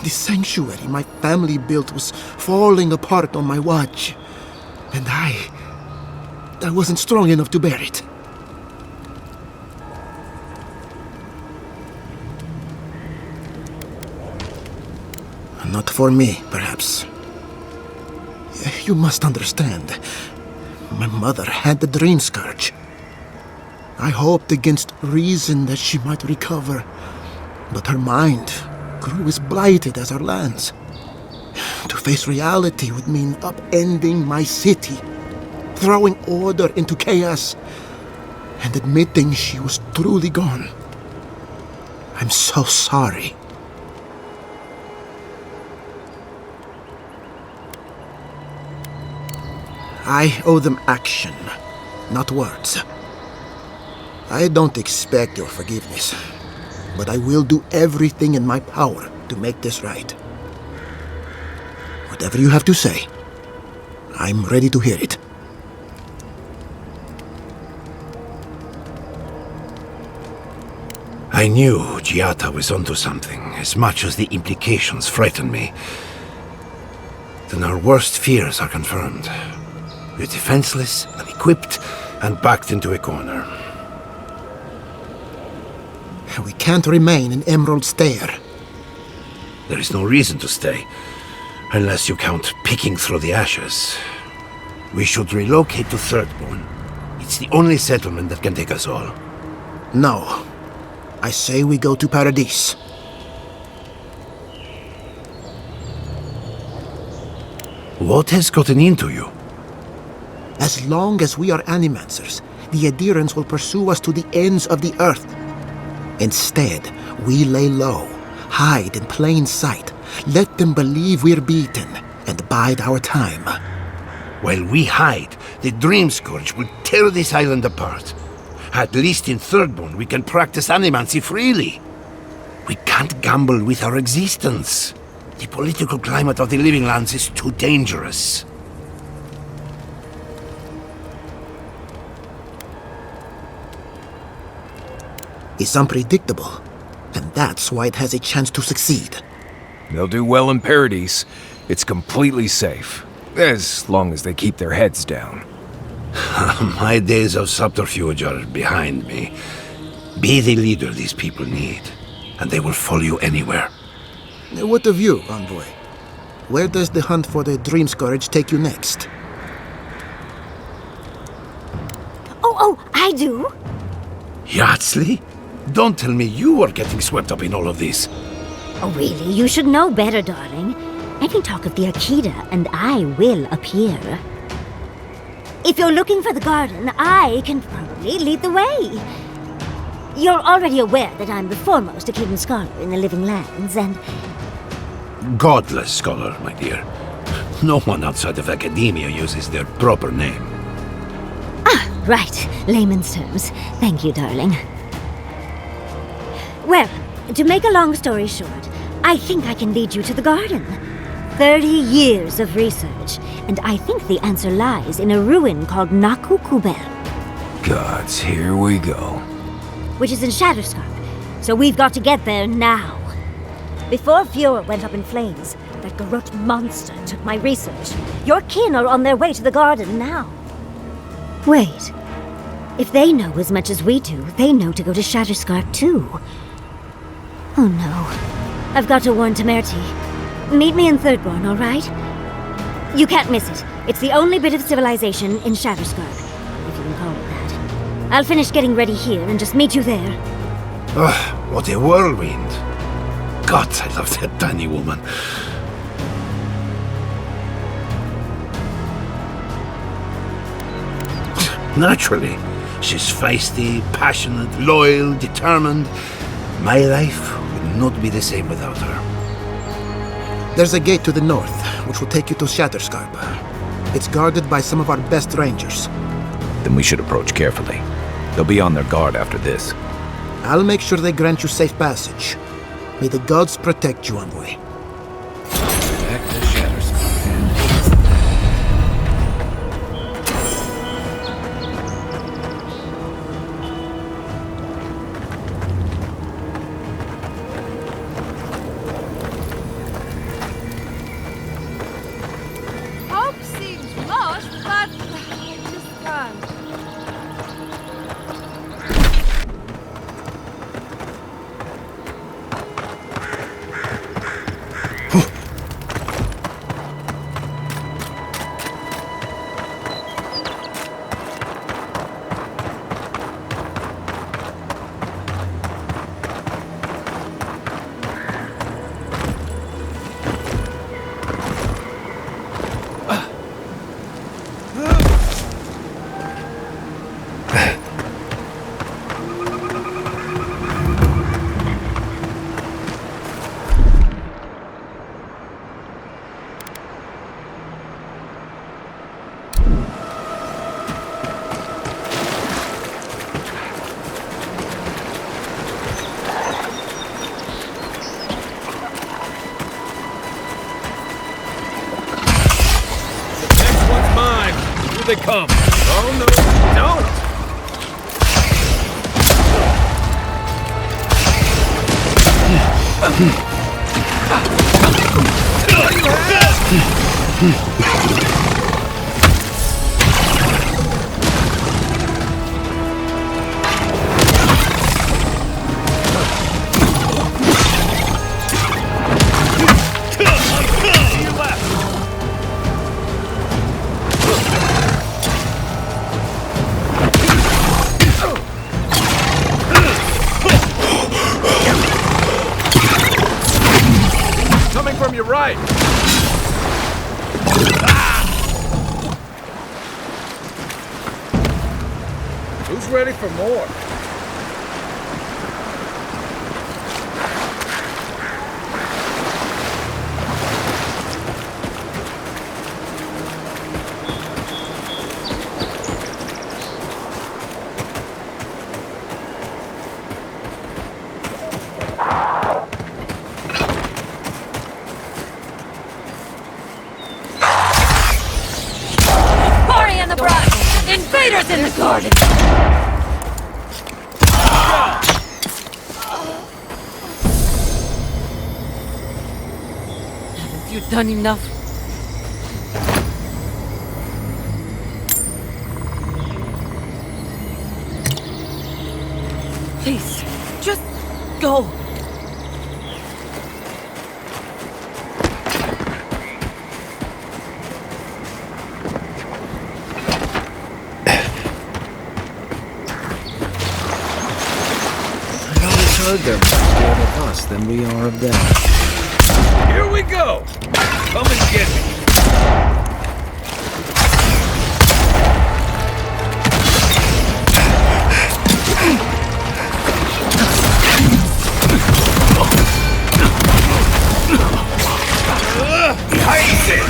[SPEAKER 9] The sanctuary my family built was falling apart on my watch, and I wasn't strong enough to bear it. Not for me, perhaps. You must understand. My mother had the Dream Scourge. I hoped against reason that she might recover, but her mind grew as blighted as our lands. To face reality would mean upending my city, throwing order into chaos, and admitting she was truly gone. I'm so sorry. I owe them action, not words. I don't expect your forgiveness, but I will do everything in my power to make this right. Whatever you have to say, I'm ready to hear it.
[SPEAKER 5] I knew Giada was onto something, as much as the implications frightened me. Then our worst fears are confirmed. We're defenseless, unequipped, and backed into a corner.
[SPEAKER 9] We can't remain in Emerald Stair.
[SPEAKER 5] There is no reason to stay, unless you count picking through the ashes. We should relocate to Thirdborn. It's the only settlement that can take us all.
[SPEAKER 9] No. I say we go to Paradis.
[SPEAKER 5] What has gotten into you?
[SPEAKER 9] As long as we are Animancers, the adherents will pursue us to the ends of the earth. Instead, we lay low, hide in plain sight, let them believe we're beaten, and bide our time.
[SPEAKER 5] While we hide, the Dream Scourge will tear this island apart. At least in Thirdborn, we can practice Animancy freely. We can't gamble with our existence. The political climate of the Living Lands is too dangerous.
[SPEAKER 9] It's unpredictable, and that's why it has a chance to succeed.
[SPEAKER 6] They'll do well in Paradise. It's completely safe. As long as they keep their heads down.
[SPEAKER 5] My days of subterfuge are behind me. Be the leader these people need, and they will follow you anywhere.
[SPEAKER 9] What of you, envoy? Where does the hunt for the Dream Scourge take you next?
[SPEAKER 10] Oh, I do.
[SPEAKER 5] Yardsley? Don't tell me you are getting swept up in all of this.
[SPEAKER 10] Oh, really? You should know better, darling. Any talk of the Akita, and I will appear. If you're looking for the garden, I can probably lead the way. You're already aware that I'm the foremost Akitan scholar in the Living Lands, and...
[SPEAKER 5] Godless scholar, my dear. No one outside of academia uses their proper name.
[SPEAKER 10] Ah, right. Layman's terms. Thank you, darling. Well, to make a long story short, I think I can lead you to the garden. 30 years of research, and I think the answer lies in a ruin called Naku Kubel.
[SPEAKER 6] Gods, here we go.
[SPEAKER 10] Which is in Shatterscarp, so we've got to get there now. Before Eora went up in flames, that Garrote monster took my research. Your kin are on their way to the garden now. Wait. If they know as much as we do, they know to go to Shatterscarp too. Oh no. I've got to warn Temerity. Meet me in Thirdborn, all right? You can't miss it. It's the only bit of civilization in Shatterscarp, if you can call it that. I'll finish getting ready here and just meet you there.
[SPEAKER 5] Ugh, what a whirlwind. God, I love that tiny woman. Naturally. She's feisty, passionate, loyal, determined. My life would not be the same without her.
[SPEAKER 9] There's a gate to the north, which will take you to Shatterscarp. It's guarded by some of our best rangers.
[SPEAKER 8] Then we should approach carefully. They'll be on their guard after this.
[SPEAKER 9] I'll make sure they grant you safe passage. May the gods protect you, envoy.
[SPEAKER 8] Back to Shatterscarp.
[SPEAKER 6] They come. Oh no, don't!
[SPEAKER 20] Coming from your right! Ah!
[SPEAKER 13] ready for more.
[SPEAKER 22] Party in the brush! Invaders in the garden!
[SPEAKER 4] Haven't you done enough? Please, just go.
[SPEAKER 6] They're more scared of us than we are of them.
[SPEAKER 13] Here we go! Come and get me! Behind it!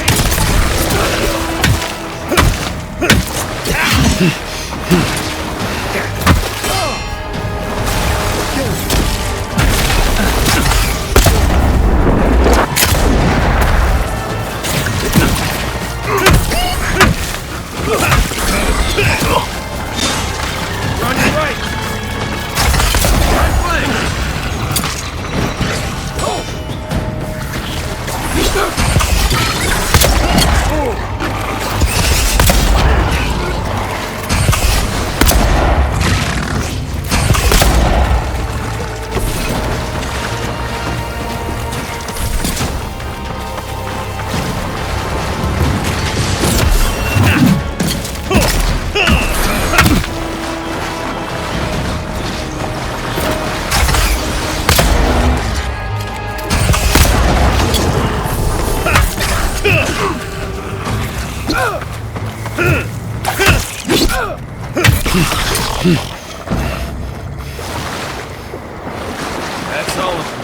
[SPEAKER 13] That's all of them.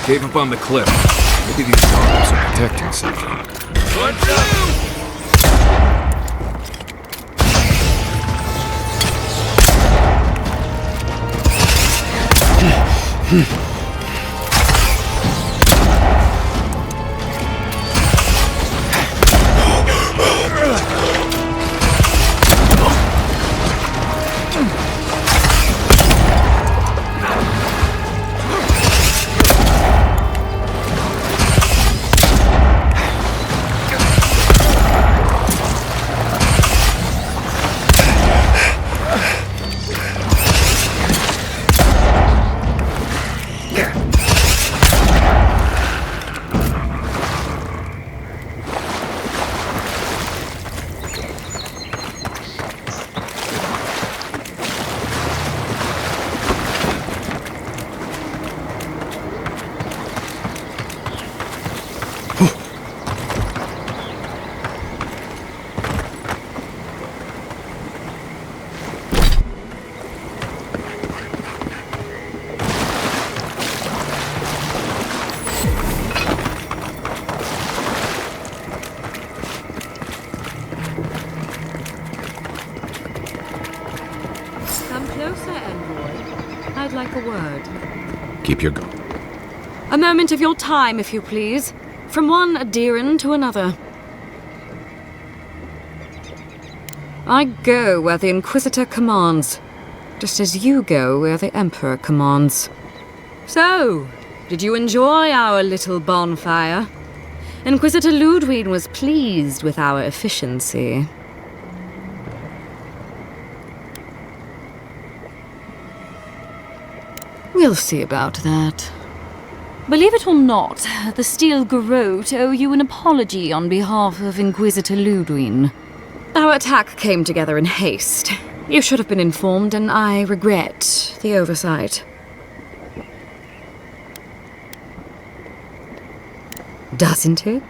[SPEAKER 6] Cave up on the cliff. Maybe these dogs are protecting something.
[SPEAKER 13] What's up?
[SPEAKER 2] Come closer, envoy. I'd like a word.
[SPEAKER 8] Keep your go.
[SPEAKER 2] A moment of your time, if you please. From one adiran to another. I go where the Inquisitor commands, just as you go where the Emperor commands. So, did you enjoy our little bonfire? Inquisitor Ludwig was pleased with our efficiency. We'll see about that.
[SPEAKER 16] Believe it or not, the Steel Garrote owe you an apology on behalf of Inquisitor Ludwin.
[SPEAKER 2] Our attack came together in haste. You should have been informed, and I regret the oversight. Doesn't it?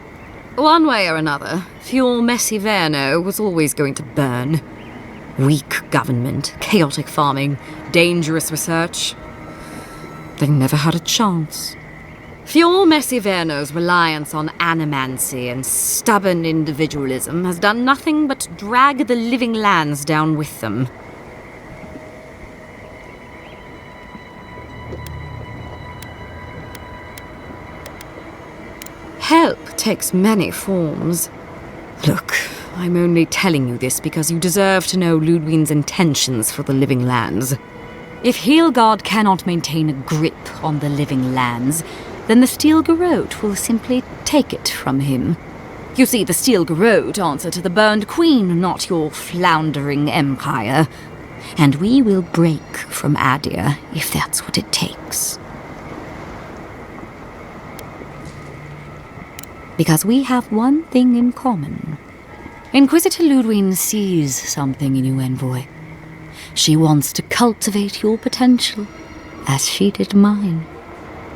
[SPEAKER 2] One way or another, Fuel Messiverno was always going to burn. Weak government, chaotic farming, dangerous research. They never had a chance. Fuel Messiverno's reliance on Animancy and stubborn individualism has done nothing but drag the living lands down with them. Help takes many forms. Look, I'm only telling you this because you deserve to know Ludwin's intentions for the living lands.
[SPEAKER 16] If Heelgard cannot maintain a grip on the living lands, then the Steel Garrote will simply take it from him. You see, the Steel Garrote answer to the Burned Queen, not your floundering empire. And we will break from Aedyr if that's what it takes. Because we have one thing in common. Inquisitor Ludwin sees something in you, envoy. She wants to cultivate your potential, as she did mine.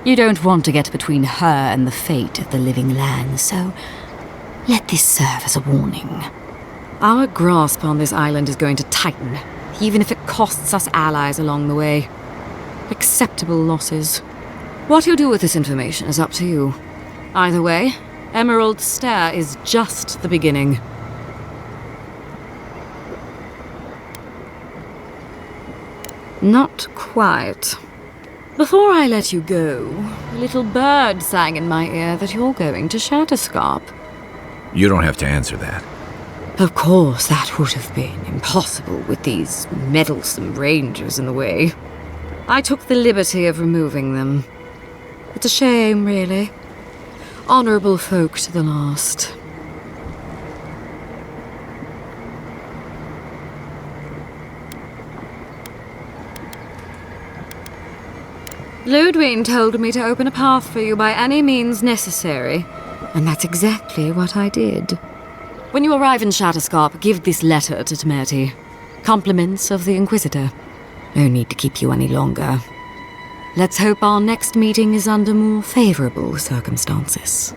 [SPEAKER 16] You don't want to get between her and the fate of the living land, so let this serve as a warning. Our grasp on this island is going to tighten, even if it costs us allies along the way. Acceptable losses. What you do with this information is up to you. Either way, Emerald Stair is just the beginning. Not quite. Before I let you go, a little bird sang in my ear that you're going to Shatterscarp.
[SPEAKER 8] You don't have to answer that.
[SPEAKER 2] Of course, that would have been impossible with these meddlesome rangers in the way. I took the liberty of removing them. It's a shame, really. Honorable folk to the last. Ludwin told me to open a path for you by any means necessary, and that's exactly what I did. When you arrive in Shatterscarp, give this letter to Temerity. Compliments of the Inquisitor. No need to keep you any longer. Let's hope our next meeting is under more favorable circumstances.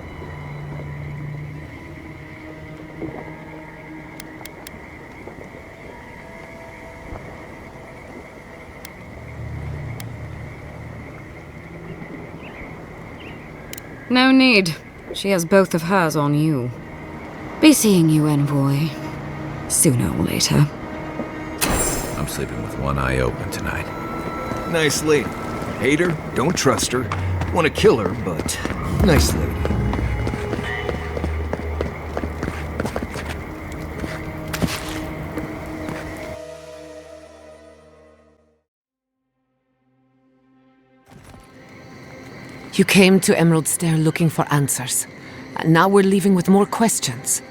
[SPEAKER 2] No need. She has both of hers on you. Be seeing you, envoy. Sooner or later.
[SPEAKER 8] I'm sleeping with one eye open tonight.
[SPEAKER 6] Nice lady. Hate her, don't trust her. Want to kill her, but nice lady.
[SPEAKER 4] You came to Emerald Stair looking for answers, and now we're leaving with more questions.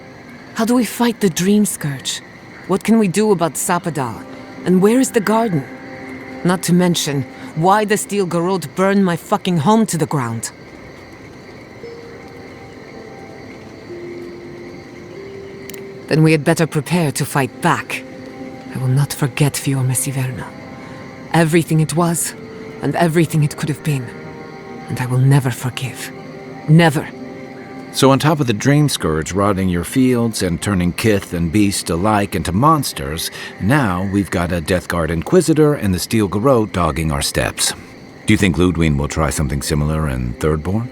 [SPEAKER 4] How do we fight the Dream Scourge? What can we do about Sapadal? And where is the garden? Not to mention, why the Steel Garrote burned my fucking home to the ground. Then we had better prepare to fight back. I will not forget Fuel Messiverno. Everything it was, and everything it could have been. And I will never forgive. Never.
[SPEAKER 8] So on top of the Dream Scourge rotting your fields and turning kith and beast alike into monsters, now we've got a Death Guard Inquisitor and the Steel Garrote dogging our steps. Do you think Ludwin will try something similar in Thirdborn?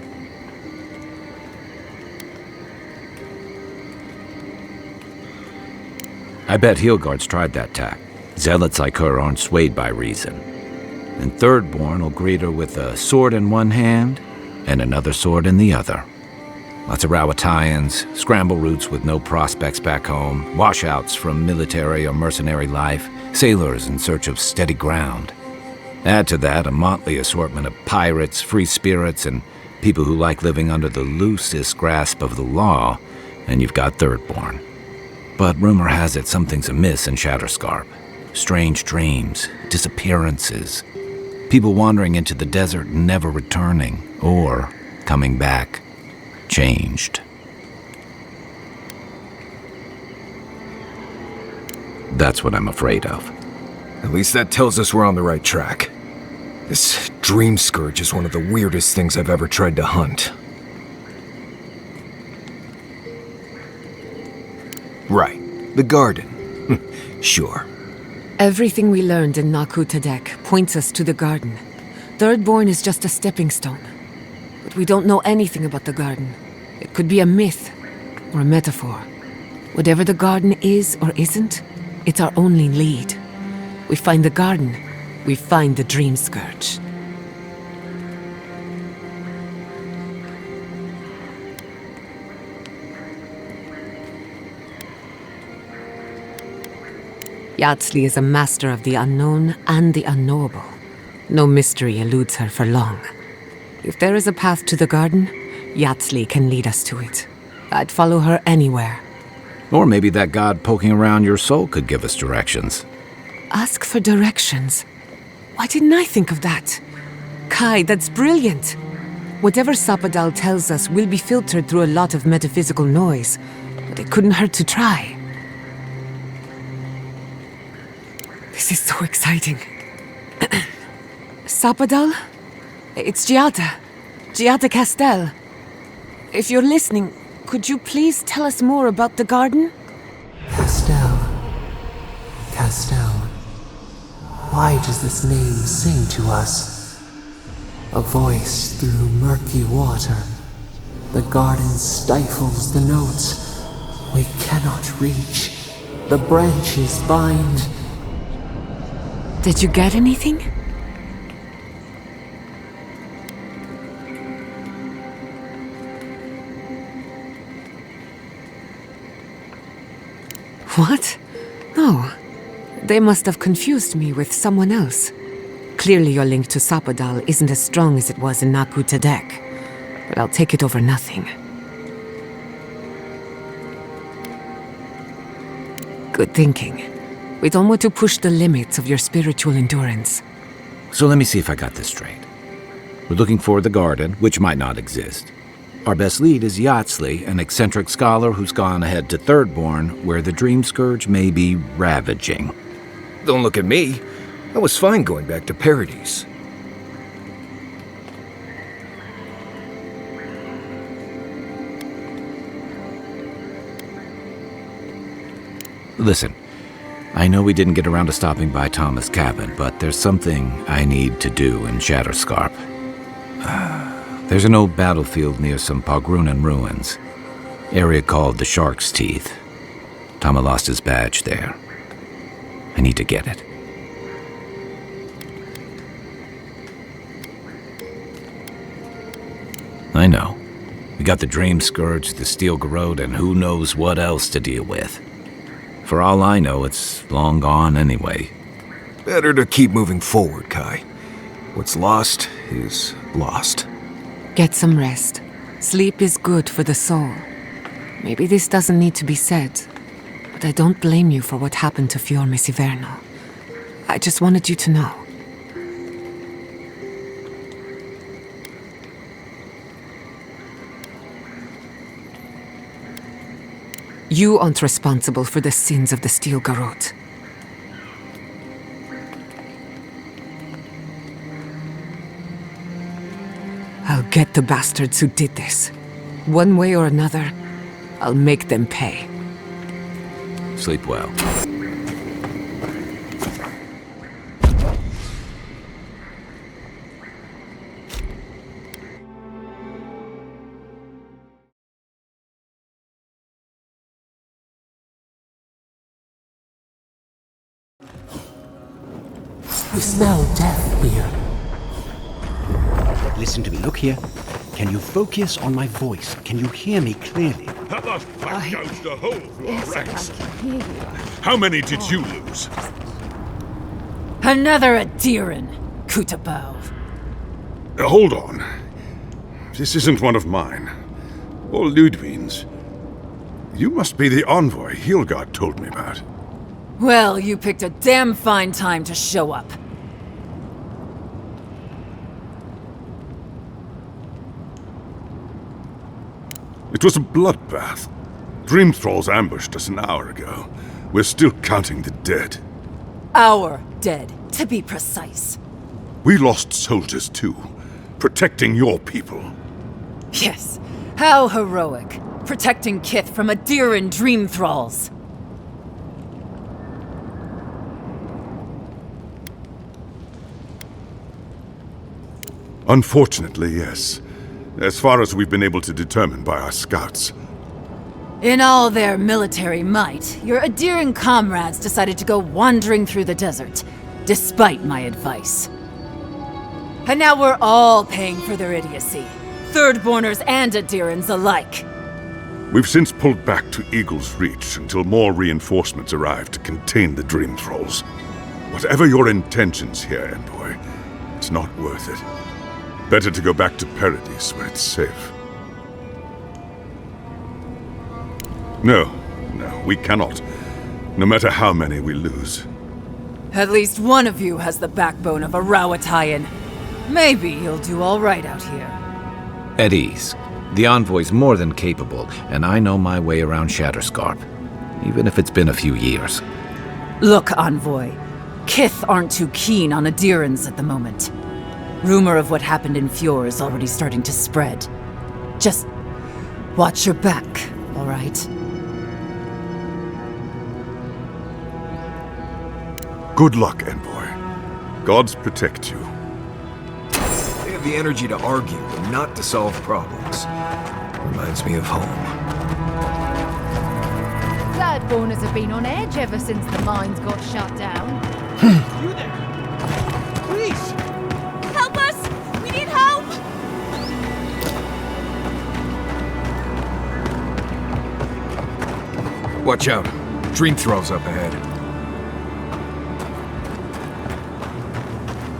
[SPEAKER 8] I bet Heelgard's tried that tack. Zealots like her aren't swayed by reason. And Thirdborn will greet her with a sword in one hand and another sword in the other. Lots of Rawatayans, scramble routes with no prospects back home, washouts from military or mercenary life, sailors in search of steady ground. Add to that a motley assortment of pirates, free spirits, and people who like living under the loosest grasp of the law, and you've got Thirdborn. But rumor has it something's amiss in Shatterscarp. Strange dreams, disappearances. People wandering into the desert, never returning, or coming back, changed. That's what I'm afraid of.
[SPEAKER 19] At least that tells us we're on the right track. This dream scourge is one of the weirdest things I've ever tried to hunt. Right, the garden. Sure.
[SPEAKER 4] Everything we learned in Naku Tadek points us to the garden. Thirdborn is just a stepping stone. But we don't know anything about the garden. It could be a myth, or a metaphor. Whatever the garden is or isn't, it's our only lead. We find the garden, we find the dream scourge. Yatsley is a master of the unknown and the unknowable. No mystery eludes her for long. If there is a path to the garden, Yatsley can lead us to it. I'd follow her anywhere.
[SPEAKER 8] Or maybe that god poking around your soul could give us directions.
[SPEAKER 4] Ask for directions. Why didn't I think of that? Kai, that's brilliant. Whatever Sapadal tells us will be filtered through a lot of metaphysical noise, but it couldn't hurt to try. This is so exciting. Sapadal? It's Giada. Giada Castel. If you're listening, could you please tell us more about the garden?
[SPEAKER 14] Castel. Castel. Why does this name sing to us? A voice through murky water. The garden stifles the notes. We cannot reach. The branches bind.
[SPEAKER 4] Did you get anything? What? No. They must have confused me with someone else. Clearly your link to Sapadal isn't as strong as it was in Naku Tadek, but I'll take it over nothing. Good thinking. We don't want to push the limits of your spiritual endurance.
[SPEAKER 8] So let me see if I got this straight. We're looking for the garden, which might not exist. Our best lead is Yatsley, an eccentric scholar who's gone ahead to Thirdborn, where the Dream Scourge may be ravaging.
[SPEAKER 19] Don't look at me. I was fine going back to Paradise.
[SPEAKER 8] Listen, I know we didn't get around to stopping by Thomas' cabin, but there's something I need to do in Shatterscarp. There's an old battlefield near some Pogrunan ruins. Area called the Shark's Teeth. Tama lost his badge there. I need to get it. I know. We got the Dream Scourge, the Steel Garrote, and who knows what else to deal with. For all I know, it's long gone anyway.
[SPEAKER 19] Better to keep moving forward, Kai. What's lost is lost.
[SPEAKER 4] Get some rest. Sleep is good for the soul. Maybe this doesn't need to be said, but I don't blame you for what happened to Fior Messiverno. I just wanted you to know. You aren't responsible for the sins of the Steel Garrote. I'll get the bastards who did this. One way or another, I'll make them pay.
[SPEAKER 8] Sleep well.
[SPEAKER 14] We smell death here.
[SPEAKER 3] Listen to me, look here. Can you focus on my voice? Can you hear me clearly?
[SPEAKER 15] How the fuck goes the whole floor
[SPEAKER 11] Yes,
[SPEAKER 15] ranks?
[SPEAKER 11] I can hear you.
[SPEAKER 15] How many did you lose?
[SPEAKER 11] Another adiran, Kutabov.
[SPEAKER 15] Hold on. This isn't one of mine. Or Ludwig's. You must be the envoy Hilgard told me about.
[SPEAKER 11] Well, you picked a damn fine time to show up.
[SPEAKER 15] It was a bloodbath. Dream thralls ambushed us an hour ago. We're still counting the dead.
[SPEAKER 12] Our dead, to be precise.
[SPEAKER 15] We lost soldiers too, protecting your people.
[SPEAKER 12] Yes, how heroic. Protecting Kith from adiran dream thralls.
[SPEAKER 15] Unfortunately, yes. As far as we've been able to determine by our scouts.
[SPEAKER 12] In all their military might, your adiran comrades decided to go wandering through the desert, despite my advice. And now we're all paying for their idiocy. Thirdborners and adirans alike.
[SPEAKER 15] We've since pulled back to Eagle's Reach until more reinforcements arrive to contain the Dream Thralls. Whatever your intentions here, envoy, it's not worth it. Better to go back to Paradise where it's safe. No, we cannot. No matter how many we lose.
[SPEAKER 12] At least one of you has the backbone of a Rawatayan. Maybe you'll do all right out here.
[SPEAKER 8] At ease. The envoy's more than capable, and I know my way around Shatterscarp, even if it's been a few years.
[SPEAKER 12] Look, envoy. Kith aren't too keen on adirans at the moment. Rumor of what happened in Fjord is already starting to spread. Just watch your back, all right?
[SPEAKER 15] Good luck, envoy. Gods protect you.
[SPEAKER 19] They have the energy to argue, but not to solve problems. Reminds me of home.
[SPEAKER 21] Thirdborners have been on edge ever since the mines got shut down.
[SPEAKER 13] You there? Please!
[SPEAKER 21] Help us! We need help!
[SPEAKER 19] Watch out. Dream Thralls up ahead.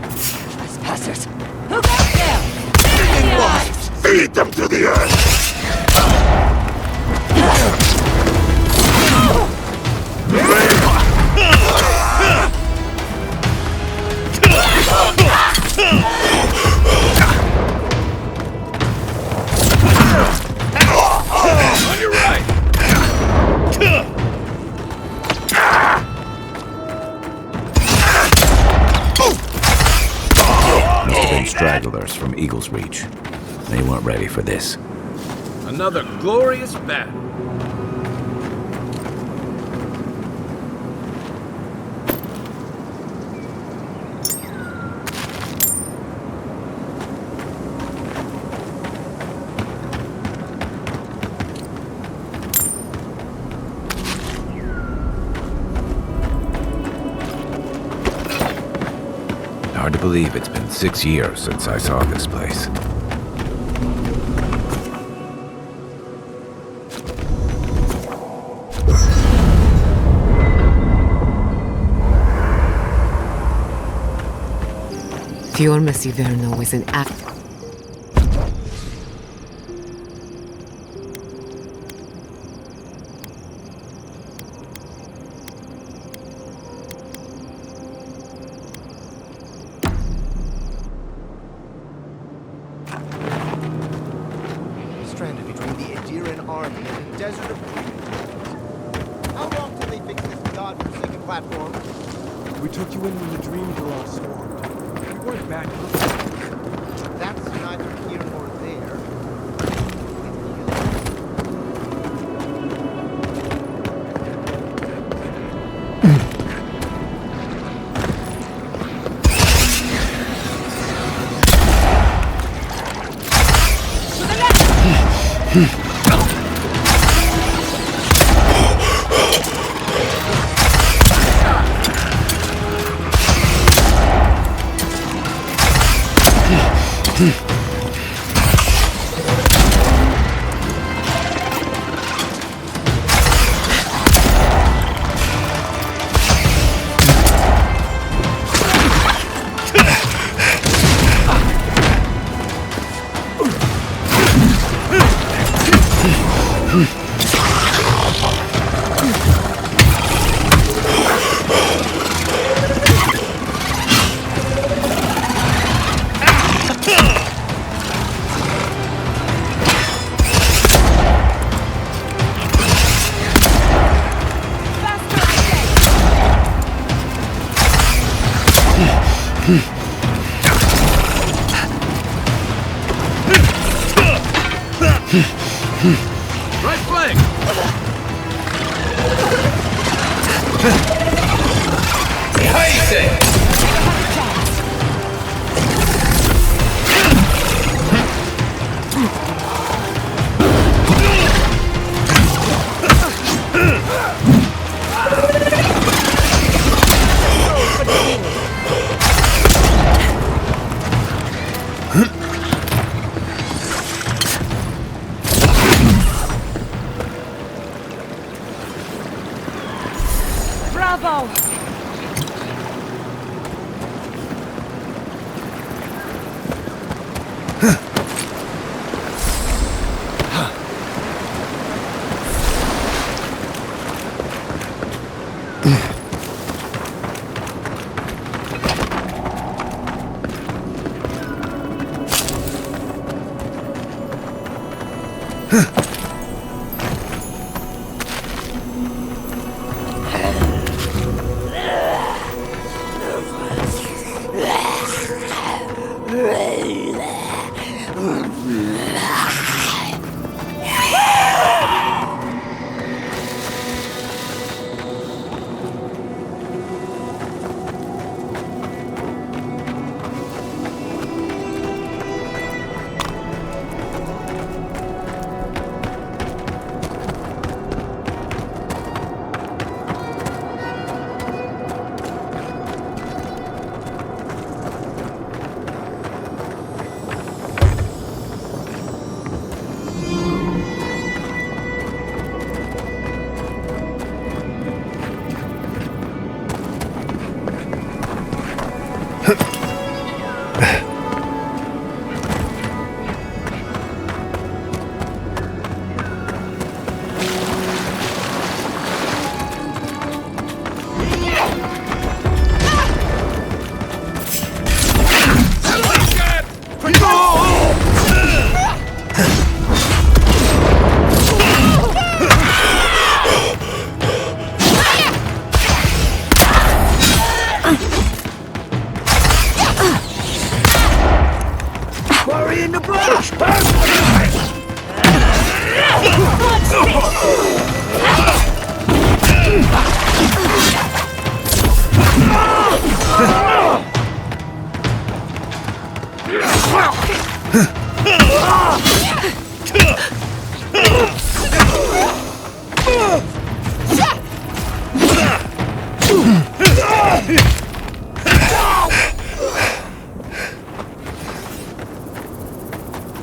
[SPEAKER 21] Trespassers!
[SPEAKER 20] Who got them?
[SPEAKER 15] Feed them to the earth!
[SPEAKER 20] On your right!
[SPEAKER 8] Must have been stragglers from Eagle's Reach. They weren't ready for this.
[SPEAKER 20] Another glorious battle.
[SPEAKER 8] Hard to believe it's been 6 years since I saw this place.
[SPEAKER 4] Fjord Siverno was an act.
[SPEAKER 23] Stranded between the Aedyran army and the desert of Refuge. How long till they fix this godforsaken platform?
[SPEAKER 13] We took you in when the dreams were all swarmed. We weren't back up.
[SPEAKER 23] That's neither here nor there.
[SPEAKER 20] Right flank! Behind it!
[SPEAKER 4] Bravo!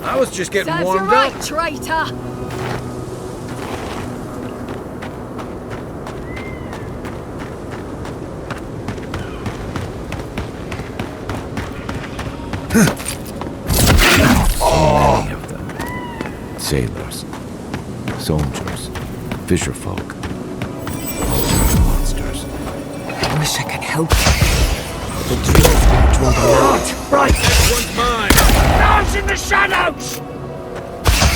[SPEAKER 20] I was just getting
[SPEAKER 21] Serves
[SPEAKER 20] warmed
[SPEAKER 21] you right,
[SPEAKER 20] up.
[SPEAKER 21] traitor!
[SPEAKER 8] Many of them. Sailors, soldiers, fisherfolk, monsters.
[SPEAKER 4] I wish I could help. The dreams will draw them out.
[SPEAKER 20] Right! This one's mine! Dance in the shadows!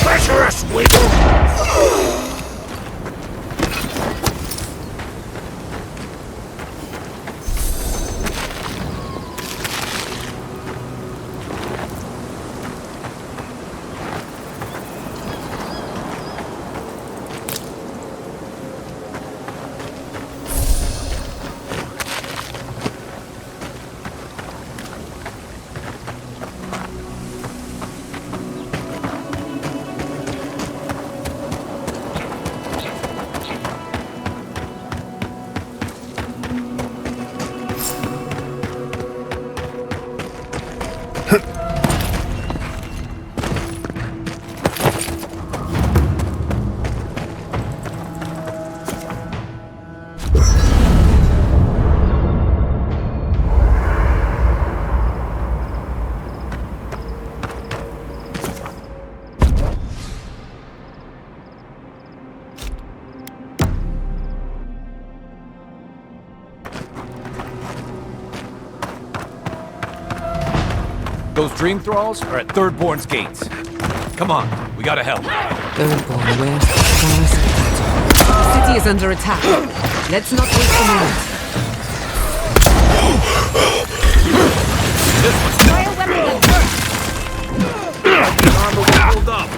[SPEAKER 20] Treacherous weasel!
[SPEAKER 6] Those dream thralls are at Thirdborn's gates. Come on, we gotta help.
[SPEAKER 4] Thirdborn, where's the stars of battle? The city is under attack. Let's not waste a moment.
[SPEAKER 21] Fire weapon at work!
[SPEAKER 20] Armor will hold up.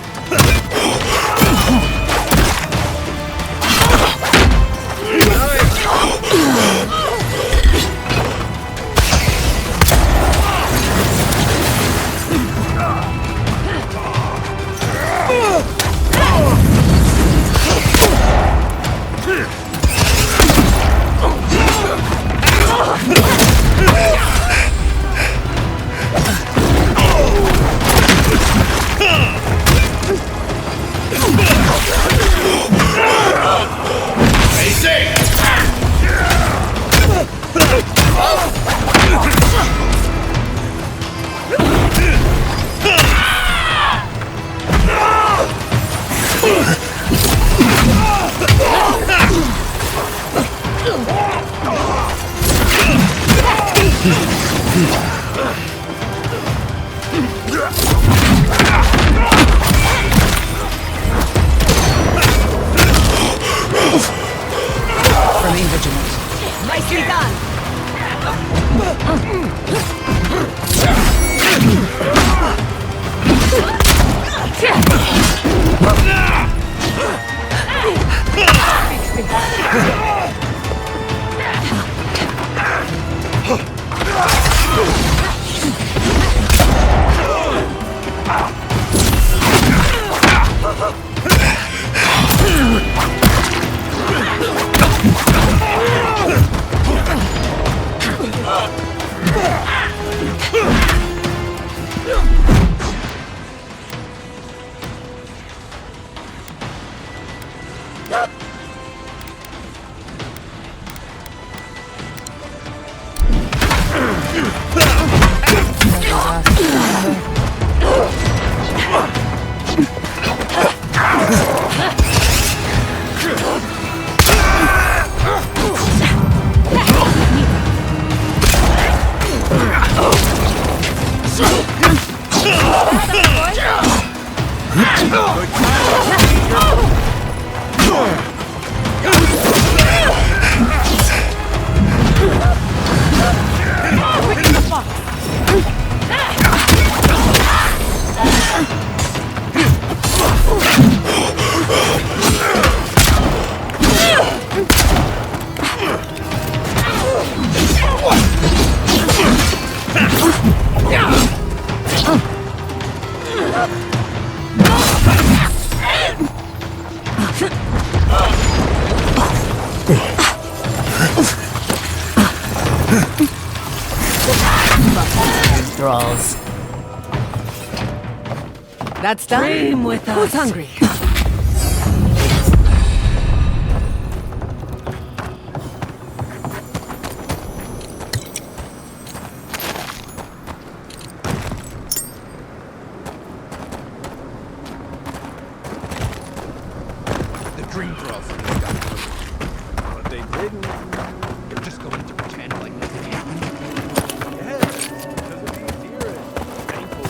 [SPEAKER 4] Nicely done! Thralls. That's done.
[SPEAKER 22] Dream with us.
[SPEAKER 4] Who's hungry?
[SPEAKER 13] The dream thralls got through. But they didn't. They're just going to pretend like nothing happened. Yes, because of the Aedyr, thankfully.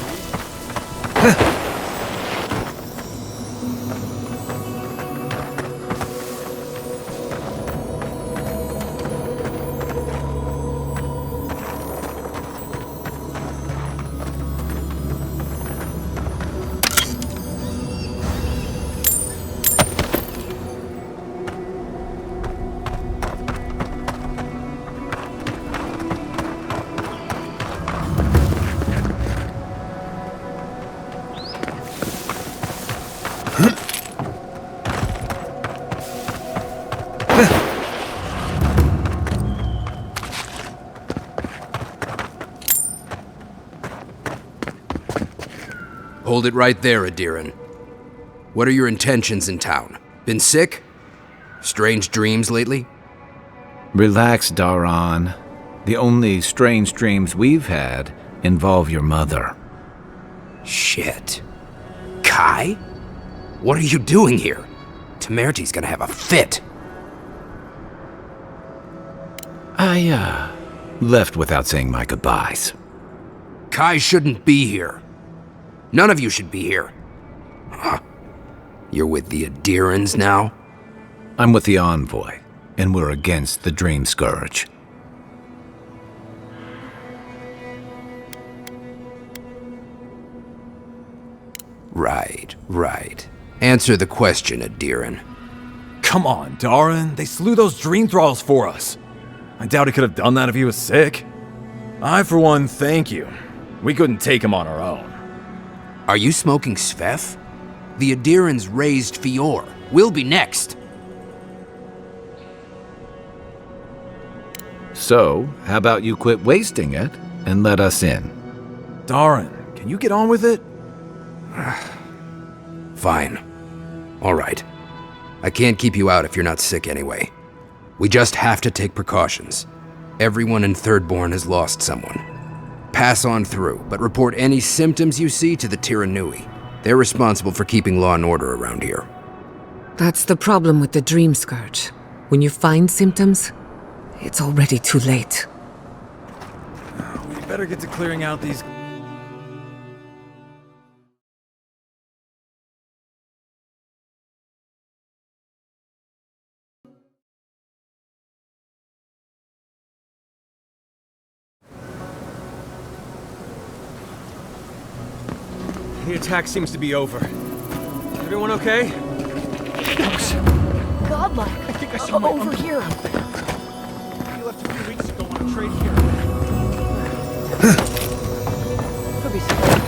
[SPEAKER 7] Hold it right there, adiran. What are your intentions in town? Been sick? Strange dreams lately?
[SPEAKER 17] Relax, Daran. The only strange dreams we've had involve your mother.
[SPEAKER 7] Shit. Kai? What are you doing here? Temerty's gonna have a fit.
[SPEAKER 17] I, left without saying my goodbyes.
[SPEAKER 7] Kai shouldn't be here. None of you should be here. Huh. You're with the Aedirans now?
[SPEAKER 17] I'm with the envoy, and we're against the Dream Scourge.
[SPEAKER 7] Right. Answer the question, Aedyran.
[SPEAKER 6] Come on, Daran. They slew those dream thralls for us. I doubt he could have done that if he was sick. I, for one, thank you. We couldn't take him on our own.
[SPEAKER 7] Are you smoking Sveth? The Aedirans raised Fior. We'll be next.
[SPEAKER 17] So, how about you quit wasting it and let us in?
[SPEAKER 6] Daran, can you get on with it?
[SPEAKER 7] Fine. All right. I can't keep you out if you're not sick anyway. We just have to take precautions. Everyone in Thirdborn has lost someone. Pass on through, but report any symptoms you see to the Tiranui. They're responsible for keeping law and order around here.
[SPEAKER 4] That's the problem with the Dream Scourge. When you find symptoms, it's already too late.
[SPEAKER 6] We better get to clearing out these
[SPEAKER 1] The attack seems to be over. Everyone okay?
[SPEAKER 21] Godlike.
[SPEAKER 1] I think I saw my
[SPEAKER 21] over here.
[SPEAKER 1] He left a few weeks ago on a trade here.
[SPEAKER 21] Could be something.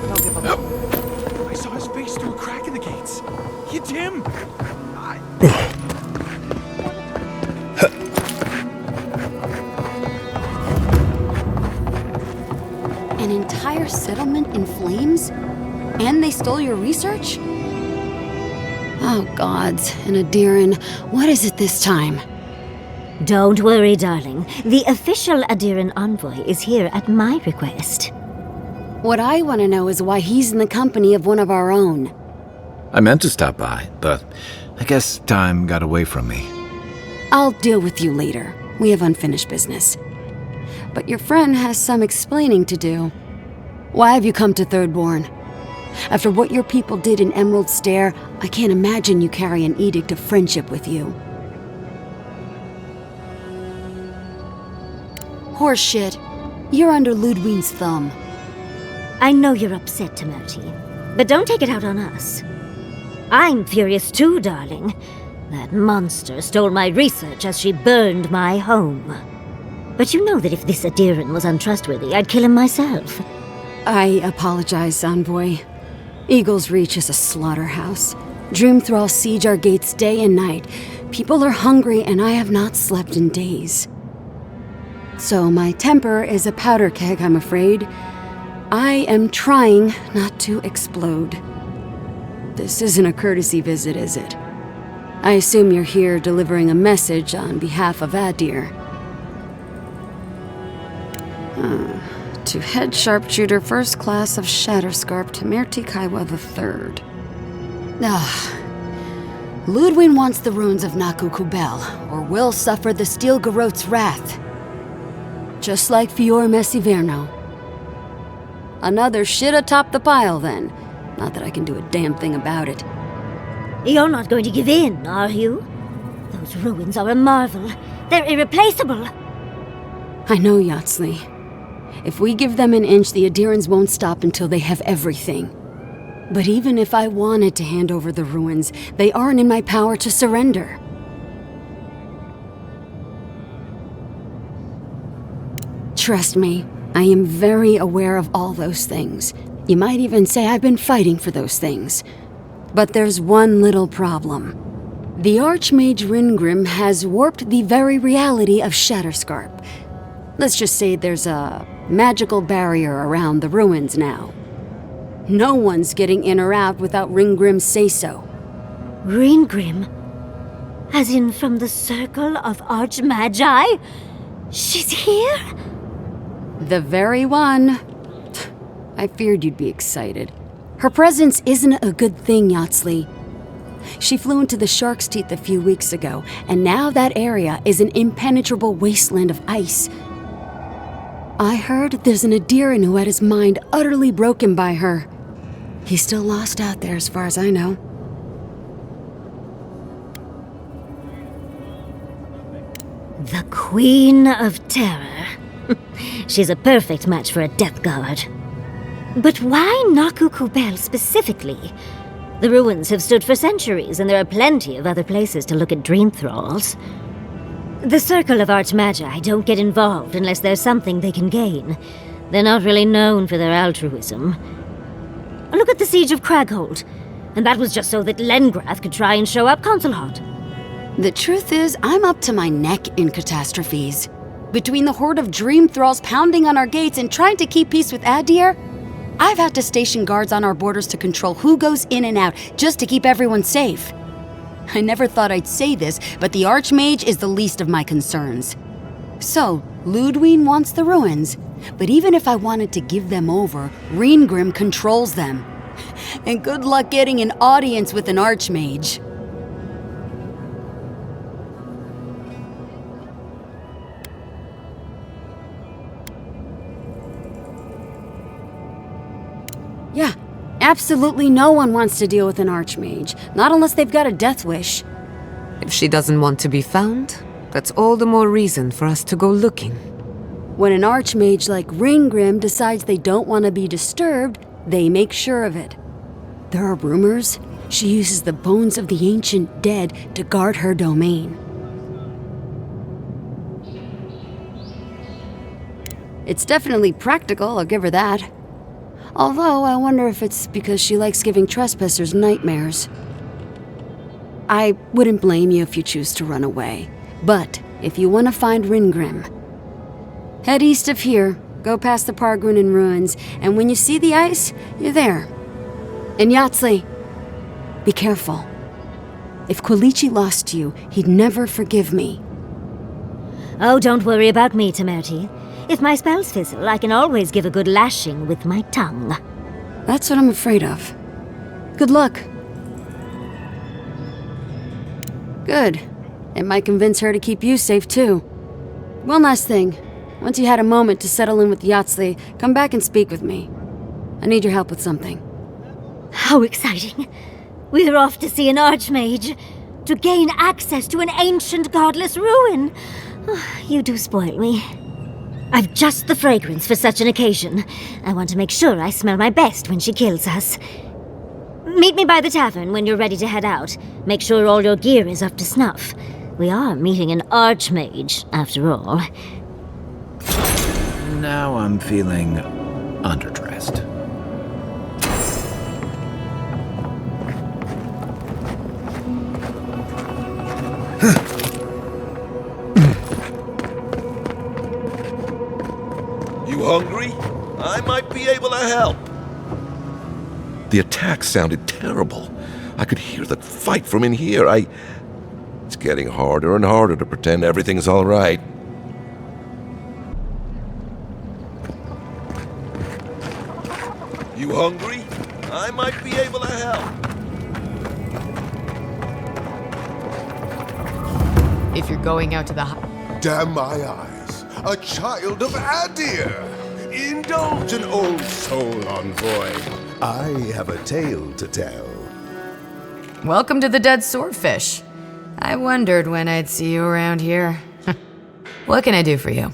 [SPEAKER 21] Don't give up.
[SPEAKER 1] I saw his face through a crack in the gates. It's him!
[SPEAKER 10] An entire settlement in flames? And they stole your research? Oh gods, an adiran, what is it this time?
[SPEAKER 18] Don't worry, darling. The official Adiran envoy is here at my request.
[SPEAKER 10] What I want to know is why he's in the company of one of our own.
[SPEAKER 17] I meant to stop by, but I guess time got away from me.
[SPEAKER 10] I'll deal with you later. We have unfinished business. But your friend has some explaining to do. Why have you come to Thirdborn? After what your people did in Emerald Stair, I can't imagine you carry an edict of friendship with you. Horseshit. You're under Ludwine's thumb.
[SPEAKER 18] I know you're upset, Timothy, but don't take it out on us. I'm furious too, darling. That monster stole my research as she burned my home. But you know that if this adiran was untrustworthy, I'd kill him myself.
[SPEAKER 10] I apologize, Envoy. Eagle's Reach is a slaughterhouse. Dreamthralls siege our gates day and night. People are hungry and I have not slept in days. So my temper is a powder keg, I'm afraid. I am trying not to explode. This isn't a courtesy visit, is it? I assume you're here delivering a message on behalf of Aedyr. To Head Sharpshooter First Class of Shatterscarp Temerty Kaiwa III. Ludwine wants the ruins of Naku Kubel, or will suffer the Steel Garot's wrath. Just like Fior Messiverno. Another shit atop the pile, then. Not that I can do a damn thing about it.
[SPEAKER 18] You're not going to give in, are you? Those ruins are a marvel. They're irreplaceable.
[SPEAKER 10] I know, Yatsley. If we give them an inch, the Adirans won't stop until they have everything. But even if I wanted to hand over the ruins, they aren't in my power to surrender. Trust me, I am very aware of all those things. You might even say I've been fighting for those things. But there's one little problem. The Archmage Ringrim has warped the very reality of Shatterscarp. Let's just say there's a magical barrier around the ruins now. No one's getting in or out without Ringgrim's say-so.
[SPEAKER 18] Ringgrim? As in from the Circle of Archmagi? She's here?
[SPEAKER 10] The very one. I feared you'd be excited. Her presence isn't a good thing, Yatsley. She flew into the Shark's Teeth a few weeks ago, and now that area is an impenetrable wasteland of ice. I heard there's an adiran who had his mind utterly broken by her. He's still lost out there as far as I know.
[SPEAKER 18] The Queen of Terror. She's a perfect match for a Death Guard. But why Naku Kubel specifically? The ruins have stood for centuries, and there are plenty of other places to look at dream thralls. The Circle of Archmagi don't get involved unless there's something they can gain. They're not really known for their altruism. Look at the Siege of Craghold. And that was just so that Lengrath could try and show up Consulhot.
[SPEAKER 10] The truth is, I'm up to my neck in catastrophes. Between the horde of dream thralls pounding on our gates and trying to keep peace with Aedyr, I've had to station guards on our borders to control who goes in and out, just to keep everyone safe. I never thought I'd say this, but the Archmage is the least of my concerns. So, Ludwine wants the ruins, but even if I wanted to give them over, Ringrim controls them. And good luck getting an audience with an Archmage. Yeah, absolutely no one wants to deal with an Archmage, not unless they've got a death wish.
[SPEAKER 4] If she doesn't want to be found, that's all the more reason for us to go looking.
[SPEAKER 10] When an Archmage like Ringgrim decides they don't want to be disturbed, They make sure of it. There are rumors she uses the bones of the ancient dead to guard her domain. It's definitely practical, I'll give her that. Although, I wonder if it's because she likes giving trespassers nightmares. I wouldn't blame you if you choose to run away. But, if you want to find Ringrim, head east of here, go past the Pargrunin ruins, and when you see the ice, you're there. And Yahtzee, be careful. If Quilichi lost you, he'd never forgive me.
[SPEAKER 18] Oh, don't worry about me, Temerity. If my spells fizzle, I can always give a good lashing with my tongue.
[SPEAKER 10] That's what I'm afraid of. Good luck. Good. It might convince her to keep you safe, too. One last thing. Once you had a moment to settle in with Yahtzee, come back and speak with me. I need your help with something.
[SPEAKER 18] How exciting. We're off to see an archmage. To gain access to an ancient godless ruin. You do spoil me. I've just the fragrance for such an occasion. I want to make sure I smell my best when she kills us. Meet me by the tavern when you're ready to head out. Make sure all your gear is up to snuff. We are meeting an archmage, after all.
[SPEAKER 17] Now I'm feeling underdressed.
[SPEAKER 5] You hungry? I might be able to help. The attack sounded terrible. I could hear the fight from in here. It's getting harder and harder to pretend everything's all right. You hungry? I might be able to help.
[SPEAKER 9] If you're going out to the...
[SPEAKER 16] Damn my eyes! A child of Aedyr! Indulge an old soul, envoy. I have a tale to tell.
[SPEAKER 9] Welcome to the Dead Swordfish. I wondered when I'd see you around here. What can I do for you?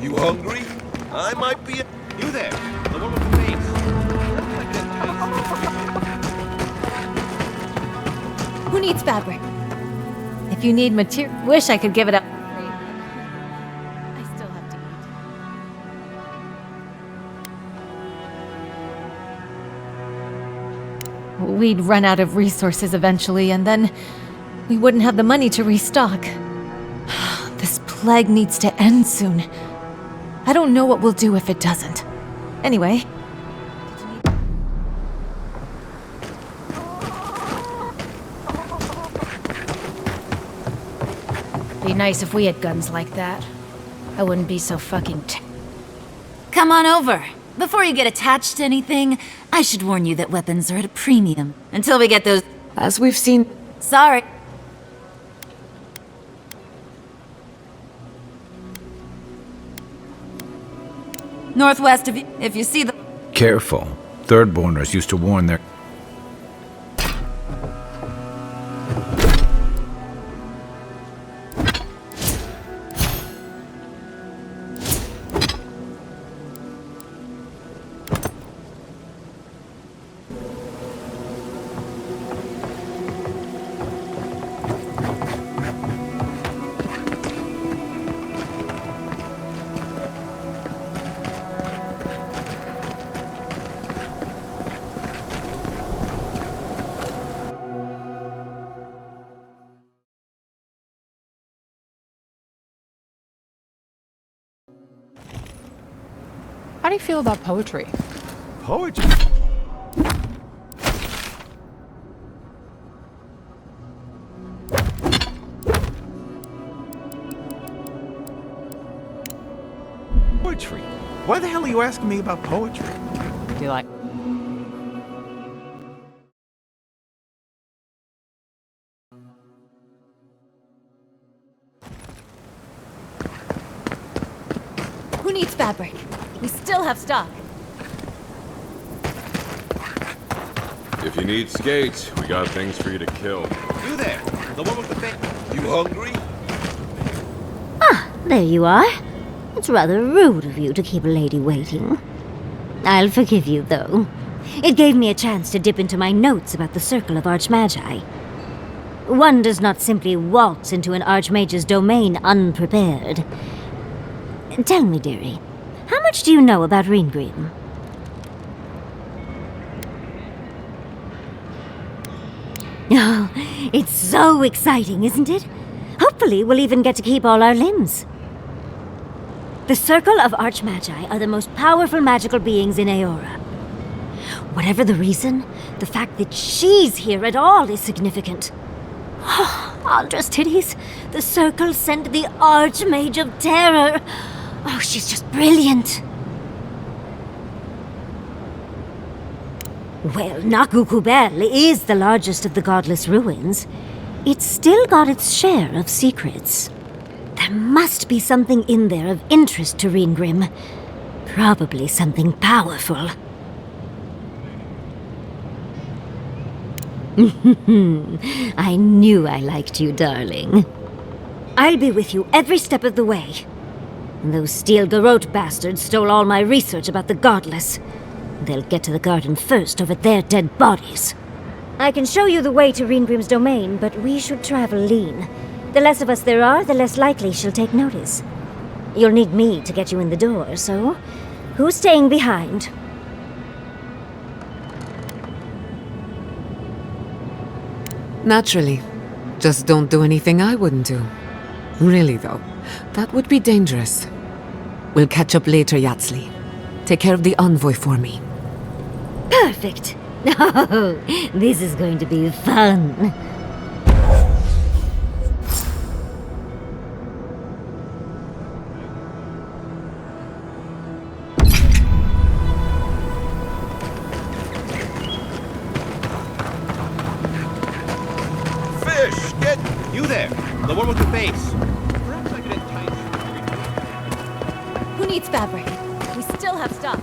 [SPEAKER 5] You hungry? I might be... You there, the one with the face.
[SPEAKER 21] Who needs fabric? If you need material, wish I could give it up. I still have to eat. We'd run out of resources eventually, and then we wouldn't have the money to restock. This plague needs to end soon. I don't know what we'll do if it doesn't. Anyway. Be nice if we had guns like that. I wouldn't be so fucking
[SPEAKER 12] Come on over. Before you get attached to anything, I should warn you that weapons are at a premium. Until we get those...
[SPEAKER 4] As we've seen...
[SPEAKER 12] Sorry. Northwest of you, if you see the...
[SPEAKER 17] Careful. Thirdborners used to warn their...
[SPEAKER 21] How do you feel about poetry?
[SPEAKER 13] Poetry? Poetry? Why the hell are you asking me about poetry?
[SPEAKER 21] Do you like... Who needs fabric? We still have stock.
[SPEAKER 2] If you need skates, we got things for you to kill.
[SPEAKER 23] You there, the one with the thing.
[SPEAKER 5] You hungry?
[SPEAKER 18] Ah, there you are. It's rather rude of you to keep a lady waiting. I'll forgive you, though. It gave me a chance to dip into my notes about the Circle of Archmagi. One does not simply waltz into an Archmage's domain unprepared. Tell me, dearie, how much do you know about Reengrim? Oh, it's so exciting, isn't it? Hopefully we'll even get to keep all our limbs. The Circle of Archmagi are the most powerful magical beings in Eora. Whatever the reason, the fact that she's here at all is significant. Oh, Aldra's titties, the Circle sent the Archmage of Terror. Oh, she's just brilliant. Well, Nakukubel is the largest of the godless ruins. It's still got its share of secrets. There must be something in there of interest to Reengrim. Probably something powerful. I knew I liked you, darling. I'll be with you every step of the way. Those Steel Garrote bastards stole all my research about the godless. They'll get to the garden first over their dead bodies. I can show you the way to Reengrim's domain, but we should travel lean. The less of us there are, the less likely she'll take notice. You'll need me to get you in the door, so who's staying behind?
[SPEAKER 4] Naturally. Just don't do anything I wouldn't do. Really, though, that would be dangerous. We'll catch up later, Yatsli. Take care of the envoy for me.
[SPEAKER 18] Perfect! Oh, this is going to be fun.
[SPEAKER 23] Fish, get you there, the one with the face. Perhaps I could entice
[SPEAKER 21] Who needs fabric? We still have stuff.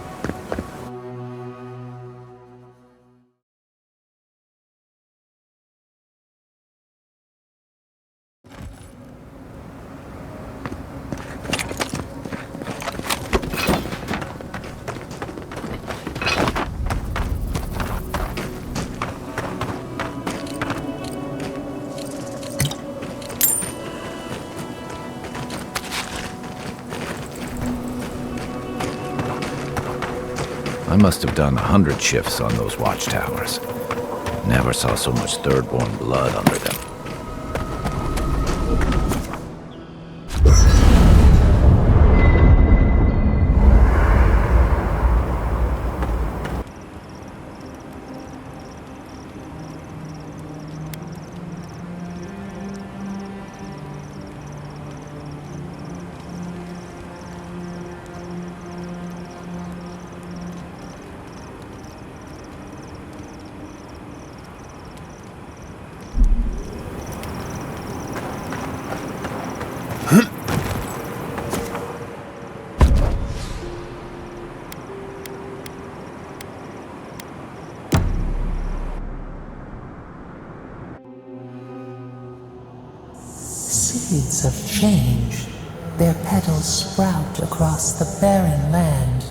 [SPEAKER 17] I must have done 100 shifts on those watchtowers. Never saw so much Thirdborn blood under them.
[SPEAKER 3] Seeds of change, their petals sprout across the barren land.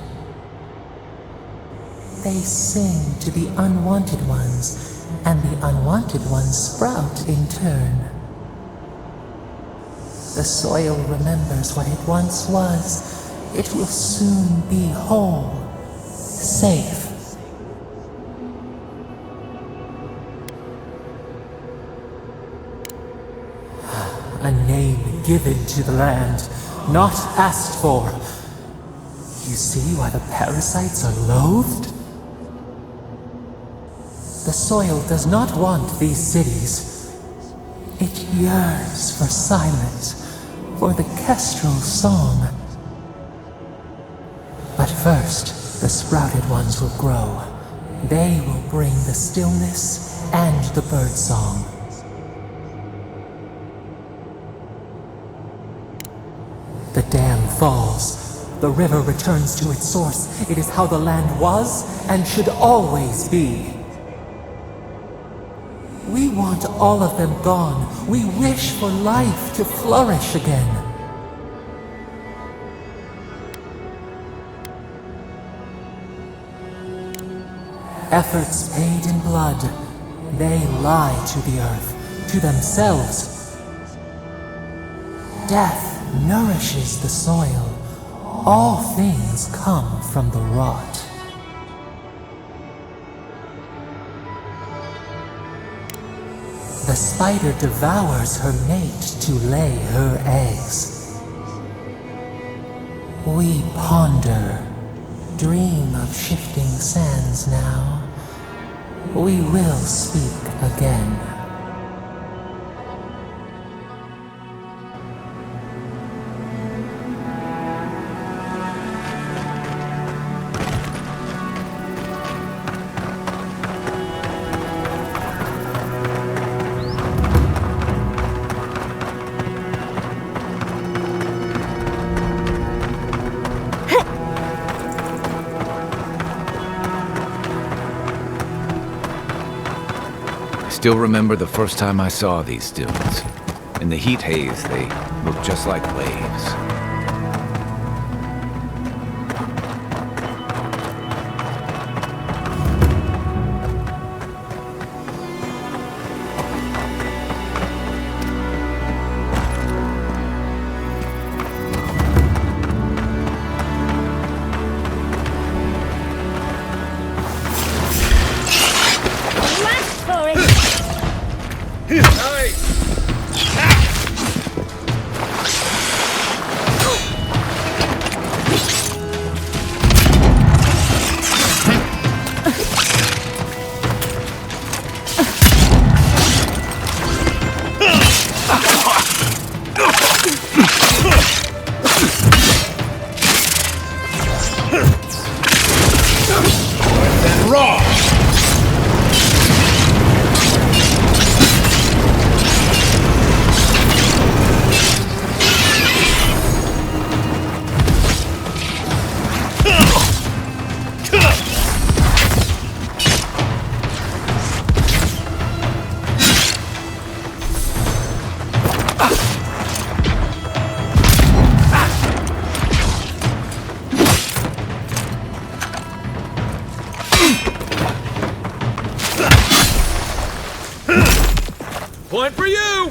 [SPEAKER 3] They sing to the unwanted ones, and the unwanted ones sprout in turn. The soil remembers what it once was. It will soon be whole, safe. A name given to the land, not asked for. You see why the parasites are loathed? The soil does not want these cities. It yearns for silence, for the kestrel song. But first, the sprouted ones will grow. They will bring the stillness and the birdsong. The dam falls. The river returns to its source. It is how the land was and should always be. We want all of them gone. We wish for life to flourish again. Efforts paid in blood, they lie to the earth, to themselves. Death nourishes the soil. All things come from the rot. The spider devours her mate to lay her eggs. We ponder, dream of shifting sands now. We will speak again.
[SPEAKER 17] Still remember the first time I saw these dunes. In the heat haze, they looked just like waves.
[SPEAKER 2] Point for you!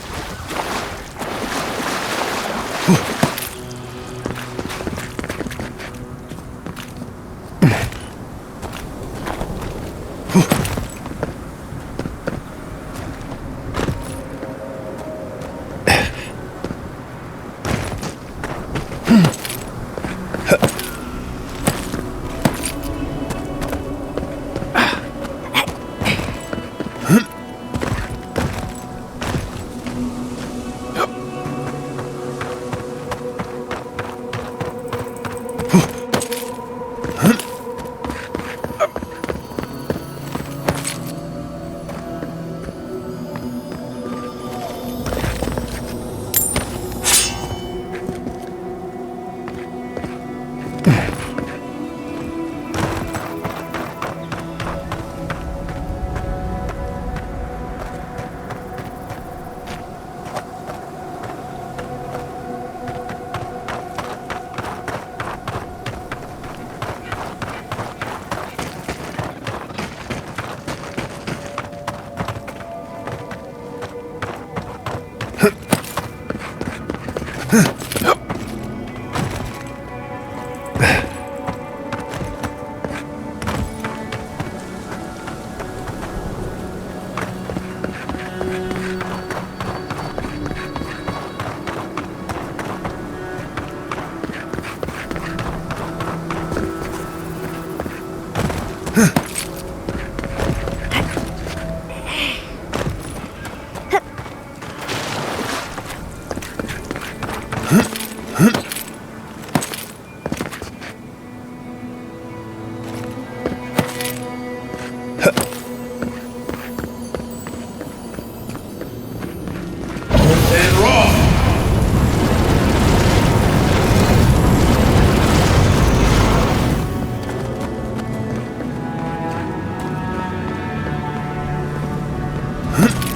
[SPEAKER 15] Huh?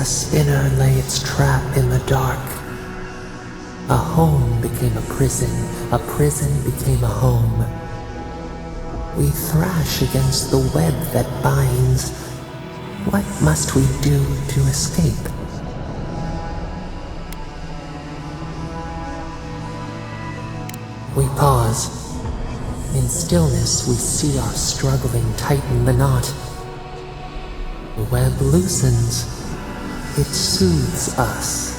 [SPEAKER 3] A spinner lay its trap in the dark. A home became a prison became a home. We thrash against the web that binds. What must we do to escape? We pause. In stillness, we see our struggling tighten the knot. The web loosens. It soothes us.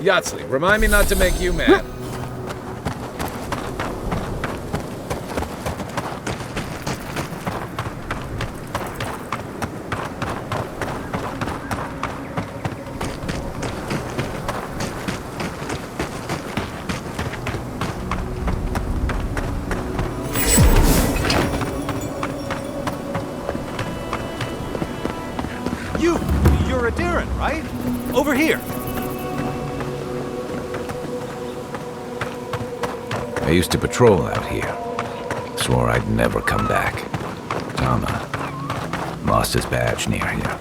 [SPEAKER 17] Yatsley, remind me not to make you mad.
[SPEAKER 13] You're Adiran, right? Over here.
[SPEAKER 17] I used to patrol out here. Swore I'd never come back. Tama lost his badge near here.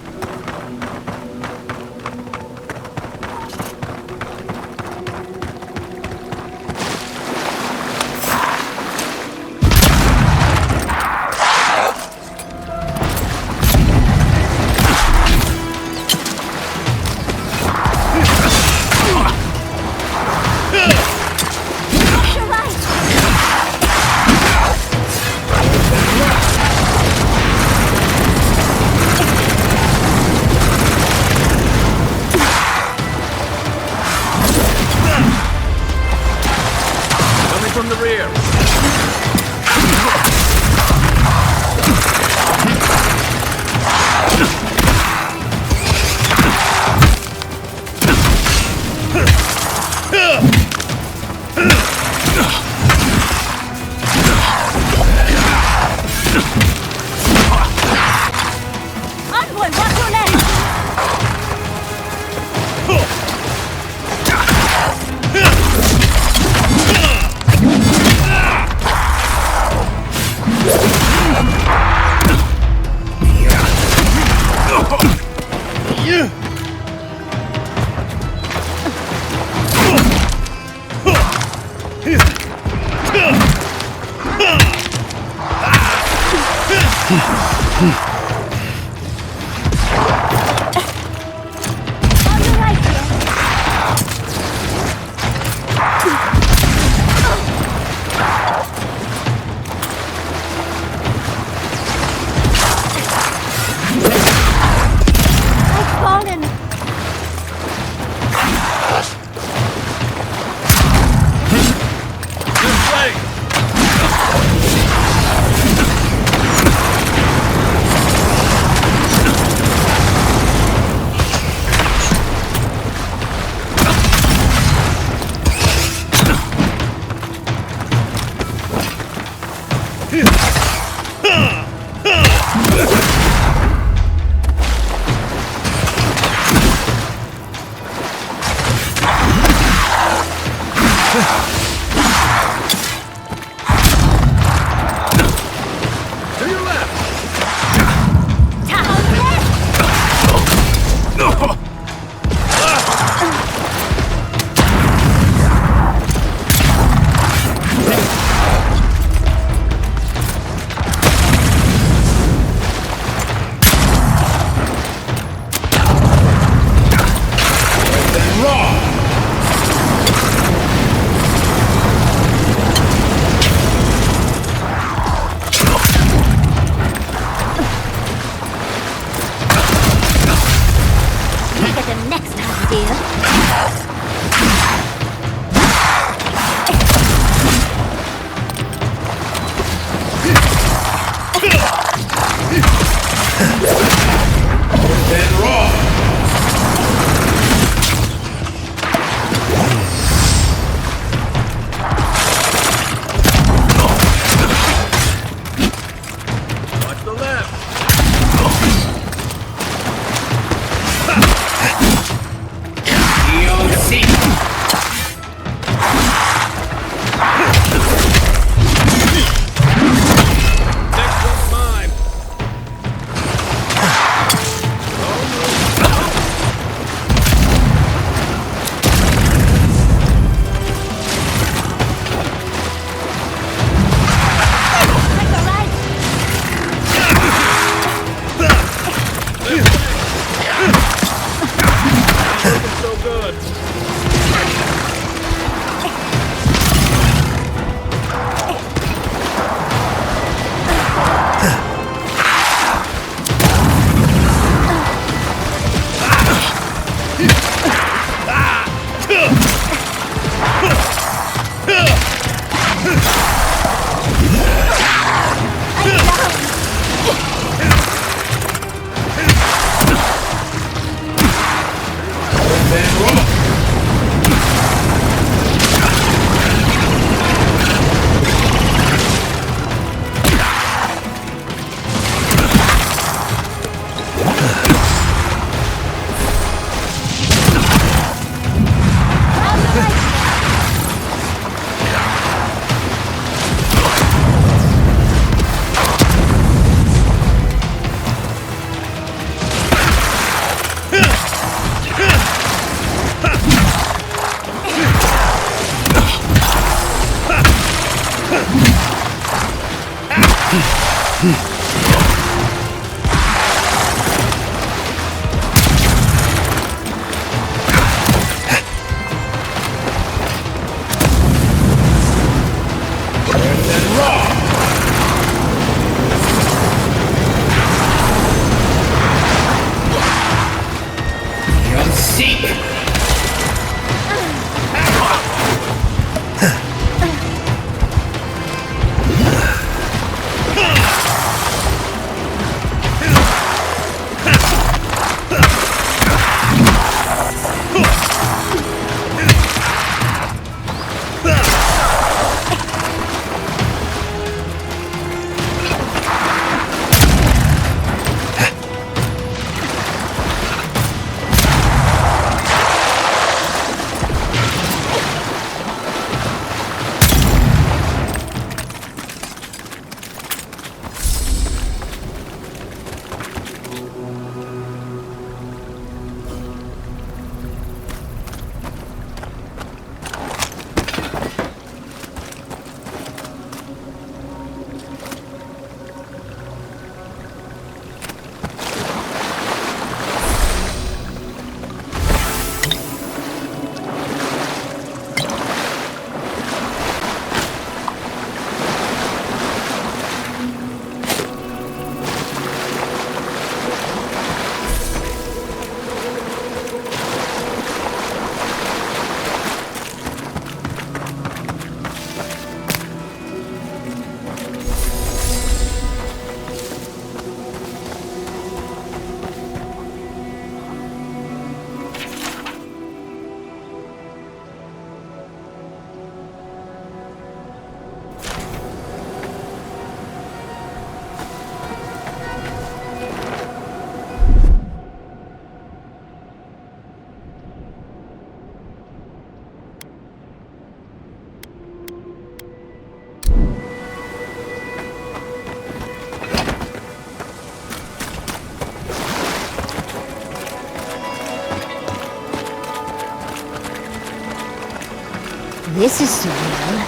[SPEAKER 18] This is surreal.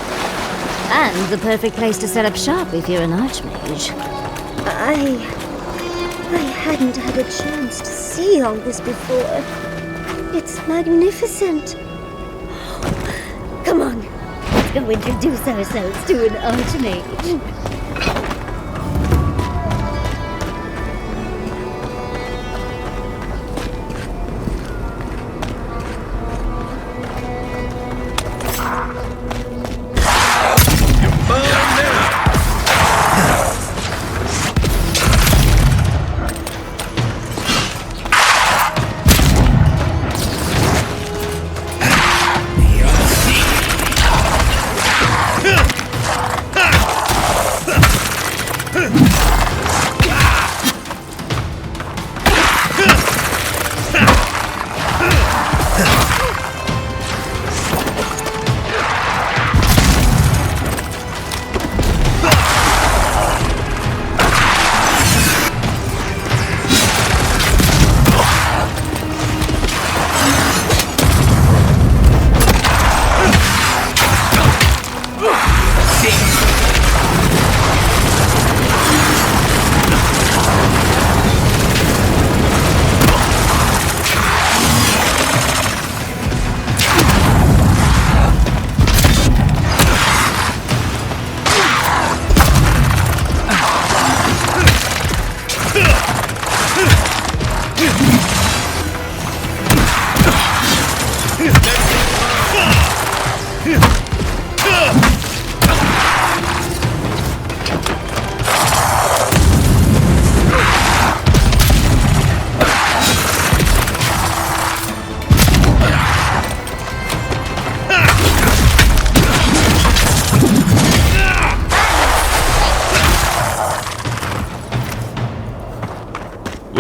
[SPEAKER 18] And the perfect place to set up shop if you're an archmage. I hadn't had a chance to see all this before. It's magnificent. Come on, let's go introduce ourselves to an archmage.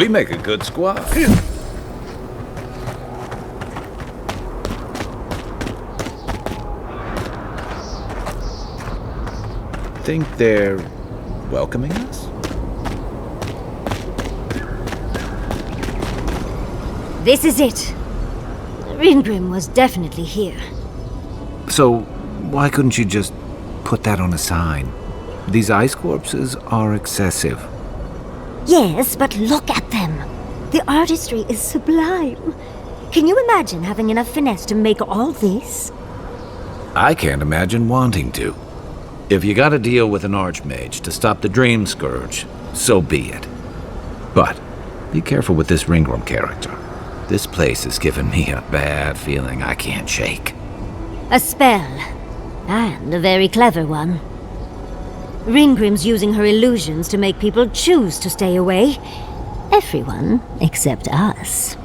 [SPEAKER 17] We make a good squad. Think they're welcoming us?
[SPEAKER 18] This is it. Ringrim was definitely here.
[SPEAKER 17] So, why couldn't you just put that on a sign? These ice corpses are excessive.
[SPEAKER 18] Yes, but look at them. The artistry is sublime. Can you imagine having enough finesse to make all this?
[SPEAKER 17] I can't imagine wanting to. If you gotta deal with an archmage to stop the dream scourge, so be it. But be careful with this Ringrim character. This place has given me a bad feeling I can't shake.
[SPEAKER 18] A spell. And a very clever one. Ringrim's using her illusions to make people choose to stay away. Everyone except us.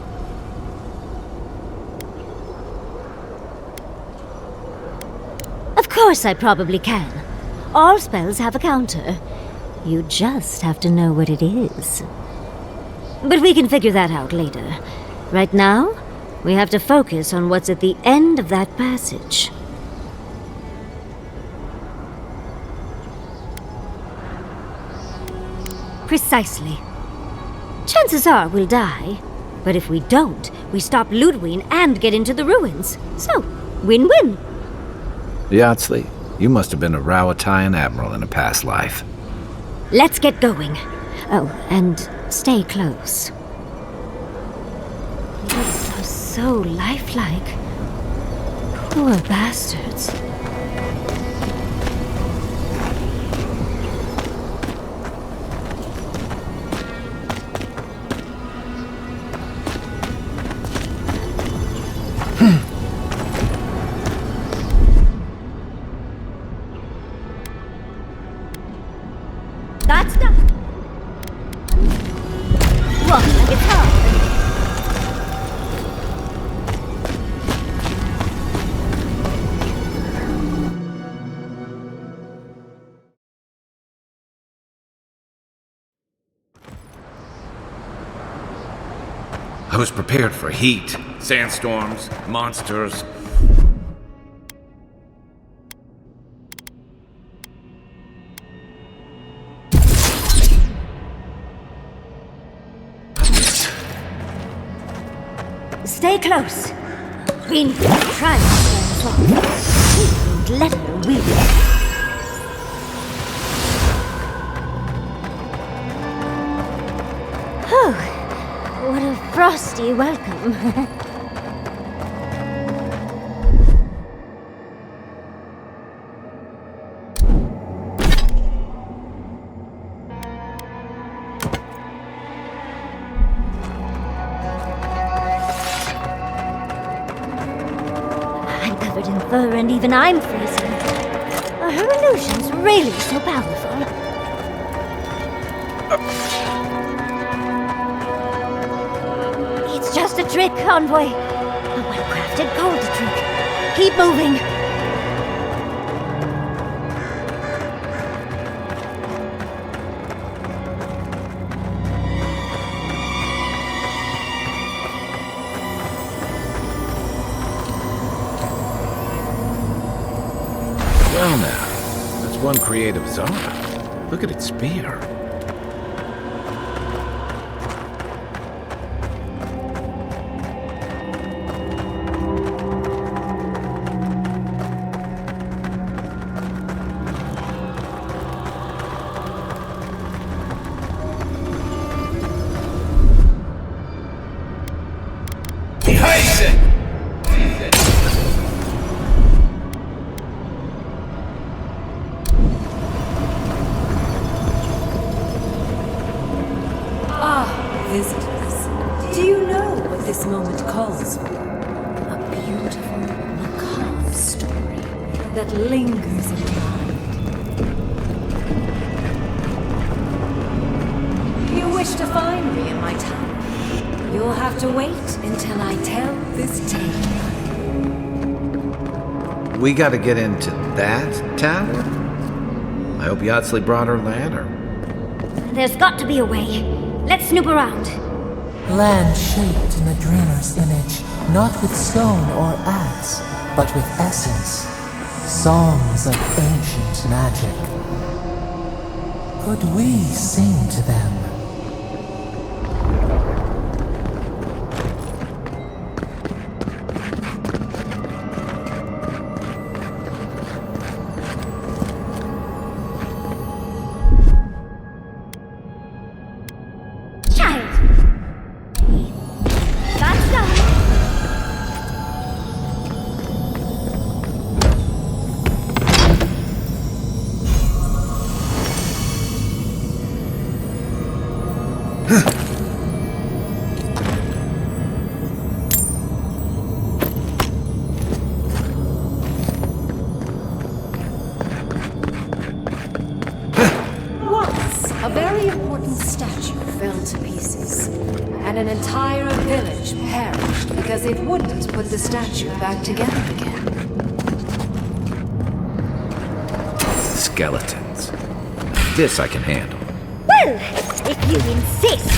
[SPEAKER 18] Of course I probably can. All spells have a counter. You just have to know what it is. But we can figure that out later. Right now, we have to focus on what's at the end of that passage. Precisely. Chances are we'll die, but if we don't, we stop Ludwig and get into the ruins. So, win-win.
[SPEAKER 17] Yatsley, you must have been a Rawatayan admiral in a past life.
[SPEAKER 18] Let's get going. Oh, and stay close. These are so lifelike. Poor bastards. That's done. Walk like it's hard.
[SPEAKER 17] I was prepared for heat, sandstorms, monsters.
[SPEAKER 18] Stay close. Green try to stand off. Don't let her win. Oh, what a frosty welcome. And even I'm freezing. Are her illusions really so powerful? It's just a trick, envoy. A well-crafted cold trick. Keep moving.
[SPEAKER 17] Well now, that's one creative Zara. Look at its spear.
[SPEAKER 11] Visitors, do you know what this moment calls for? A beautiful, macabre story that lingers in the mind. You wish to find me in my tower? You'll have to wait until I tell this tale.
[SPEAKER 17] We gotta get into that tower? I hope Yatsley brought her ladder.
[SPEAKER 18] There's got to be a way. Let's snoop around.
[SPEAKER 3] Land shaped in the dreamer's image, not with stone or axe, but with essence. Songs of ancient magic. Could we sing to them?
[SPEAKER 11] A very important statue fell to pieces, and an entire village perished because it wouldn't put the statue back together again.
[SPEAKER 17] Skeletons. This I can handle.
[SPEAKER 18] Well, if you insist.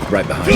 [SPEAKER 17] Right behind.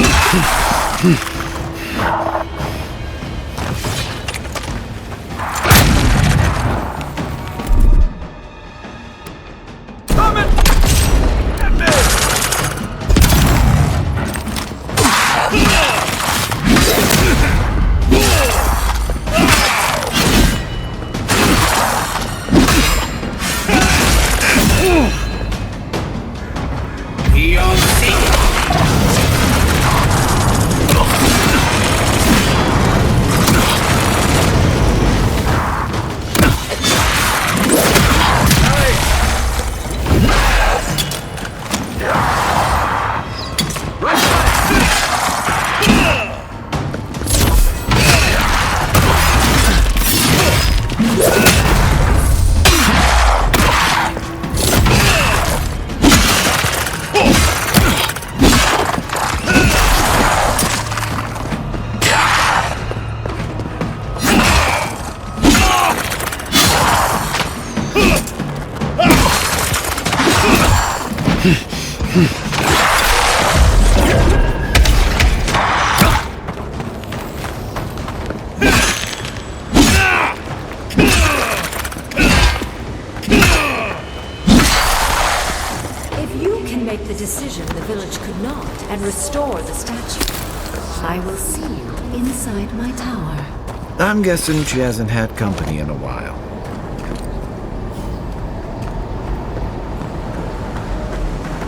[SPEAKER 17] I'm guessing she hasn't had company in a while.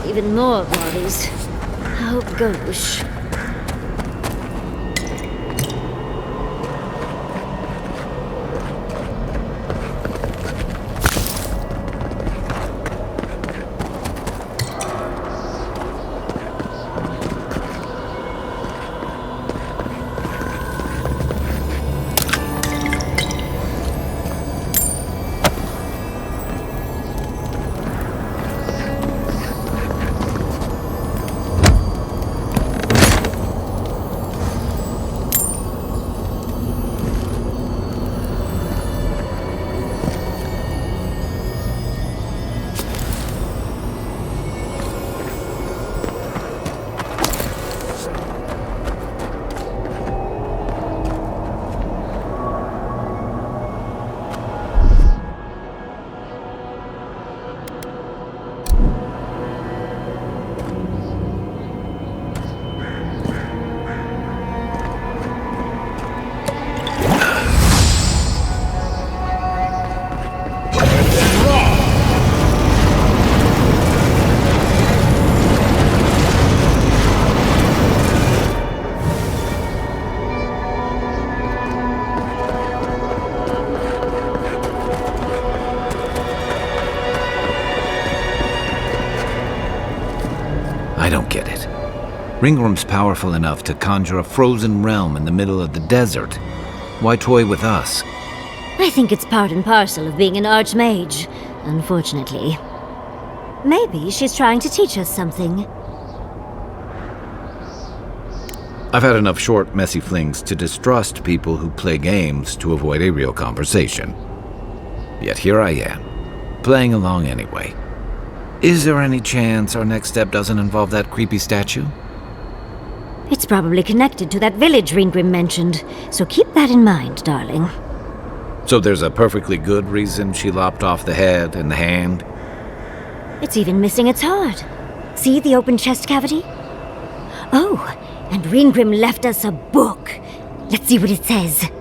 [SPEAKER 18] Even more worries. How gauche.
[SPEAKER 17] get it. Ringworm's powerful enough to conjure a frozen realm in the middle of the desert. Why toy with us?
[SPEAKER 18] I think it's part and parcel of being an archmage, unfortunately. Maybe she's trying to teach us something.
[SPEAKER 17] I've had enough short, messy flings to distrust people who play games to avoid a real conversation. Yet here I am, playing along anyway. Is there any chance our next step doesn't involve that creepy statue?
[SPEAKER 18] It's probably connected to that village Ringrim mentioned, so keep that in mind, darling.
[SPEAKER 17] So there's a perfectly good reason she lopped off the head and the hand?
[SPEAKER 18] It's even missing its heart. See the open chest cavity? Oh, and Ringrim left us a book. Let's see what it says.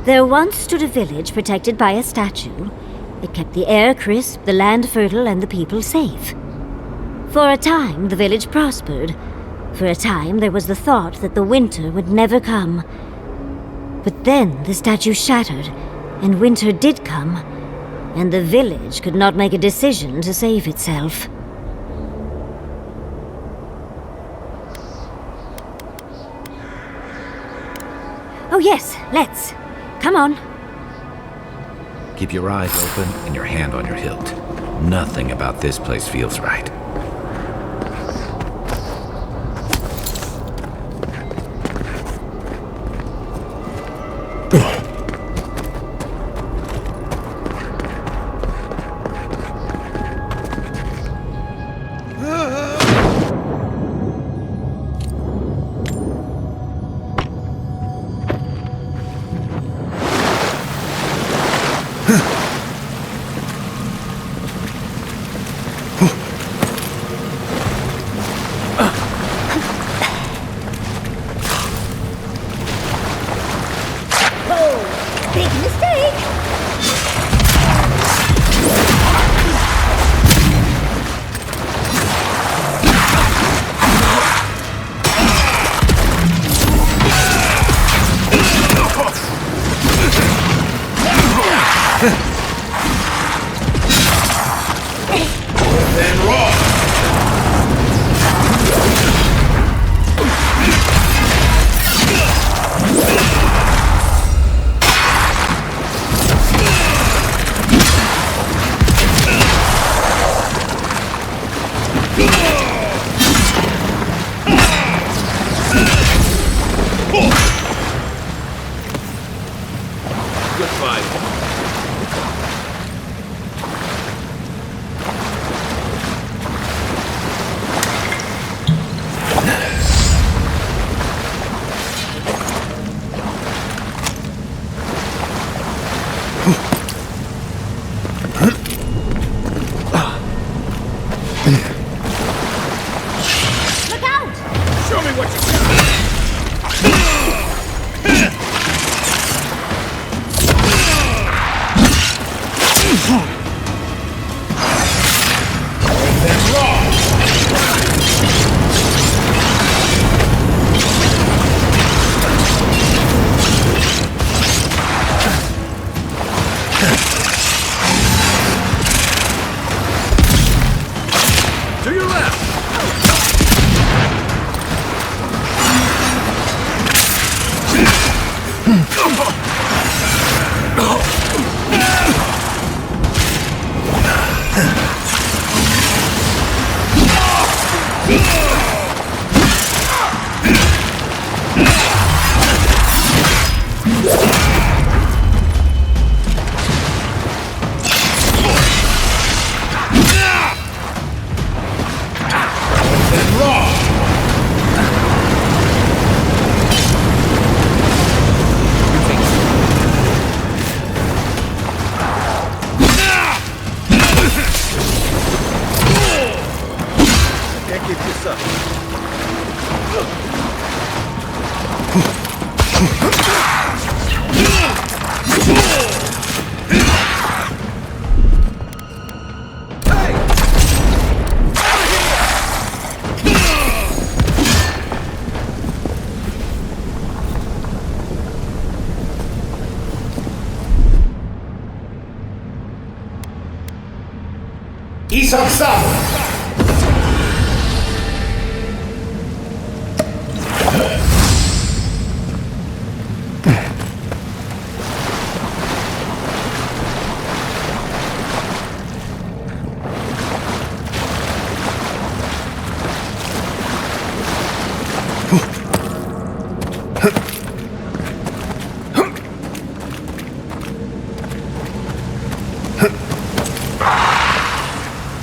[SPEAKER 18] There once stood a village protected by a statue. It kept the air crisp, the land fertile, and the people safe. For a time, the village prospered. For a time, there was the thought that the winter would never come. But then the statue shattered, and winter did come, and the village could not make a decision to save itself. Oh yes, let's. Come on.
[SPEAKER 17] Keep your eyes open and your hand on your hilt. Nothing about this place feels right.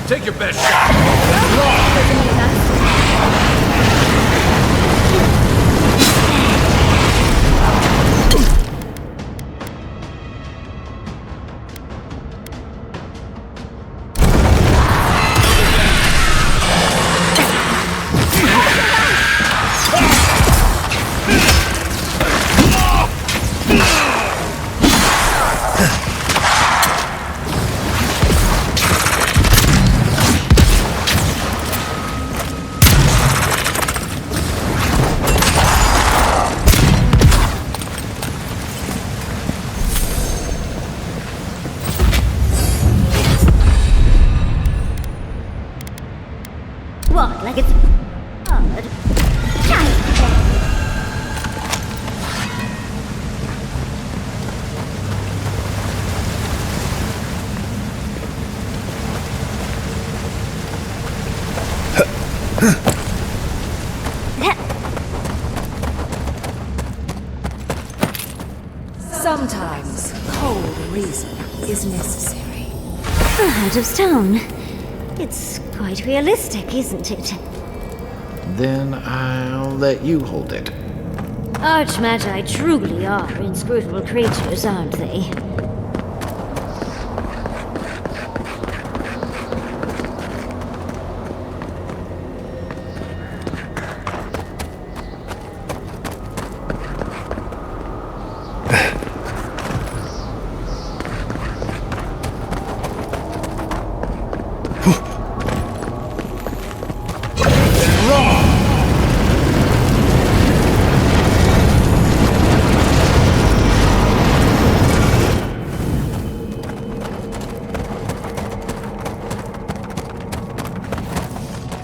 [SPEAKER 2] Take your best shot.
[SPEAKER 18] What, like it's hard?
[SPEAKER 11] Sometimes cold reason is necessary.
[SPEAKER 18] Out of stone. It's quite realistic, isn't it?
[SPEAKER 17] Then I'll let you hold it.
[SPEAKER 18] Archmagi truly are inscrutable creatures, aren't they?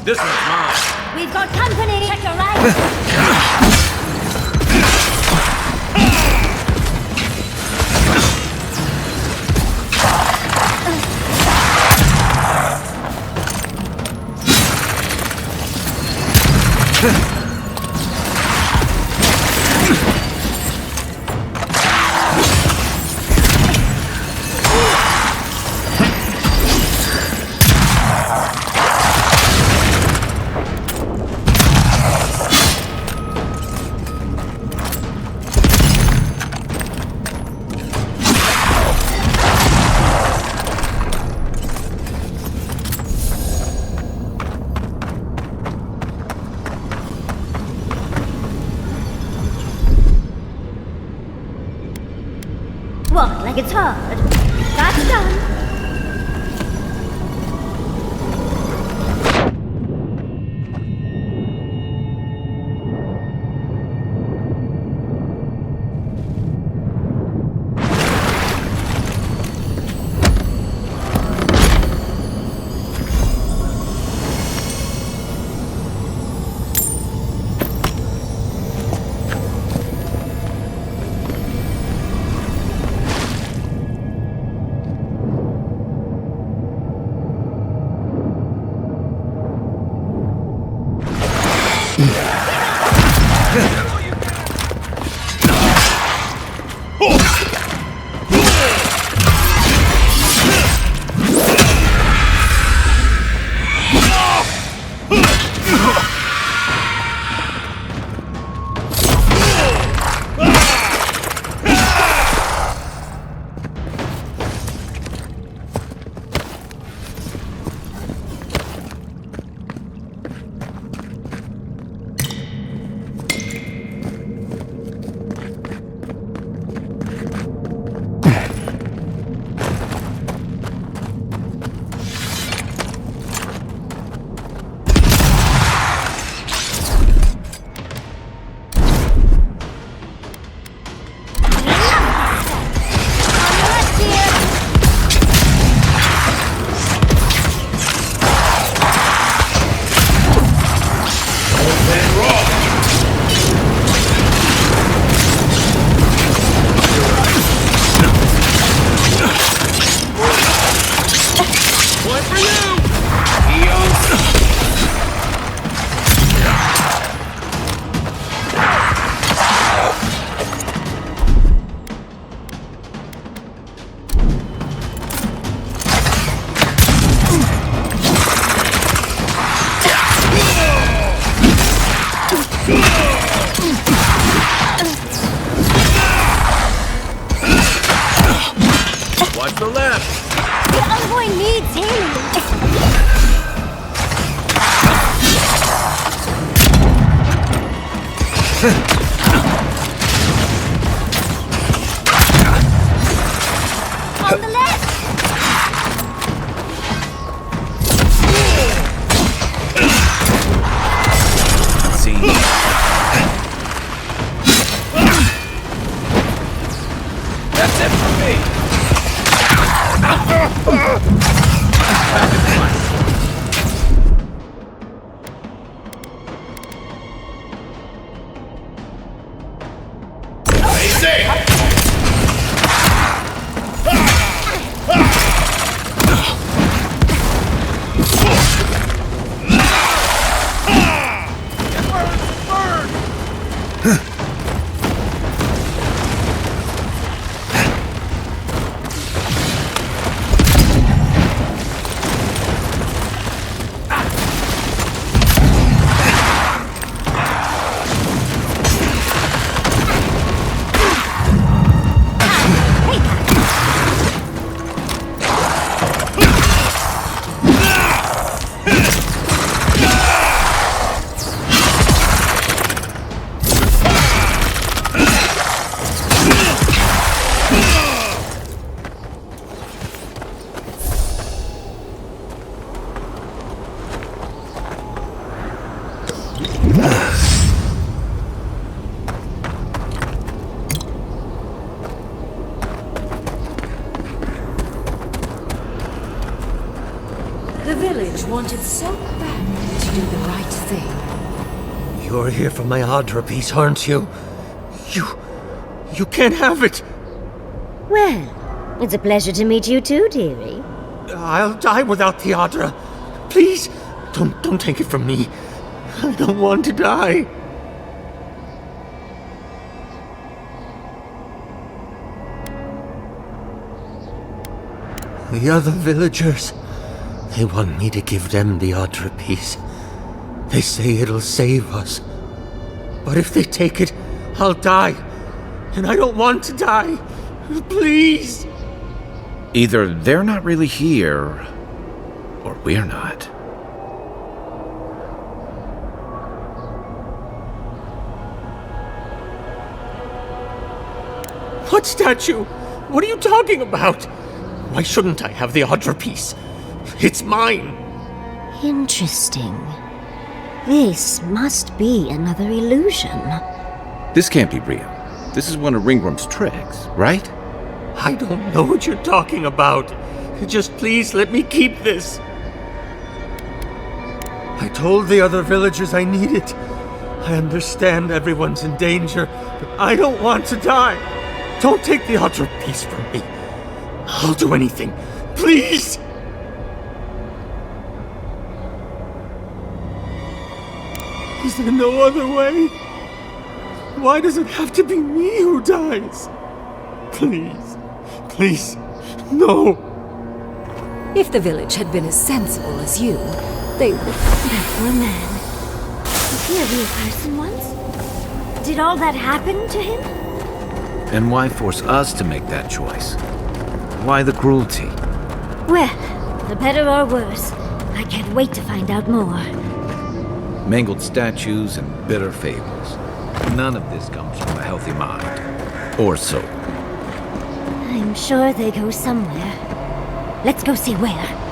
[SPEAKER 2] This one's mine.
[SPEAKER 18] We've got company! Check your right! What, like it's hard? That's done. needs healing. On the left!
[SPEAKER 17] See?
[SPEAKER 2] That's it for me!
[SPEAKER 11] The village wanted so badly to do the right thing.
[SPEAKER 8] You're here for my adra piece, aren't you? You can't have it!
[SPEAKER 18] Well, it's a pleasure to meet you too, dearie.
[SPEAKER 8] I'll die without the adra. Please, don't take it from me. I don't want to die. The other villagers, they want me to give them the adra piece. They say it'll save us. But if they take it, I'll die. And I don't want to die. Please!
[SPEAKER 17] Either they're not really here, or we're not.
[SPEAKER 8] What statue? What are you talking about? Why shouldn't I have the adra piece? It's mine.
[SPEAKER 18] Interesting. This must be another illusion.
[SPEAKER 17] This can't be real. This is one of Ringworm's tricks, right?
[SPEAKER 8] I don't know what you're talking about. Just please let me keep this. I told the other villagers I need it. I understand everyone's in danger, but I don't want to die. Don't take the adra piece from me. I'll do anything. Please! Is there no other way? Why does it have to be me who dies? Please, please, no.
[SPEAKER 11] If the village had been as sensible as you, they would...
[SPEAKER 18] That poor man. Was he a real person once? Did all that happen to him?
[SPEAKER 17] And why force us to make that choice? Why the cruelty?
[SPEAKER 18] Well, for better or worse, I can't wait to find out more.
[SPEAKER 17] Mangled statues and bitter fables. None of this comes from a healthy mind. Or soul.
[SPEAKER 18] I'm sure they go somewhere. Let's go see where.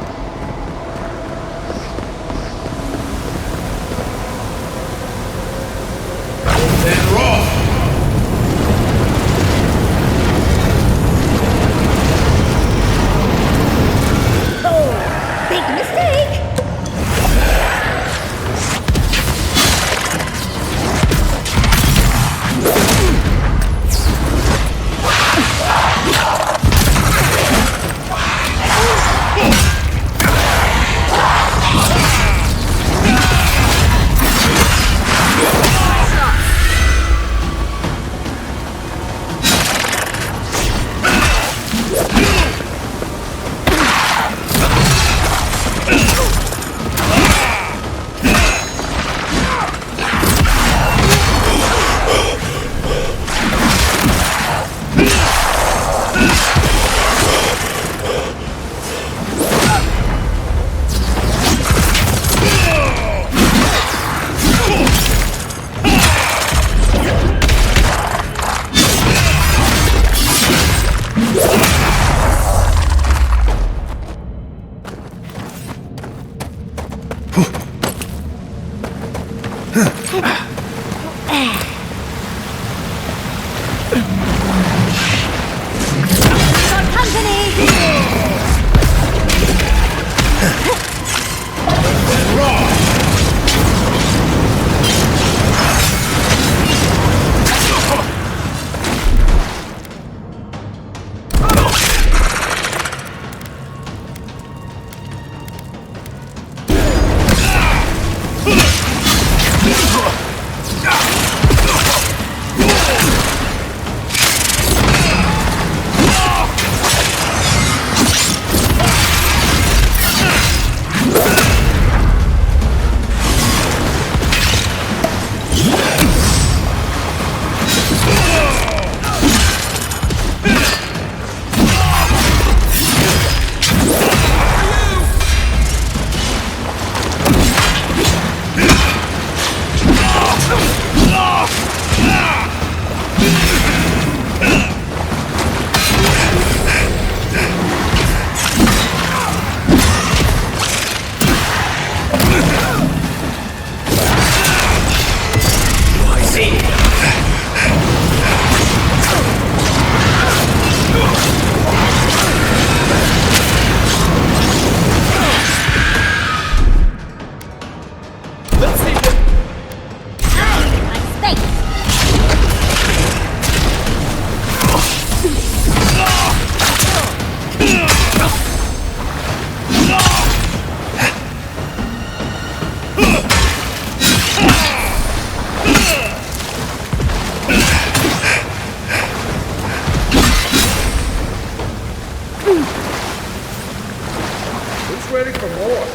[SPEAKER 14] ready for more.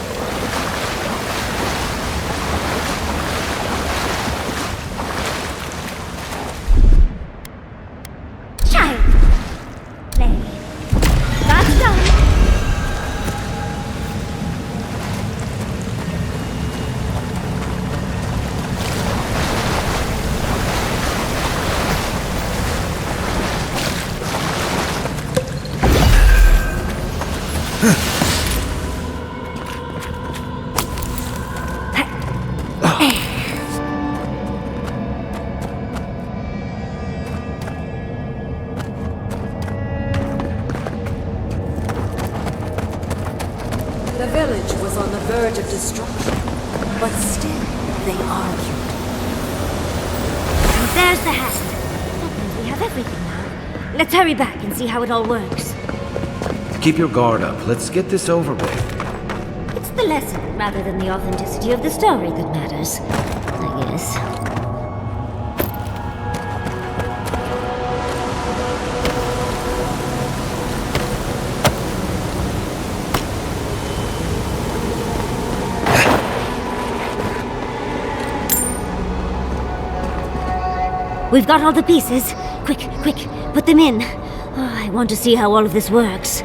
[SPEAKER 18] Child! Play. That's done.
[SPEAKER 11] The village was on the verge of destruction, but still they argued.
[SPEAKER 18] And there's the hat. That means we have everything now. Let's hurry back and see how it all works.
[SPEAKER 17] Keep your guard up. Let's get this over with.
[SPEAKER 18] It's the lesson rather than the authenticity of the story that matters, I guess. We've got all the pieces. Quick, quick, put them in. Oh, I want to see how all of this works.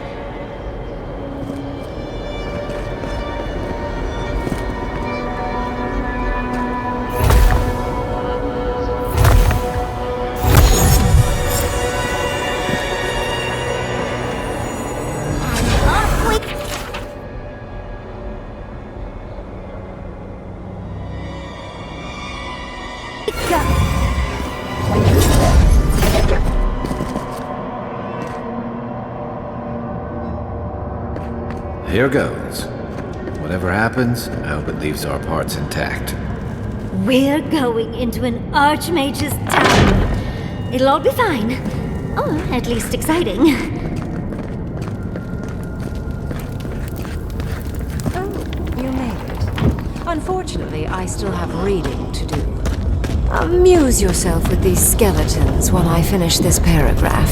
[SPEAKER 17] Here goes. Whatever happens, I hope it leaves our parts intact.
[SPEAKER 18] We're going into an archmage's tower. It'll all be fine. Or at least exciting.
[SPEAKER 11] Oh, you made it. Unfortunately, I still have reading to do. Amuse yourself with these skeletons while I finish this paragraph.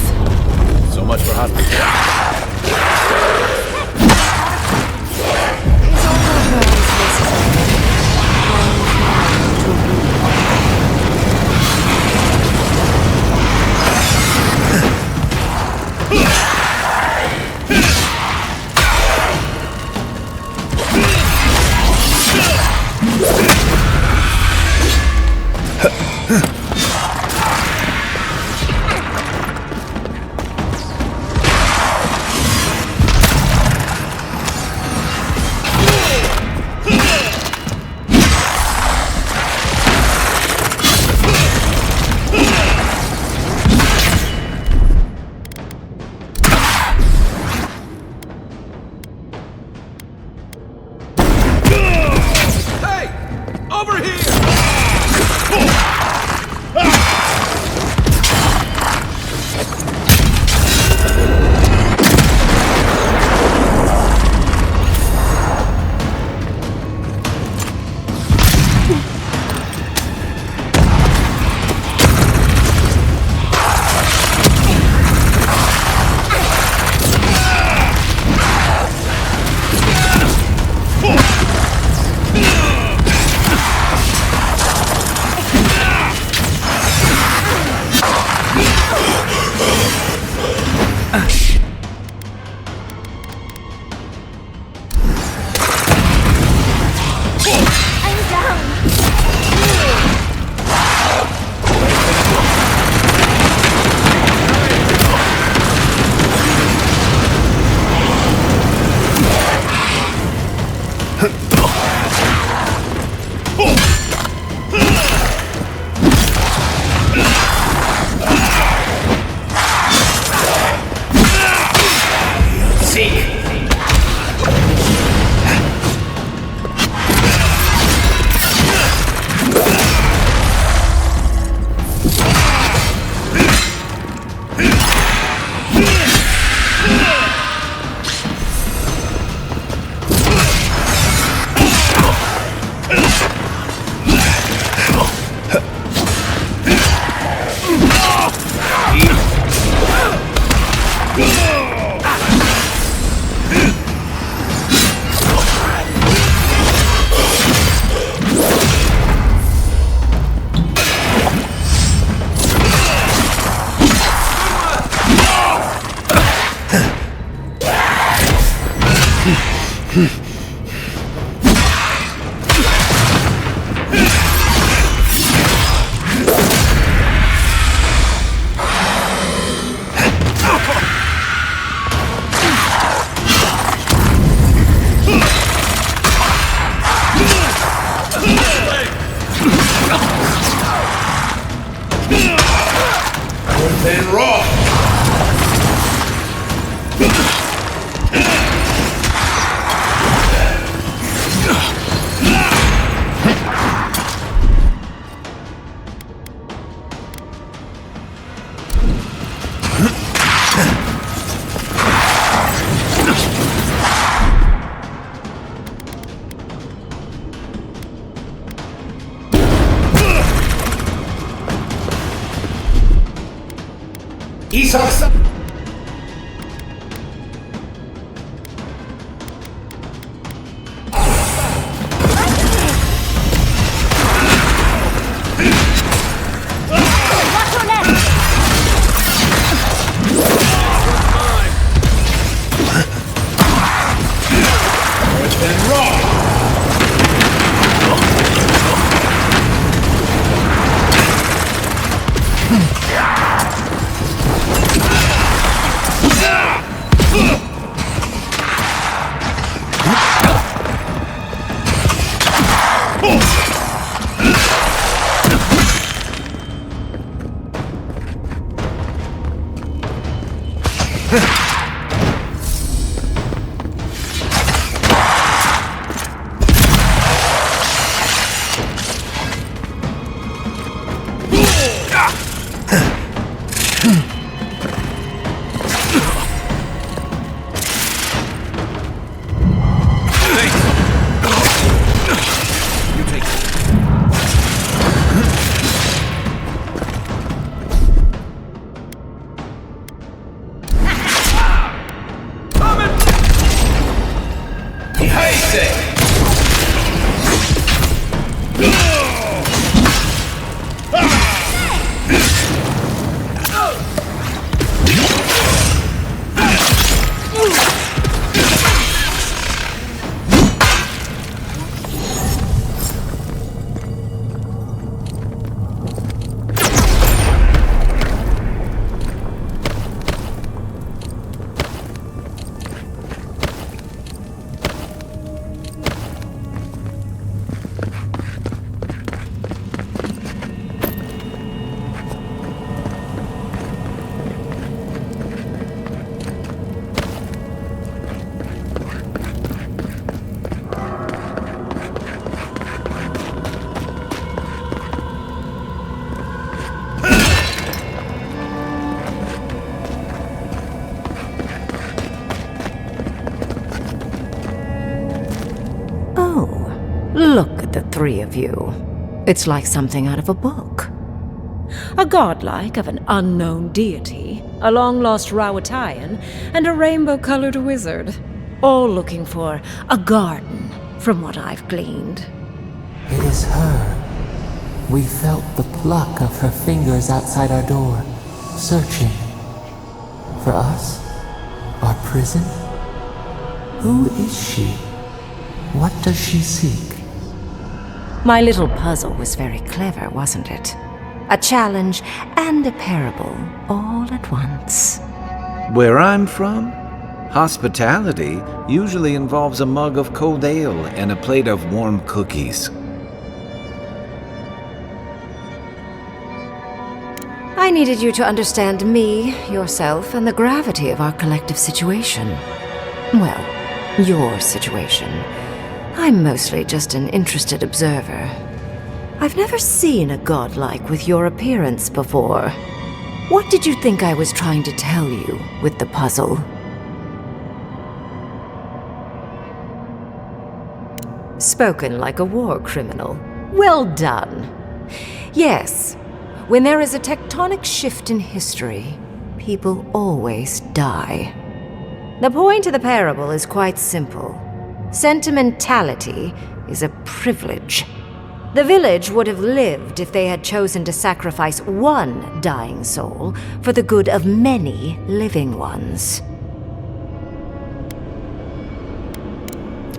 [SPEAKER 17] So much for hospitality.
[SPEAKER 14] Look at the three of you. It's like something out of a book. A godlike of an unknown deity, a long-lost Rawatayan, and a rainbow-colored wizard. All looking for a garden, from what I've gleaned.
[SPEAKER 3] It is her. We felt the pluck of her fingers outside our door, searching. For us? Our prison? Who is she? What does she seek?
[SPEAKER 14] My little puzzle was very clever, wasn't it? A challenge and a parable, all at once.
[SPEAKER 17] Where I'm from, hospitality usually involves a mug of cold ale and a plate of warm cookies.
[SPEAKER 14] I needed you to understand me, yourself, and the gravity of our collective situation. Well, your situation. I'm mostly just an interested observer. I've never seen a godlike with your appearance before. What did you think I was trying to tell you with the puzzle? Spoken like a war criminal. Well done. Yes, when there is a tectonic shift in history, people always die. The point of the parable is quite simple. Sentimentality is a privilege. The village would have lived if they had chosen to sacrifice one dying soul for the good of many living ones.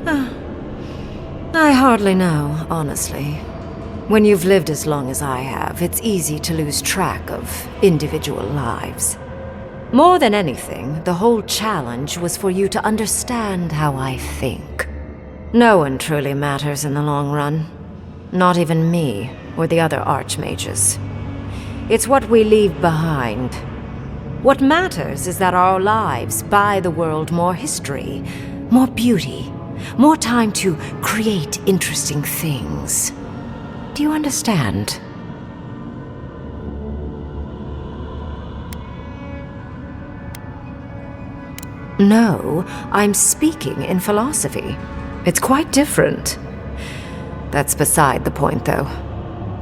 [SPEAKER 14] I hardly know, honestly. When you've lived as long as I have, it's easy to lose track of individual lives. More than anything, the whole challenge was for you to understand how I think. No one truly matters in the long run. Not even me, or the other archmages. It's what we leave behind. What matters is that our lives buy the world more history, more beauty, more time to create interesting things. Do you understand? No, I'm speaking in philosophy. It's quite different. That's beside the point, though.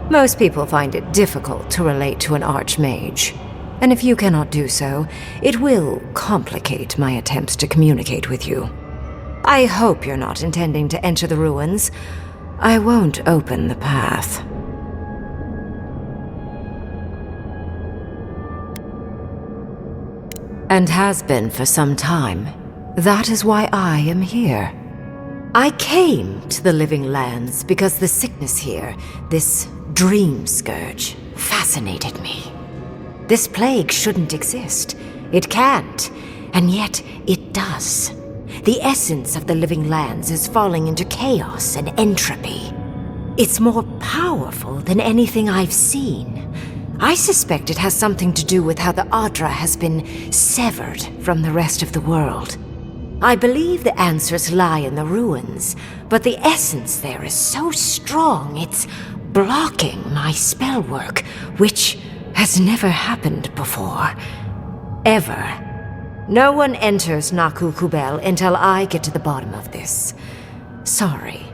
[SPEAKER 14] Most people find it difficult to relate to an archmage. And if you cannot do so, it will complicate my attempts to communicate with you. I hope you're not intending to enter the ruins. I won't open the path. And has been for some time. That is why I am here. I came to the Living Lands because the sickness here, this dream scourge, fascinated me. This plague shouldn't exist. It can't, and yet it does. The essence of the Living Lands is falling into chaos and entropy. It's more powerful than anything I've seen. I suspect it has something to do with how the Adra has been severed from the rest of the world. I believe the answers lie in the ruins, but the essence there is so strong it's blocking my spell work, which has never happened before. Ever. No one enters Naku Kubel until I get to the bottom of this. Sorry.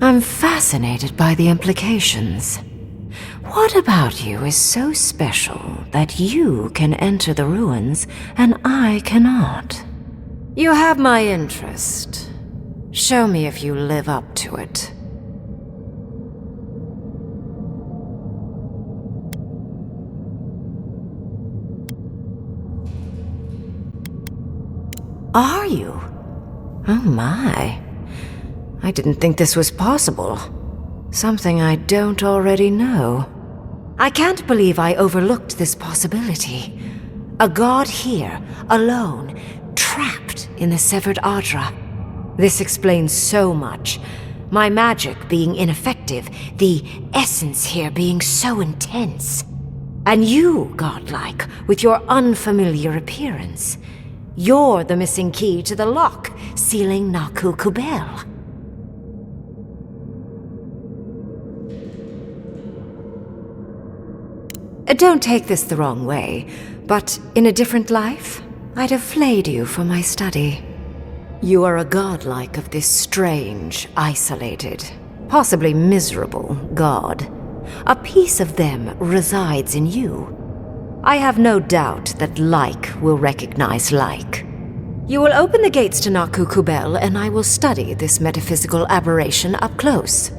[SPEAKER 14] I'm fascinated by the implications. What about you is so special that you can enter the ruins and I cannot? You have my interest. Show me if you live up to it. Are you? Oh my. I didn't think this was possible. Something I don't already know. I can't believe I overlooked this possibility. A god here, alone, trapped in the severed Adra. This explains so much. My magic being ineffective, the essence here being so intense. And you, godlike, with your unfamiliar appearance. You're the missing key to the lock, sealing Naku Kubel. Don't take this the wrong way, but in a different life, I'd have flayed you for my study. You are a godlike of this strange, isolated, possibly miserable god. A piece of them resides in you. I have no doubt that like will recognize like. You will open the gates to Naku Kubel, and I will study this metaphysical aberration up close.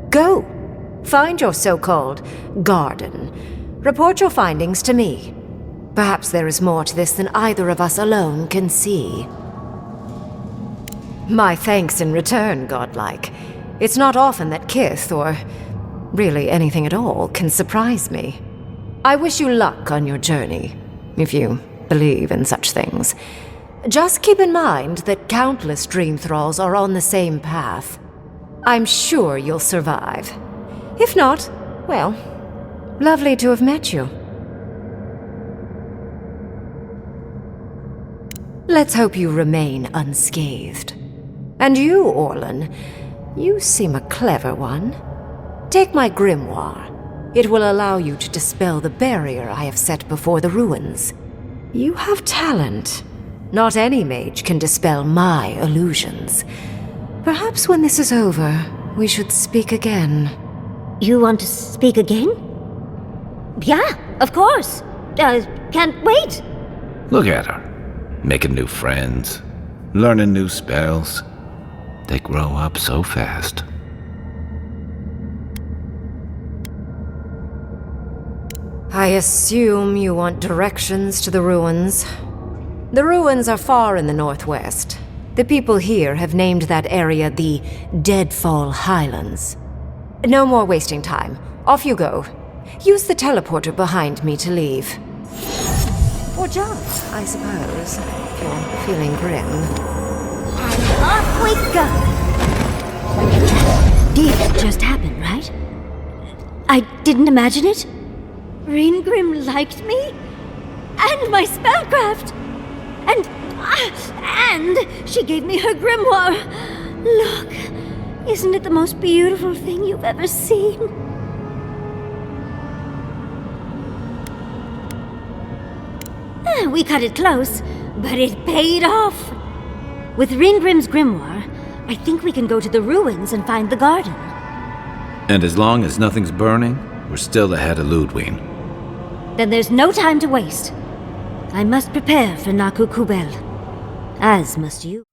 [SPEAKER 14] Go! Find your so-called garden. Report your findings to me. Perhaps there is more to this than either of us alone can see. My thanks in return, godlike. It's not often that Kith, or really anything at all, can surprise me. I wish you luck on your journey, if you believe in such things. Just keep in mind that countless dream thralls are on the same path. I'm sure you'll survive. If not, well, lovely to have met you. Let's hope you remain unscathed. And you, Orlan, you seem a clever one. Take my grimoire. It will allow you to dispel the barrier I have set before the ruins. You have talent. Not any mage can dispel my illusions. Perhaps when this is over, we should speak again.
[SPEAKER 18] You want to speak again? Yeah, of course. Can't wait.
[SPEAKER 17] Look at her. Making new friends. Learning new spells. They grow up so fast.
[SPEAKER 14] I assume you want directions to the ruins. The ruins are far in the northwest. The people here have named that area the Deadfall Highlands. No more wasting time. Off you go. Use the teleporter behind me to leave. Or jump, I suppose, if you're feeling grim.
[SPEAKER 18] And off we go! This just happened, right? I didn't imagine it? Reingrim liked me? And my spellcraft! And she gave me her grimoire! Look, isn't it the most beautiful thing you've ever seen? We cut it close, but it paid off. With Reingrim's grimoire, I think we can go to the ruins and find the garden.
[SPEAKER 17] And as long as nothing's burning, we're still ahead of Ludwig.
[SPEAKER 18] Then there's no time to waste. I must prepare for Naku Kubel. As must you.